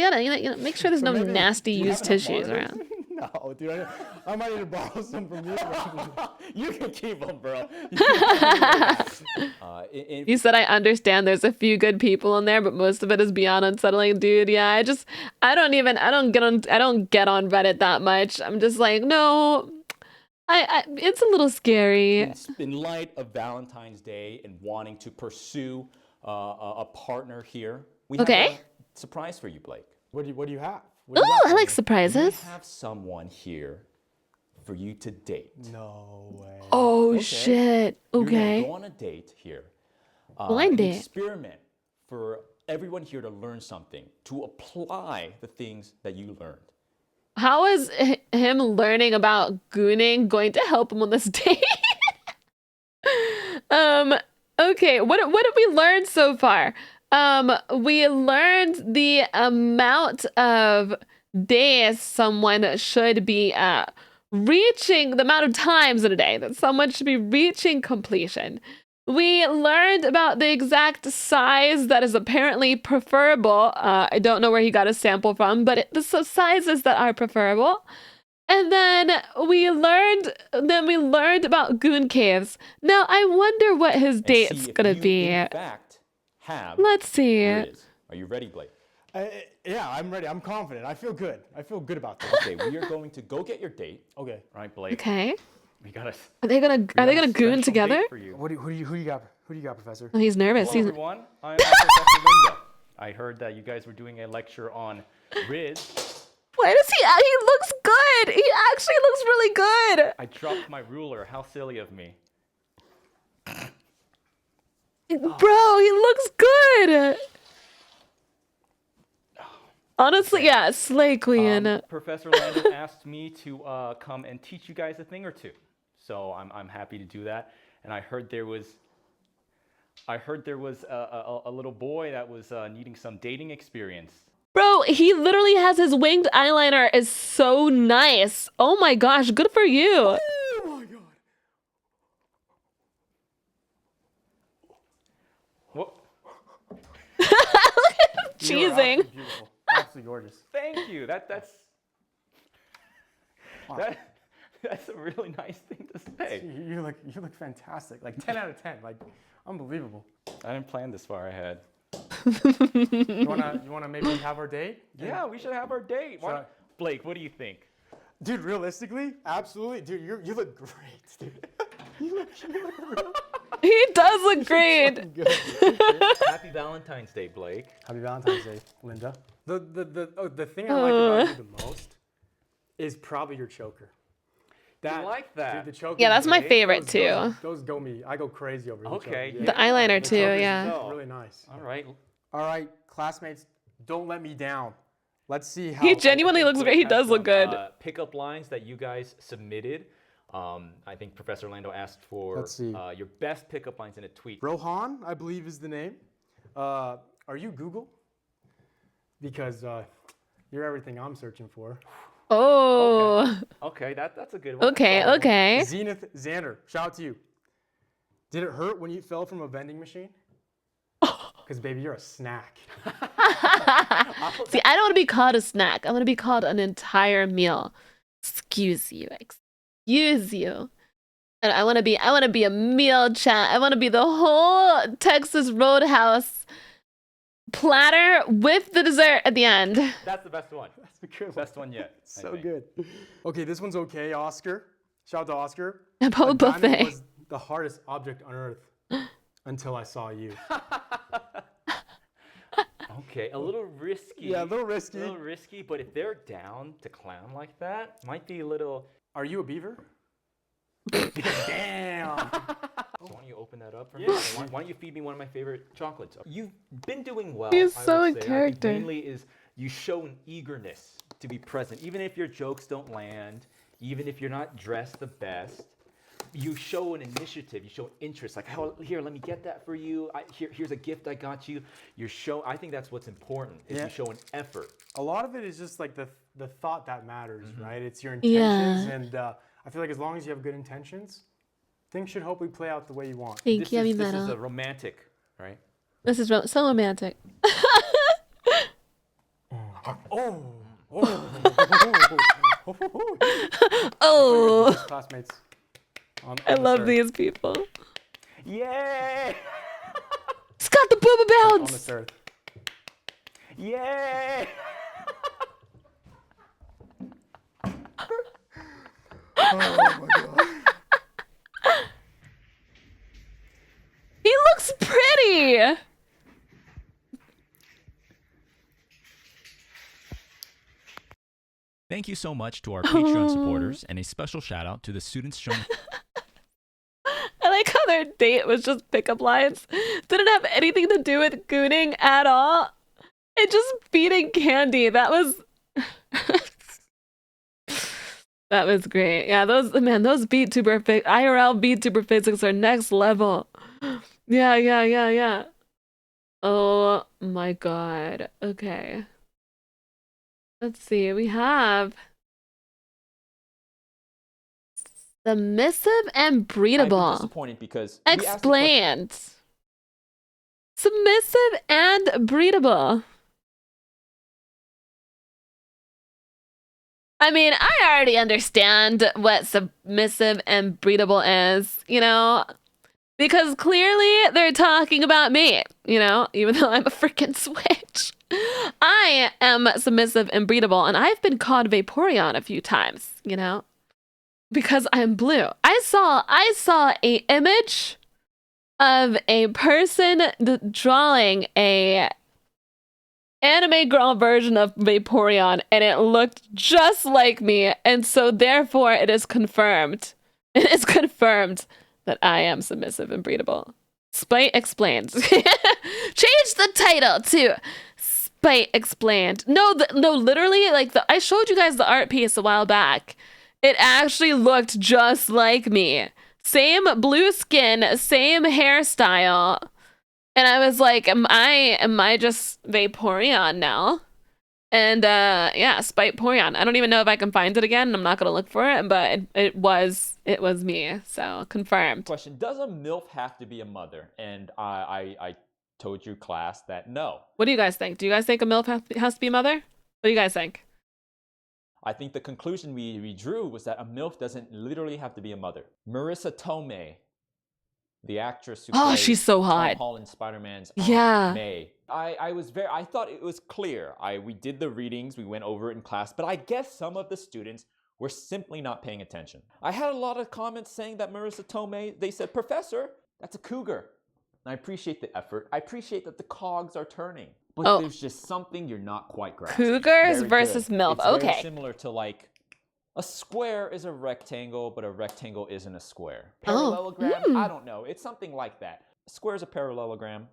gotta make sure there's no nasty used tissues around. No, dude, I might need to borrow some from you. You can keep them, bro. You said I understand there's a few good people in there, but most of it is beyond unsettling, dude. Yeah, I don't get on Reddit that much. I'm just like, no, it's a little scary. In light of Valentine's Day and wanting to pursue a partner here, we have a surprise for you, Blake. What do you have? Oh, I like surprises. We have someone here for you to date. No way. Oh, shit. Okay. You're gonna go on a date here. Blind an date. Experiment for everyone here to learn something, to apply the things that you learned. How is him learning about gooning going to help him on this date? Okay, what did we learn so far? We learned the amount of days someone should be reaching, the amount of times in a day that someone should be reaching completion. We learned about the exact size that is apparently preferable. I don't know where he got a sample from, but the sizes that are preferable. And then we learned about goon caves. Now I wonder what his date's gonna be. In fact, Let's see. Are you ready, Blake? Yeah, I'm ready. I'm confident. I feel good. I feel good about this. Okay, we are going to go get your date. Okay. All right, Blake. Okay. We gotta. Are they gonna goon together? Who do you got, Professor? Oh, he's nervous. Hello, everyone. I'm Professor Linda. I heard that you guys were doing a lecture on Riz. Why does he looks good. He actually looks really good. I dropped my ruler. How silly of me. Bro, he looks good. Honestly, yeah, Slay Queen. Professor Lando asked me to come and teach you guys a thing or two. So I'm happy to do that. And I heard there was a little boy that was needing some dating experience. Bro, he literally has his winged eyeliner is so nice. Oh my gosh, good for you. Oh my god. What? Look at him cheesing. Beautiful. Absolutely gorgeous. Thank you. That's a really nice thing to say. You look fantastic. Like 10 out of 10. Like unbelievable. I didn't plan this far ahead. You wanna maybe have our date? Yeah, we should have our date. Blake, what do you think? Dude, realistically, absolutely. Dude, you look great, dude. you look He does look great. Happy Valentine's Day, Blake. Happy Valentine's Day, Linda. The thing I like about you the most is probably your choker. You like that? Dude, the choker. Yeah, that's my favorite too. Those go me. I go crazy over the Okay. choker. The eyeliner too, yeah. Really nice. All right, classmates, don't let me down. Let's see how. He genuinely looks great. He does look good. Pickup lines that you guys submitted. I think Professor Lando asked for your best pickup lines in a tweet. Rohan, I believe is the name. Are you Google? Because you're everything I'm searching for. Oh. Okay, that's a good one. Okay. Zenith Xander, shout out to you. Did it hurt when you fell from a vending machine? Because baby, you're a snack. See, I don't want to be called a snack. I want to be called an entire meal. Excuse you. And I want to be a meal chat. I want to be the whole Texas Roadhouse platter with the dessert at the end. That's the best one. That's a good one. Best one yet. I So think. good. Okay, this one's okay, Oscar. Shout out to Oscar. A diamond buffet. was the hardest object on earth until I saw you. Okay, a little risky. Yeah, a little risky. A little risky, but if they're down to clown like that, might be a little. Are you a beaver? Damn. So why don't you open that up for me? Why don't you feed me one of my favorite chocolates? You've been doing well. He's I so would in say. I think character. mainly is you show an eagerness to be present, even if your jokes don't land, even if you're not dressed the best. You show an initiative. You show interest. Like, oh, here, let me get that for you. Here's a gift I got you. I think that's what's important. Is you show an effort. A lot of it is just like the thought that matters, right? It's your Yeah. intentions, and I feel like as long as you have good intentions, things should hopefully play out the way you want. Thank you, This is Metal. a romantic, right? This is so romantic. Oh. Classmates. I love these people. Yay! It's got the booba On bounce. this earth. Yay! Oh my god. He looks pretty. Thank you so much to our Patreon supporters, and a special shout out to the students showing. I like how their date was just pickup lines. Didn't have anything to do with gooning at all. It just feeding candy. That was that was great. Yeah, those VTuber IRL VTuber physics are next level. Yeah. Oh my god. Okay. Let's see. We have submissive and I'm breedable. disappointed because we asked the question- Explained. Submissive and breedable. I mean, I already understand what submissive and breedable is, because clearly they're talking about me, even though I'm a freaking switch. I am submissive and breedable, and I've been called Vaporeon a few times, because I'm blue. I saw a image of a person drawing a anime girl version of Vaporeon, and it looked just like me, and so therefore it is confirmed. It is confirmed that I am submissive and breedable. Spite explains. Change the title to Spite Explained. No, literally, I showed you guys the art piece a while back. It actually looked just like me. Same blue skin, same hairstyle. And I was like, am I just Vaporeon now? And yeah, Spiteporeon. I don't even know if I can find it again. I'm not gonna look for it, but it was me. So confirmed. Question: does a MILF have to be a mother? And I told you, class, that no. What do you guys think? Do you guys think a MILF has to be a mother? What do you guys think? I think the conclusion we drew was that a MILF doesn't literally have to be a mother. Marissa Tomei, the actress who plays she's so hot. Tom Holland Spider-Man's Aunt Yeah. May. I thought it was clear. We did the readings, we went over it in class, but I guess some of the students were simply not paying attention. I had a lot of comments saying that Marissa Tomei, they said, "Professor, that's a cougar." And I appreciate the effort. I appreciate that the cogs are turning. But there's just something you're not quite grasping. Cougars Very versus good. MILF. It's Okay. very similar to a square is a rectangle, but a rectangle isn't a square. Parallelogram? I don't know. It's something like that. A square is a parallelogram.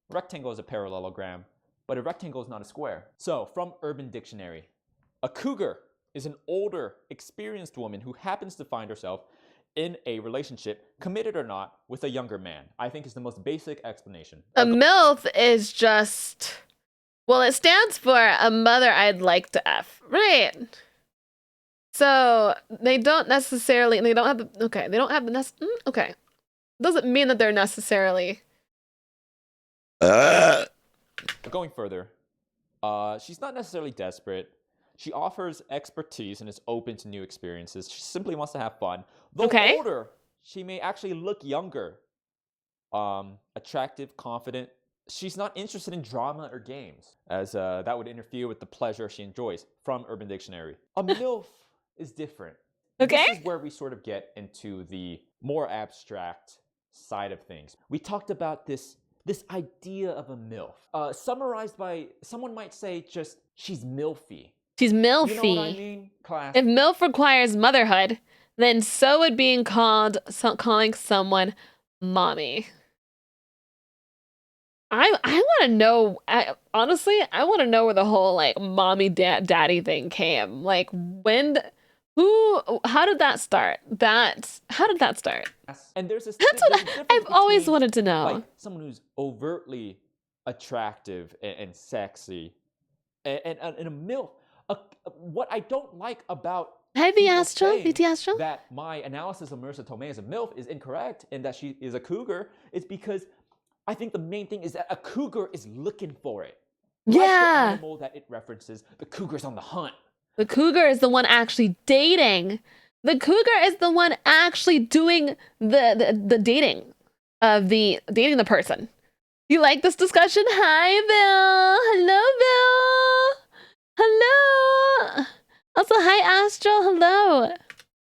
A rectangle is a parallelogram. But a rectangle is not a square. So, from Urban Dictionary, a cougar is an older, experienced woman who happens to find herself in a relationship, committed or not, with a younger man. I think is the most basic explanation. A MILF is just, well, it stands for a mother I'd like to F, right? So they don't have the, okay. Doesn't mean that they're necessarily. Going further, she's not necessarily desperate. She offers expertise and is open to new experiences. She simply wants to have fun. Though older, she may actually look younger. Attractive, confident, she's not interested in drama or games, as that would interfere with the pleasure she enjoys, from Urban Dictionary. A MILF is different. Okay. This is where we sort of get into the more abstract side of things. We talked about this idea of a MILF, summarized by, someone might say, just, she's MILFy. She's MILFy. You know what I mean, class? If MILF requires motherhood, then so would being calling someone mommy. I want to know, honestly, I want to know where the whole like mommy daddy thing came. Like how did that start? How did that start? And there's this. That's what I've always wanted to know. Like someone who's overtly attractive and sexy, and a MILF. What I don't like about Heavy Astro, BT Astro, that my analysis of Marissa Tomei as a MILF is incorrect and that she is a cougar is because I think the main thing is that a cougar is looking for it. Like the animal that it references, the cougar's on the hunt. The cougar is the one actually dating. The cougar is the one actually doing the dating of dating the person. You like this discussion? Hi, Bill. Hello, Bill. Hello. Also, hi, Astral. Hello.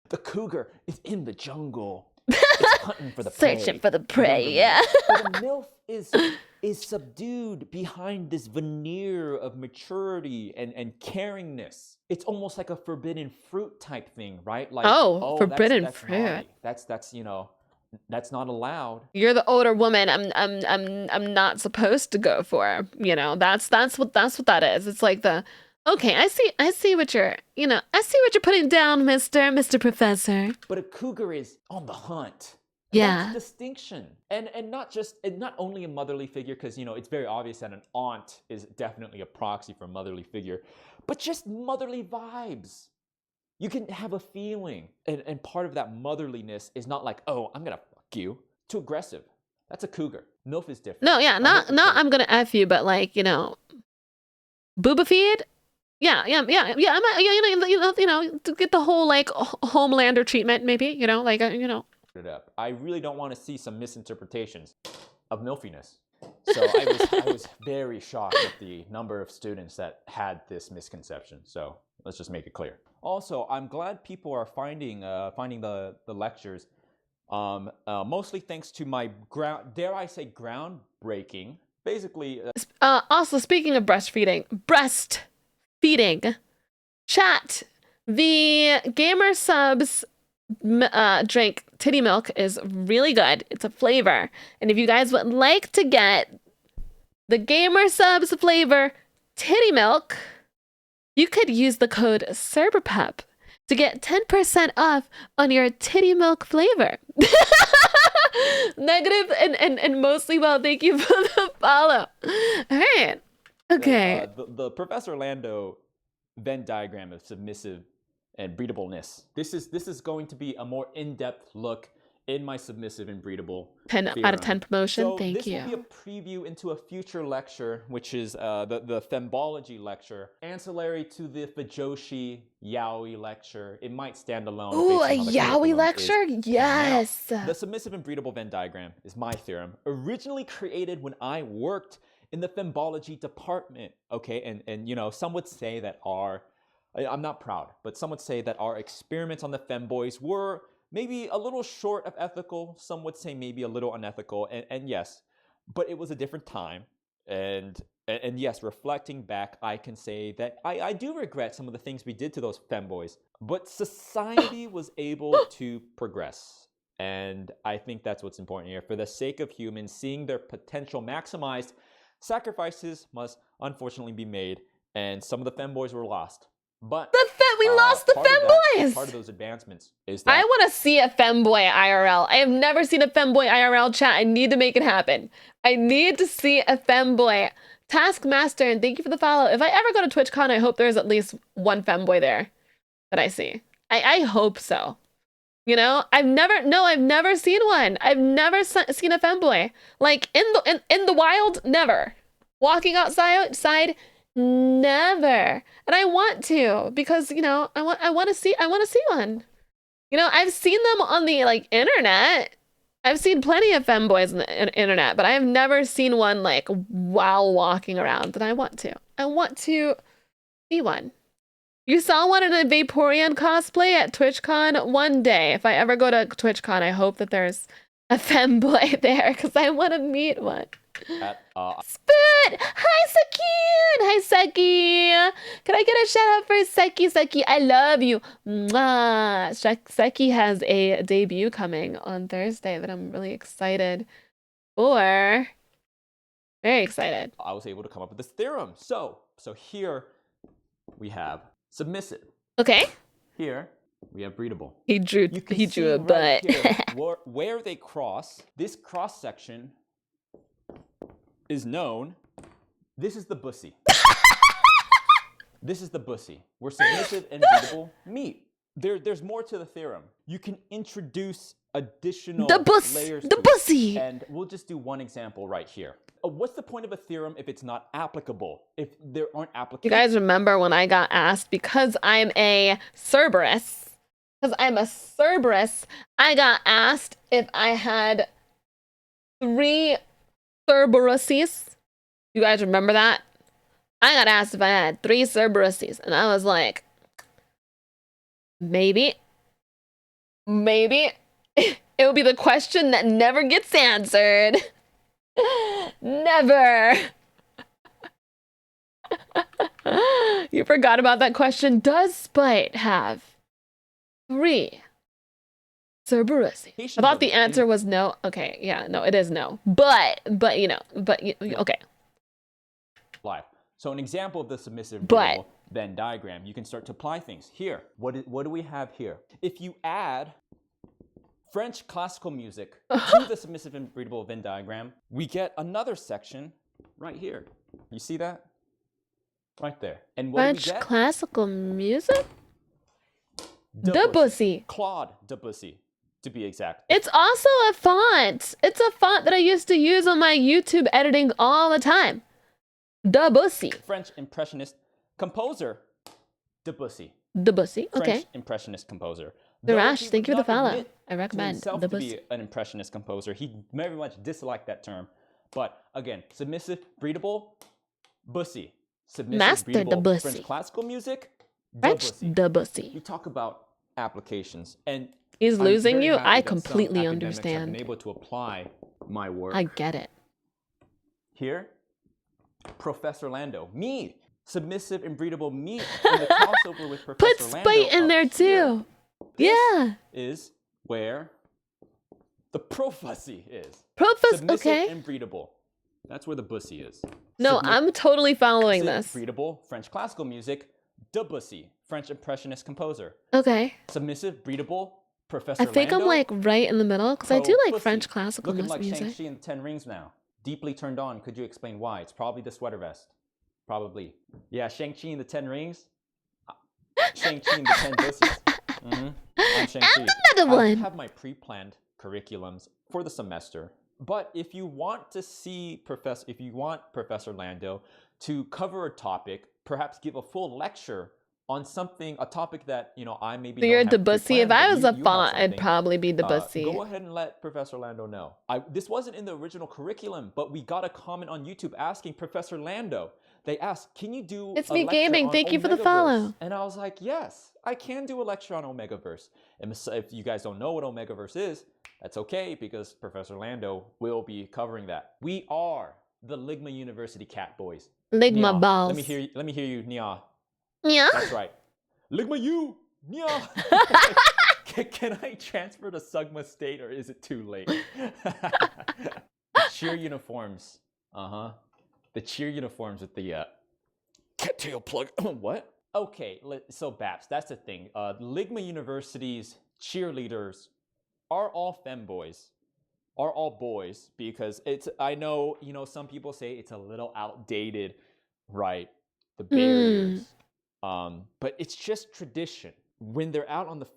The cougar is in the jungle. It's hunting for the prey. Searching for the prey, yeah. But a MILF is subdued behind this veneer of maturity and caringness. It's almost like a forbidden fruit type thing, right? Like, forbidden that's fruit. naughty. That's that's not allowed. You're the older woman. I'm not supposed to go for. That's what that is. It's like okay, I see what you're putting down, Mr. Professor. But a cougar is on the hunt. Yeah. That's distinction. And not only a motherly figure, because it's very obvious that an aunt is definitely a proxy for a motherly figure, but just motherly vibes. You can have a feeling. And part of that motherliness is not like, oh, I'm gonna fuck you. Too aggressive. That's a cougar. MILF is different. No, yeah, not I'm gonna F you, but like, booba feed? Yeah. I'm to get the whole like Homelander treatment, maybe, it up. I really don't want to see some misinterpretations of MILFiness. So I was very shocked at the number of students that had this misconception. So let's just make it clear. Also, I'm glad people are finding the lectures, mostly thanks to my groundbreaking. Basically. Also, speaking of breastfeeding, chat. The Gamer Subs drink titty milk is really good. It's a flavor, and if you guys would like to get the Gamer Subs flavor titty milk, you could use the code SERBERPUP to get 10% off on your titty milk flavor. Negative and mostly well, thank you for the follow. All right. Okay. The Professor Lando Venn diagram of submissive and breedableness. This is going to be a more in-depth look in my submissive and breedable 10 out of 10 promotion. So Thank you. This will be a preview into a future lecture, which is the Fembology lecture, ancillary to the Fujoshi Yaoi lecture. It might stand alone. Ooh, a Yaoi lecture? Yes. The submissive and breedable Venn diagram is my theorem, originally created when I worked in the Fembology department. Okay, and some would say that I'm not proud, but some would say that our experiments on the femboys were maybe a little short of ethical. Some would say maybe a little unethical, and yes, but it was a different time. And yes, reflecting back, I can say that I do regret some of the things we did to those femboys, but society was able to progress. And I think that's what's important here. For the sake of humans, seeing their potential maximized, sacrifices must unfortunately be made, and some of the femboys were lost. But we lost the femboys. Part of those advancements is that I want to see a femboy IRL. I have never seen a femboy IRL, chat. I need to make it happen. I need to see a femboy. Taskmaster, and thank you for the follow. If I ever go to TwitchCon, I hope there's at least one femboy there that I see. I hope so. I've never seen one. I've never seen a femboy. Like in the wild, never. Walking outside, never. And I want to, because I want to see one. I've seen them on the internet, I've seen plenty of femboys on the internet, but I have never seen one like while walking around. And I want to. I want to be one. You saw one in a Vaporeon cosplay at TwitchCon one day. If I ever go to TwitchCon, I hope that there's a femboy there because I want to meet one. Spoot! Hi, Saki! Hi, Saki! Can I get a shout out for Saki? Saki, I love you. Mwah. Saki has a debut coming on Thursday that I'm really excited for. Very excited. I was able to come up with this theorem. So here we have submissive. Okay. Here we have breedable. He drew a butt. Here, where they cross, this cross section is known. This is the bussy. This is the bussy. Where submissive and breedable meet. There's more to the theorem. You can introduce additional layers. The bussy. And we'll just do one example right here. What's the point of a theorem if it's not applicable? If there aren't applications? You guys remember when I got asked, because I'm a Cerberus, I got asked if I had 3 Cerberuses. You guys remember that? I got asked if I had 3 Cerberuses, and I was like, maybe. It would be the question that never gets answered. Never. You forgot about that question. Does Spite have 3 Cerberuses? I thought the answer was no. Okay, yeah, no, it is no. But okay. Live. So an example of the submissive breedable Venn diagram, you can start to apply things. Here, what do we have here? If you add French classical music to the submissive and breedable Venn diagram, we get another section right here. You see that? Right there. And what French do we get? classical music? Debussy. Claude Debussy, to be exact. It's also a font. It's a font that I used to use on my YouTube editing all the time. Debussy. French impressionist composer. Debussy. Debussy, okay. French impressionist composer. Darash, thank you for the follow. I recommend to Debussy. be an impressionist composer. He very much disliked that term. But again, submissive, breedable, bussy. Submissive, Master breedable, Debussy. French classical music, French Debussy. You talk about applications, and He's I'm losing very you. happy I that some completely academics have understand. been able to apply my work. I get it. Here, Professor Lando, me, submissive and breedable, me, in the crossover with Professor Put Lando. Spite in there too. Yeah. Is where the Profussy is. Profus, okay. And breedable. That's where the bussy is. No, I'm totally following this. Breedable, French classical music, Debussy, French impressionist composer. Okay. Submissive, breedable, Professor I think Lando, I'm like right in the middle because I do like Pro-Pussy. French classical Looking like music. Shang-Chi and the Ten Rings now. Deeply turned on. Could you explain why? It's probably the sweater vest. Probably. Yeah, Shang-Chi and the Ten Rings. Shang-Chi and the 10 Bussies. I'm Shang-Chi. Another one. I have my pre-planned curriculums for the semester. But if you want to see Professor Lando to cover a topic, perhaps give a full lecture on something, a topic that, I maybe So you're don't have Debussy. If pre-planned, I but was a you have font, I'd something, probably be Debussy. Go ahead and let Professor Lando know. This wasn't in the original curriculum, but we got a comment on YouTube asking Professor Lando. They asked, can you do It's a me lecture gaming. on Thank you for the Omegaverse?" follow. And I was like, yes, I can do a lecture on Omegaverse. And if you guys don't know what Omegaverse is, that's okay, because Professor Lando will be covering that. We are the Ligma University Cat Boys. Ligma Nya. balls. Let me hear you, Nya. Yeah. That's right. Ligma you, Nya. Can I transfer to Sugma State, or is it too late? The cheer uniforms. The cheer uniforms with the cattail plug. What? Okay, so Babs, that's the thing. Ligma University's cheerleaders are all femboys, are all boys, because I know, some people say it's a little outdated, right? The barriers. But it's just tradition. When they're out on the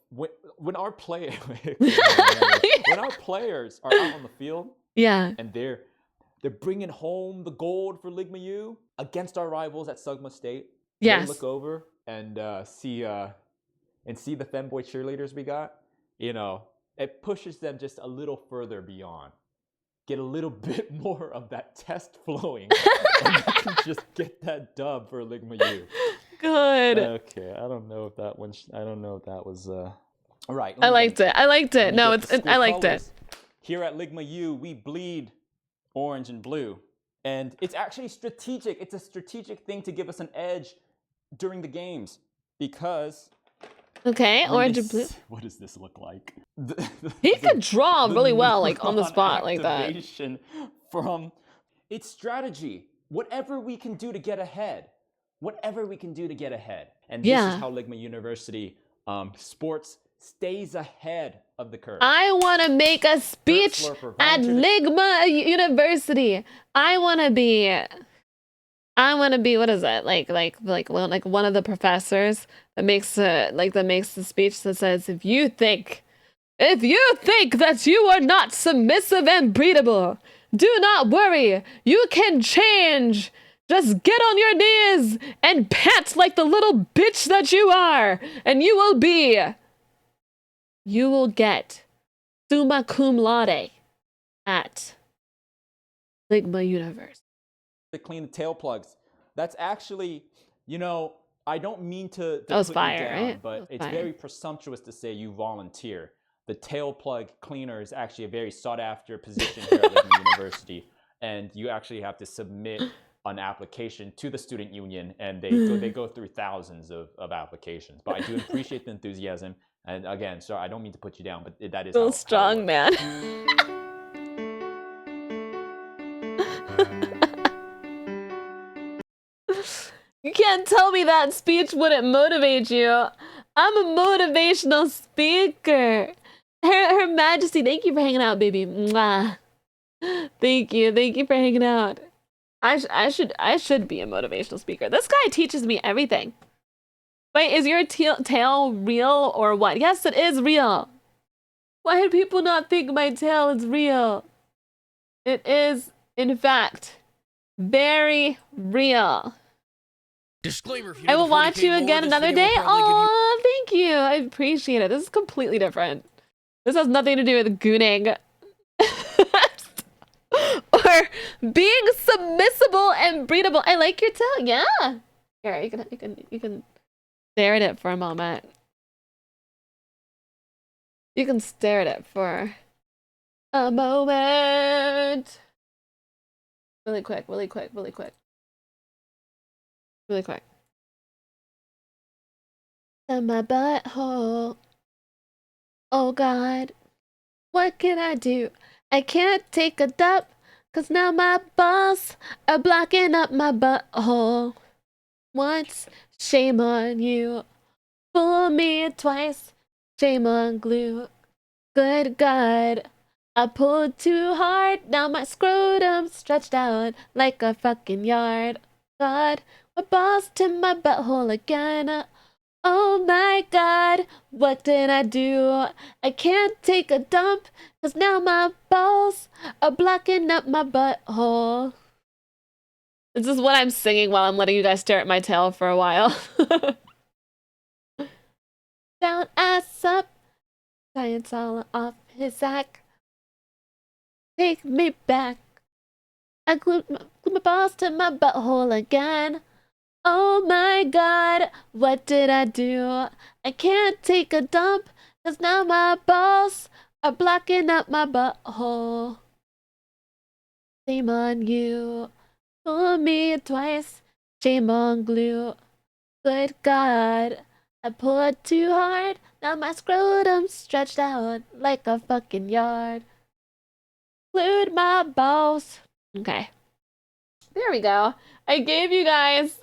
when our players are out on the field, yeah, and they're bringing home the gold for Ligma U against our rivals at Sugma State. Yes. They look over and see the femboy cheerleaders we got. it pushes them just a little further beyond. Get a little bit more of that test flowing, and you can just get that dub for Ligma U. Good. Okay, I don't know if that one. I don't know if that was. All right. I liked it. I liked it. No, I liked it. Here at Ligma U, we bleed orange and blue, and it's actually strategic. It's a strategic thing to give us an edge during the games because. Okay, orange and blue. What does this look like? He could draw really well, like on the spot, like that. From its strategy, whatever we can do to get ahead, and this is how Ligma University sports stays ahead of the curve. I want to make a speech at Ligma University. I want to be. What is it? Like one of the professors that makes the speech that says, if you think that you are not submissive and breedable, do not worry. You can change. Just get on your knees and pant like the little bitch that you are, and you will get summa cum laude at Ligma University. To clean the tail plugs. That's actually, I don't mean to that was put fire, you down, right? but it's very presumptuous to say you volunteer. The tail plug cleaner is actually a very sought after position here at Ligma University, and you actually have to submit an application to the student union, and they go through thousands of applications. But I do appreciate the enthusiasm, and again, sorry, I don't mean to put you down, but that is so strong, man. You can't tell me that speech wouldn't motivate you. I'm a motivational speaker. Her Majesty, thank you for hanging out, baby. Mwah. Thank you for hanging out. I should be a motivational speaker. This guy teaches me everything. Wait, is your tail real or what? Yes, it is real. Why do people not think my tail is real? It is, in fact, very real. Disclaimer, I will watch you again another day. Oh, thank you. I appreciate it. This is completely different. This has nothing to do with gooning. Or being submissible and breedable. I like your tail. Yeah. Here, you can stare at it for a moment. You can stare at it for a moment. Really quick. In my butthole. Oh God, what can I do? I can't take a dump, 'cause now my balls are blocking up my butthole. Once, shame on you. Fool me twice, shame on glue. Good God, I pulled too hard, now my scrotum's stretched out like a fucking yard. God, my balls to my butthole again. Oh my God, what did I do? I can't take a dump, 'cause now my balls are blocking up my butthole. This is what I'm singing while I'm letting you guys stare at my tail for a while. Down, ass up, science all off his sack. Take me back. I glued my balls to my butthole again. Oh my God, what did I do? I can't take a dump, 'cause now my balls are blocking up my butthole. Shame on you. Fool me twice. Shame on glue. Good God, I pulled too hard. Now my scrotum's stretched out like a fucking yard. Glued my balls. Okay. There we go. I gave you guys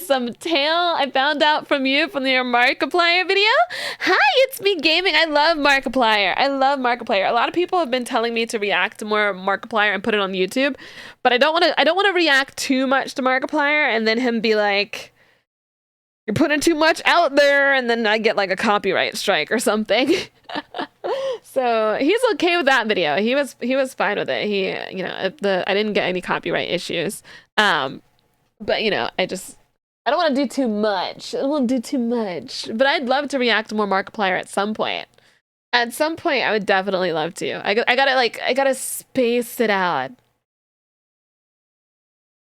some tail I found out from your Markiplier video. Hi, it's me gaming. I love Markiplier. A lot of people have been telling me to react to more Markiplier and put it on YouTube, but I don't want to react too much to Markiplier and then him be like, you're putting too much out there, and then I get like a copyright strike or something. So he's okay with that video. He was fine with it. I didn't get any copyright issues. But I just I don't want to do too much. I don't want to do too much. But I'd love to react to more Markiplier at some point. At some point, I would definitely love to. I gotta space it out.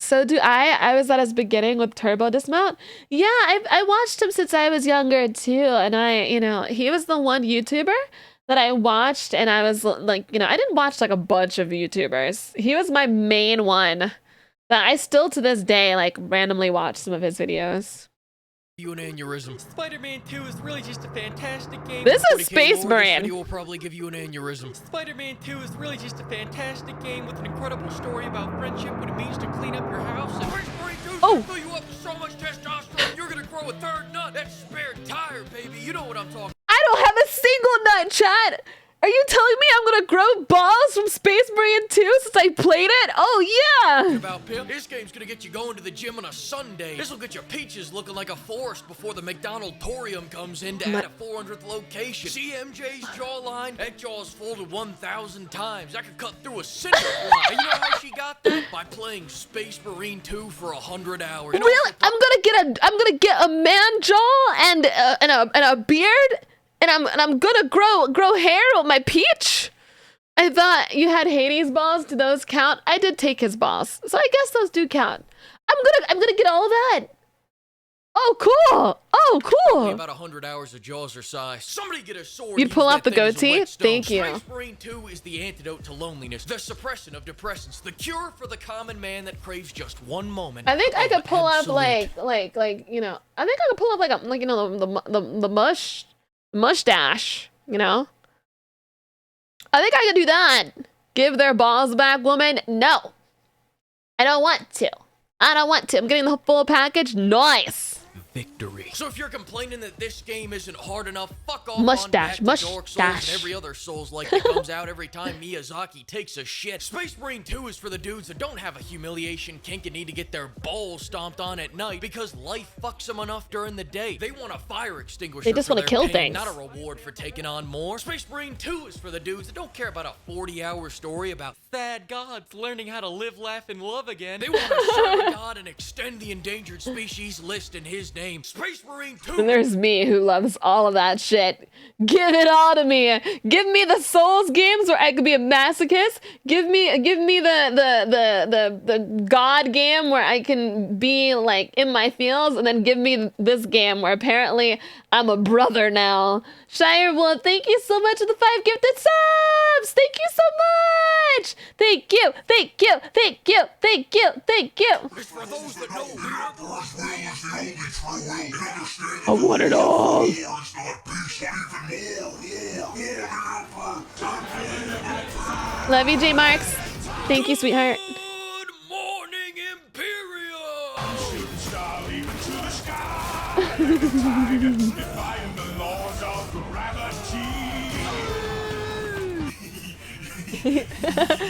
So do I. I was at his beginning with Turbo Dismount. Yeah, I watched him since I was younger too. And he was the one YouTuber that I watched, and I was like, I didn't watch like a bunch of YouTubers. He was my main one that I still to this day like randomly watch some of his videos. You an aneurysm. Spider-Man 2 is really just a fantastic game. This is Space Marine. This video will probably give you an aneurysm. Spider-Man 2 is really just a fantastic game with an incredible story about friendship, what it means to clean up your house. And Space Marine 2 is gonna fill you up with so much testosterone, you're gonna grow a third nut. That spare tire, baby. You know what I'm talking about. I don't have a single nut, chat. Are you telling me I'm gonna grow balls from Space Marine 2 since I played it? Oh yeah! About Pimp, this game's gonna get you going to the gym on a Sunday. This'll get your peaches looking like a forest before the McDonaldtorium comes in to add a 400th location. See MJ's jawline? That jaw's folded 1,000 times. I could cut through a cinder block. And you know how she got that? By playing Space Marine 2 for 100 hours. Really? I'm gonna get a man jaw and a beard. And I'm gonna grow hair with my peach. I thought you had Hades balls. Do those count? I did take his balls, so I guess those do count. I'm gonna get all of that. Oh cool! Oh cool! Only about 100 hours of jaws or size. Somebody get a sword. You'd pull out the goatee. Thank you. Space Marine 2 is the antidote to loneliness, the suppression of depressants, the cure for the common man that craves just one moment. I think I could pull up I think I could pull up the mustache, I think I could do that. Give their balls back, woman. No, I don't want to. I'm getting the full package. Nice. Victory. So if you're complaining that this game isn't hard enough, fuck off mustache, on back to Dark Souls and every other Souls like that comes out every time Miyazaki takes a shit. Space Marine 2 is for the dudes that don't have a humiliation kink and need to get their balls stomped on at night because life fucks them enough during the day. They want a fire extinguisher. They just want to kill things. Not a reward for taking on more. Space Marine 2 is for the dudes that don't care about a 40-hour story about sad gods learning how to live, laugh, and love again. They want to serve a god and extend the endangered species list in his name. Space Marine 2. And there's me who loves all of that shit. Give it all to me. Give me the Souls games where I could be a masochist. Give me the God game where I can be like in my feels, and then give me this game where apparently I'm a brother now. Shireblood, thank you so much for the 5 gifted subs. Thank you so much. Thank you. Thank you. Thank you. Thank you. Thank you. It's for those that know I want it all. Love you, J Marks. Thank you, sweetheart. Good morning, Imperium. Shooting star leaping to the sky. Defying the laws of gravity.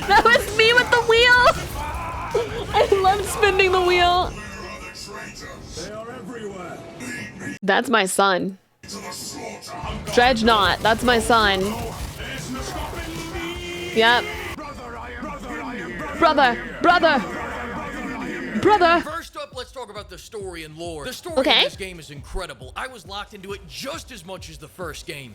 That was me with the wheel. I love spinning the wheel. They are everywhere. That's my son. Dredge not. That's my son. Yep. Brother. First up, let's talk about the story and lore. The story of this game is incredible. I was locked into it just as much as the first game.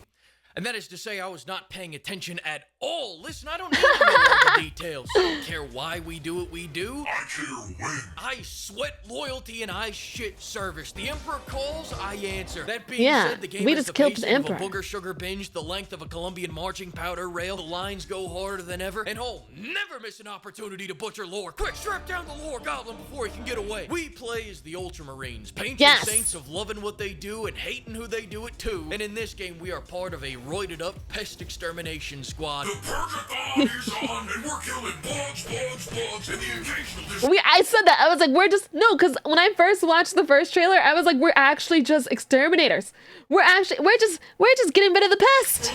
And that is to say, I was not paying attention at all. Listen, I don't need to know all the details. I don't care why we do what we do. I care when. I sweat loyalty and I shit service. The Emperor calls, I answer. That being Yeah, said, the game we is just the killed pacing the Emperor. of a booger sugar binge, the length of a Colombian marching powder rail, the lines go harder than ever, and never miss an opportunity to butcher lore. Quick, strap down the lore goblin before he can get away. We play as the Ultramarines, patron saints of loving what they do and hating who they do it to. And in this game, we are part of a roided up pest extermination squad. The Purgathon is on, and we're killing bugs, and the occasional... I said that. I was like, because when I first watched the first trailer, I was like, we're actually just exterminators. We're just getting rid of the pest.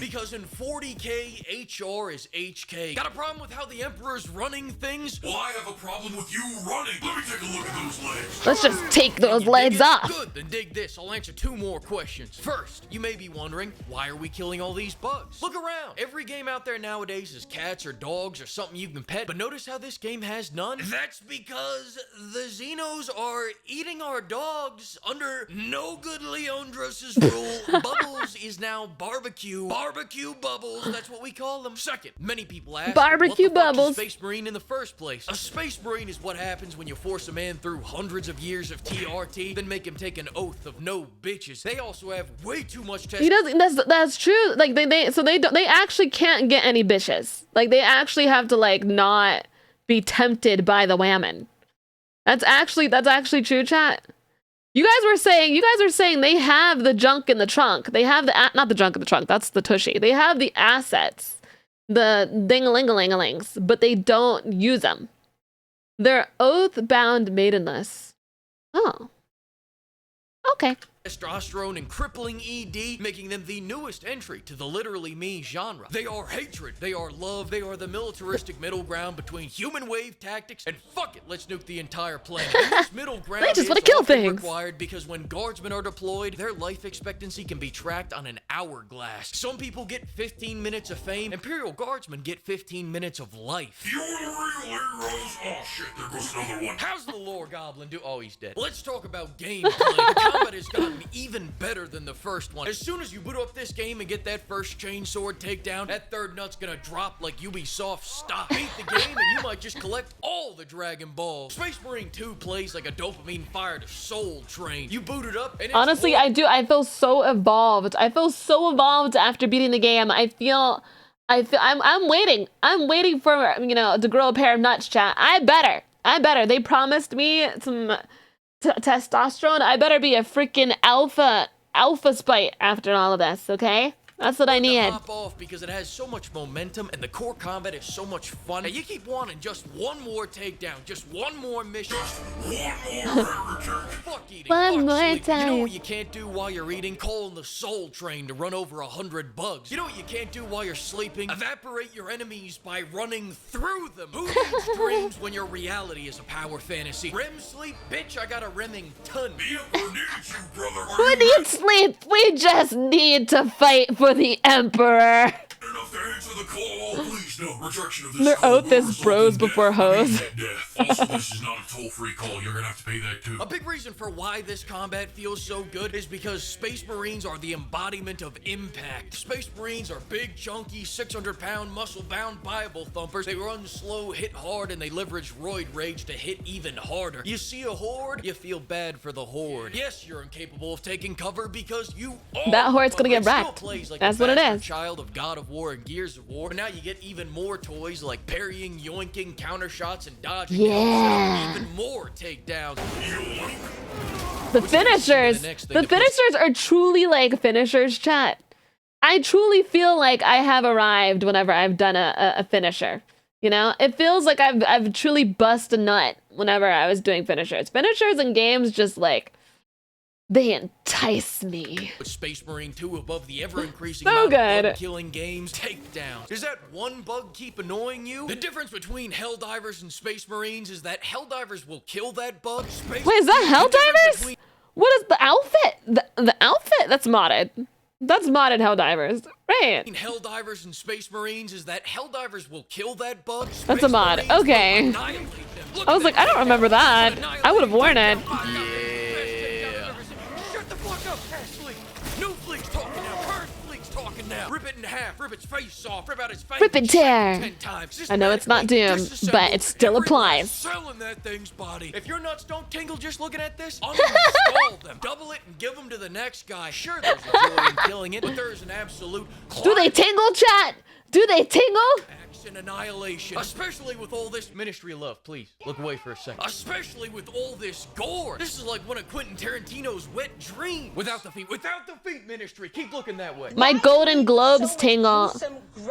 Because in 40K, HR is HK. Got a problem with how the Emperor's running things? Well, I have a problem with you running. Let me take a look at those legs. Let's just take those legs off. Good, then dig this. I'll answer 2 more questions. First, you may be wondering, why are we killing all these bugs? Look around. Every game out there nowadays is cats or dogs or something you can pet, but notice how this game has none? That's because the Xenos are eating our dogs under no good Leondra's rule. Bubbles is now barbecue. Barbecue Bubbles, that's what we call them. Second, many people ask, Barbecue what the fuck Bubbles. is Space Marine in the first place? A Space Marine is what happens when you force a man through hundreds of years of TRT, then make him take an oath of no bitches. They also have way too much test. He doesn't. That's true. Like they actually can't get any bitches. Like they actually have to like not be tempted by the whammon. That's actually true, chat. You guys are saying they have the junk in the trunk. They have not the junk in the trunk. That's the tushy. They have the assets, the ding-a-ling-a-ling-a-lings, but they don't use them. They're oath-bound maidenless. Oh. Okay. Testosterone and crippling ED, making them the newest entry to the literally me genre. They are hatred, they are love, they are the militaristic middle ground between human wave tactics and fuck it, let's nuke the entire planet. And this middle ground They just is wanna kill often things. required because when guardsmen are deployed, their life expectancy can be tracked on an hourglass. Some people get 15 minutes of fame, Imperial Guardsmen get 15 minutes of life. You're the real heroes. Oh shit, there goes another one. How's the lore goblin do? Oh, he's dead. Let's talk about gameplay. The combat has gotten even better than the first one. As soon as you boot up this game and get that first chainsword takedown, that third nut's gonna drop like Ubisoft stock. Beat the game and you might just collect all the Dragon Balls. Space Marine 2 plays like a dopamine-fired soul train. You boot it up and it's Honestly, I do. I feel so evolved. I feel so evolved after beating the game. I'm waiting. I'm waiting for, to grow a pair of nuts, chat. I better. They promised me some testosterone. I better be a freaking alpha spite after all of this, okay? That's what I need. Pop off because it has so much momentum and the core combat is so much fun. And you keep wanting just one more takedown, just one more mission. Fuck eating. One more sleep. You know time. what you can't do while you're eating? Calling the soul train to run over 100 bugs. You know what you can't do while you're sleeping? Evaporate your enemies by running through them. Who needs dreams when your reality is a power fantasy? REM sleep? Bitch, I got a Remming ton. The Emperor needs you, brother. Who needs sleep? We just need to fight for the Emperor. Enough to answer the call. Please no rejection of this Their call oath will is result bros in before death. hoes. Death. Also, this is not a toll-free call. You're gonna have to pay that too. A big reason for why this combat feels so good is because Space Marines are the embodiment of impact. Space Marines are big, chunky, 600-pound, muscle-bound Bible thumpers. They run slow, hit hard, and they leverage roid rage to hit even harder. You see a horde, you feel bad for the horde. Yes, you're incapable of taking cover because you are. That horde's gonna but get it still wrecked. plays like That's a what it bastard is. child of God of War and Gears of War. But now you get even more toys like parrying, yoinking, counter shots, and dodging. Yeah. Even more takedowns. The finishers. next thing The to put- finishers are truly like finishers, chat. I truly feel like I have arrived whenever I've done a finisher. You know, it feels like I've truly bust a nut whenever I was doing finishers. Finishers in games just like they entice me. With Space Marine 2 above the ever-increasing So amount good. of bug-killing games, takedowns. Does that one bug keep annoying you? The difference between Helldivers and Space Marines is that Helldivers will kill that bug. Space Wait, is that the difference Helldivers? What is the outfit? The outfit? That's modded. That's modded Helldivers. Right. between Helldivers and Space Marines is that Helldivers will kill that bug. That's a Space mod. Marines will Okay. annihilate them. Look I at was like, that I don't remember that. I would have worn it. Yeah. Shut the fuck up, Ashley. No Fleek's talking now. Current Fleek's talking now. Rip it in half. Rip its face off. Rip out its face. Rip and tear. 10 times. I know it's not Doom, but it still applies. Selling that thing's body. If your nuts don't tingle just looking at this, uninstall them. Double it and give them to the next guy. Sure, there's a joy in killing it, but there's an absolute. Do they tingle, chat? Do they tingle? And annihilation, especially with all this Ministry of Love. Please look away for a second. Especially with all this gore. This is like one of Quentin Tarantino's wet dreams. Without the feet, Ministry. Keep looking that way. My Golden Globes tingle.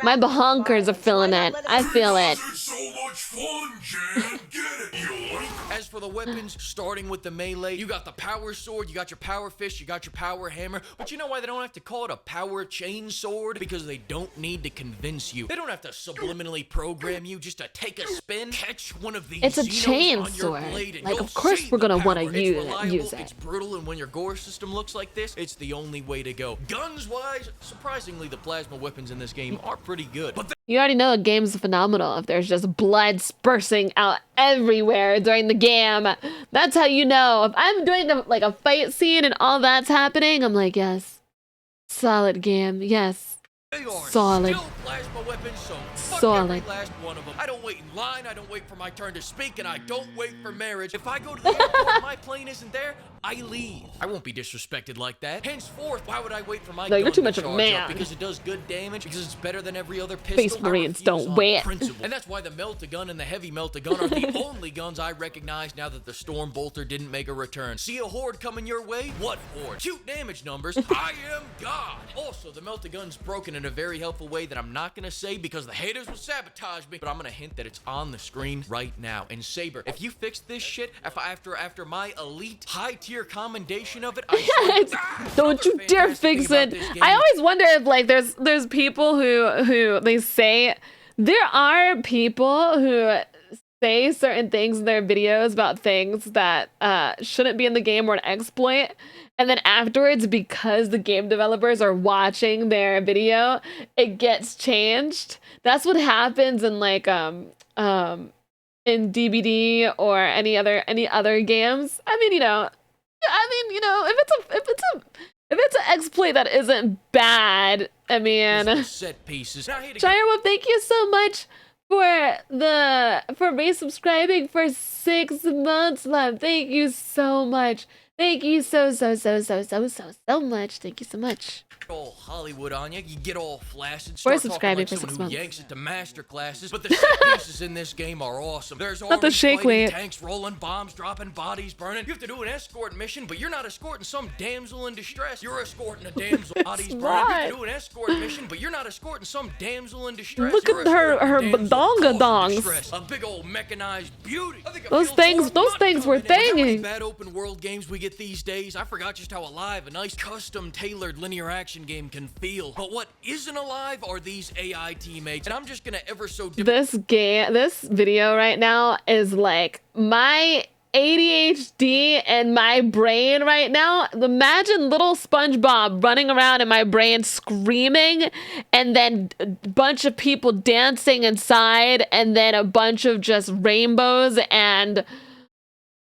My bahonkers are feeling it. I feel it. So much fun, Jan. Get it, you like? As for the weapons, starting with the melee, you got the power sword, you got your power fist, you got your power hammer. But you know why they don't have to call it a power chain sword? Because they don't need to convince you. They don't have to subliminally program you just to take a spin, catch one of these. It's a Xenos chain on your sword. blade, and Like, go of course save we're the gonna want power. to It's reliable, use it. It's brutal, and when your gore system looks like this, it's the only way to go. Guns-wise, surprisingly, the plasma weapons in this game are pretty good. But You already know a game's phenomenal if there's just blood spurting out everywhere during the game. That's how you know. If I'm doing like a fight scene and all that's happening, I'm like, yes. Solid game. Yes. they are Solid. still plasma weapons, so fuck Solid. every last one of them. I don't wait in line, I don't wait for my turn to speak, and I don't wait for marriage. If I go to the airport and my plane isn't there, I leave. I won't be disrespected like that. Henceforth, why would I wait for my No, gun you're too to much of a charge man. up? Because it does good damage? Because it's better than every other pistol? Space I Marines refuse don't on wait. principle. And that's why the Melt-A-Gun and the Heavy Melt-A-Gun are the only guns I recognize now that the Storm Bolter didn't make a return. See a horde coming your way? What horde? Cute damage numbers. I am God. Also, the Melt-A-Gun's broken in a very helpful way that I'm not gonna say because the haters will sabotage me, but I'm gonna hint that it's on the screen right now. And Saber, if you fix this shit after my elite high-tier commendation of it, I swear, Don't you dare fix it. I always wonder if like there's people who they say there are people who say certain things in their videos about things that shouldn't be in the game or an exploit, and then afterwards, because the game developers are watching their video, it gets changed. That's what happens in like in DBD or any other games. I mean, you know, if it's an exploit that isn't bad, I mean, set pieces. Shirewolf, thank you so much for resubscribing for 6 months, love. Thank you so much. Thank you so much. Thank you so much. All Hollywood on you get all flaccid. We're Start talking subscribing like for someone 6 who months. yanks it to master classes, but the set pieces in this game are awesome. There's Not the armies shake fighting, weight. tanks rolling, bombs dropping, bodies burning. You have to do an escort mission, but you're not escorting some damsel in distress. You're escorting a damsel, bodies burning. You have to do an escort mission, but you're not escorting some damsel in distress. Look You're at her escorting a damsel badonga dongs. distress. A big old mechanized beauty. I think it Those feels things were How many thinging. bad open world games we get these days? I forgot just how alive a nice custom tailored linear action game can feel. But what isn't alive are these AI teammates, and I'm just gonna ever so This video right now is like my ADHD and my brain right now. Imagine little SpongeBob running around in my brain screaming, and then a bunch of people dancing inside, and then a bunch of just rainbows and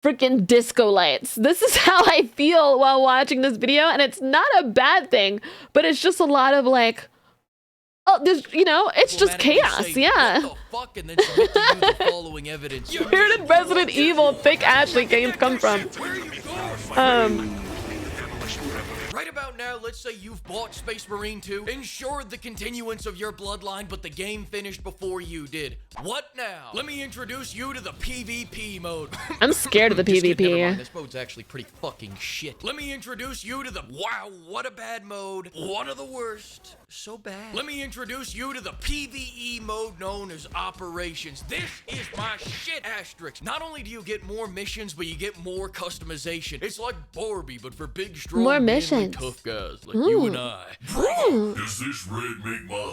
freaking disco lights. This is how I feel while watching this video, and it's not a bad thing, but it's just a lot of like, oh, there's, you know, it's just chaos. Yeah. fuck and then submit to you the following evidence. Where did Resident Evil Thick Ashley games come from? Right about now, let's say you've bought Space Marine 2, ensured the continuance of your bloodline, but the game finished before you did. What now? Let me introduce you to the PvP mode. I'm scared of the Just kidding, never PvP. mind, this mode's actually pretty fucking shit. Let me introduce you to the wow, what a bad mode. One of the worst. So bad. Let me introduce you to the PvE mode known as Operations. This is my shit asterisk. Not only do you get more missions, but you get more customization. It's like Barbie, but for big, strong, More manly, missions. tough guys like you and Ooh. I. Ooh. Does this red make my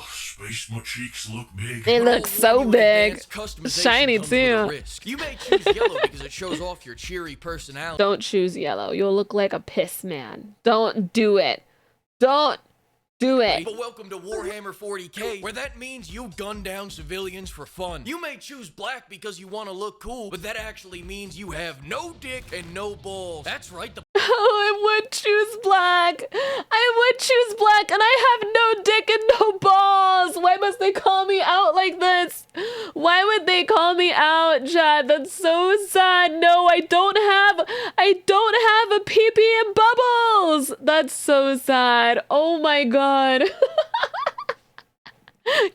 cheeks look big? They look so big. Shiny too. Risk. You may choose yellow because it shows off your cheery personality. Don't choose yellow. You'll look like a piss man. Don't do it. Don't do it. But welcome to Warhammer 40k, where that means you gun down civilians for fun. You may choose black because you want to look cool, but that actually means you have no dick and no balls. That's right, the Oh, I would choose black. I would choose black, and I have no dick and no balls. Why must they call me out like this? Why would they call me out, Chad? That's so sad. No, I don't have a pee-pee and bubbles. That's so sad. Oh my god.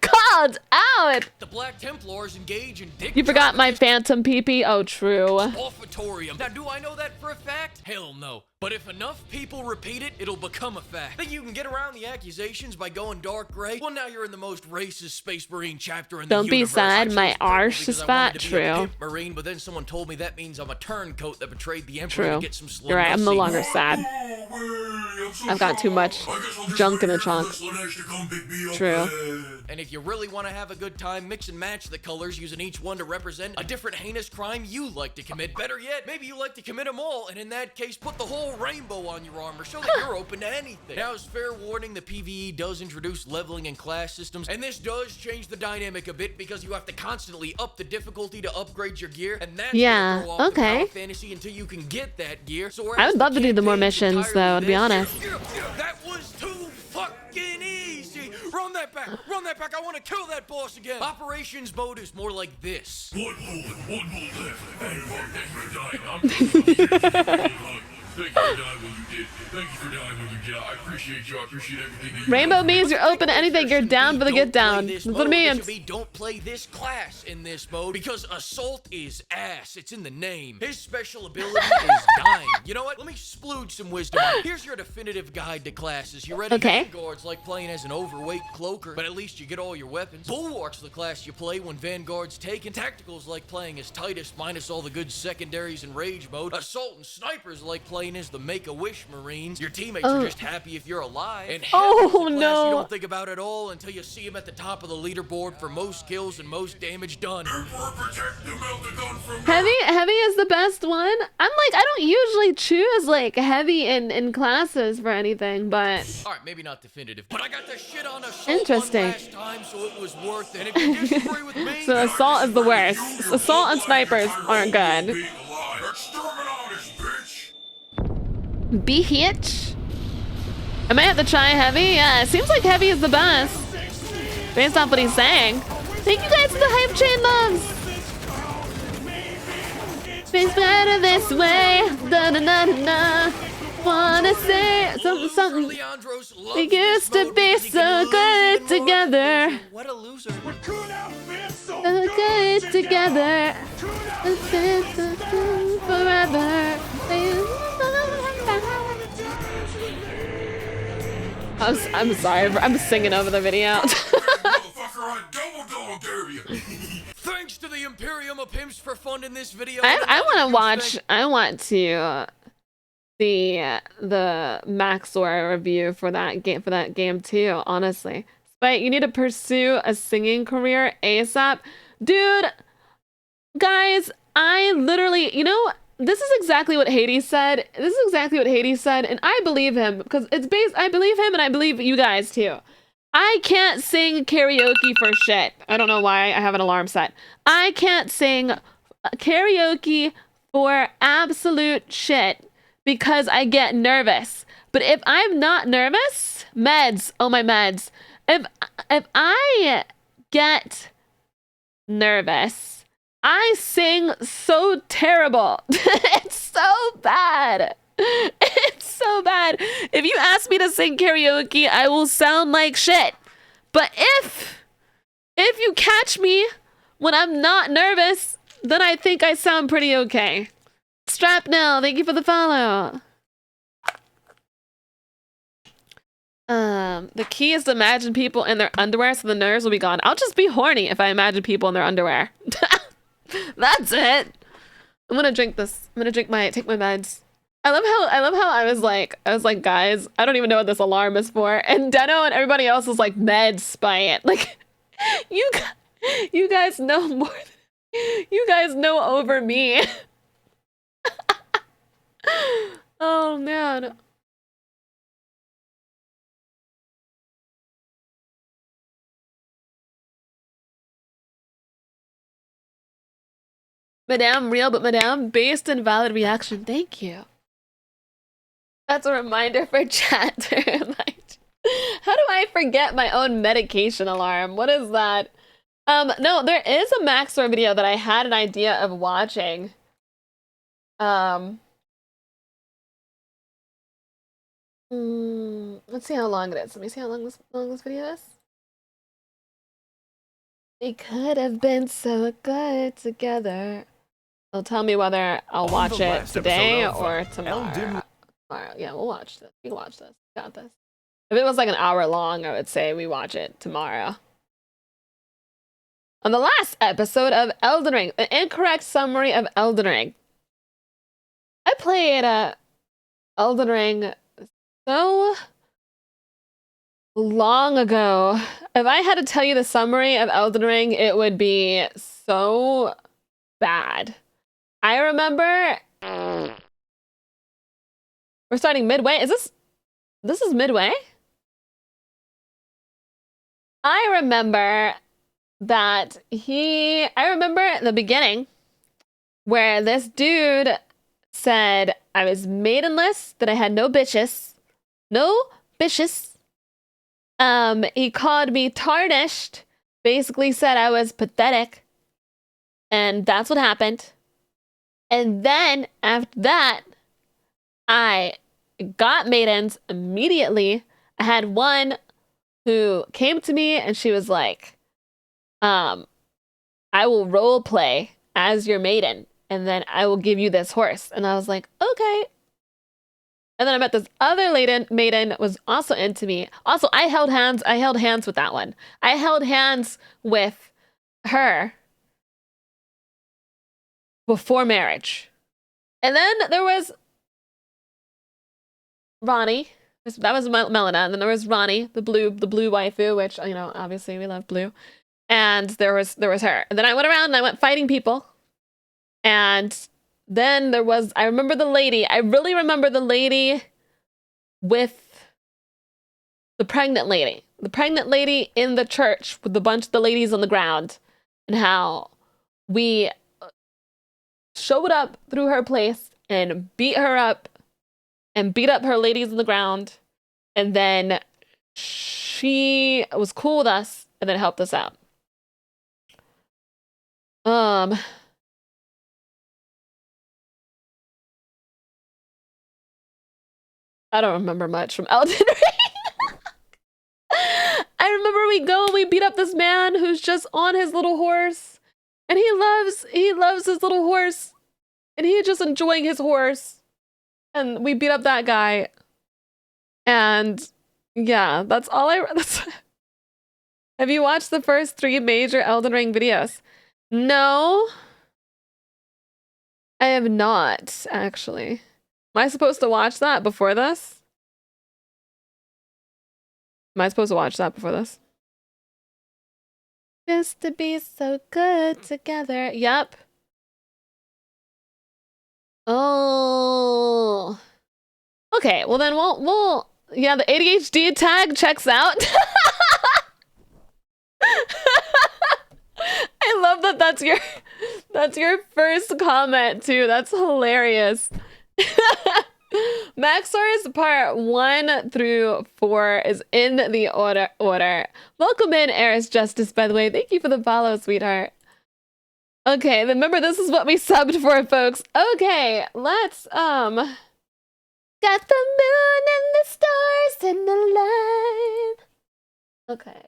Called out! The Black Templars engage in dick You forgot my phantom peepee? Oh, true. Offertorium. Now, do I know that for a fact? Hell no. But if enough people repeat it, it'll become a fact. Think you can get around the accusations by going dark gray? Well, now you're in the most racist Space Marine chapter in the Don't be universe. sad, I my chose purple arse because is I fat. wanted to be a True. pimp Marine, but then someone told me that means I'm a turncoat that betrayed the Emperor True. to get some slim You're right, I'm no pussy. longer sad. I've got too much junk in the trunk. True. And if you really want to have a good time, mix and match the colors, using each one to represent a different heinous crime you like to commit. Better yet, maybe you like to commit them all, and in that case, put the whole rainbow on your armor. Show that you're open to anything. Now, as fair warning, the PvE does introduce leveling and class systems, and this does change the dynamic a bit because you have to constantly up the difficulty to upgrade your gear, and that's Yeah, gonna throw off the okay. power fantasy until you can get that gear. So I would love to do the more missions, though, to be honest. that was too fucking easy. Run that back. Run that back. I want to kill that boss again. Operations mode is more like this. One bullet left. Thank you for dying when you did. Thank you for dying when you did. I appreciate you. I appreciate everything that you Rainbow means you're open to anything. You're down for the get down. That's what it means. Don't play this class in this mode because Assault is ass. It's in the name. His special ability is dying. You know what? Let me splooge some wisdom. Here's your definitive guide to classes. You ready? Okay. Vanguard's like playing as an overweight cloaker, but at least you get all your weapons. Bulwark's the class you play when Vanguard's taken. Tactical's like playing as Titus minus all the good secondaries in Rage mode. Assault and Sniper's like playing as the Make-A-Wish Marines. Your teammates are just happy if you're alive. And Heavy's the class you don't think about at all until you see him at the top of the leaderboard for most kills and most damage done. Heavy is the best one. I'm like, I don't usually choose like heavy in classes for anything, but Alright, maybe not definitive, but I got the shit on Assault interesting. one last time, so it was worth it. And if you disagree with me, So assault is the worst. Assault and snipers aren't good. Bitch. I might have to try heavy. Yeah, it seems like heavy is the best. Based off what he's saying. Thank you guys for the hype chain loves. It's better this way. Da da da da da. Wanna say something. We used to be so good together. What a loser. So good together. Forever. I'm sorry, I'm singing over the video. Thanks to the Imperium of Pimps for funding this video. I want to see the Maxor review for that game too, honestly. But you need to pursue a singing career ASAP. Dude, guys, I literally, this is exactly what Hades said. This is exactly what Hades said, and I believe him because I believe him and I believe you guys too. I can't sing karaoke for shit. I don't know why I have an alarm set. I can't sing karaoke for absolute shit because I get nervous. But if I'm not nervous, meds, oh my meds. If I get nervous, I sing so terrible. It's so bad. It's so bad. If you ask me to sing karaoke, I will sound like shit. But if you catch me when I'm not nervous, then I think I sound pretty okay. Strapnell, thank you for the follow. The key is to imagine people in their underwear so the nerves will be gone. I'll just be horny if I imagine people in their underwear. That's it. I'm gonna drink this. I'm gonna take my meds. I love how I was like, guys, I don't even know what this alarm is for. And Deno and everybody else is like, meds by it. Like, you guys know more than, you guys know over me. Oh man. Madame real, but Madame based and valid reaction. Thank you. That's a reminder for chat to remind. How do I forget my own medication alarm? What is that? No, there is a Maxor video that I had an idea of watching. Let's see how long it is. Let me see how long this video is. We could have been so good together. So tell me whether I'll watch it today or tomorrow. Tomorrow. Yeah, we'll watch this. We can watch this. Got this. If it was like an hour long, I would say we watch it tomorrow. On the last episode of Elden Ring, the incorrect summary of Elden Ring. I played Elden Ring so long ago. If I had to tell you the summary of Elden Ring, it would be so bad. I remember we're starting midway. This is midway? I remember that I remember the beginning where this dude said I was maidenless, that I had no bitches. No bitches. He called me tarnished, basically said I was pathetic. And that's what happened. And then after that, I got maidens immediately. I had one who came to me and she was like, I will role play as your maiden and then I will give you this horse. And I was like, okay. And then I met this other maiden was also into me. Also, I held hands with that one. I held hands with her before marriage. And then there was Ronnie. That was Melina. And then there was Ronnie, the blue waifu, which, you know, obviously we love blue. And there was her. And then I went around and I went fighting people. And then there was, I remember the lady. I really remember the lady with the pregnant lady. The pregnant lady in the church with a bunch of the ladies on the ground. And how we showed up through her place and beat her up and beat up her ladies on the ground. And then she was cool with us and then helped us out. I don't remember much from Elden Ring. I remember we beat up this man who's just on his little horse. And he loves his little horse. And he's just enjoying his horse. And we beat up that guy. And yeah, that's all Have you watched the first 3 major Elden Ring videos? No. I have not, actually. Am I supposed to watch that before this? Am I supposed to watch that before this? Just to be so good together. Yep. Oh. Okay, well then we'll yeah, the ADHD tag checks out. I love that that's your first comment too. That's hilarious. Maxor's part 1 through 4 is in the order. Welcome in, Eris Justice, by the way. Thank you for the follow, sweetheart. Okay, remember this is what we subbed for, folks. Okay, let's got the moon and the stars in the line. Okay.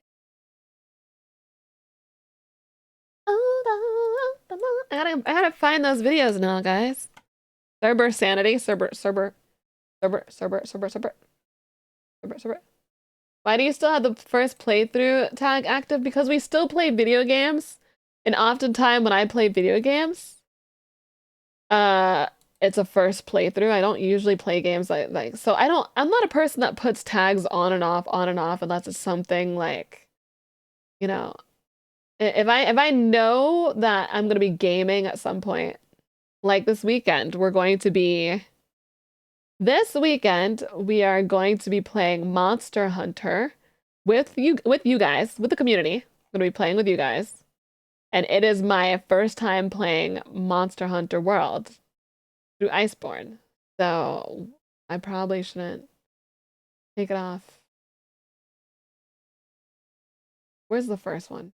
I gotta find those videos now, guys. Cerber sanity. Cerber. Why do you still have the first playthrough tag active? Because we still play video games. And oftentimes when I play video games, it's a first playthrough. I don't usually play games like so I'm not a person that puts tags on and off unless it's something like, you know, if I know that I'm gonna be gaming at some point, like this weekend, we are going to be playing Monster Hunter with you guys, with the community. I'm gonna be playing with you guys. And it is my first time playing Monster Hunter World through Iceborne. So I probably shouldn't take it off. Where's the first one?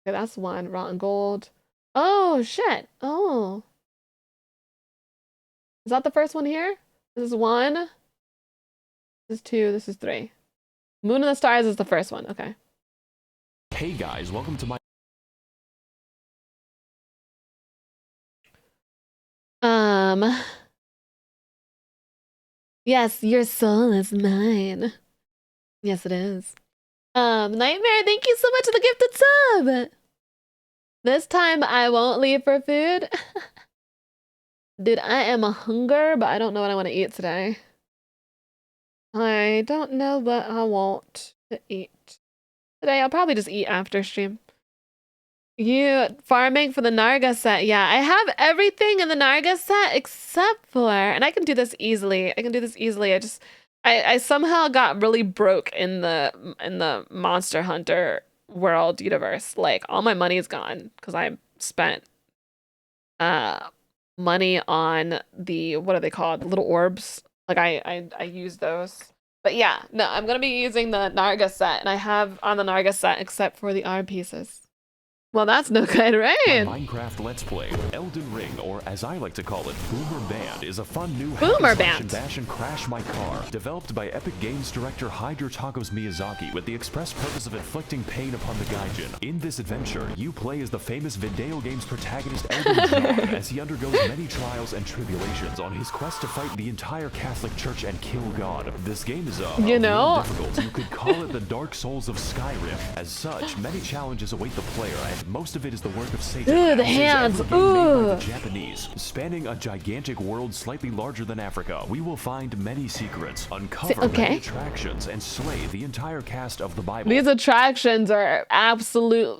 Okay, that's 1. Rotten Gold. Oh, shit. Oh. Is that the first one here? This is 1. This is 2. This is 3. Moon and the Stars is the first one. Okay. Hey guys, welcome to my... Yes, your soul is mine. Yes, it is. Nightmare, thank you so much for the gifted sub. This time I won't leave for food. Dude, I am a hunger, but I don't know what I want to eat today. I don't know what I want to eat today. I'll probably just eat after stream. You farming for the Narga set? Yeah, I have everything in the Narga set except for, and I can do this easily. I somehow got really broke in the Monster Hunter world universe. Like all my money is gone because I spent money on the, what are they called? The little orbs. Like I use those. But yeah, no, I'm gonna be using the Narga set, and I have on the Narga set except for the arm pieces. Well, that's no good, right? My Minecraft Let's Play, Elden Ring, or as I like to call it, Boomer Band, is a fun new Boomer hack and slash Band. and bash and crash my car, developed by Epic Games director Hide Your Tacos Miyazaki with the express purpose of inflicting pain upon the Gaijin. In this adventure, you play as the famous Video Games protagonist Elden John as he undergoes many trials and tribulations on his quest to fight the entire Catholic Church and kill God. This game is You know? difficult. You could call it the Dark Souls of Skyrim. As such, many challenges await the player, and most of it is the work of Satan. Ooh, the This is hands. every game made by Ooh. the Japanese. Spanning a gigantic world slightly larger than Africa, we will find many secrets, uncover okay. many attractions, and slay the entire cast of the Bible. These attractions are absolute,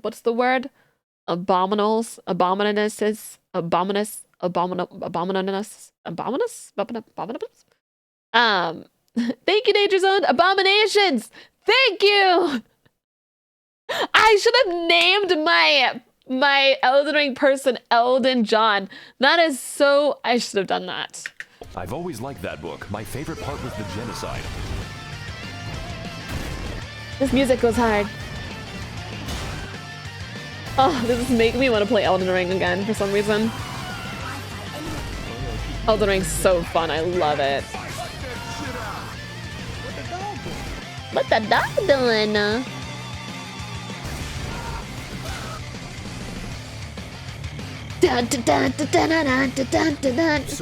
what's the word? Abominals, abominances, abominous, abominous. Thank you, Danger Zone. Abominations. Thank you. I should have named my Elden Ring person Elden John. That is so. I should have done that. I've always liked that book. My favorite part was the genocide. This music goes hard. Oh, this is making me want to play Elden Ring again for some reason. Elden Ring's so fun. I love it. What the dog doing? So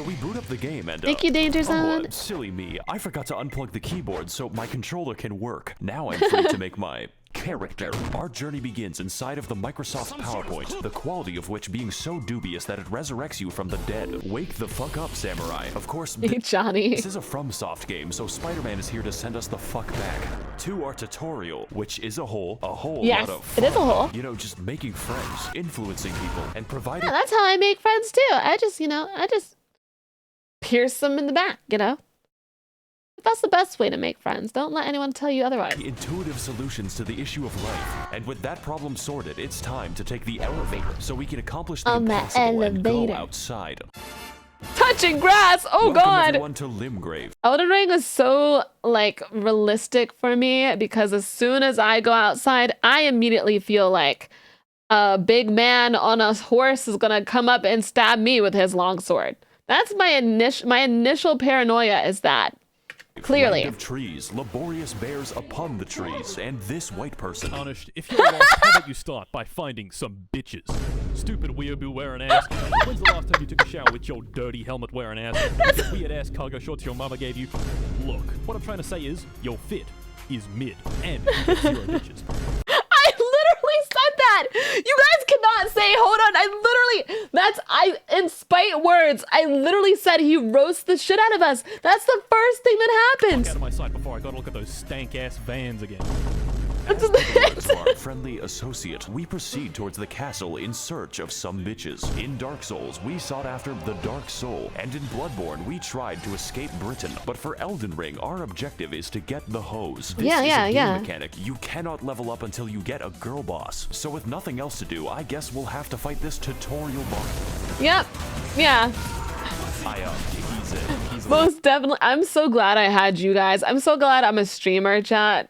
we boot up the game and Thank you, Danger Zone. silly me. I forgot to unplug the keyboard so my controller can work. Now I'm free to make my character. Our journey begins inside of the Microsoft PowerPoint, the quality of which being so dubious that it resurrects you from the dead. Wake the fuck up, samurai. Of course, Johnny. This is a FromSoft game, so Spider-Man is here to send us the fuck back. To our tutorial, which is a whole Yes, lot of it is a fun. whole. You know, just making friends, influencing people, and providing... Yeah, that's how I make friends too. I just pierce them in the back, you know? That's the best way to make friends. Don't let anyone tell you otherwise. Intuitive solutions to the issue of life. And with that problem sorted, it's time to take the elevator so we can accomplish the On the impossible and go elevator. outside. Touching grass. Oh Welcome God. everyone to Limgrave. Elden Ring is so like realistic for me because as soon as I go outside, I immediately feel like a big man on a horse is gonna come up and stab me with his long sword. That's my initial paranoia is that. Clearly. Land of trees, laborious bears upon the trees, and this white person. Honest, if you're lost, how about you start by finding some bitches? Stupid weeaboo wearing ass. When's the last time you took a shower with your dirty helmet wearing ass? The weird ass cargo shorts your mama gave you? Look, what I'm trying to say is, your fit is mid, and you get 0 bitches. I literally said that. You guys cannot say, hold on. In spite words, I literally said he roasts the shit out of us. That's the first thing that happens. Get out of my sight before I gotta look at those stank ass vans again. As our friendly associate, we proceed towards the castle in search of some bitches. In Dark Souls, we sought after the Dark Soul, and in Bloodborne, we tried to escape Britain. But for Elden Ring, our objective is to get the hose. This is a game mechanic. You cannot level up until you get a girl boss. So with nothing else to do, I guess we'll have to fight this tutorial boss. Yep. Yeah. Most definitely. I'm so glad I had you guys. I'm so glad I'm a streamer, chat.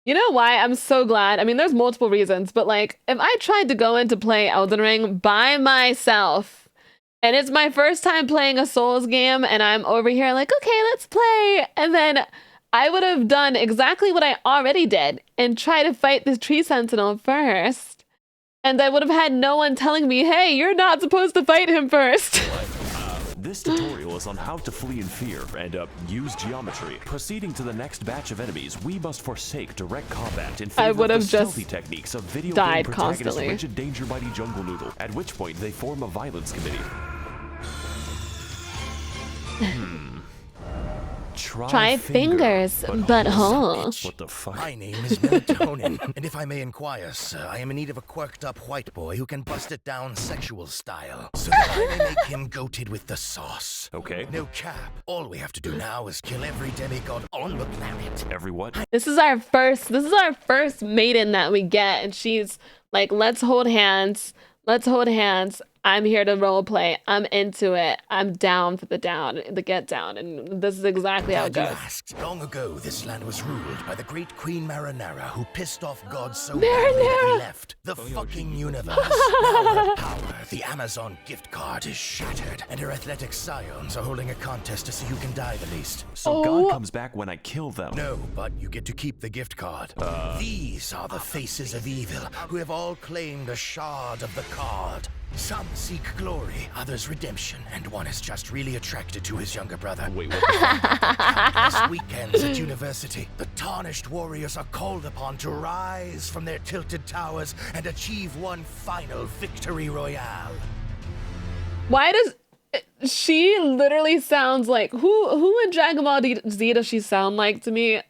You know why I'm so glad? I mean, there's multiple reasons, but like, if I tried to go in to play Elden Ring by myself, and it's my first time playing a Souls game, and I'm over here like, okay, let's play, and then I would have done exactly what I already did and try to fight this tree sentinel first. And I would have had no one telling me, hey, you're not supposed to fight him first. This tutorial is on how to flee in fear and use geometry. Proceeding to the next batch of enemies, we must forsake direct combat in favor would of have the just stealthy techniques of video died game protagonist constantly. Rigid Danger Mighty Jungle Noodle, at which point they form a violence committee. Try fingers, but hole. What the fuck? My name is Melatonin, and if I may inquire, sir, I am in need of a quirked up white boy who can bust it down sexual style, so that I may make him goated with the sauce. Okay. No cap. All we have to do now is kill every demigod on the planet. Every what? This is our first maiden that we get, and she's like, let's hold hands. Let's hold hands. I'm here to roleplay. I'm into it. I'm down for the get down. And this is exactly how it Glad goes. you asked. Long ago, this land was ruled by the great Queen Marinara, who pissed off gods so badly that he left the fucking universe. Now her power, the Amazon gift card, is shattered, and her athletic scions are holding a contest to see who can die the least. So God comes back when I kill them. No, but you get to keep the gift card. These are the faces of evil, who have all claimed a shard of the card. Some seek glory, others redemption, and one is just really attracted to his younger brother. Wait, what the fuck? Countless weekends at university, the tarnished warriors are called upon to rise from their tilted towers and achieve one final victory royale. Why does she literally sounds like who in Dragon Ball Z does she sound like to me?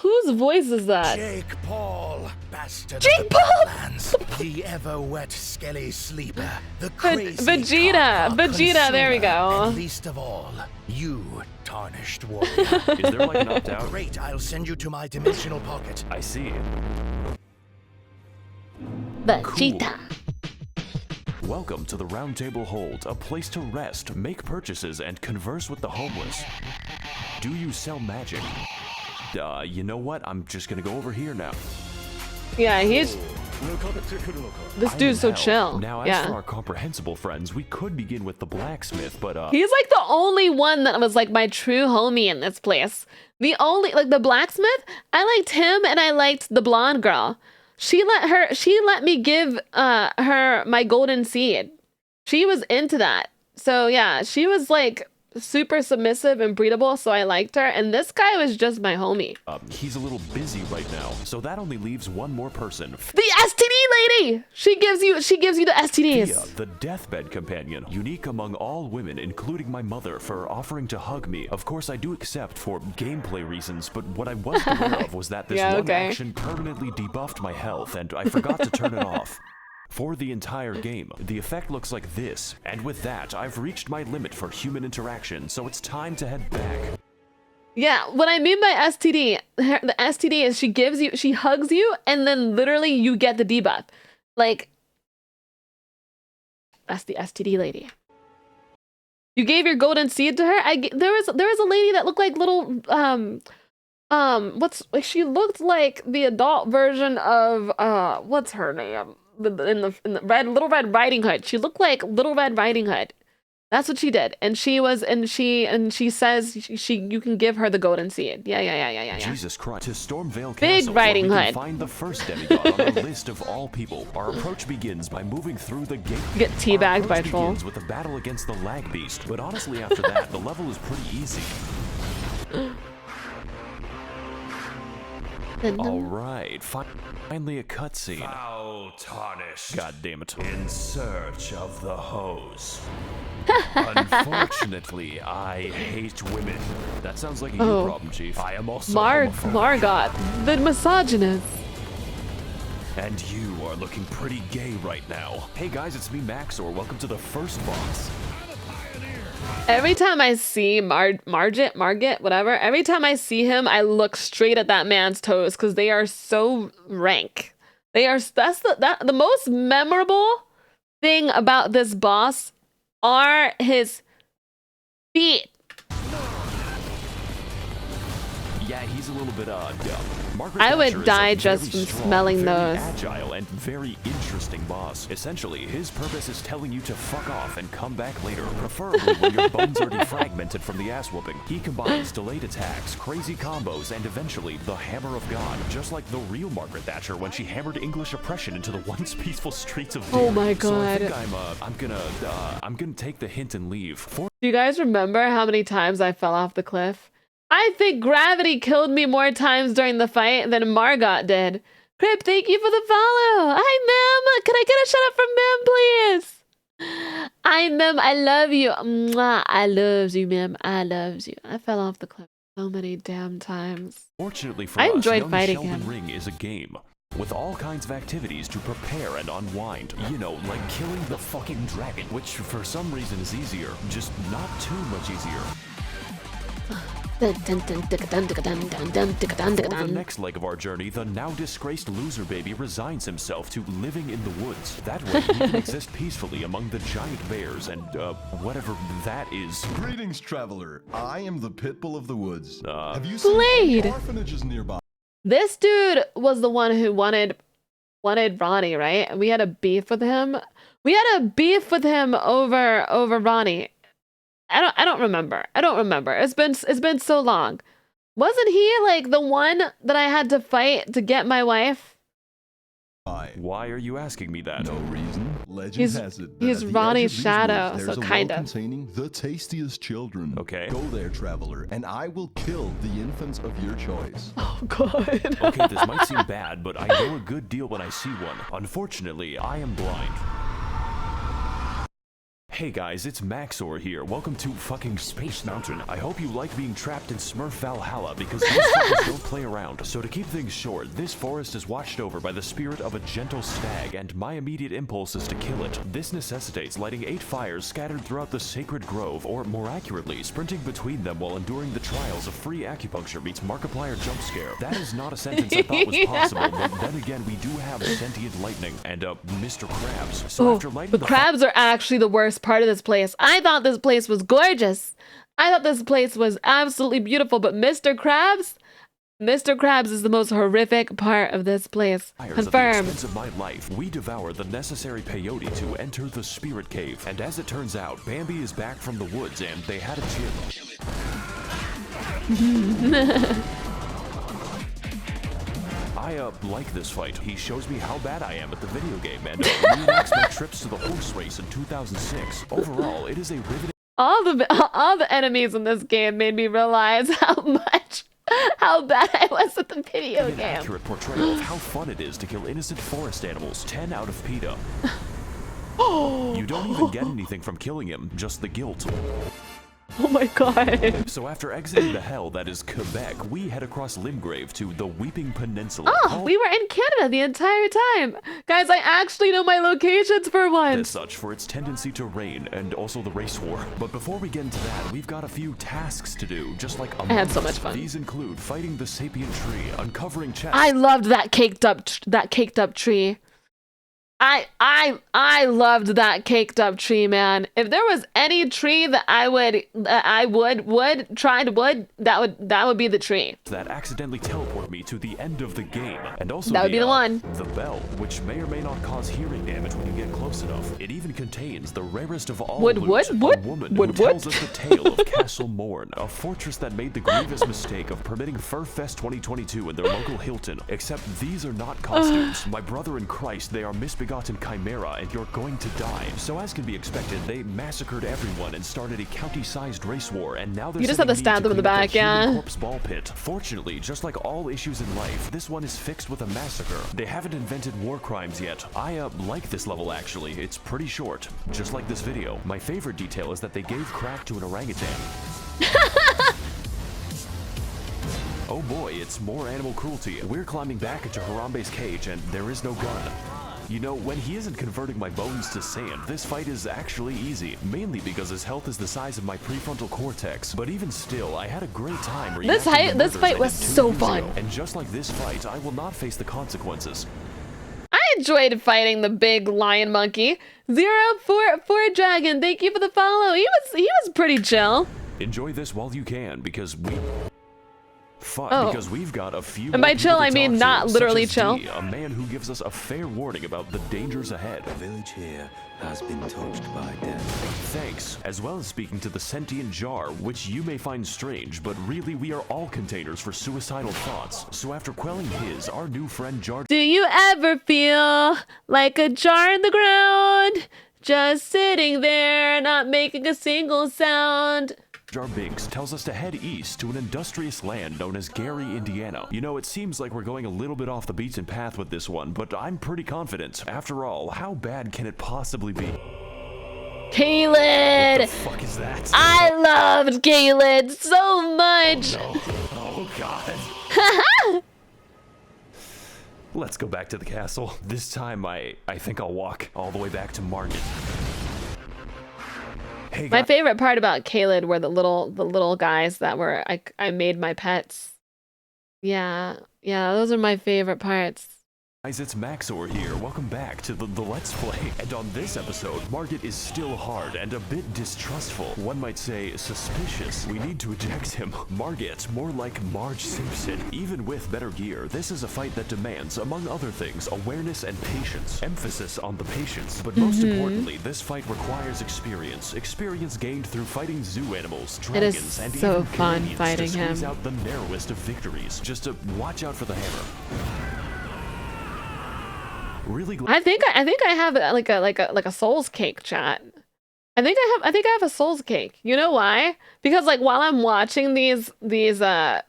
Whose voice is that? Jake Paul, bastard Jake of the Paul! Badlands, the ever-wet skelly sleeper, the crazy Vegeta, there we go. And least of all, you, tarnished warrior. Is there like an opt-out? Great, I'll send you to my dimensional pocket. I see. Vegeta. Welcome to the Round Table Hold, a place to rest, make purchases, and converse with the homeless. Do you sell magic? You know what? I'm just gonna go over here now. Yeah, he's... This dude's so chill. Now, as yeah. for our comprehensible friends, we could begin with the blacksmith, but He's like the only one that was like my true homie in this place. The only, like the blacksmith, I liked him and I liked the blonde girl. She let me give her my golden seed. She was into that. So yeah, she was like super submissive and breedable, so I liked her. And this guy was just my homie. He's a little busy right now, so that only leaves one more person. The STD lady! She gives you the STDs. Thea, the deathbed companion, unique among all women, including my mother, for offering to hug me. Of course, I do accept for gameplay reasons, but what I wasn't aware of was that this one action permanently debuffed my health, and I forgot to turn it off. For the entire game, the effect looks like this, and with that, I've reached my limit for human interaction, so it's time to head back. Yeah, what I mean by STD, the STD is she hugs you, and then literally you get the debuff. Like, that's the STD lady. You gave your golden seed to her? There was a lady that looked like little, she looked like the adult version of, what's her name? In the Little Red Riding Hood. She looked like Little Red Riding Hood. That's what she did. And she says you can give her the golden seed. Yeah. Jesus Christ. To Stormvale Big Castle, Riding where we Hood. can find the first demigod on the list of all people. Our approach begins by moving through the gate. Get teabagged by Troll. Begins with a battle against the lag beast, but honestly after that, the level is pretty easy. Alright, finally a cutscene. Foul tarnished. God damn it. In search of the hose. Unfortunately, I hate women. That sounds like a you problem, Chief. I am also homophobic. Margot, the misogynist. And you are looking pretty gay right now. Hey guys, it's me, Maxor. Welcome to the first boss. Every time I see Margit, whatever, every time I see him, I look straight at that man's toes because they are so rank. That's the most memorable thing about this boss are his feet. Yeah, he's a little bit dumb. Margaret I would Thatcher is die a just very from strong, smelling very those. agile and very interesting boss. Essentially, his purpose is telling you to fuck off and come back later, preferably when your bones are defragmented from the ass whooping. He combines delayed attacks, crazy combos, and eventually the Hammer of God, just like the real Margaret Thatcher when she hammered English oppression into the once peaceful streets of Derry. Oh my So I think God. I'm gonna take the hint and leave. Do you guys remember how many times I fell off the cliff? I think gravity killed me more times during the fight than Margot did. Crip, thank you for the follow. Hi, Mem. Can I get a shout out from Mem, please? Hi, Mem. I love you. Mwah. I loves you, Mem. I loves you. I fell off the cliff so many damn times. Fortunately for I us, enjoyed young fighting Sheldon him. Ring is a game with all kinds of activities to prepare and unwind. You know, like killing the fucking dragon, which for some reason is easier, just not too much easier. For the next leg of our journey, the now disgraced loser baby resigns himself to living in the woods. That way, he can exist peacefully among the giant bears and, whatever that is. Greetings, traveler. I am the Pitbull of the woods. Have you Blade! seen orphanages nearby? This dude was the one who wanted Ronnie, right? And we had a beef with him. We had a beef with him over Ronnie. I don't remember. It's been so long. Wasn't he like the one that I had to fight to get my wife? Why are you asking me that? No reason. Legend He's- has it that he's at the Ronnie's edge of these shadow, woods, so there's a kind well of. containing the tastiest children. Okay. Go there, traveler, and I will kill the infants of your choice. Oh God. Okay, this might seem bad, but I know a good deal when I see one. Unfortunately, I am blind. Hey guys, it's Maxor here. Welcome to fucking Space Mountain. I hope you like being trapped in Smurf Valhalla because these fuckers don't play around. So to keep things short, this forest is watched over by the spirit of a gentle stag, and my immediate impulse is to kill it. This necessitates lighting 8 fires scattered throughout the sacred grove, or more accurately, sprinting between them while enduring the trials of free acupuncture meets Markiplier jump scare. That is not a sentence I thought was possible, but then again, we do have sentient lightning and Mr. Krabs. So after lighting The crabs are actually the worst part of this place. I thought this place was gorgeous. I thought this place was absolutely beautiful, but Mr. Krabs is the most horrific part of this place. At the Confirmed. expense of my life, we devour the necessary peyote to enter the spirit cave. And as it turns out, Bambi is back from the woods and they had a gym. I like this fight. He shows me how bad I am at the video game and reenacts my trips to the horse race in 2006. Overall, it is a riveting All the enemies in this game made me realize how bad I was at the video and game. accurate portrayal of how fun it is to kill innocent forest animals. 10 out of PETA. You don't even get anything from killing him, just the guilt. Oh my God. So after exiting the hell that is Quebec, we head across Limgrave to the Weeping Peninsula. Oh, we were in Canada the entire time. Guys, I actually know my locations for As once. such for its tendency to rain and also the race war. But before we get into that, we've got a few tasks to do, just like I had so much fun. These include fighting the sapient tree, uncovering chests. I loved that caked up tree. I loved that caked up tree, man. If there was any tree that I would that would be the tree. that accidentally teleport me to the end of the game. And also That would be the one. The bell, which may or may not cause hearing damage when you get close enough. It even contains the rarest of all loot, a woman who tells us the tale of Castle Morn, a fortress that made the grievous mistake of permitting Furfest 2022 in their local Hilton. Except these are not costumes. My brother in Christ, they are misbegotten chimera, and you're going to die. So as can be expected, they massacred everyone and started a county-sized race war, and now they're You just have to sending me stab them in the clean up back, a human yeah. corpse ball pit. Fortunately, just like all issues in life, this one is fixed with a massacre. They haven't invented war crimes yet. I like this level actually. It's pretty short, just like this video. My favorite detail is that they gave crack to an orangutan. Oh boy, it's more animal cruelty. We're climbing back into Harambe's cage and there is no gun. You know, when he isn't converting my bones to sand, this fight is actually easy, mainly because his health is the size of my prefrontal cortex. But even still, I had a great time This reacting to this murders fight I was did 2 so years fun. ago. And just like this fight, I will not face the consequences. I enjoyed fighting the big lion monkey. 044 Dragon, thank you for the follow. He was pretty chill. Enjoy this while you can, because we... Fun, Oh. because we've got a few. And by more people chill, to I mean talk not to, such literally as chill. D, a man who gives us a fair warning about the dangers ahead. The village here has been touched by death. Thanks, as well as speaking to the sentient jar, which you may find strange, but really we are all containers for suicidal thoughts. So after quelling his, our new friend Jar Do you ever feel like a jar in the ground? Just sitting there, not making a single sound. Jar Binks tells us to head east to an industrious land known as Gary, Indiana. You know, it seems like we're going a little bit off the beaten path with this one, but I'm pretty confident. After all, how bad can it possibly be? Caelid! What the fuck is that? I loved Caelid so much! Oh god. Let's go back to the castle. This time I think I'll walk all the way back to Margit. Hey My guys. favorite part about Caelid were the little guys that were I made my pets. Yeah, those are my favorite parts. Guys, it's Maxor here. Welcome back to the Let's Play. And on this episode, Margit is still hard and a bit distrustful. One might say suspicious. We need to eject him. Margit, more like Marge Simpson. Even with better gear, this is a fight that demands, among other things, awareness and patience. Emphasis on the patience. But most importantly, this fight requires experience. Experience gained through fighting zoo animals, It is dragons, and so even fun Canadians fighting to squeeze him. out the narrowest of victories. Just to watch out for the hammer. Really glad. I think I have like a Souls cake, chat. I think I have a Souls cake. You know why? Because like while I'm watching these him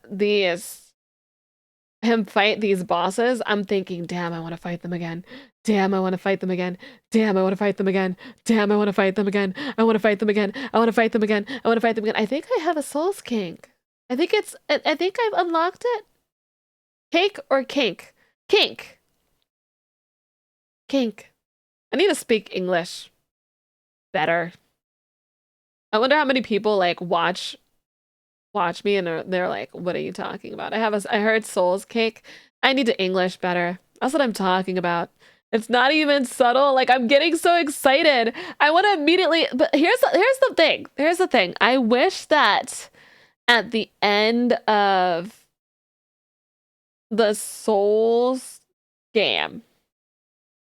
fight these bosses, I'm thinking, damn, I want to fight them again. Damn, I want to fight them again. Damn, I want to fight them again. Damn, I want to fight them again. I want to fight them again. I want to fight them again. I want to fight them again. I think I have a Souls cake. I think I've unlocked it. Cake or kink? Kink. Kink. I need to speak English better. I wonder how many people like watch me and they're like, what are you talking about? I heard Souls cake. I need to English better. That's what I'm talking about. It's not even subtle. Like I'm getting so excited. I want to immediately, but here's the thing. Here's the thing. I wish that at the end of the Souls game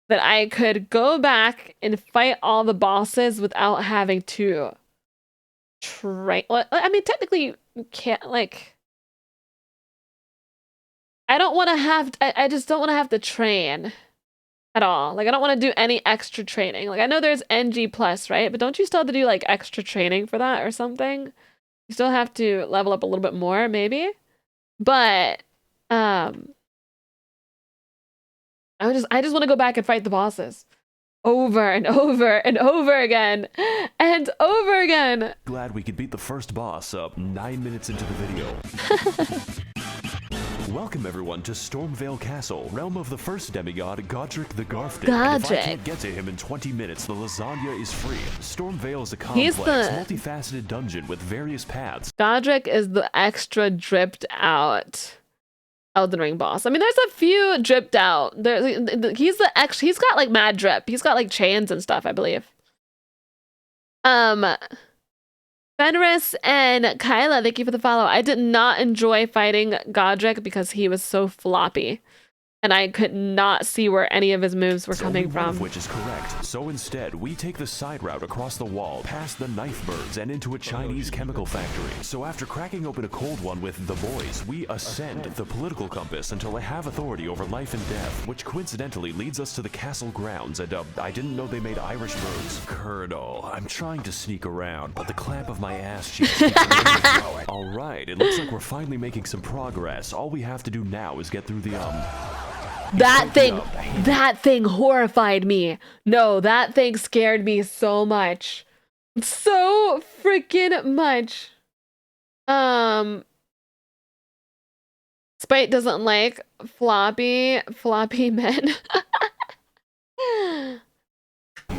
that I could go back and fight all the bosses without having to train. Well, I mean, technically, you can't, like, I don't want to have, I just don't want to have to train at all. Like, I don't want to do any extra training. Like, I know there's NG+, right? But don't you still have to do, like, extra training for that or something? You still have to level up a little bit more, maybe? But, I just want to go back and fight the bosses over and over and over again and over again. Glad we could beat the first boss up 9 minutes into the video. Welcome everyone to Stormvale Castle, realm of the first demigod, Godric the Garfted. And if I can't get to him in 20 minutes, the lasagna is free. Stormvale is a complex, multifaceted dungeon with various paths. Godric is the extra dripped out Elden Ring boss. I mean, there's a few dripped out. He's got like mad drip. He's got like chains and stuff, I believe. Fenris and Kyla, thank you for the follow. I did not enjoy fighting Godric because he was so floppy. And I could not see where any of his moves were coming from. One of which is correct. So instead, we take the side route across the wall, past the knife birds, and into a Chinese chemical factory. So after cracking open a cold one with the boys, we ascend the political compass until I have authority over life and death, which coincidentally leads us to the castle grounds, and I didn't know they made Irish birds. Colonel, I'm trying to sneak around, but the clamp of my ass cheeks keeps going. Alright, it looks like we're finally making some progress. All we have to do now is get through the That thing horrified me. No, that thing scared me so much. So freaking much. Spite doesn't like floppy men.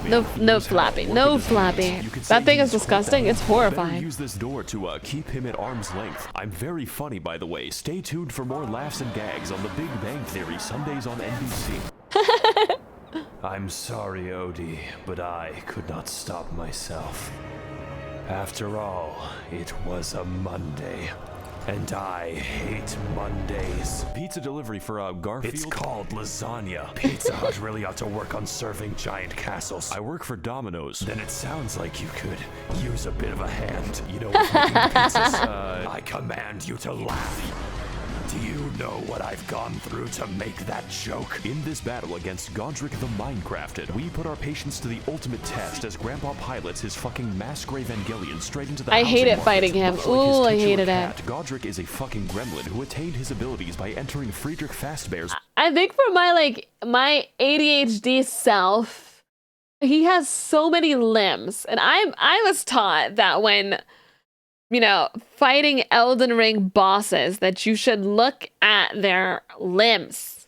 No floppy. That thing is disgusting. It's horrifying. Use this door to keep him at arm's length. I'm very funny, by the way. Stay tuned for more laughs and gags on The Big Bang Theory, Sundays on NBC. I'm sorry, Odie, but I could not stop myself. After all, it was a Monday. And I hate Mondays. Pizza delivery for Garfield? It's called lasagna. Pizza Hut really ought to work on serving giant castles. I work for Domino's. Then it sounds like you could use a bit of a hand. You know, with making pizzas. I command you to laugh. Do you know what I've gone through to make that joke? In this battle against Godric the Minecrafted, we put our patience to the ultimate test as Grandpa pilots his fucking Massacre Evangelion straight into the I hate housing it fighting him. market. Much like his Ooh, I titular hated cat, it. Godric is a fucking gremlin who attained his abilities by entering Friedrich Fastbear's. I think for my ADHD self, he has so many limbs, and I was taught that when, you know, fighting Elden Ring bosses, that you should look at their limbs.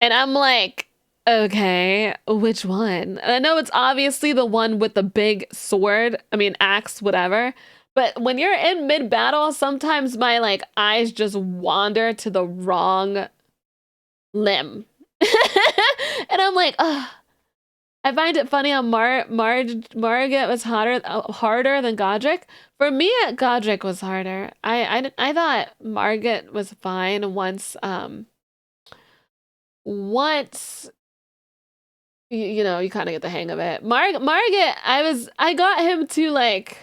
And I'm like, okay, which one? And I know it's obviously the one with the big sword, I mean axe, whatever. But when you're in mid-battle, sometimes my like eyes just wander to the wrong limb. And I'm like, ugh. I find it funny how Margit was harder than Godric. For me, Godric was harder. I thought Margit was fine once you know, you kind of get the hang of it. Margit, I got him to like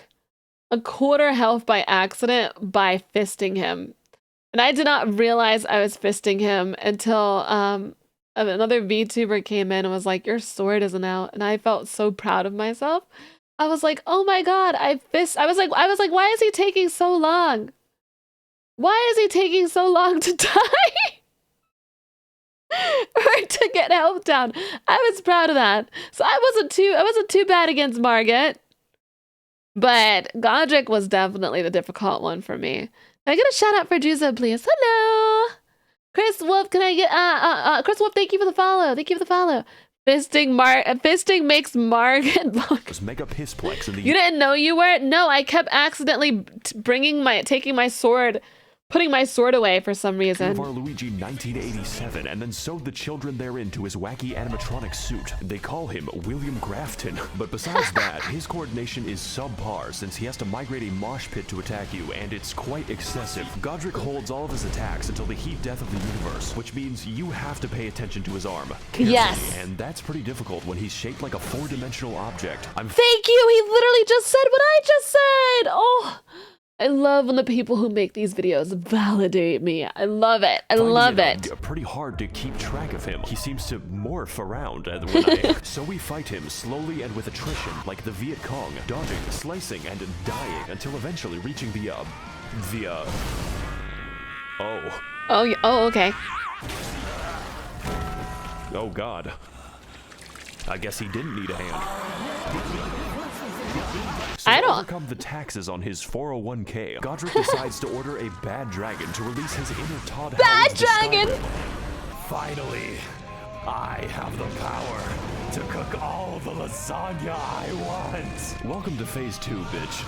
a quarter health by accident by fisting him. And I did not realize I was fisting him until another VTuber came in and was like, your sword isn't out. And I felt so proud of myself. I was like, oh my God, I was like, why is he taking so long? Why is he taking so long to die? Or to get health down? I was proud of that. So I wasn't too bad against Margit. But Godric was definitely the difficult one for me. Can I get a shout out for Juzo, please? Hello! Chris Wolf, can I get Chris Wolf, thank you for the follow. Thank you for the follow. Fisting makes Margit block. Make a pissplex in the You didn't know you were? No, I kept accidentally taking my sword, putting my sword away for some reason. Of our Luigi 1987 and then sewed the children therein to his wacky animatronic suit. They call him William Grafton, but besides that, his coordination is subpar since he has to migrate a mosh pit to attack you, and it's quite excessive. Godric holds all of his attacks until the heat death of the universe, which means you have to pay attention to his arm. Yes. And that's pretty difficult when he's shaped like a four-dimensional object. Thank you! He literally just said what I just said! Oh! I love when the people who make these videos validate me. I love it. I love it. Pretty hard to keep track of him. He seems to morph around so we fight him slowly and with attrition, like the Viet Cong, dodging, slicing, and dying until eventually reaching Oh, okay. Oh God. I guess he didn't need a hand. So to overcome the taxes on his 401k, Godric decides to order a bad dragon to release his inner Todd Howard's dragon! Finally, I have the power to cook all the lasagna I want. Welcome to phase 2, bitch.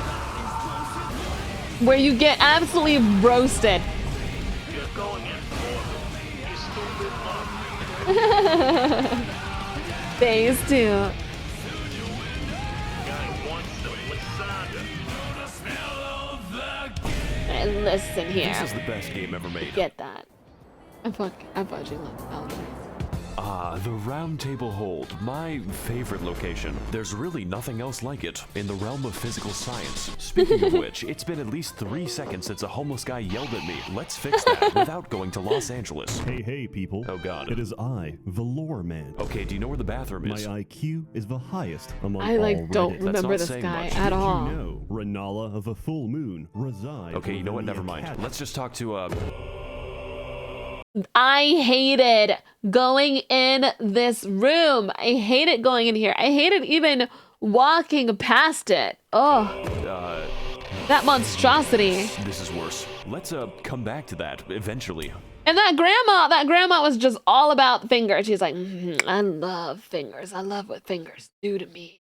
Where you get absolutely roasted. You're going in for it, you stupid fuck. Phase 2. And listen here. This is the best game ever made. Get that. I fucking love Elden Ring. Ah, the Round Table Hold, my favorite location. There's really nothing else like it in the realm of physical science. Speaking of which, it's been at least 3 seconds since a homeless guy yelled at me. Let's fix that without going to Los Angeles. Hey, people. Oh God. It is I, the Lore Man. Okay, do you know where the bathroom is? My IQ is the highest among all I Reddit. don't remember this guy at all. You know, Renala of a full moon resides. Okay, you know what? Never mind. Let's just talk to I hated going in this room. I hated going in here. I hated even walking past it. Oh, that monstrosity. This is worse. Let's come back to that eventually. And that grandma was just all about fingers. She's like, I love fingers. I love what fingers do to me.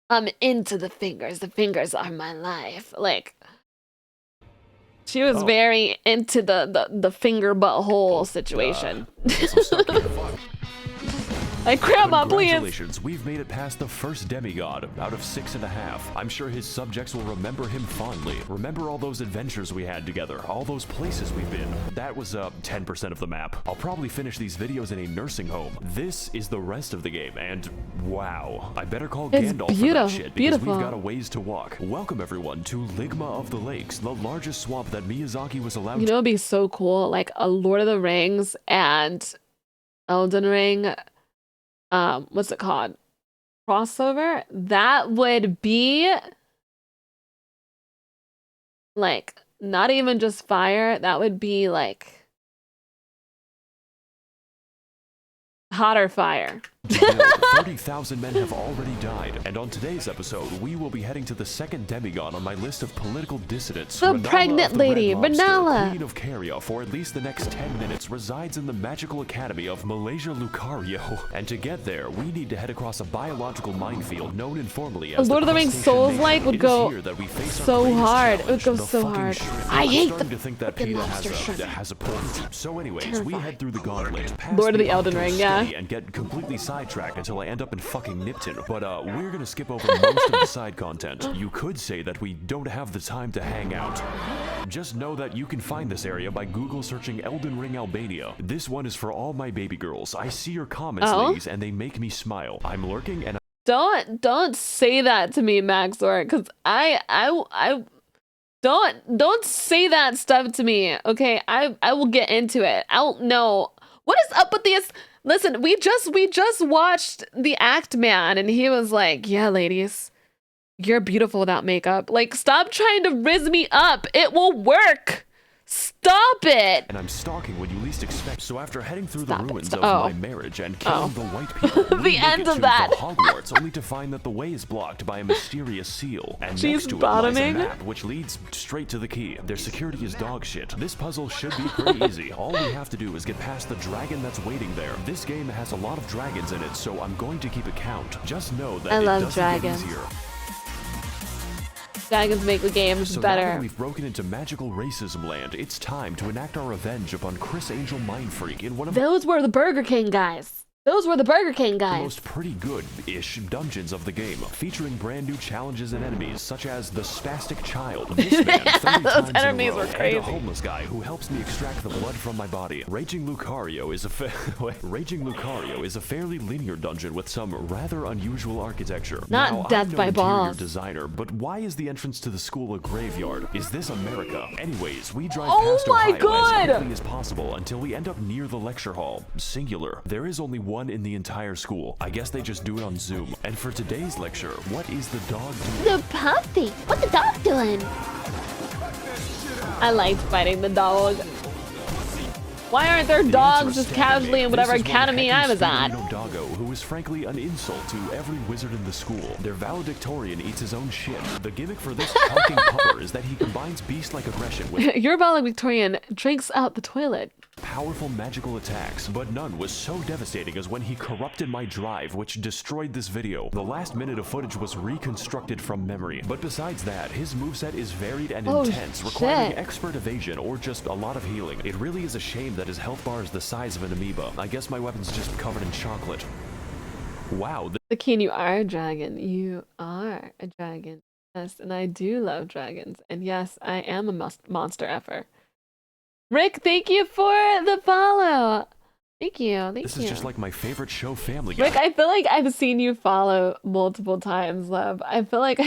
I'm into the fingers. The fingers are my life. Like, she was very into the finger butthole situation. Like, Grandma, please. Congratulations, we've made it past the first demigod out of 6.5. I'm sure his subjects will remember him fondly. Remember all those adventures we had together, all those places we've been. That was 10% of the map. I'll probably finish these videos in a nursing home. This is the rest of the game, and wow. I better call Gandalf for that shit, because we've got a ways to walk. Welcome everyone to Ligma of the Lakes, the largest swamp that Miyazaki was allowed You know, it'd be so cool, like a Lord of the Rings and Elden Ring, what's it called? Crossover? That would be like not even just fire, that would be like hotter fire. 30,000 men have already died, and on today's episode, we will be heading to the second demigod on my list of political dissidents. The pregnant lady, Renala. Queen of Caria, for at least the next 10 minutes, resides in the magical academy of Malaysia Lucario. And to get there, we need to head across a biological minefield known informally as Lord of the Rings Souls-like would go so hard. It would go so hard. I hate the to think that PETA has a point. So anyways, we head through the gauntlet, past Lord of the Elden Ring, yeah. and get completely sidetracked until I end up in fucking Nipton. But we're gonna skip over most of the side content. You could say that we don't have the time to hang out. Just know that you can find this area by Google searching Elden Ring Albania. This one is for all my baby girls. I see your comments, ladies, and they make me smile. I'm lurking and Don't say that to me, Maxor, because I don't say that stuff to me. Okay, I will get into it. I don't know what is up with this. Listen, we just watched The Act Man, and he was like, "Yeah, ladies, you're beautiful without makeup. Like, stop trying to rizz me up. It will work. Stop it." And I'm stalking when you least expect. So after heading through the ruins of my marriage and killing the white people, the end of that. Hogwarts, only to find that the way is blocked by a mysterious seal. And She's next to bottoming. it lies a map, which leads straight to the key. Their security is dog shit. This puzzle should be pretty easy. All we have to do is get past the dragon that's waiting there. This game has a lot of dragons in it, so I'm going to keep a count. Just know that I it love doesn't dragons. get easier. Dragons make the games So better. now that we've broken into magical racism land, it's time to enact our revenge upon Chris Angel Mindfreak in one of Those were the Burger King guys. Those were the Burger King the guys. most pretty good-ish dungeons of the game, featuring brand new challenges and enemies such as the Spastic Child, this man 30 Those times in a enemies row, were and crazy. a homeless guy who helps me extract the blood from my body. Raging Lucario is a fairly linear dungeon with some rather unusual architecture. Not now, death I'm no by interior balls. designer, but why is the entrance to the school a graveyard? Is this America? Anyways, we drive Oh past my Ohio God! as quickly as possible until we end up near the lecture hall. Singular. There is only one in the entire school. I guess they just do it on Zoom. And for today's lecture, what is the dog doing? The puppy. What the dog doing? I liked fighting the dog. Why aren't there dogs just casually in whatever academy I was at? Doggo, who is frankly an insult to every wizard in the school. Their valedictorian eats his own shit. The gimmick for this talking pupper is that he combines beast-like aggression with Your valedictorian drinks out the toilet. powerful magical attacks, but none was so devastating as when he corrupted my drive, which destroyed this video. The last minute of footage was reconstructed from memory, but besides that, his moveset is varied and intense, requiring expert evasion or just a lot of healing. It really is a shame that his health bar is the size of an amoeba. I guess my weapon's just covered in chocolate. Wow. Zakeen, you are a dragon. You are a dragon. Yes, and I do love dragons. And yes, I am a monster effer. Rick, thank you for the follow. Thank you. This is just like my favorite show, Family Guy. Rick, I feel like I've seen you follow multiple times, love. I feel like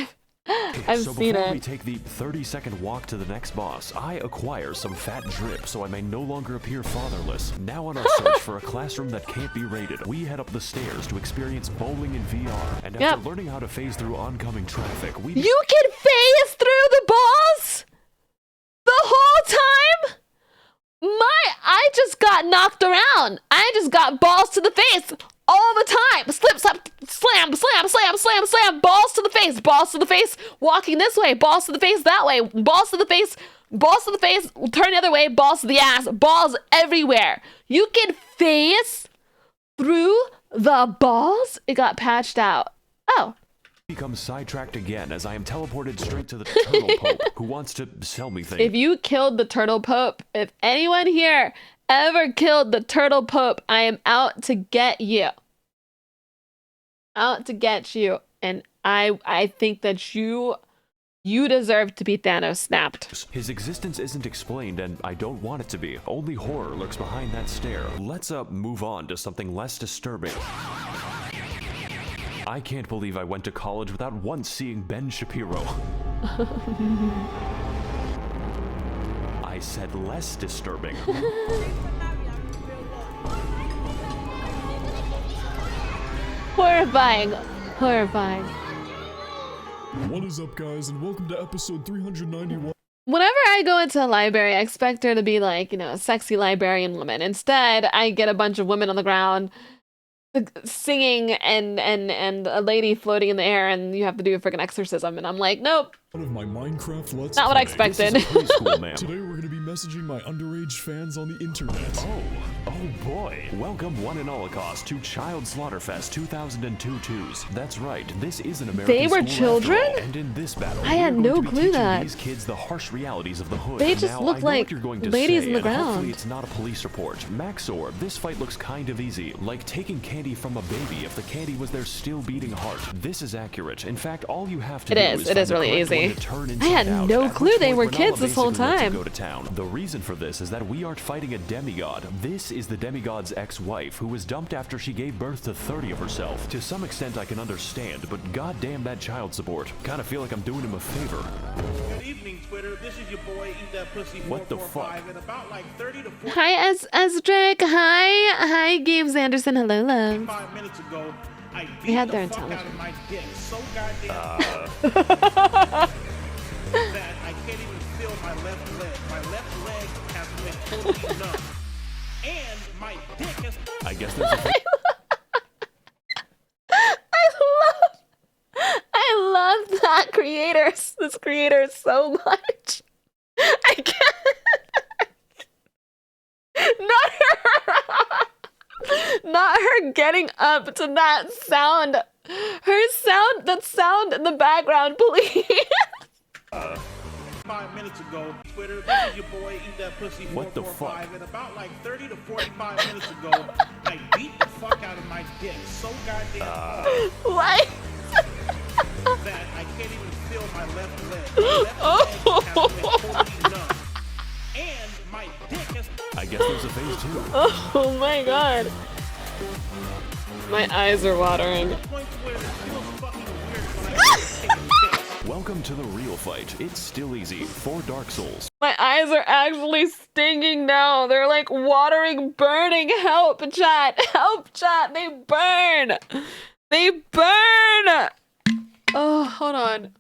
I've so seen before it. we take the 30-second walk to the next boss, I acquire some fat drip so I may no longer appear fatherless. Now on our search for a classroom that can't be raided, we head up the stairs to experience bowling in VR. And after learning how to phase through oncoming traffic, we... You can phase through the balls the whole time? I just got knocked around. I just got balls to the face all the time. Slip, slap, slam, slam, slam, slam, slam. Balls to the face, walking this way. Balls to the face that way. Balls to the face, turn the other way. Balls to the ass. Balls everywhere. You can phase through the balls. It got patched out. Oh. Become sidetracked again as I am teleported straight to the Turtle Pope, who wants to sell me things. If you killed the Turtle Pope, if anyone here ever killed the Turtle Pope, I am out to get you. out to get you, and I think that you deserve to be Thanos snapped. His existence isn't explained, and I don't want it to be. Only horror lurks behind that stare. Let's move on to something less disturbing. I can't believe I went to college without once seeing Ben Shapiro. I said less disturbing. Horrifying. Horrifying. What is up, guys, and welcome to episode 391. Whenever I go into a library, I expect there to be like, you know, a sexy librarian woman. Instead, I get a bunch of women on the ground singing and a lady floating in the air, and you have to do a freaking exorcism. And I'm like, nope. One of my Minecraft Let's Not what I expected. Preschool, ma'am. Today we're going to be messaging my underage fans on the internet. Oh boy. Welcome one and Holocaust to Child Slaughterfest 2002-2s. That's right, this is an American They were school children? after all, and in this battle, I had we're no going to be clue teaching that. these kids the harsh realities of the hood. They just now, look I know like what you're going to ladies say, in the and hopefully ground. it's not a police report. Maxor, this fight looks kind of easy, like taking candy from a baby if the candy was their still beating heart. This is accurate. In fact, all you have to It do is. is It find is the really correct one easy. to turn I inside had out, no at clue which they point were Renala kids this whole basically lets you time. go to town. The reason for this is that we aren't fighting a demigod. This is the demigod's ex-wife, who was dumped after she gave birth to 30 of herself. To some extent I can understand, but goddamn that child support. Kinda feel like I'm doing him a favor. Good evening, Twitter. This is your boy, Eat That Pussy What the 445, and about like 30 to 40 Hi, Drake. Hi, Games Anderson. Hello, love. 5 minutes ago, I beat We had the their fuck out intelligence. of my dick so goddamn that I can't even feel my left leg. My left leg has been totally numb. And my dick has... I guess there's a I love that creator. This creator so much. I can't. Not her getting up to that sound. That sound in the background, please. 5 minutes ago, Twitter, this is your boy, Eat That Pussy What the 445, and about like 30 to 45 minutes ago, I beat the fuck out of my dick so goddamn hard. What? That I can't even feel my left leg. My left leg has been totally numb. And my dick has... I guess there's a phase 2. Oh my god. My eyes are watering. Welcome to the real fight. It's still easy for Dark Souls. My eyes are actually stinging now. They're like watering, burning. Help, chat. Help, chat. They burn. They burn. Oh, hold on.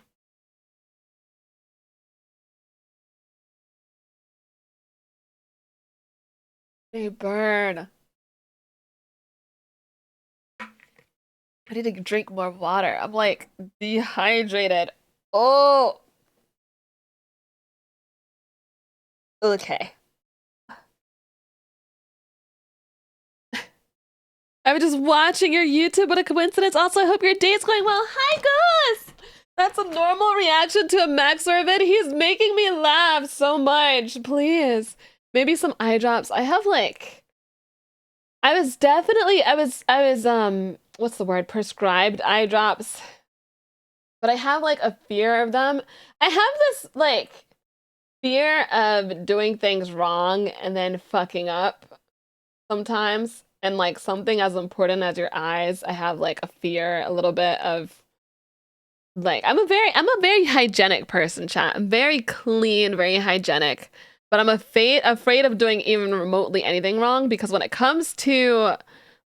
They burn. I need to drink more water. I'm like dehydrated. Oh. Okay. I was just watching your YouTube. What a coincidence. Also, I hope your day's going well. Hi, Gus! That's a normal reaction to a Maxor event. He's making me laugh so much. Please. Maybe some eye drops. I have like... I was what's the word? Prescribed eye drops. But I have like a fear of them. I have this like fear of doing things wrong and then fucking up sometimes. And like something as important as your eyes, I have like a fear a little bit of like I'm a very hygienic person, chat. I'm very clean, very hygienic. But I'm afraid of doing even remotely anything wrong, because when it comes to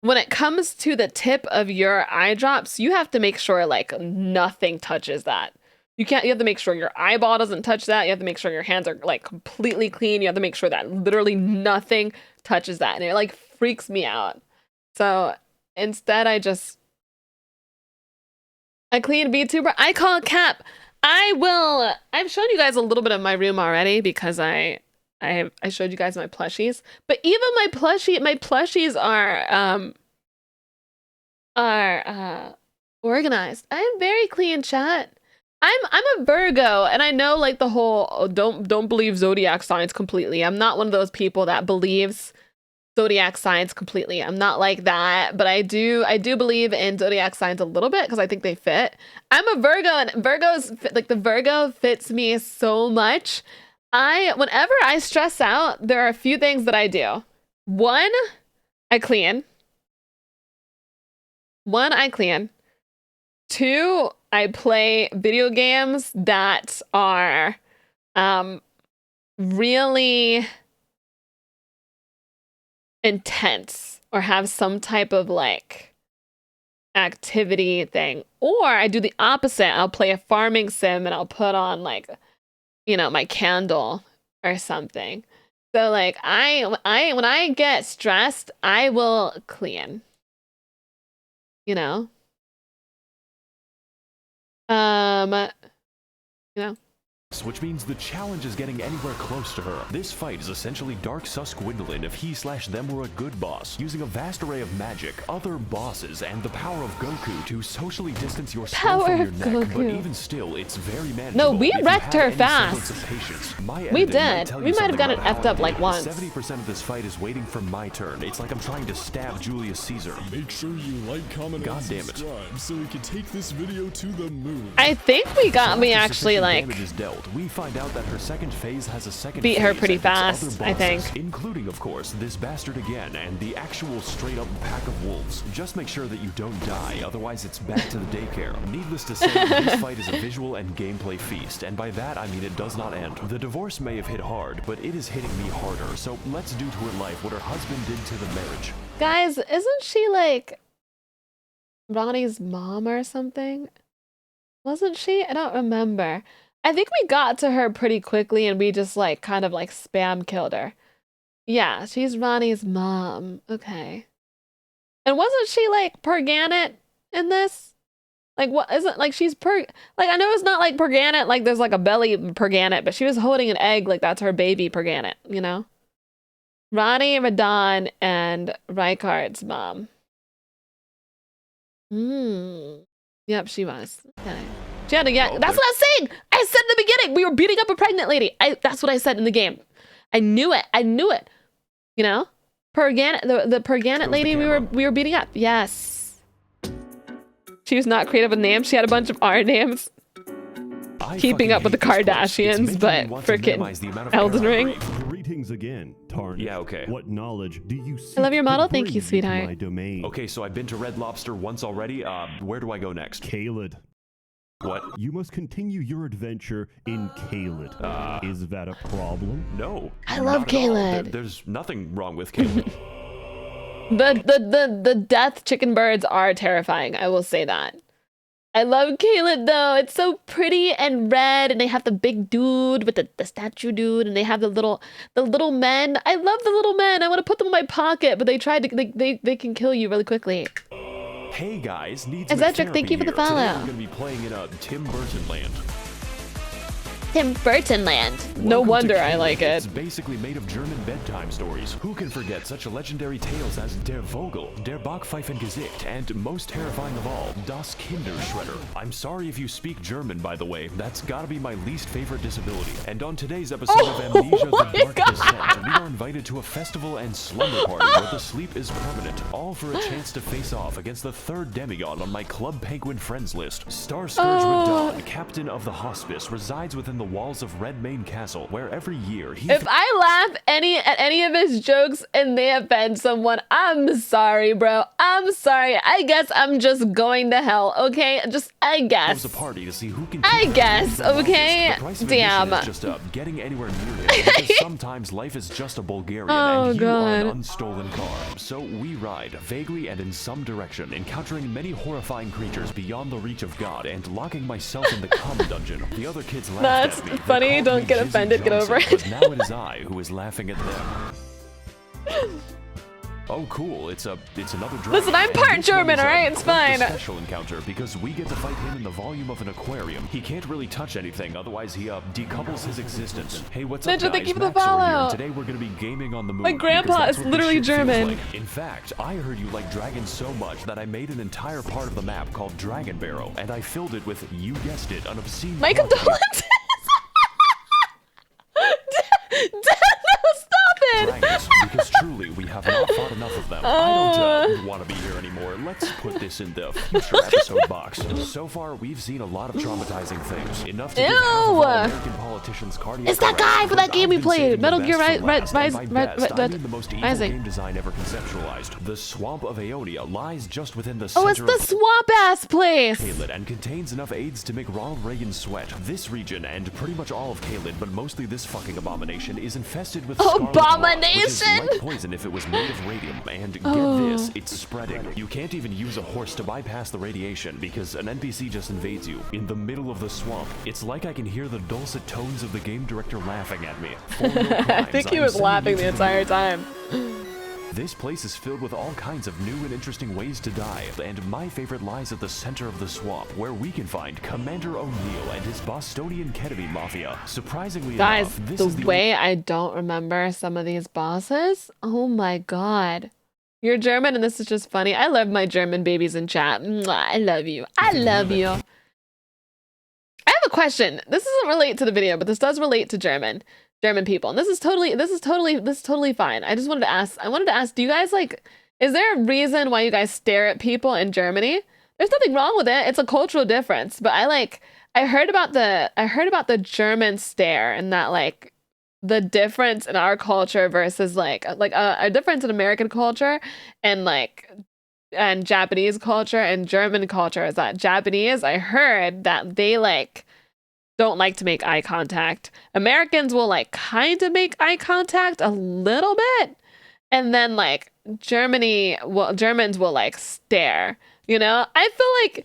the tip of your eye drops, you have to make sure like nothing touches that. You have to make sure your eyeball doesn't touch that. You have to make sure your hands are like completely clean. You have to make sure that literally nothing touches that. And it like freaks me out. So instead I clean VTuber. I call Cap. I've shown you guys a little bit of my room already because I showed you guys my plushies. But even my plushies are organized. I am very clean, chat. I'm a Virgo, and I know like the whole don't believe zodiac signs completely. I'm not one of those people that believes zodiac signs completely. I'm not like that, but I do believe in zodiac signs a little bit because I think they fit. I'm a Virgo, and the Virgo fits me so much. Whenever I stress out, there are a few things that I do. One, I clean. Two, I play video games that are really intense or have some type of like activity thing. Or I do the opposite. I'll play a farming sim and I'll put on like, my candle or something. So like when I get stressed, I will clean. Which means the challenge is getting anywhere close to her. This fight is essentially Dark Sus Gwendolyn if he/them were a good boss, using a vast array of magic, other bosses, and the power of Goku to socially distance your skull from your neck. But even still, it's very manageable. No, we wrecked her fast. We We did. We might have gotten effed up like once. 70% of this fight is waiting for my turn. It's like I'm trying to stab Julius Caesar. Make sure you like, comment, God and damn it. subscribe so we can take this video to the moon. I think we actually Sufficient like damage is dealt. We find out that her second phase has a second beat her phase pretty and its other fast, I think. bosses, including, of course, this bastard again and the actual straight-up pack of wolves. Just make sure that you don't die, otherwise it's back to the daycare. Needless to say, this fight is a visual and gameplay feast, and by that I mean it does not end. The divorce may have hit hard, but it is hitting me harder, so let's do to her life what her husband did to the marriage. Guys, isn't she like Ronnie's mom or something? Wasn't she? I don't remember. I think we got to her pretty quickly and we just like kind of like spam killed her. Yeah, she's Ronnie's mom. Okay. And wasn't she like Perganet in this? Like what isn't like she's like I know it's not like Perganet like there's like a belly Perganet, but she was holding an egg like that's her baby Perganet, Ronnie, Radon, and Rykard's mom. Yep, she was. Okay. She had to get. That's what I was saying. I said in the beginning we were beating up a pregnant lady. That's what I said in the game. I knew it. Perganet, the Perganet lady we were beating up. Yes. She was not creative with names. She had a bunch of R names. Keeping up with the Kardashians, but freaking Elden Ring. Greetings again, Tarn. Yeah, okay. What knowledge do you seek I love your to model. Thank bring you, into sweetheart. my domain? Okay, so I've been to Red Lobster once already. Where do I go next? Caelid. What? You must continue your adventure in Caelid. Is that a problem? No. I love Caelid. There's nothing wrong with Caelid. The death chicken birds are terrifying. I will say that. I love Caelid though. It's so pretty and red, and they have the big dude with the statue dude, and they have the little men. I love the little men. I want to put them in my pocket, but they tried to they can kill you really quickly. Hey guys, needs Cedric, thank you for the here. Today follow. we're gonna be playing in Tim Burton land. Tim Burton land. No Welcome wonder to I Caelid. like it. It's basically made of German bedtime stories. Who can forget such legendary tales as Der Vogel, Der Backpfeifengesicht, and most terrifying of all, Das Kinderschredder. I'm sorry if you speak German, by the way. That's gotta be my least favorite disability. And on today's episode of Amnesia The Dark Descent, we are invited to a festival and slumber party where the sleep is permanent, all for a chance to face off against the third demigod on my Club Penguin friends list. Starscourge Radon, captain of the hospice, resides within the walls of Redmane Castle, where every year he... If I laugh at any of his jokes and they offend someone, I'm sorry, bro. I'm sorry. I guess I'm just going to hell, okay? I guess. A party to see who can I guess, okay? The price of Damn. admission is just getting anywhere near him, because sometimes life is just a Bulgarian Oh, and you are an God. unstolen car. So we ride, vaguely and in some direction, encountering many horrifying creatures beyond the reach of God and locking myself in the cum dungeon. The other kids laughed That's at me. They funny. called Don't me get Jizzy offended. Get Johnson, over it. But now it is I who is laughing at them. Oh, cool. It's another dragon. Listen, I'm And part this one German, is alright? It's quite a fine. special encounter because we get to fight him in the volume of an aquarium. He can't really touch anything, otherwise he decouples his existence. Hey, what's up, Ninja, guys? thank you for the Max over here. follow. Today we're gonna be gaming on the moon. My grandpa because that's is what this literally shit feels German. like. In fact, I heard you like dragons so much that I made an entire part of the map called Dragon Barrow, and I filled it with, you guessed it, an obscene. My condolences. Dad, no, stop it. Dragons, because truly we have an awful I don't want to be here anymore. Let's put this in the future episode box. So far, we've seen a lot of traumatizing things. Enough to give half of all American politicians cardiac It's that guy arrest, for that because game we I've been saving played, Metal the Gear best for last, and by best, I mean the most evil Rising. game design ever conceptualized. The Swamp of Aeonia lies just within the Oh, center it's the of swamp ass place. Caelid and contains enough AIDS to make Ronald Reagan sweat. This region and pretty much all of Caelid, but mostly this fucking abomination, is infested with scarlet rot, which is like poison if it was made of radium. And get this, it's spreading. You can't even use a horse to bypass the radiation because an NPC just invades you in the middle of the swamp. It's like I can hear the dulcet tones of the game director laughing at me. I think he was laughing the entire time. This place is filled with all kinds of new and interesting ways to die, and my favorite lies at the center of the swamp, where we can find Commander O'Neill and his Bostonian ketamine mafia. Surprisingly Guys, enough, this the is the way I don't remember some of these bosses, oh my god. You're German and this is just funny. I love my German babies in chat. Mwah, I love you. I love you. I have a question. This doesn't relate to the video, but this does relate to German people. And this is totally fine. I just wanted to ask, do you guys is there a reason why you guys stare at people in Germany? There's nothing wrong with it. It's a cultural difference. But I heard about the German stare and that the difference in our culture versus a difference in American culture and Japanese culture and German culture is that Japanese, I heard that they don't like to make eye contact. Americans will kind of make eye contact a little bit, and then Germans will stare. You know, I feel like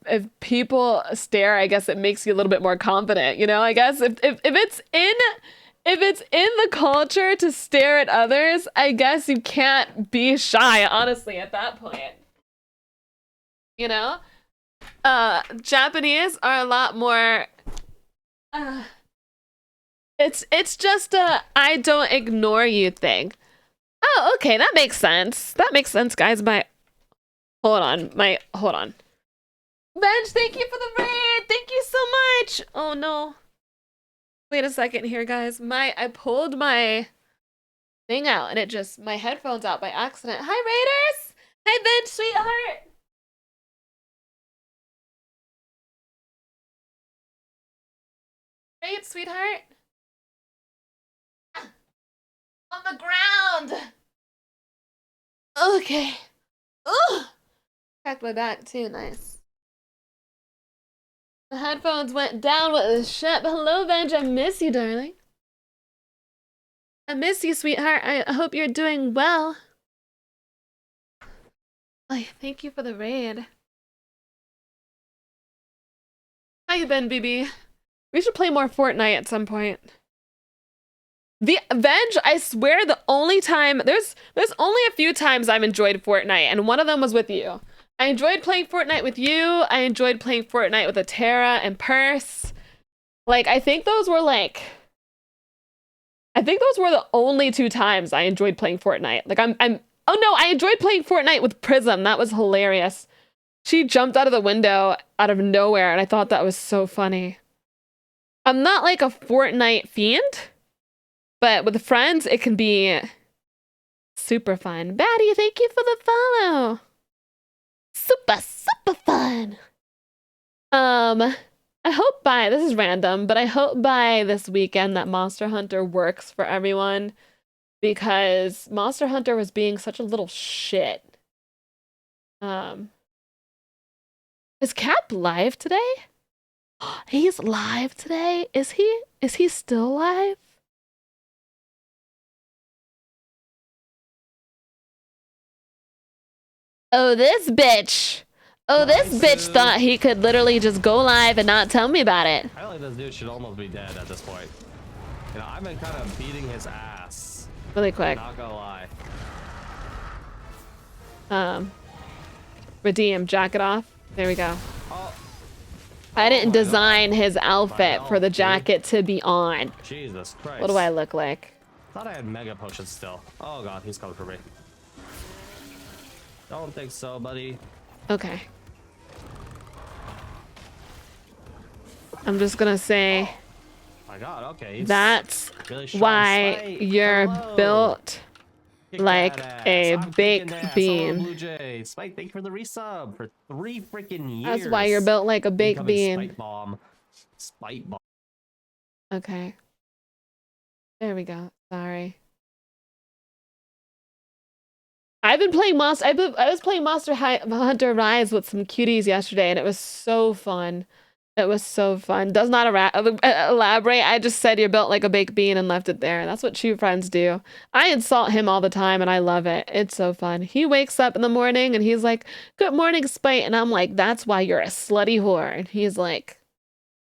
if people stare, I guess it makes you a little bit more confident. You know, I guess if it's in the culture to stare at others, I guess you can't be shy, honestly, at that point. You know? Japanese are a lot more it's just a I don't ignore you thing. Oh, okay, that makes sense. That makes sense, guys. Hold on. Benj, thank you for the raid. Thank you so much. Oh no. Wait a second here, guys. I pulled my thing out and my headphones out by accident. Hi, Raiders. Hi, Benj, sweetheart. Raid, sweetheart. On the ground. Okay. Ugh. Cracked my back too. Nice. The headphones went down with the ship. Hello, Benj. I miss you, darling. I miss you, sweetheart. I hope you're doing well. Oh, thank you for the raid. How you been, BB? We should play more Fortnite at some point. The Benj, I swear the only time there's only a few times I've enjoyed Fortnite, and one of them was with you. I enjoyed playing Fortnite with you. I enjoyed playing Fortnite with Atera and Purse. I think those were the only two times I enjoyed playing Fortnite. Oh no, I enjoyed playing Fortnite with Prism. That was hilarious. She jumped out of the window out of nowhere, and I thought that was so funny. I'm not a Fortnite fiend, but with friends, it can be super fun. Batty, thank you for the follow. Super fun. I hope this is random, but I hope by this weekend that Monster Hunter works for everyone, because Monster Hunter was being such a little shit. Is Cap live today? He's live today? Is he still live? Oh, this bitch. Oh, this bitch thought he could literally just go live and not tell me about it. I feel like this dude should almost be dead at this point. You know, I've been kind of beating his ass. Really quick. Not gonna lie. Redeem, jacket off. There we go. I didn't design his outfit for the jacket to be on. Jesus Christ. What do I look like? Thought I had mega potions still. Oh god, he's coming for me. Don't think so, buddy. Okay. I'm just gonna say My god, okay. that's really shot why sight. you're Hello. built like a baked bean. Blue Jay. Spike, thank you for the resub for 3 freaking years. That's why you're built like a baked bean. Spike bomb. Spike bomb. Okay. There we go. Sorry. I've been playing Monster. I was playing Monster Hunter Rise with some cuties yesterday, and it was so fun. It was so fun. Does not elaborate. I just said you're built like a baked bean and left it there. That's what true friends do. I insult him all the time, and I love it. It's so fun. He wakes up in the morning, and he's like, "Good morning, Spite," and I'm like, "That's why you're a slutty whore." And he's like,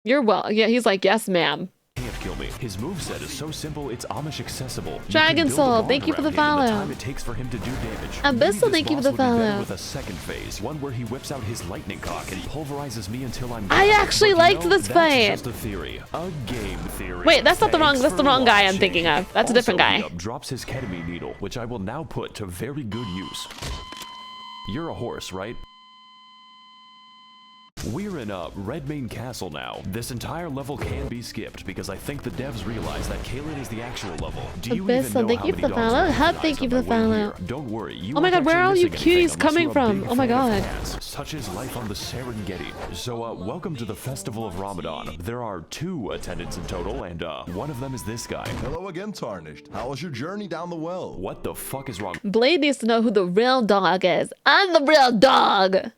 "You're well." Yeah, he's like, "Yes, ma'am." Can't kill me. His moveset is so simple, it's Amish accessible. Dragon Soul, thank you for the follow. The time it takes for him to do damage. Abyssal, thank you for the follow. With a second phase, one where he whips out his lightning cock and he pulverizes me until I'm. I actually liked this fight. That's just a theory, a game theory. Wait, that's not the wrong. That's the wrong guy I'm thinking of. That's a different guy. He drops his ketamine needle, which I will now put to very good use. You're a horse, right? We're in Redmane Castle now. This entire level can be skipped because I think the devs realize that Caelid is the actual level. Do you even know thank how you many for the dogs follow. are Hub, thank you for the follow. Don't worry, you oh my god, where are all you cuties coming from? Oh my god. Such is life on the Serengeti. So, welcome to the Festival of Ramadan. There are 2 attendants in total, and one of them is this guy. Hello again, Tarnished. How was your journey down the well? What the fuck is wrong? Blade needs to know who the real dog is. I'm the real dog.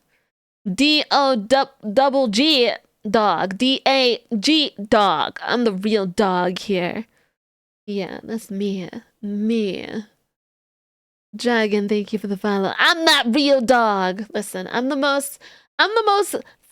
D-O-double-G dog. D-A-G dog. I'm the real dog here. Yeah, that's me. Me. Dragon, thank you for the follow. I'm that real dog. Listen, I'm the most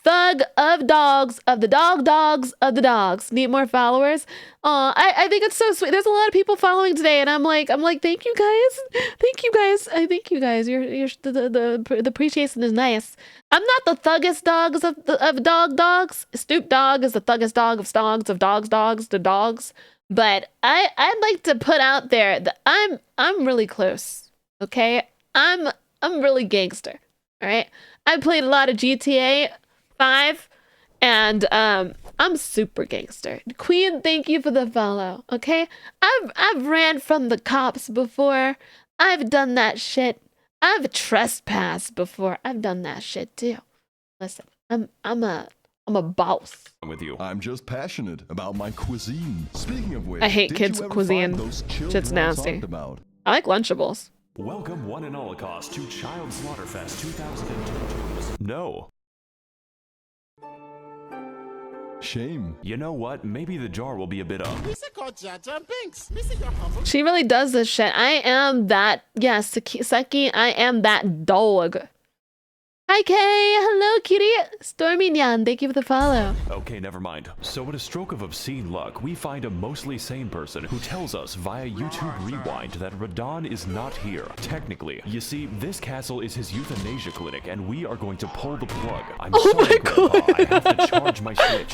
thug of dogs, of the dogs of the dogs. Need more followers? I think it's so sweet. There's a lot of people following today, and I'm like, thank you guys. Thank you guys. I thank you guys. You're the appreciation is nice. I'm not the thuggest dogs of dogs. Stoop Dog is the thuggest dog of dogs to dogs. But I'd like to put out there that I'm really close. Okay? I'm really gangster. All right? I played a lot of GTA 5, and I'm super gangster. Queen, thank you for the follow. Okay? I've ran from the cops before. I've done that shit. I've trespassed before. I've done that shit too. Listen, I'm a boss. With you. I'm just passionate about my cuisine. Speaking of which, I hate kids' cuisine. Shit's nasty. I like Lunchables. Welcome one and all cause to Child Slaughterfest 2022. No. Shame. You know what? Maybe the jar will be a bit up. She really does this shit. I am that. Yes, Seki, I am that dog. Hi, Kay. Hello, kitty. Stormy Nyan, thank you for the follow. Okay, never mind. So with a stroke of obscene luck, we find a mostly sane person who tells us via YouTube Rewind that Radahn is not here. Technically. You see, this castle is his euthanasia clinic, and we are going to pull the plug. I'm sorry, Grandpa. I have to charge my switch.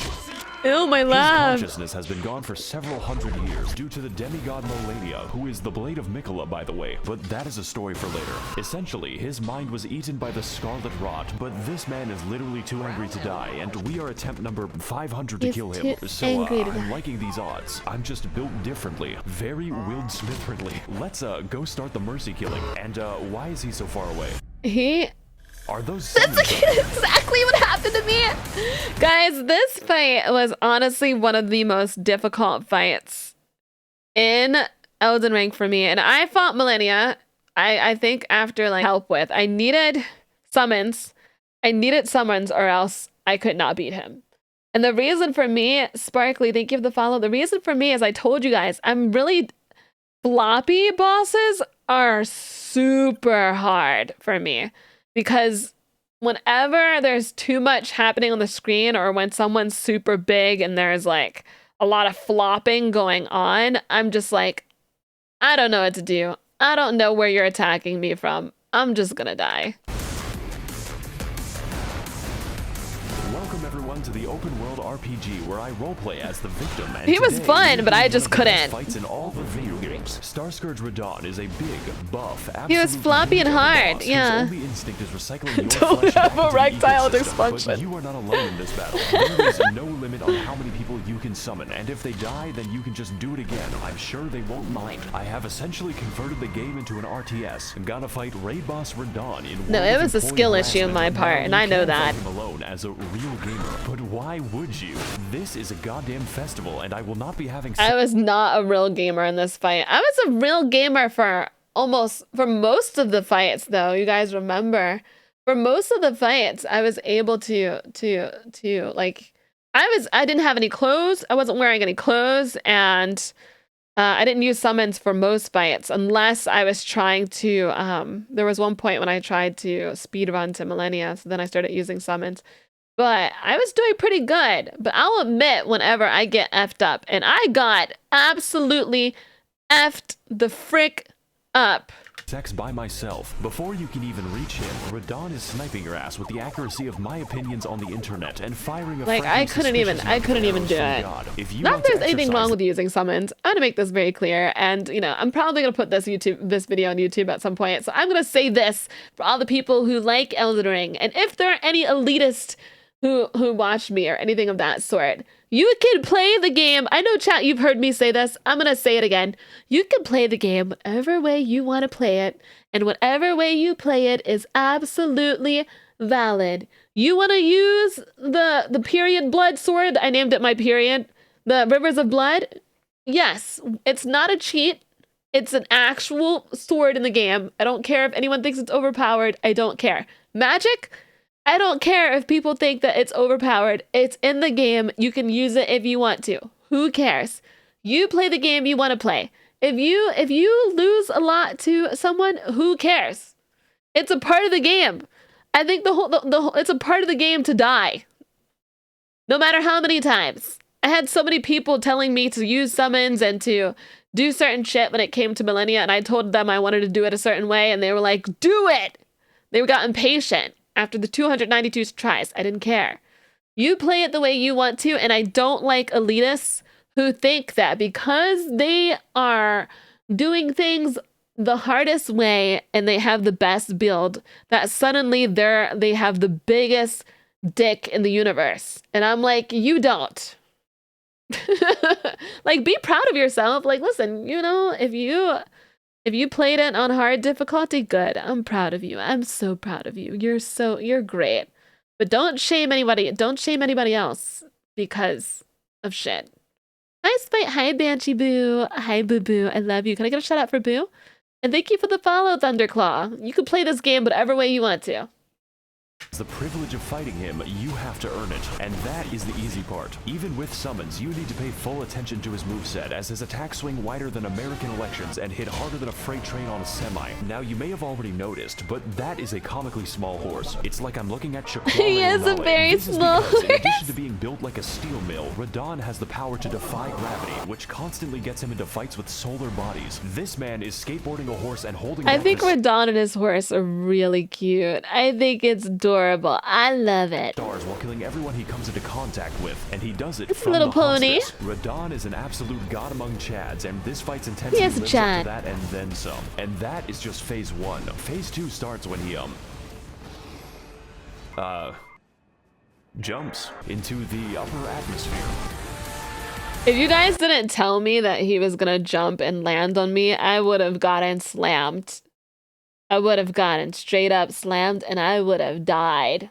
Ew, my lab. His consciousness has been gone for several hundred years due to the demigod Malenia, who is the Blade of Miquella, by the way, but that is a story for later. Essentially, his mind was eaten by the Scarlet Rot, but this man is literally too angry to die, and we are attempt number 500 to kill him. So, I'm liking these odds. I'm just built differently. Very Will Smith-friendly. Let's, go start the mercy killing. And, why is he so far away? Are those That's exactly what happened to me. Guys, this fight was honestly one of the most difficult fights in Elden Ring for me. And I fought Malenia, I think after like help with. I needed summons or else I could not beat him. And the reason for me, Sparkly, thank you for the follow. The reason for me, as I told you guys, I'm really floppy bosses are super hard for me. Because whenever there's too much happening on the screen or when someone's super big and there's like a lot of flopping going on, I'm just like, I don't know what to do. I don't know where you're attacking me from. I'm just gonna die. Welcome Welcome everyone to the open world RPG where I roleplay as the victim. And He was today, fun, we're but I doing just one of the best couldn't. Fights in all the video games. Starscourge Radahn is a big, buff, He was absolute floppy and ninja hard, boss yeah. whose only instinct is recycling your Don't flesh back have into the erectile ecosystem. But dysfunction. you are not alone in this battle. There is no limit on how many people you can summon, and if they die, then you can just do it again. I'm sure they won't mind. I have essentially converted the game into an RTS. I'm gonna fight raid boss Radahn in No, World it of was a Employee skill issue on Harassment, my but part, now and I you know can that. fight him alone as a real gamer. But why would you? This is a goddamn festival, and I will not be having. I was not a real gamer in this fight. I was a real gamer for most of the fights, though. You guys remember? For most of the fights, I was able to like, I didn't have any clothes. I wasn't wearing any clothes, and I didn't use summons for most fights unless I was trying to. There was one point when I tried to speed run to Millennia, so then I started using summons. But I was doing pretty good. But I'll admit, whenever I get effed up, and I got absolutely effed the frick up. Sex by myself. Before you can even reach him, Radahn is sniping your ass with the accuracy of my opinions on the internet and firing a Like, I couldn't even do it. Not that there's anything wrong with using summons. I'm gonna make this very clear, and you know, I'm probably gonna put this video on YouTube at some point. So I'm gonna say this for all the people who like Elden Ring, and if there are any elitists who watch me or anything of that sort, you can play the game. I know, chat, you've heard me say this. I'm gonna say it again. You can play the game whatever way you want to play it, and whatever way you play it is absolutely valid. You want to use the period blood sword? I named it my period. The Rivers of Blood? Yes, it's not a cheat. It's an actual sword in the game. I don't care if anyone thinks it's overpowered. I don't care. Magic? I don't care if people think that it's overpowered. It's in the game. You can use it if you want to. Who cares? You play the game you want to play. If you lose a lot to someone, who cares? It's a part of the game. I think it's a part of the game to die. No matter how many times. I had so many people telling me to use summons and to do certain shit when it came to Millennia, and I told them I wanted to do it a certain way, and they were like, do it! They got impatient. After the 292 tries, I didn't care. You play it the way you want to, and I don't like elitists who think that because they are doing things the hardest way and they have the best build, that suddenly they have the biggest dick in the universe. And I'm like, you don't. Like, be proud of yourself. Like, listen, you know, if you played it on hard difficulty, good. I'm proud of you. I'm so proud of you. You're great. But don't shame anybody. Don't shame anybody else because of shit. Nice fight. Hi, Banshee Boo. Hi, Boo Boo. I love you. Can I get a shout out for Boo? And thank you for the follow, Thunderclaw. You can play this game whatever way you want to. It's the privilege of fighting him, you have to earn it, and that is the easy part. Even with summons, you need to pay full attention to his moveset, as his attacks swing wider than American elections and hit harder than a freight train on a semi. Now, you may have already noticed, but that is a comically small horse. It's like I'm looking at Shaquille He is a very small horse. In addition to being built like a steel mill, Radahn has the power to defy gravity, which constantly gets him into fights with solar bodies. This man is skateboarding a horse and holding I back think the Radahn and his horse are really cute. I think it's adorable. I love it. Stars while killing everyone he comes into contact with, and he does it It's a from little the pony. hospice. Radahn is an absolute god among Chads, and this fight's intensity He is a lives up Chad. to that and then some. And that is just phase 1. Phase 2 starts when he jumps into the upper atmosphere. If you guys didn't tell me that he was gonna jump and land on me, I would have gotten slammed. I would have gotten straight up slammed and I would have died.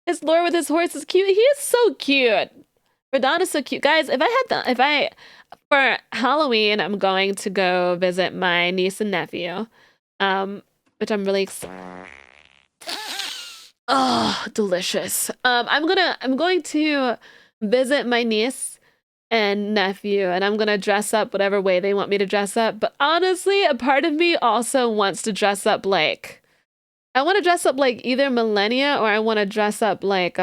His lore with his horse is cute. He is so cute. Radahn is so cute. Guys, for Halloween, I'm going to go visit my niece and nephew, which I'm really excited. Oh, delicious. I'm going to visit my niece and nephew, and I'm gonna dress up whatever way they want me to dress up. But honestly, a part of me also wants to dress up like, I want to dress up like either Millennia, or I want to dress up like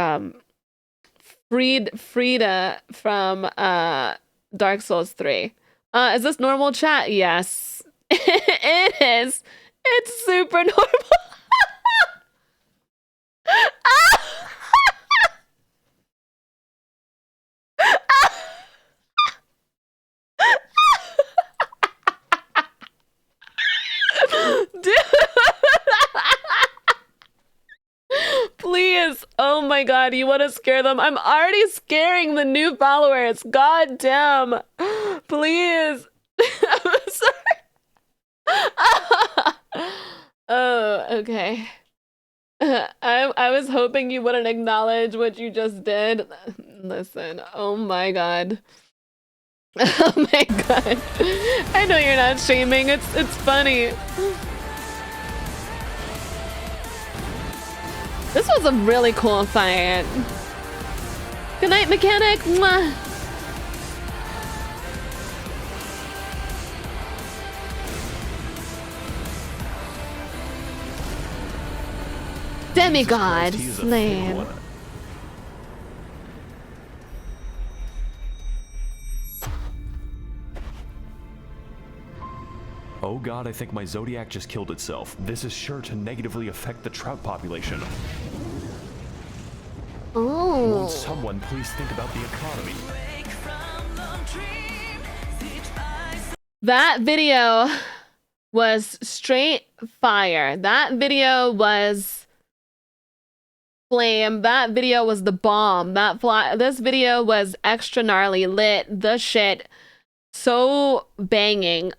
Frida from Dark Souls 3. Is this normal, chat? Yes. It is. It's super normal. my god, you want to scare them? I'm already scaring the new followers. God damn. Please. I'm sorry. Oh, okay. I was hoping you wouldn't acknowledge what you just did. Listen, oh my god. Oh my god. I know you're not streaming. It's funny. This was a really cool fight. Good night, mechanic. Mwah. Demigod slain. Oh god, I think my Zodiac just killed itself. This is sure to negatively affect the trout population. Oh. Won't someone please think about the economy? That video was straight fire. That video was flame. That video was the bomb. This video was extra gnarly, lit, the shit. So banging.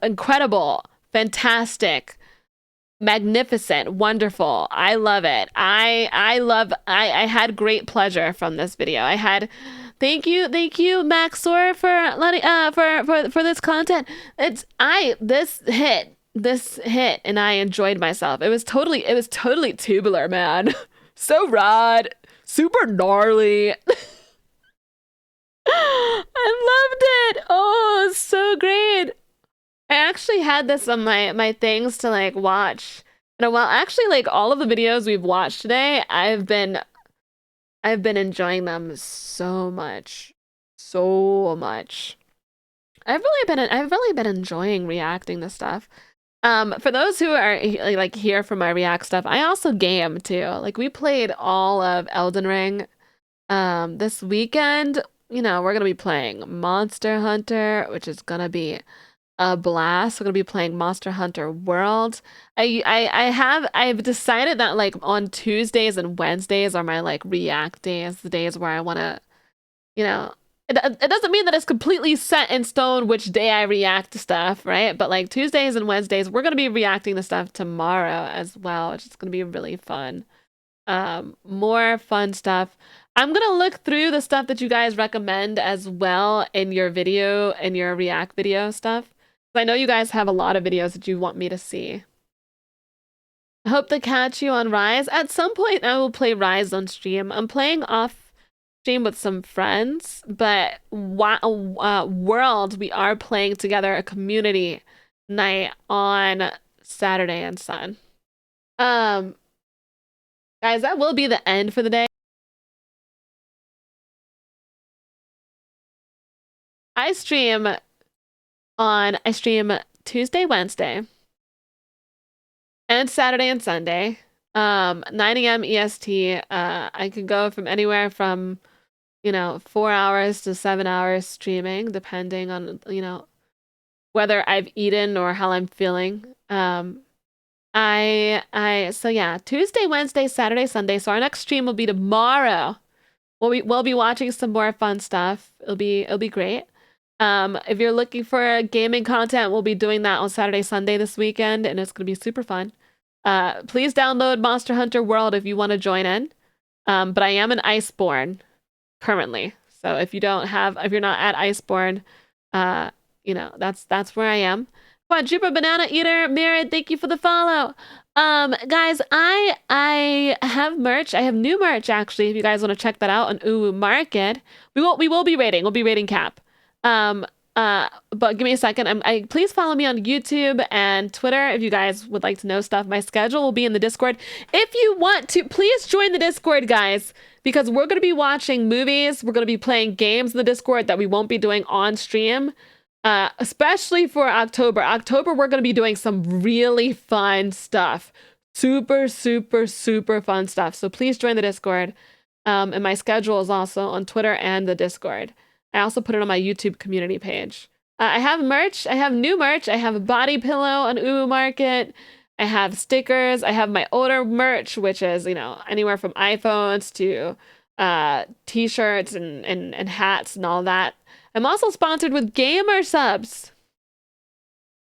Incredible, fantastic, magnificent, wonderful. I love it. I had great pleasure from this video. Thank you, Maxor, for letting for this content. This hit, and I enjoyed myself. It was totally tubular, man. So rad, super gnarly. I loved it. Oh, so great. I actually had this on my things to like watch. And while actually like all of the videos we've watched today, I've been enjoying them so much. So much. I've really been enjoying reacting to stuff. For those who are like here for my react stuff, I also game too. Like we played all of Elden Ring this weekend. You know, we're gonna be playing Monster Hunter, which is gonna be a blast. We're gonna be playing Monster Hunter World. I've decided that like on Tuesdays and Wednesdays are my like react days, the days where I want to, you know, it doesn't mean that it's completely set in stone which day I react to stuff, right? But like Tuesdays and Wednesdays, we're gonna be reacting to stuff tomorrow as well, which is gonna be really fun. More fun stuff. I'm gonna look through the stuff that you guys recommend as well in your react video stuff. I know you guys have a lot of videos that you want me to see. I hope to catch you on Rise. At some point, I will play Rise on stream. I'm playing off stream with some friends, but World, we are playing together a community night on Saturday and Sun. Guys, that will be the end for the day. I stream Tuesday, Wednesday, and Saturday and Sunday, 9 a.m. EST. I could go from anywhere from, 4 hours to 7 hours streaming, depending on, whether I've eaten or how I'm feeling. So yeah, Tuesday, Wednesday, Saturday, Sunday. So our next stream will be tomorrow. We'll be watching some more fun stuff. It'll be great. If you're looking for gaming content, we'll be doing that on Saturday, Sunday this weekend, and it's going to be super fun. Please download Monster Hunter World if you want to join in. But I am an Iceborne currently. So if you're not at Iceborne, that's where I am. Quadrupa Banana Eater, Merit, thank you for the follow. Guys, I have merch. I have new merch actually. If you guys want to check that out on Uwu Market, we will be rating. We'll be rating Cap. But give me a second. Please follow me on YouTube and Twitter if you guys would like to know stuff. My schedule will be in the Discord. If you want to, please join the Discord, guys, because we're going to be watching movies. We're going to be playing games in the Discord that we won't be doing on stream, especially for October. October, we're going to be doing some really fun stuff. Super, super, super fun stuff. So please join the Discord. And my schedule is also on Twitter and the Discord. I also put it on my YouTube community page. I have merch. I have new merch. I have a body pillow on Uwu Market. I have stickers. I have my older merch, which is, anywhere from iPhones to t-shirts and hats and all that. I'm also sponsored with Gamer Subs.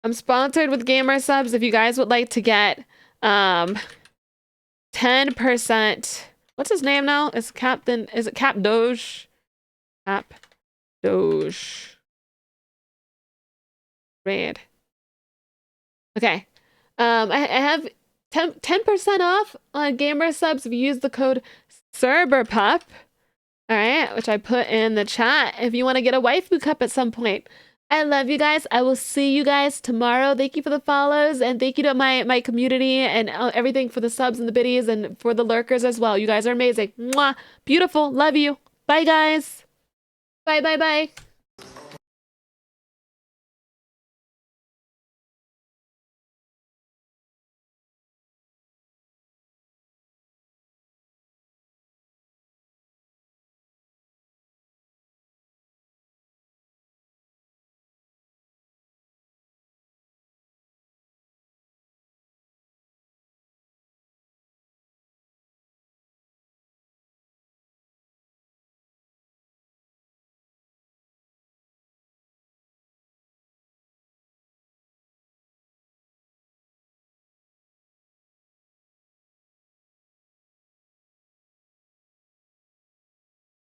I'm sponsored with Gamer Subs. If you guys would like to get 10%. What's his name now? Is it Cap Doge? Cap Doge. Red. Okay. I have 10% off on Gamer Subs if you use the code CerberPup. All right, which I put in the chat if you want to get a waifu cup at some point. I love you guys. I will see you guys tomorrow. Thank you for the follows, and thank you to my community and everything for the subs and the biddies and for the lurkers as well. You guys are amazing. Mwah. Beautiful. Love you. Bye, guys. Bye, bye, bye.